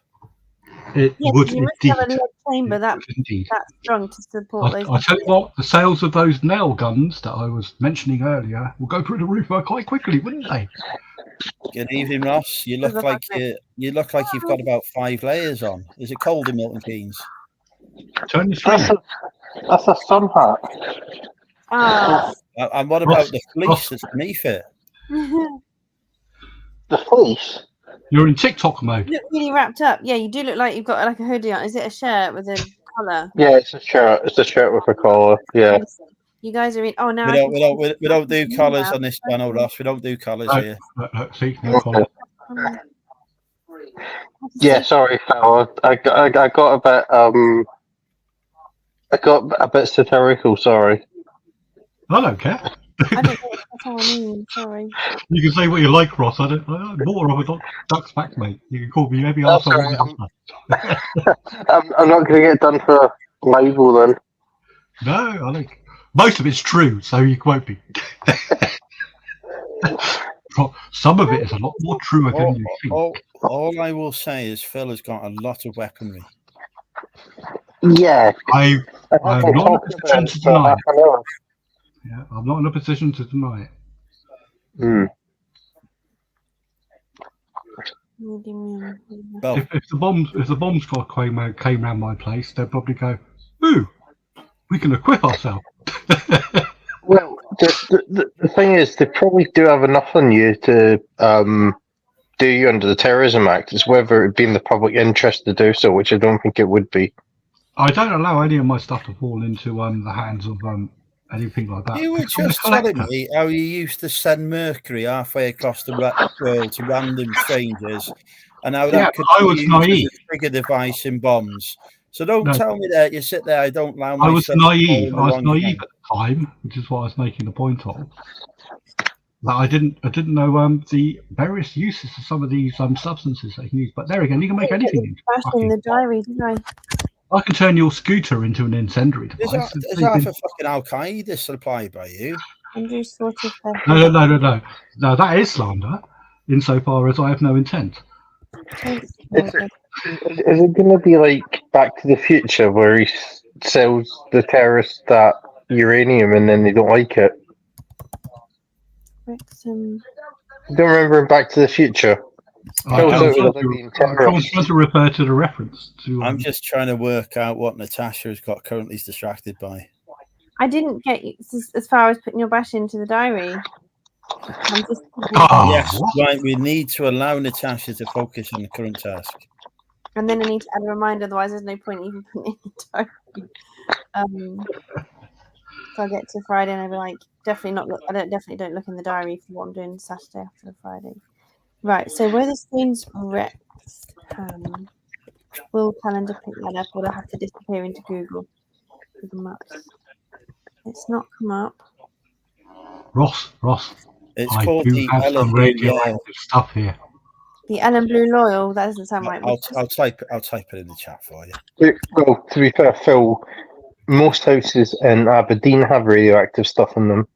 B: It would
G: you
B: indeed.
G: Have a lead chamber that's strong to support those.
B: I tell you what, the sales of those nail guns that I was mentioning earlier will go through the roof quite quickly, wouldn't they?
A: Good evening, Ross. You look like you've got about 5 layers on. Is it cold in Milton Keynes?
B: Turn the screen.
H: That's a sun hat.
A: And what about the fleece that's beneath it?
H: The fleece?
B: You're in TikTok mode.
G: You look really wrapped up. Yeah, you do look like you've got like a hoodie on. Is it a shirt with a collar?
H: Yeah, it's a shirt. It's a shirt with a collar. Yeah.
G: You guys are in. Oh, now
A: We don't do colours on this channel, Ross. We don't do colours here.
B: See, no collar.
H: Yeah, sorry, fella. I got a bit satirical. Sorry.
B: I don't care.
G: I don't know what I mean. Sorry.
B: You can say what you like, Ross. I'm more of a duck's back, mate. You can call me every
H: Oh,
B: arsehole
H: sorry,
B: you want.
H: I'm not going to get done for libel then.
B: No, I think most of it's true, so you quote me. Some of it is a lot more truer than you think.
A: All I will say is Phil has got a lot of weaponry.
H: Yeah.
B: I'm not in a position to deny it.
H: It.
B: Yeah, I'm not in a position to deny it.
H: Hmm.
A: Well,
B: If the bomb squad came round my place, they'd probably go, "Ooh, we can equip ourselves."
H: Well, the thing is, they probably do have enough on you to do you under the Terrorism Act. It's whether it'd be in the public interest to do so, which I don't think it would be.
B: I don't allow any of my stuff to fall into the hands of anything like that.
A: you were just telling me how you used to send mercury halfway across the world to random strangers, and how that could be used
B: naive.
A: as a trigger device in bombs. So don't tell me that you sit there. I don't allow
B: I was
A: myself.
B: naive. I was naive at the time, which is what I was making the point of. That I didn't know the various uses of some of these substances that you can use. But there again, you can make anything.
G: In the diary, didn't
B: I can turn your scooter into an incendiary device.
A: Is that for fucking Al Qaeda supplied by you?
G: Andrew sort of.
B: No. No, that is slander, insofar as I have no intent.
H: Is it going to be like Back to the Future, where he sells the terrorists that uranium and then they don't like it?
G: Wrexham.
H: You don't remember in Back to the Future?
B: I was trying to refer to the reference to.
A: I'm just trying to work out what Natasha has got currently distracted by.
G: I didn't get as far as putting your bash into the diary. I'm just.
A: Yes, right. We need to allow Natasha to focus on the current task.
G: And then I need to add a reminder, otherwise there's no point even putting it in the diary. So I get to Friday and I'll be like, definitely not look. I definitely don't look in the diary for what I'm doing Saturday after the Friday. Right, so where the screen's Wrexham, will calendar pick that up, or I have to disappear into Google Maps? It's not come up.
B: Ross.
A: It's
B: I
A: called
B: do
A: the
B: have some radioactive stuff here.
G: The Ellen Blue Loyal. That doesn't sound right.
A: I'll type it in the chat for you.
H: Well, to be fair, Phil, most houses in Aberdeen have radioactive stuff in them.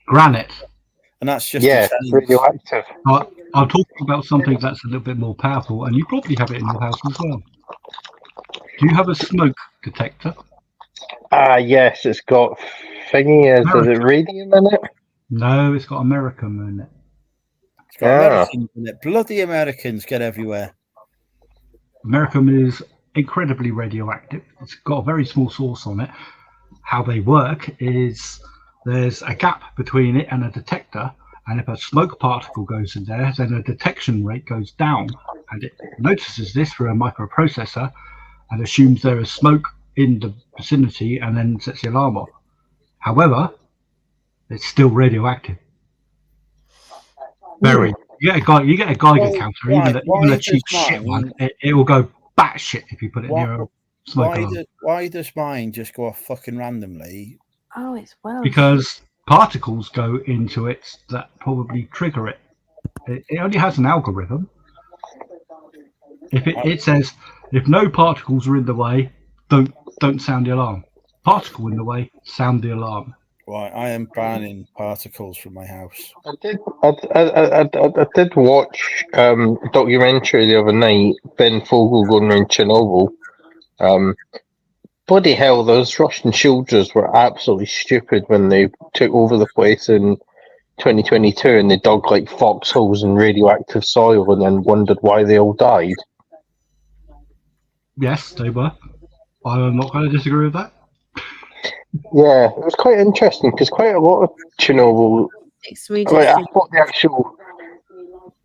B: Granite.
A: And that's just
H: radioactive.
B: I'm talking about something that's a little bit more powerful, and you probably have it in your house as well. Do you have a smoke detector?
H: Yes, it's got thingy. Is it radium in it?
B: No, it's got American in it.
A: It's got Americans in it. Bloody Americans get everywhere.
B: American is incredibly radioactive. It's got a very small source on it. How they work is there's a gap between it and a detector, and if a smoke particle goes in there, then the detection rate goes down, and it notices this through a microprocessor and assumes there is smoke in the vicinity and then sets the alarm off. However, it's still radioactive. Very. You get a Geiger counter, even a cheap shit one. It will go batshit if you put it near a smoke alarm.
A: Why does mine just go off fucking randomly?
G: Oh, it's well.
B: Because particles go into it that probably trigger it. It only has an algorithm. If it says if no particles are in the way, don't sound the alarm. Particle in the way, sound the alarm.
A: Right, I am banning particles from my house.
H: I did watch a documentary the other night, Ben Fogel going around Chernobyl. Bloody hell, those Russian soldiers were absolutely stupid when they took over the place in 2022 and they dug like foxholes in radioactive soil and then wondered why they all died.
B: Yes, they were. I'm not going to disagree with that.
H: Yeah, it was quite interesting because quite a lot of Chernobyl. I thought the actual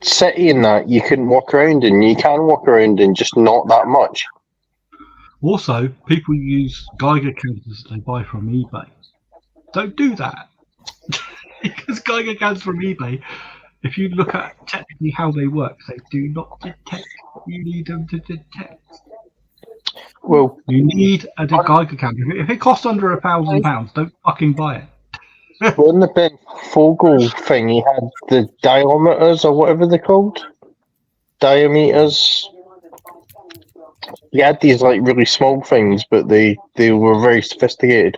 H: city in that you couldn't walk around in. You can walk around in, just not that much.
B: Also, people use Geiger counters that they buy from eBay. Don't do that. Because Geiger counters from eBay, if you look at technically how they work, they do not detect what you need them to detect.
H: Well,
B: You need a Geiger counter. If it costs under £1,000, don't fucking buy it.
H: on the Ben Fogel thing, he had the diameters or whatever they're called. Diameters. He had these like really small things, but they were very sophisticated.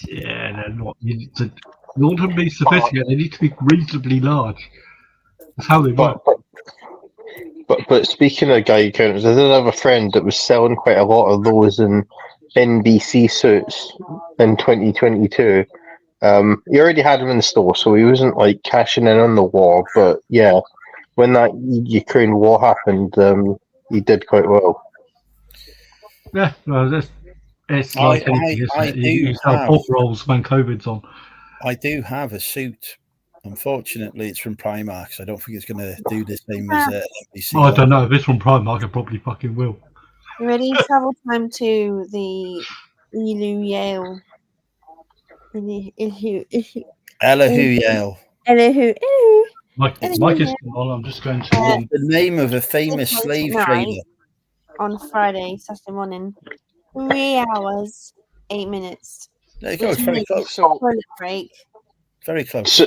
B: Yeah, they're not. In order to be sophisticated, they need to be reasonably large. That's how they work.
H: But speaking of Geiger counters, I did have a friend that was selling quite a lot of those in NBC suits in 2022. He already had them in the store, so he wasn't like cashing in on the war. But yeah, when that Ukraine war happened, he did quite well.
B: Yeah, well, it's like anything, isn't it? You sell pork rolls when COVID's on.
A: I do have a suit. Unfortunately, it's from Primark, so I don't think it's going to do the same as NBC.
B: I don't know. If it's from Primark, it probably fucking will.
G: You ready? Travel time to the Elu Yale.
A: Elihu Yale.
G: Elihu.
B: Mike is still on. I'm just going to.
A: The name of a famous slave trader.
G: On Friday, Saturday morning. 3 hours, 8 minutes.
A: There you go. It's very close.
G: Toilet break.
A: Very close.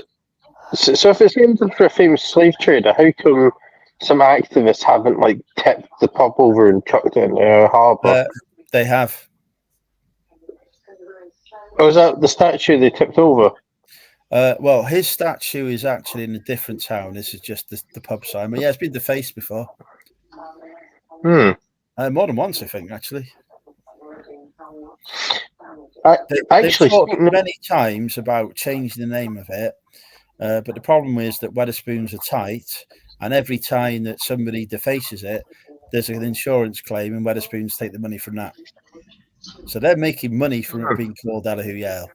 H: So if it's aimed for a famous slave trader, how come some activists haven't like tipped the pub over and chucked it into a harbour?
A: They have.
H: Oh, is that the statue they tipped over?
A: Well, his statue is actually in a different town. This is just the pub sign. But yeah, it's been defaced before. More than once, I think, actually. They've talked many times about changing the name of it. But the problem is that Wetherspoons are tight, and every time that somebody defaces it, there's an insurance claim, and Wetherspoons take the money from that. So they're making money from it being called Elihu Yale.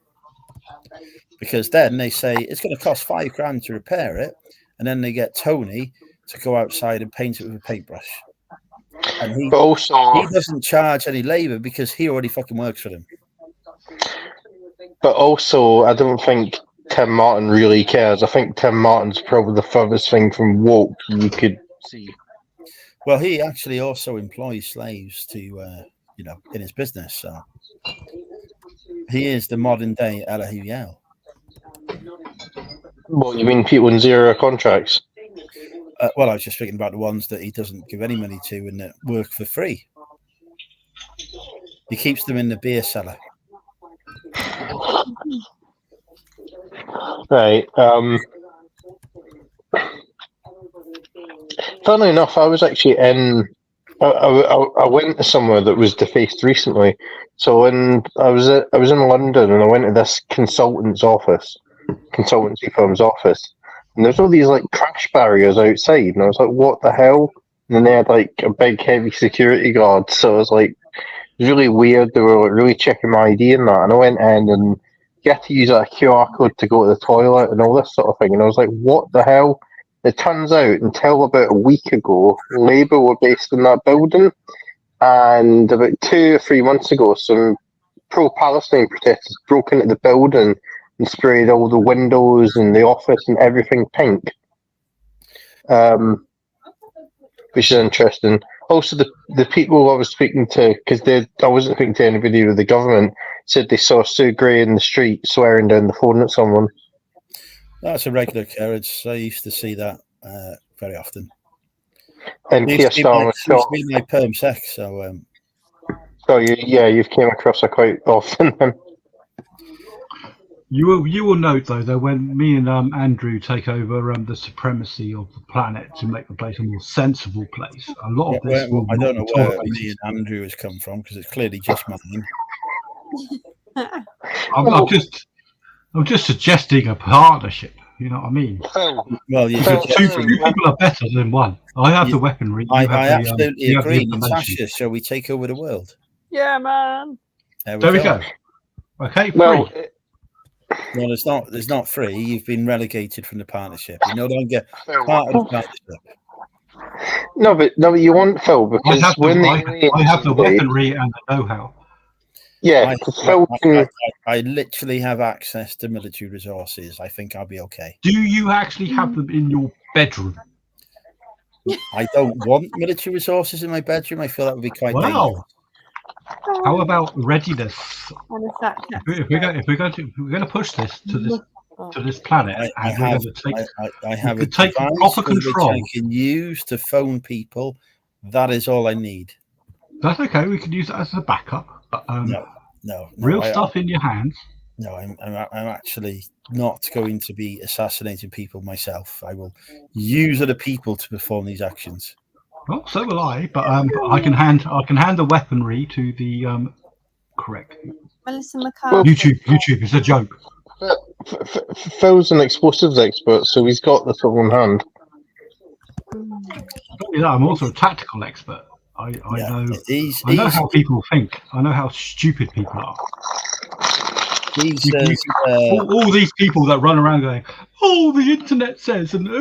A: Because then they say it's going to cost £5,000 to repair it, and then they get Tony to go outside and paint it with a paintbrush. And he doesn't charge any labour because he already fucking works for them.
H: But also, I don't think Tim Martin really cares. I think Tim Martin's probably the furthest thing from woke you could see.
A: Well, he actually also employs slaves to, in his business. So he is the modern day Elihu Yale.
H: Well, you mean people in zero contracts?
A: Well, I was just thinking about the ones that he doesn't give any money to and that work for free. He keeps them in the beer cellar.
H: Right. Funnily enough, I was actually I went to somewhere that was defaced recently. So when I was in London and I went to this consultancy firm's office, and there's all these like crash barriers outside, and I was like, "What the hell?" And then they had like a big heavy security guard. So I was like, it was really weird. They were like really checking my ID and that, and I went in and you had to use a QR code to go to the toilet and all this sort of thing. And I was like, "What the hell?" It turns out, until about a week ago, Labour were based in that building, and about 2 or 3 months ago, some pro-Palestine protesters broke into the building and sprayed all the windows and the office and everything pink, which is interesting. Also, the people I was speaking to, because I wasn't speaking to anybody with the government, said they saw Sue Gray in the street swearing down the phone at someone.
A: That's a regular occurrence. I used to see that very often.
H: And Keir Starmer
A: used to be my perm sex, so.
H: You've came across her quite often. Then.
B: You will note though that when me and Andrew take over the supremacy of the planet to make the place a more sensible place, a lot of this will
A: I don't know where
B: tolerate.
A: me and Andrew has come from because it's clearly just mine.
B: I'm just suggesting a partnership. You know what I mean?
A: Well,
B: two people are better than one. I have the weaponry.
A: I absolutely agree. Natasha, shall we take over the world?
G: Yeah, man.
B: There we go. Okay.
H: Well,
A: it's not free. You've been relegated from the partnership. You no longer part of the partnership.
H: No, but you want Phil
B: I
H: because
B: have,
H: when
B: the,
H: the
B: I have the
H: aliens invade-
B: weaponry and the know-how.
H: Yeah, because Phil can.
A: I literally have access to military resources. I think I'll be okay.
B: Do you actually have them in your bedroom?
A: I don't want military resources in my bedroom. I feel that would be quite dangerous.
B: Wow. How about readiness?
G: And a fat cat.
B: If we're going to push this to this planet,
A: I
B: and we're
A: have
B: going to take,
A: I have a
B: could take
A: device
B: proper
A: which
B: control.
A: I can use to phone people. That is all I need.
B: That's okay. We could use that as a backup. But,
A: No.
B: real stuff in your hands.
A: No, I'm actually not going to be assassinating people myself. I will use other people to perform these actions.
B: Well, so will I. But I can hand the weaponry to the correct
G: Melissa McCarthy.
B: YouTube is a joke.
H: Phil's an explosives expert, so he's got this all in hand.
B: I'm also a tactical expert. I know how people think. I know how stupid people are. All these people that run around going, "Oh, the internet says," and they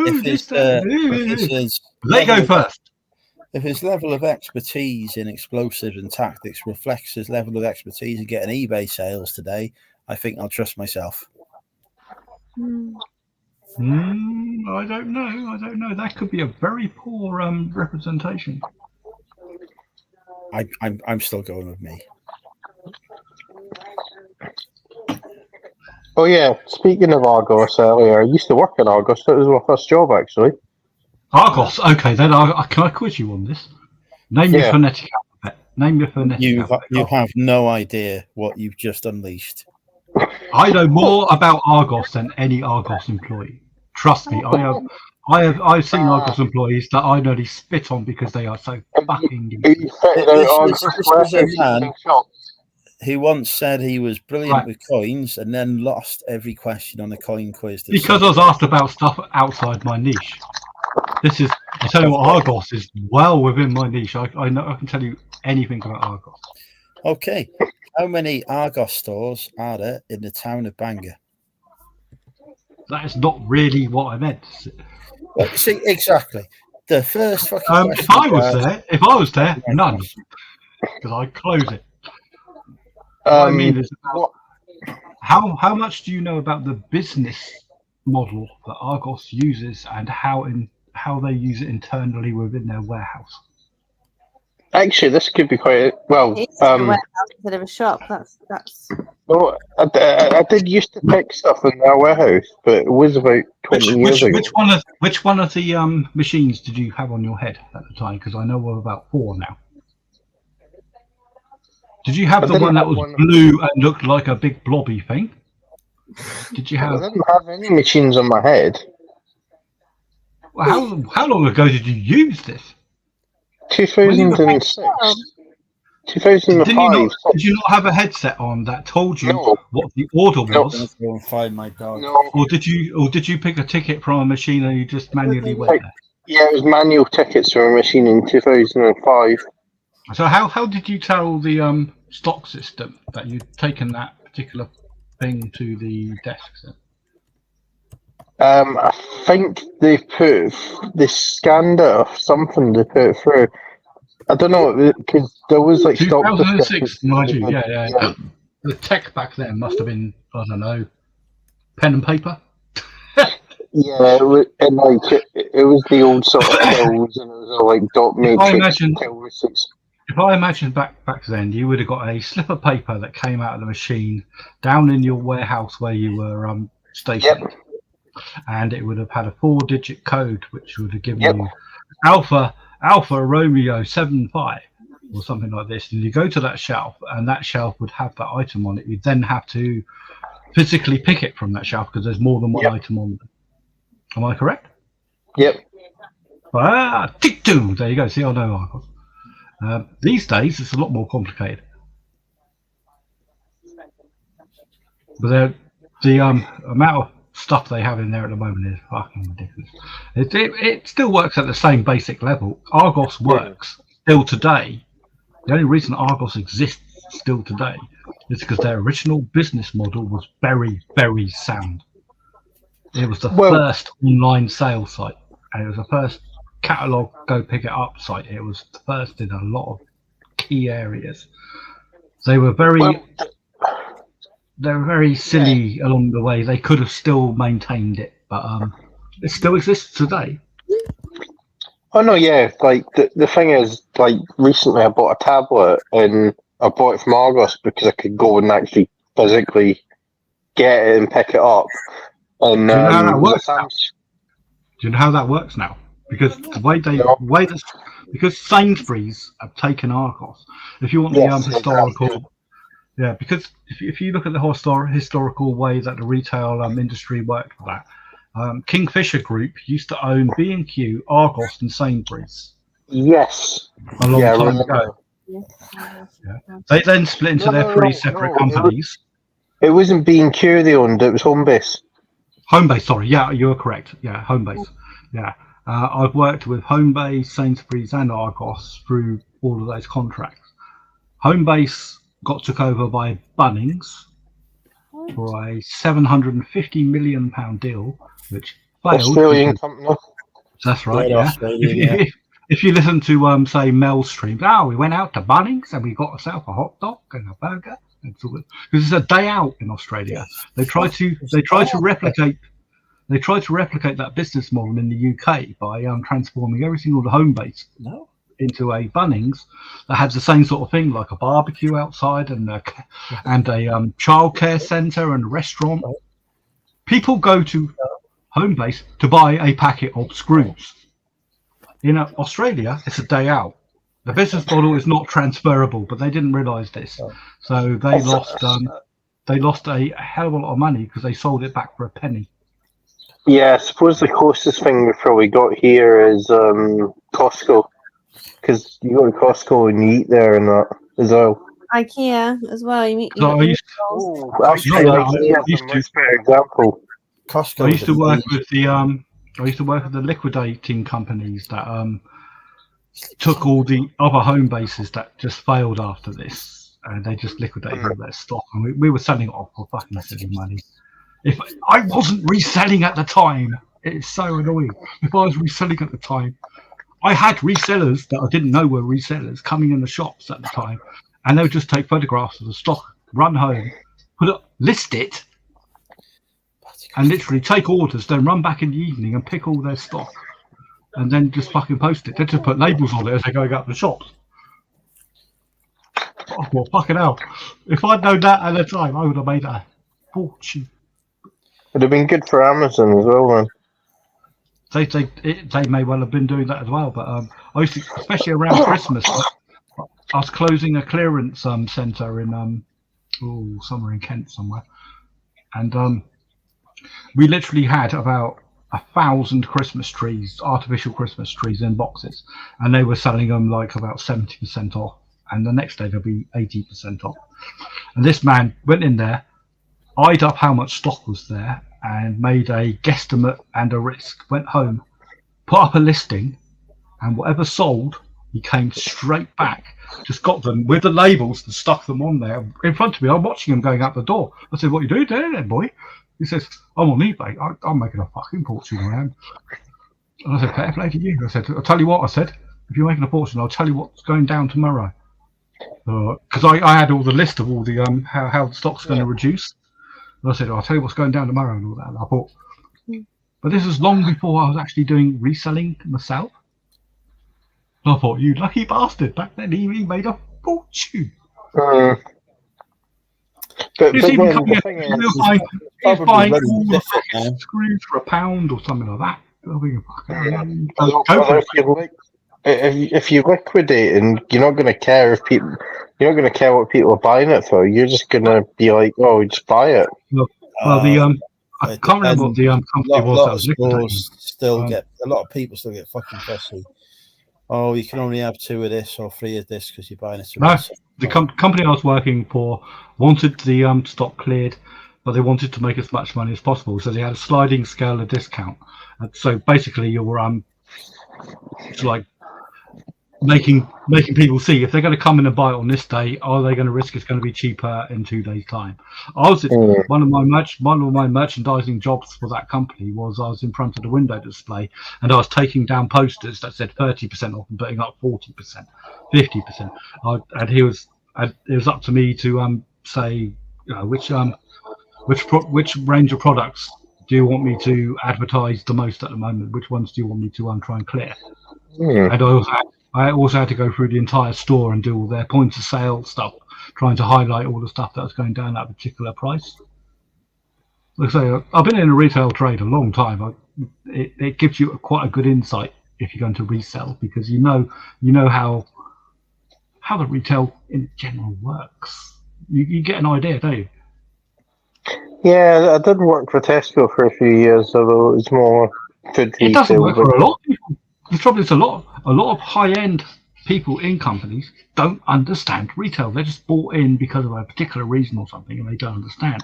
B: go first.
A: If his level of expertise in explosives and tactics reflects his level of expertise in getting eBay sales today, I think I'll trust myself.
B: I don't know. That could be a very poor representation.
A: I'm still going with me.
H: Oh yeah, speaking of Argos earlier, I used to work in Argos. That was my first job actually.
B: Argos. Okay, then can I quiz you on this? Name your phonetic alphabet. Name your phonetic alphabet.
A: You have no idea what you've just unleashed.
B: I know more about Argos than any Argos employee. Trust me, I've seen Argos employees that I nearly spit on because they are so fucking
A: This was a man who once said he was brilliant with coins and then lost every question on the coin quiz.
B: Because I was asked about stuff outside my niche. I tell you what, Argos is well within my niche. I can tell you anything about Argos.
A: Okay. How many Argos stores are there in the town of Bangor?
B: That is not really what I meant.
A: Well, see, exactly. The first fucking question.
B: If I was there, none. Because I'd close it. What I mean is, how much do you know about the business model that Argos uses and how they use it internally within their warehouse?
H: Actually, this could be quite well.
G: It's a warehouse instead of a shop. That's.
H: No, I did used to pick stuff in their warehouse, but it was about 20 years ago.
B: Which one of the machines did you have on your head at the time? Because I know of about 4 now. Did you have the one that was blue and looked like a big blobby thing? Did you have?
H: I didn't have any machines on my head.
B: Well, how long ago did you use this?
H: 2006. 2005.
B: Did you not have a headset on that told you what the order was?
A: Go and find my dog.
H: No.
B: Or did you pick a ticket from a machine and you just manually went there?
H: Yeah, it was manual tickets from a machine in 2005.
B: So how did you tell the stock system that you'd taken that particular thing to the desks?
H: I think they scanned it or something to put it through. I don't know, because there was like
B: 2006, mind you, yeah. The tech back then must have been, I don't know, pen and paper.
H: Yeah, it was the old sort of pills, and it was all like dot matrix.
B: If I imagine back then, you would have got a slip of paper that came out of the machine down in your warehouse where you were stationed.
H: Yep.
B: And it would have had a 4-digit code, which would have given you Alpha Romeo 75 or something like this. And you go to that shelf, and that shelf would have that item on it. You'd then have to physically pick it from that shelf because there's more than one item on there. Am I correct?
H: Yep.
B: Tick-toom. There you go. See, I know Argos. These days, it's a lot more complicated. But the amount of stuff they have in there at the moment is fucking ridiculous. It still works at the same basic level. Argos works still today. The only reason Argos exists still today is because their original business model was very, very sound. It was the first online sales site, and it was the first catalogue go pick it up site here was first in a lot of key areas. They were very silly along the way. They could have still maintained it, but it still exists today.
H: Oh no, yeah. Like the thing is, like recently I bought a tablet and I bought it from Argos because I could go and actually physically get it and pick it up. And
B: Do you know how that works now? Do you know how that works now? Because because Sainsbury's have taken Argos. If you want the historical, because if you look at the historical way that the retail industry worked for that, Kingfisher Group used to own B&Q, Argos, and Sainsbury's.
H: Yes.
B: A long time ago. Yeah. They then split into their three separate companies.
H: It wasn't B&Q they owned, it was Homebase.
B: Homebase, sorry. Yeah, you're correct. Yeah, Homebase. Yeah. I've worked with Homebase, Sainsbury's, and Argos through all of those contracts. Homebase got took over by Bunnings for a £750 million deal, which failed.
H: Australian company.
B: That's right. Yeah. If you listen to say Mel's streams, we went out to Bunnings and we got ourselves a hot dog and a burger, because it's a day out in Australia. They try to replicate that business model in the UK by transforming every single Homebase into a Bunnings that has the same sort of thing, like a barbecue outside and a childcare centre and a restaurant. People go to Homebase to buy a packet of screws. In Australia, it's a day out. The business model is not transferable, but they didn't realise this, so they lost a hell of a lot of money because they sold it back for a penny.
H: Yeah, I suppose the closest thing we probably got here is Costco, because you go to Costco and you eat there and that as well.
G: IKEA as well. You meet.
B: So I used to
H: example.
A: Costco.
B: I used to work with the liquidating companies that took all the other home bases that just failed after this, and they just liquidated all their stock, and we were selling it off for fucking silly money. If I wasn't reselling at the time, it's so annoying. If I was reselling at the time, I had resellers that I didn't know were resellers coming in the shops at the time, and they would just take photographs of the stock, run home, list it, and literally take orders, then run back in the evening and pick all their stock, and then just fucking post it. They just put labels on it as they're going out the shops. Oh, well, fucking hell. If I'd known that at the time, I would have made a fortune.
H: Would have been good for Amazon as well, man.
B: They may well have been doing that as well, but I used to, especially around Christmas, I was closing a clearance centre in somewhere in Kent somewhere, and we literally had about 1,000 Christmas trees, artificial Christmas trees in boxes, and they were selling them like about 70% off, and the next day they'll be 80% off. And this man went in there, eyed up how much stock was there, and made a guesstimate and a risk, went home, put up a listing, and whatever sold, he came straight back, just got them with the labels and stuck them on there in front of me. I'm watching him going out the door. I said, "What are you doing there, then, boy?" He says, "I'm on eBay. I'm making a fucking fortune, I am." And I said, "Fair play to you." I said, "I'll tell you what," I said, "if you're making a fortune, I'll tell you what's going down tomorrow." Because I had all the list of all the how the stock's going to reduce. And I said, "I'll tell you what's going down tomorrow," and all that. And I thought, but this was long before I was actually doing reselling myself. And I thought, you lucky bastard, back then he made a fortune.
H: But
B: He's even
H: then
B: coming
H: the thing is,
B: he's buying
A: very
B: all the
A: different
B: fucking
A: now.
B: screws for £1 or something like that.
H: if you liquidate, and you're not going to care if people, you're not going to care what people are buying it for. You're just going to be like, "Oh, just buy it."
B: Well, I can't remember what the company was that was liquidating.
A: A lot of people still get fucking fussy. Oh, you can only have 2 of this or 3 of this because you're buying it.
B: No, the company I was working for wanted the stock cleared, but they wanted to make as much money as possible. So they had a sliding scale of discount. And so basically, you're it's like making people see if they're going to come in and buy it on this day, are they going to risk it's going to be cheaper in 2 days' time? One of my merchandising jobs for that company was I was in front of the window display and I was taking down posters that said 30% off and putting up 40%, 50%. And it was up to me to say, which range of products do you want me to advertise the most at the moment? Which ones do you want me to try and clear? And I also had to go through the entire store and do all their point of sale stuff, trying to highlight all the stuff that was going down at a particular price. Like I say, I've been in a retail trade a long time. It gives you quite a good insight if you're going to resell, because you know how the retail in general works. You get an idea, don't you?
H: Yeah, I did work for Tesco for a few years, although it was more food retail.
B: It doesn't work for a lot of people. The trouble is a lot of high-end people in companies don't understand retail. They're just bought in because of a particular reason or something, and they don't understand.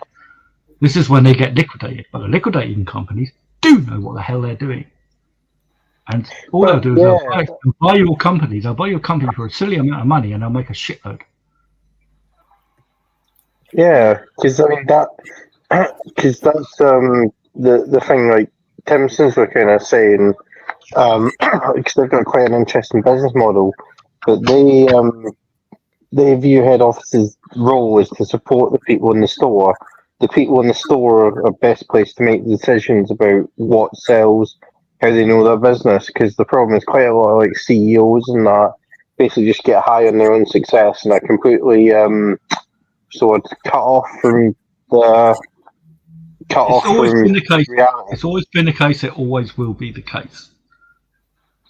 B: This is when they get liquidated. But the liquidating companies do know what the hell they're doing. And all they'll do is they'll buy your company. They'll buy your company for a silly amount of money, and they'll make a shitload.
H: Yeah, because I mean because that's the thing. Like Timson's were kind of saying, because they've got quite an interesting business model, but they view head office's role is to support the people in the store. The people in the store are best placed to make decisions about what sells, how they know their business. Because the problem is quite a lot of like CEOs and that basically just get high on their own success and are completely sort of cut off from reality.
B: It's always been the case. It always will be the case.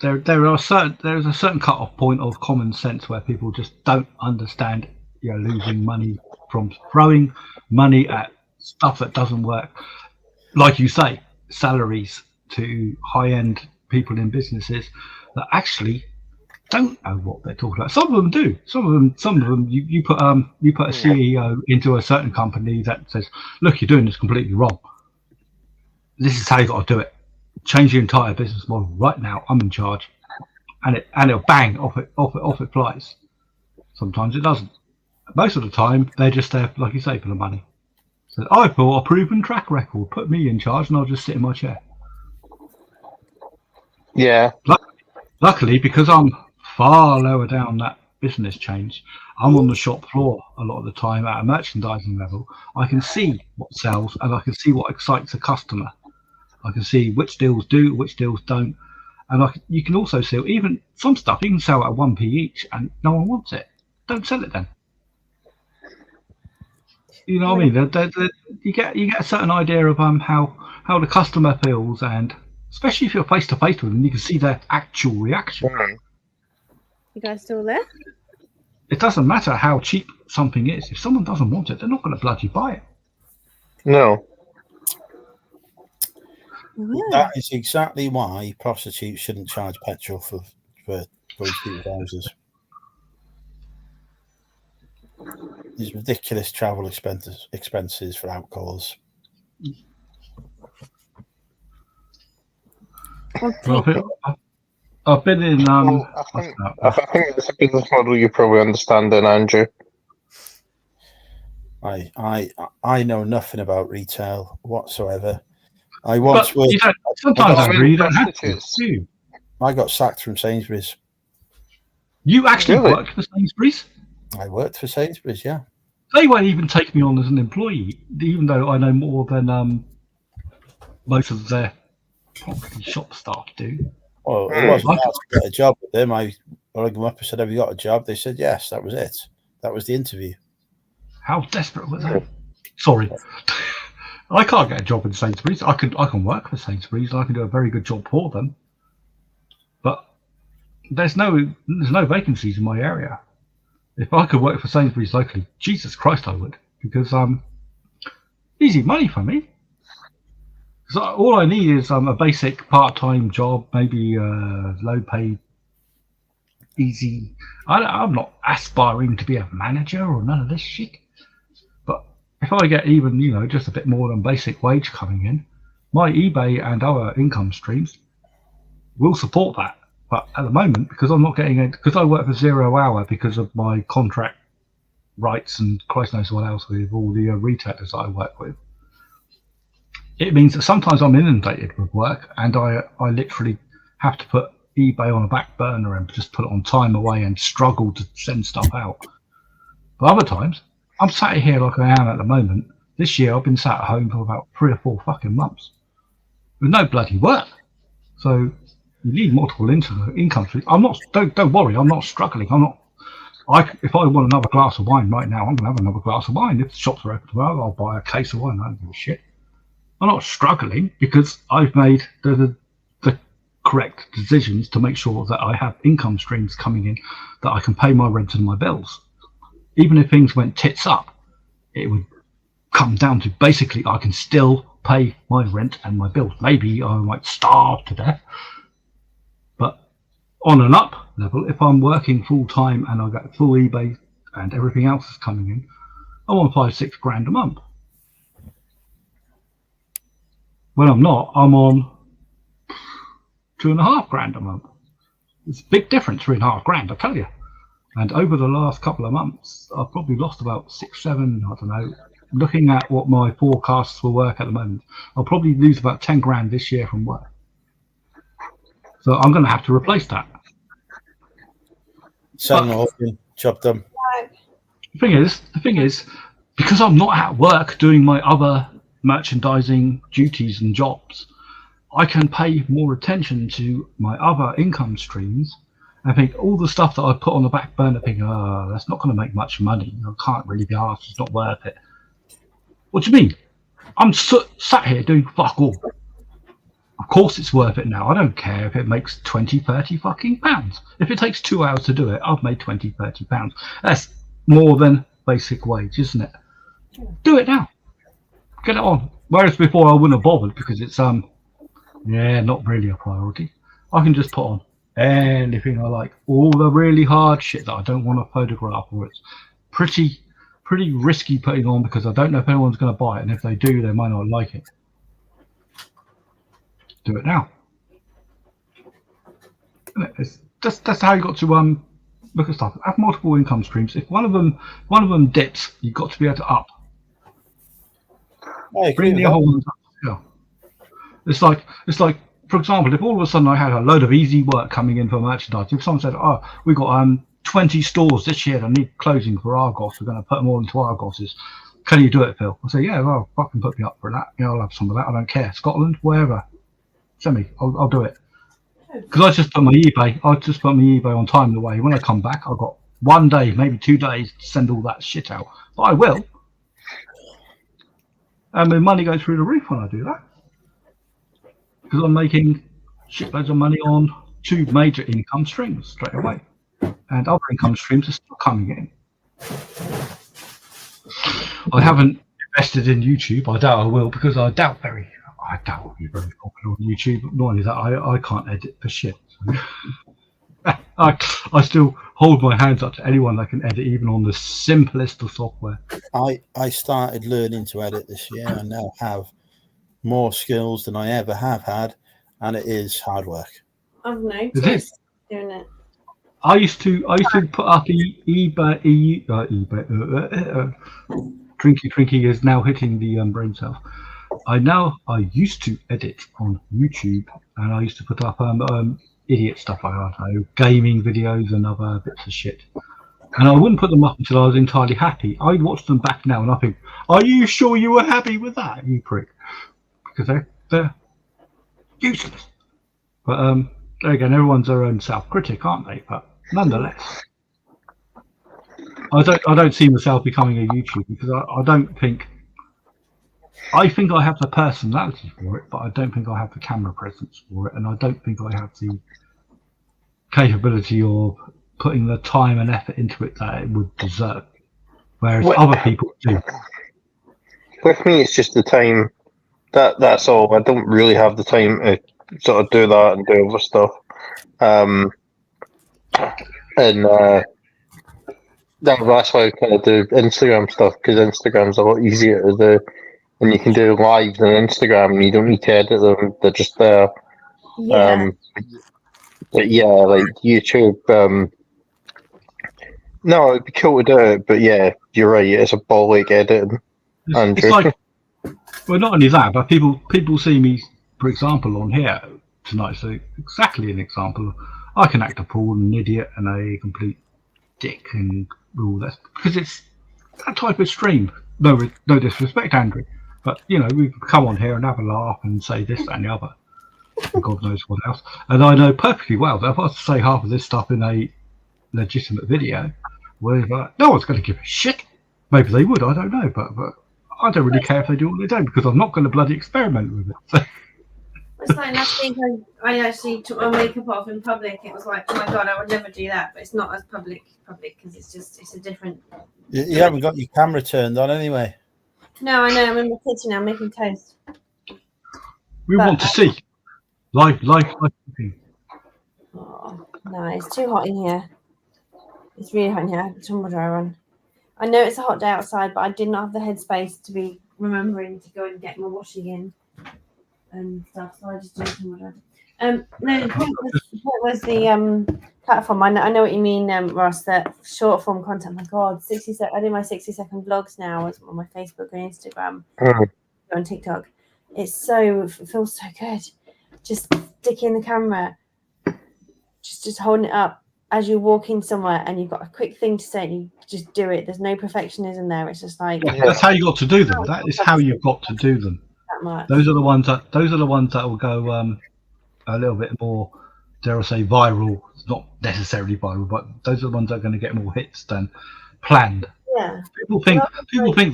B: There is a certain cut-off point of common sense where people just don't understand, losing money from throwing money at stuff that doesn't work. Like you say, salaries to high-end people in businesses that actually don't know what they're talking about. Some of them do. Some of them. You put a CEO into a certain company that says, "Look, you're doing this completely wrong. This is how you got to do it. Change your entire business model right now. I'm in charge," and it'll bang off it flies. Sometimes it doesn't. Most of the time, they're just there, like you say, for the money. So I've got a proven track record. Put me in charge, and I'll just sit in my chair.
H: Yeah.
B: Luckily, because I'm far lower down that business change, I'm on the shop floor a lot of the time at a merchandising level. I can see what sells and I can see what excites a customer. I can see which deals do, which deals don't. And you can also see even some stuff you can sell at 1p each and no one wants it. Don't sell it then. You know what I mean? You get a certain idea of how the customer feels, and especially if you're face to face with them, you can see their actual reaction.
G: You guys still there?
B: It doesn't matter how cheap something is. If someone doesn't want it, they're not going to bloody buy it.
H: No.
A: That is exactly why prostitutes shouldn't charge petrol for people's houses. These ridiculous travel expenses for outgoers.
B: I've been in.
H: I think it's a business model you probably understand, then, Andrew.
A: I know nothing about retail whatsoever. I once worked.
B: Sometimes, Andrew, you don't have to.
A: I got sacked from Sainsbury's.
B: You actually worked for Sainsbury's?
A: I worked for Sainsbury's, yeah.
B: They won't even take me on as an employee, even though I know more than most of their property shop staff do.
A: Well, it wasn't hard to get a job with them. I rang them up and said, "Have you got a job?" They said, "Yes." That was it. That was the interview.
B: How desperate was that? Sorry. I can't get a job in Sainsbury's. I can work for Sainsbury's. I can do a very good job for them. But there's no vacancies in my area. If I could work for Sainsbury's locally, Jesus Christ, I would, because easy money for me. So all I need is a basic part-time job, maybe low-paid, easy. I'm not aspiring to be a manager or none of this shit. But if I get even, just a bit more than basic wage coming in, my eBay and other income streams will support that. But at the moment, because I'm not getting it, because I work for 0 hour because of my contract rights and Christ knows what else with all the retailers that I work with, it means that sometimes I'm inundated with work and I literally have to put eBay on a back burner and just put it on time away and struggle to send stuff out. But other times, I'm sat here like I am at the moment. This year, I've been sat at home for about 3 or 4 fucking months with no bloody work. So you need multiple income streams. I'm not. Don't worry. I'm not struggling. I'm not. If I want another glass of wine right now, I'm gonna have another glass of wine. If the shops are open tomorrow, I'll buy a case of wine. I don't give a shit. I'm not struggling because I've made the correct decisions to make sure that I have income streams coming in that I can pay my rent and my bills. Even if things went tits up, it would come down to basically I can still pay my rent and my bills. Maybe I might starve to death, but on an up level, if I'm working full time and I get full eBay and everything else is coming in, I'm on 5-6 grand a month. When I'm not, I'm on 2.5 grand a month. It's a big difference, 3.5 grand, I tell you. And over the last couple of months, I've probably lost about 6, 7, I don't know. Looking at what my forecasts for work at the moment, I'll probably lose about 10 grand this year from work. So I'm going to have to replace that.
A: Job done.
B: The thing is, because I'm not at work doing my other merchandising duties and jobs, I can pay more attention to my other income streams. I think all the stuff that I put on the back burner, thinking, oh, that's not going to make much money. I can't really be asked. It's not worth it. What do you mean? I'm sat here doing fuck all. Of course it's worth it now. I don't care if it makes 20, 30 fucking pounds. If it takes 2 hours to do it, I've made 20, 30 pounds. That's more than basic wage, isn't it? Do it now. Get it on. Whereas before I wouldn't have bothered because it's not really a priority. I can just put on anything I like. All the really hard shit that I don't want to photograph, or it's pretty risky putting on because I don't know if anyone's going to buy it, and if they do, they might not like it. Do it now. That's how you got to look at stuff. Have multiple income streams. If one of them dips, you've got to be able to up. Bring the other ones up. Yeah. It's like, for example, if all of a sudden I had a load of easy work coming in for merchandise, if someone said, "Oh, we've got 20 stores this year that need closing for Argos, we're going to put them all into Argoses. Can you do it, Phil?" I'll say, "Yeah, well, fucking put me up for that. I'll have some of that. I don't care. Scotland, wherever. Send me. I'll do it." Because I just put my eBay on time and away. When I come back, I've got 1 day, maybe 2 days to send all that shit out. But I will. And my money goes through the roof when I do that. Because I'm making shitloads of money on 2 major income streams straight away. And other income streams are still coming in. I haven't invested in YouTube. I doubt I will, because I doubt I'll be very popular on YouTube. Not only that, I can't edit for shit. So. I still hold my hands up to anyone that can edit, even on the simplest of software.
A: I started learning to edit this year and now have more skills than I ever have had, and it is hard work.
G: I've noticed doing it.
B: I used to put up eBay. Trinky is now hitting the brain cells. I used to edit on YouTube, and I used to put up idiot stuff like, I don't know, gaming videos and other bits of shit. And I wouldn't put them up until I was entirely happy. I'd watch them back now and I think, are you sure you were happy with that, you prick? Because they're useless. But again, everyone's their own self-critic, aren't they? But nonetheless, I don't see myself becoming a YouTuber because I don't think. I think I have the personality for it, but I don't think I have the camera presence for it, and I don't think I have the capability of putting the time and effort into it that it would deserve, whereas other people do.
H: With me, it's just the time. That's all. I don't really have the time to sort of do that and do other stuff. That's why I kind of do Instagram stuff, because Instagram's a lot easier to do. And you can do lives on Instagram and you don't need to edit them, they're just there.
G: Yeah.
H: But yeah, like YouTube. No, it'd be cool to do it, but yeah, you're right. It's a ball like editing.
B: It's like, well, not only that, but people see me, for example, on here tonight. So exactly an example. I can act a fool, an idiot, and a complete dick, and all that because it's that type of stream. No disrespect, Andrew, but you know we come on here and have a laugh and say this, that, and the other, and God knows what else. And I know perfectly well that if I was to say half of this stuff in a legitimate video, where no one's going to give a shit. Maybe they would, I don't know, but I don't really care if they do or they don't because I'm not going to bloody experiment with it. So.
G: It's like last week I actually took my makeup off in public. It was like, oh my god, I would never do that, but it's not as public because it's a different.
A: You haven't got your camera turned on anyway.
G: No, I know. I'm in the kitchen now making toast.
B: We want to see live cooking.
G: Oh, no, it's too hot in here. It's really hot in here. I have the tumble dryer on. I know it's a hot day outside, but I did not have the headspace to be remembering to go and get my washing in and stuff, so I just do tumble dryer. No, the point was the platform. I know what you mean, Ross. That short form content. Oh my God, 60 I do my 60-second vlogs now on my Facebook and Instagram, on TikTok. It feels so good. Just sticking the camera, just holding it up as you're walking somewhere, and you've got a quick thing to say, and you just do it. There's no perfectionism there. It's just like
B: that's how you got to do them. That is how you've got to do them.
G: That much.
B: Those are the ones that will go a little bit more, dare I say, viral. Not necessarily viral, but those are the ones that are going to get more hits than planned.
G: Yeah.
B: People think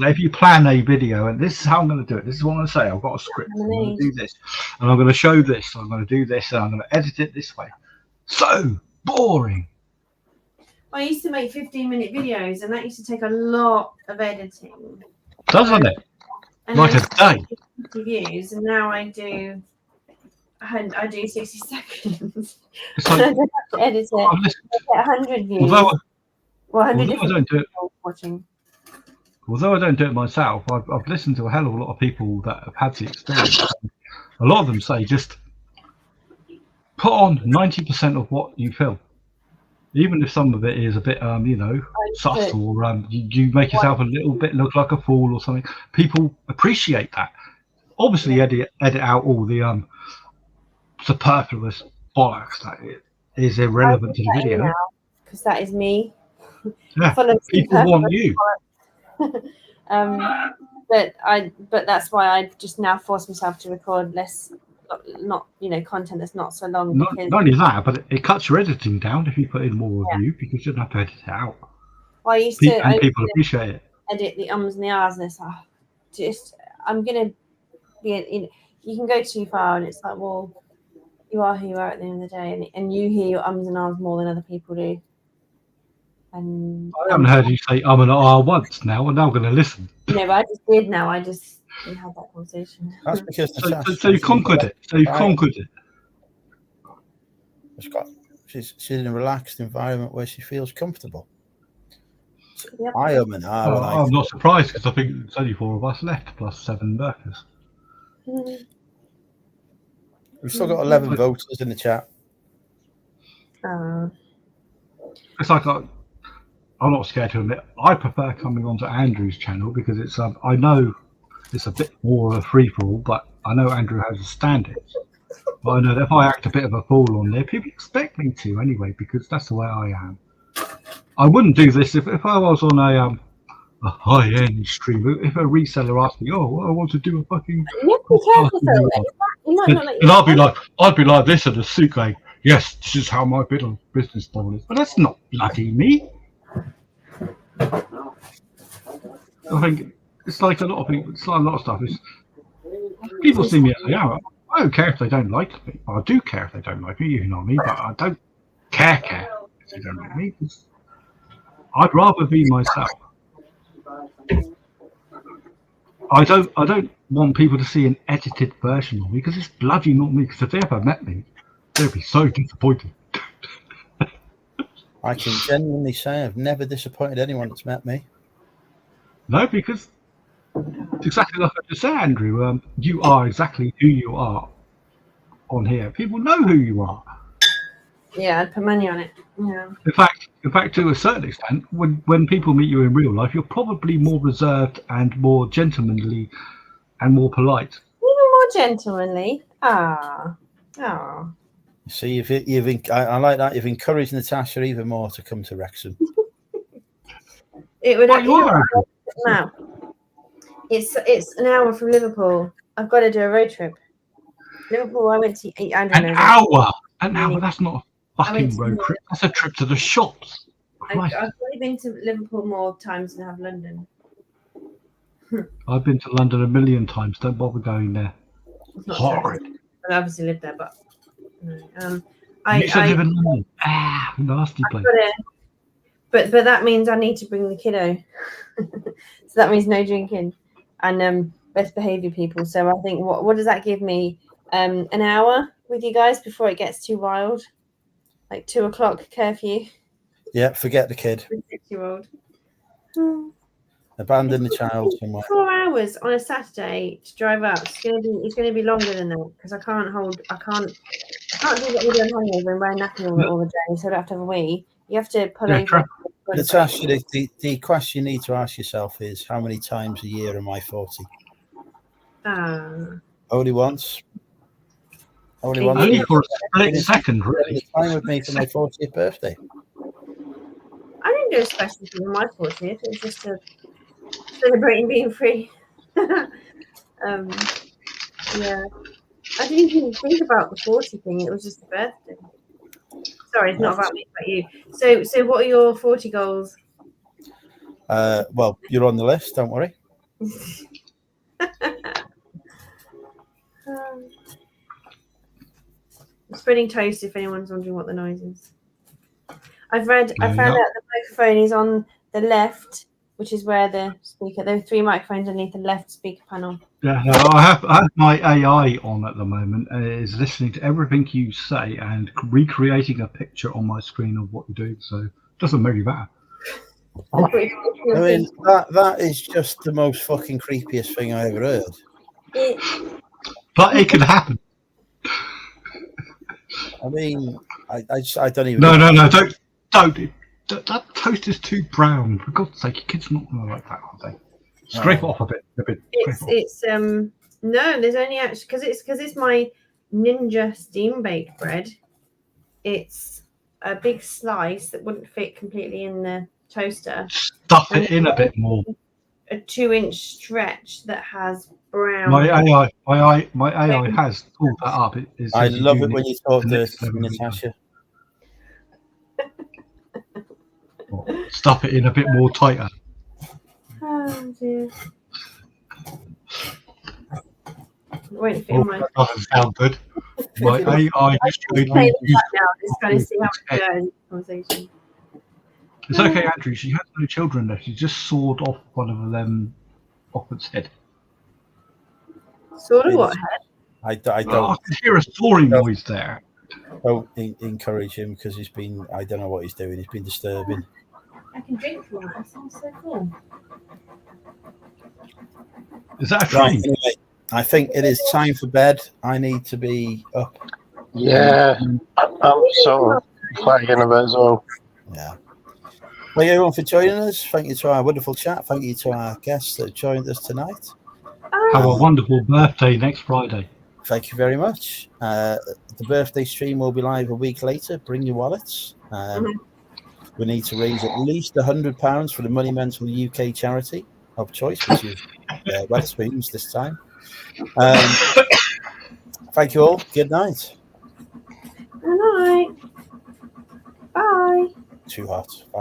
B: that if you plan a video and this is how I'm going to do it, this is what I'm going to say. I've got a script. I'm going to do this, and I'm going to show this. I'm going to do this, and I'm going to edit it this way. So boring.
G: I used to make 15-minute videos, and that used to take a lot of editing.
B: Doesn't it?
G: And
B: like a day.
G: 50 views, and now I do 60 seconds.
B: It's like,
G: I have to edit it. I get 100 views.
B: Although I don't do it myself, I've listened to a hell of a lot of people that have had the experience. A lot of them say just put on 90% of what you film. Even if some of it is a bit, sus, or you make yourself a little bit look like a fool or something. People appreciate that. Obviously, edit out all the superfluous bollocks that is irrelevant to the video.
G: Because that is me.
B: Yeah, people want you.
G: But that's why I just now force myself to record less. Not content that's not so long.
B: Not only that, but it cuts your editing down if you put in more of you, because you don't have to edit it out.
G: Well,
B: people appreciate it.
G: Edit the ums and the ahs, and it's like, I'm gonna be. You can go too far, and it's like, well, you are who you are at the end of the day, and you hear your ums and ahs more than other people do. And
B: I haven't heard you say and ah once now, and now I'm going to listen.
G: No, but I just did now. I just didn't have that conversation.
A: That's because
B: so you conquered it. So you conquered it.
A: She's in a relaxed environment where she feels comfortable.
G: Yep.
B: I'm not surprised because I think there's only 4 of us left plus 7 workers.
A: We've still got 11 voters in the chat.
B: It's like I'm not scared to admit I prefer coming onto Andrew's channel because it's I know it's a bit more of a free for all, but I know Andrew has a standard. But I know that if I act a bit of a fool on there, people expect me to anyway because that's the way I am. I wouldn't do this if I was on a high-end stream. If a reseller asked me, "Oh, I want to do a fucking," and I'd be like this at the suit going, "Yes, this is how my business model is," but that's not bloody me. I think it's like a lot of people. It's like a lot of stuff. People see me as I am. I don't care if they don't like me. I do care if they don't like me. You know me, but I don't care if they don't like me. I'd rather be myself. I don't want people to see an edited version of me because it's bloody not me. Because if they ever met me, they'd be so disappointed.
A: I can genuinely say I've never disappointed anyone that's met me.
B: No, because it's exactly like I just said, Andrew. You are exactly who you are on here. People know who you are.
G: Yeah, I'd put money on it. Yeah.
B: In fact, to a certain extent, when people meet you in real life, you're probably more reserved and more gentlemanly and more polite.
G: Even more gentlemanly. Ah.
A: See, I like that. You've encouraged Natasha even more to come to Wrexham.
G: It would.
B: Well, you are.
G: Now, it's an hour from Liverpool. I've got to do a road trip. Liverpool. I went to eat Andrew.
B: An hour.
G: Really?
B: That's not a fucking road trip. That's a trip to the shops.
G: I've only been to Liverpool more times than I have London.
B: I've been to London a million times. Don't bother going there.
G: It's not
B: Horrid.
G: I obviously lived there, but no.
B: You should live in London. Nasty place.
G: But that means I need to bring the kiddo. So that means no drinking and best behaviour people. So I think what does that give me? An hour with you guys before it gets too wild, like 2 o'clock curfew.
A: Yeah, forget the kid.
G: 6-year-old.
A: Abandon the child somewhere.
G: 4 hours on a Saturday to drive up. It's gonna be longer than that because I can't do what we're doing hungover and wear nappy all the day, so I don't have to have a wee. You have to pull over.
A: Natasha, the question you need to ask yourself is, how many times a year am I 40? Only once.
B: Only for a split second, really.
A: Time with me for my 40th birthday.
G: I didn't do a special thing on my 40th. It was just celebrating being free. Yeah. I didn't even think about the 40 thing. It was just a birthday. Sorry, it's not about me, it's about you. So what are your 40 goals?
A: Well, you're on the list, don't worry.
G: Spreading toast, if anyone's wondering what the noise is. I found out the microphone is on the left, which is where the speaker. There are 3 microphones underneath the left speaker panel.
B: Yeah, no, I have my AI on at the moment. Is listening to everything you say and recreating a picture on my screen of what you're doing. So it doesn't really matter.
A: I mean, that is just the most fucking creepiest thing I ever heard.
B: But it can happen.
A: I mean, I don't even.
B: No, don't. That toast is too brown. For God's sake, your kids not gonna like that, are they? Scrape it off a bit.
G: It's no. There's only actually because it's my Ninja steam baked bread. It's a big slice that wouldn't fit completely in the toaster.
B: Stuff it in a bit more.
G: A 2-inch stretch that has brown.
B: My AI has pulled that up.
A: I love it when you talk to Natasha.
B: Stuff it in a bit more tighter.
G: Oh dear. Wait for my.
B: That doesn't sound good. My AI just showed me.
G: Just trying to see how it goes in conversation.
B: It's okay, Andrew. She has no children left. She just sawed off one of them off its head.
G: Sort of what head?
A: I don't.
B: I can hear a sawing noise there.
A: Don't encourage him because he's been. I don't know what he's doing. He's been disturbing.
G: I can drink from that. That sounds so cool.
B: Is that a train?
A: Right, anyway, I think it is time for bed. I need to be up.
H: Yeah, I'm sort of flagging a bit as well.
A: Yeah. Thank you everyone for joining us. Thank you to our wonderful chat. Thank you to our guests that joined us tonight.
B: Have a wonderful birthday next Friday.
A: Thank you very much. The birthday stream will be live a week later. Bring your wallets. We need to raise at least £100 for the Money Mental UK charity of choice, which is Wetherspoons this time. Thank you all. Good night.
G: Good night. Bye.
A: Too hot. Bye.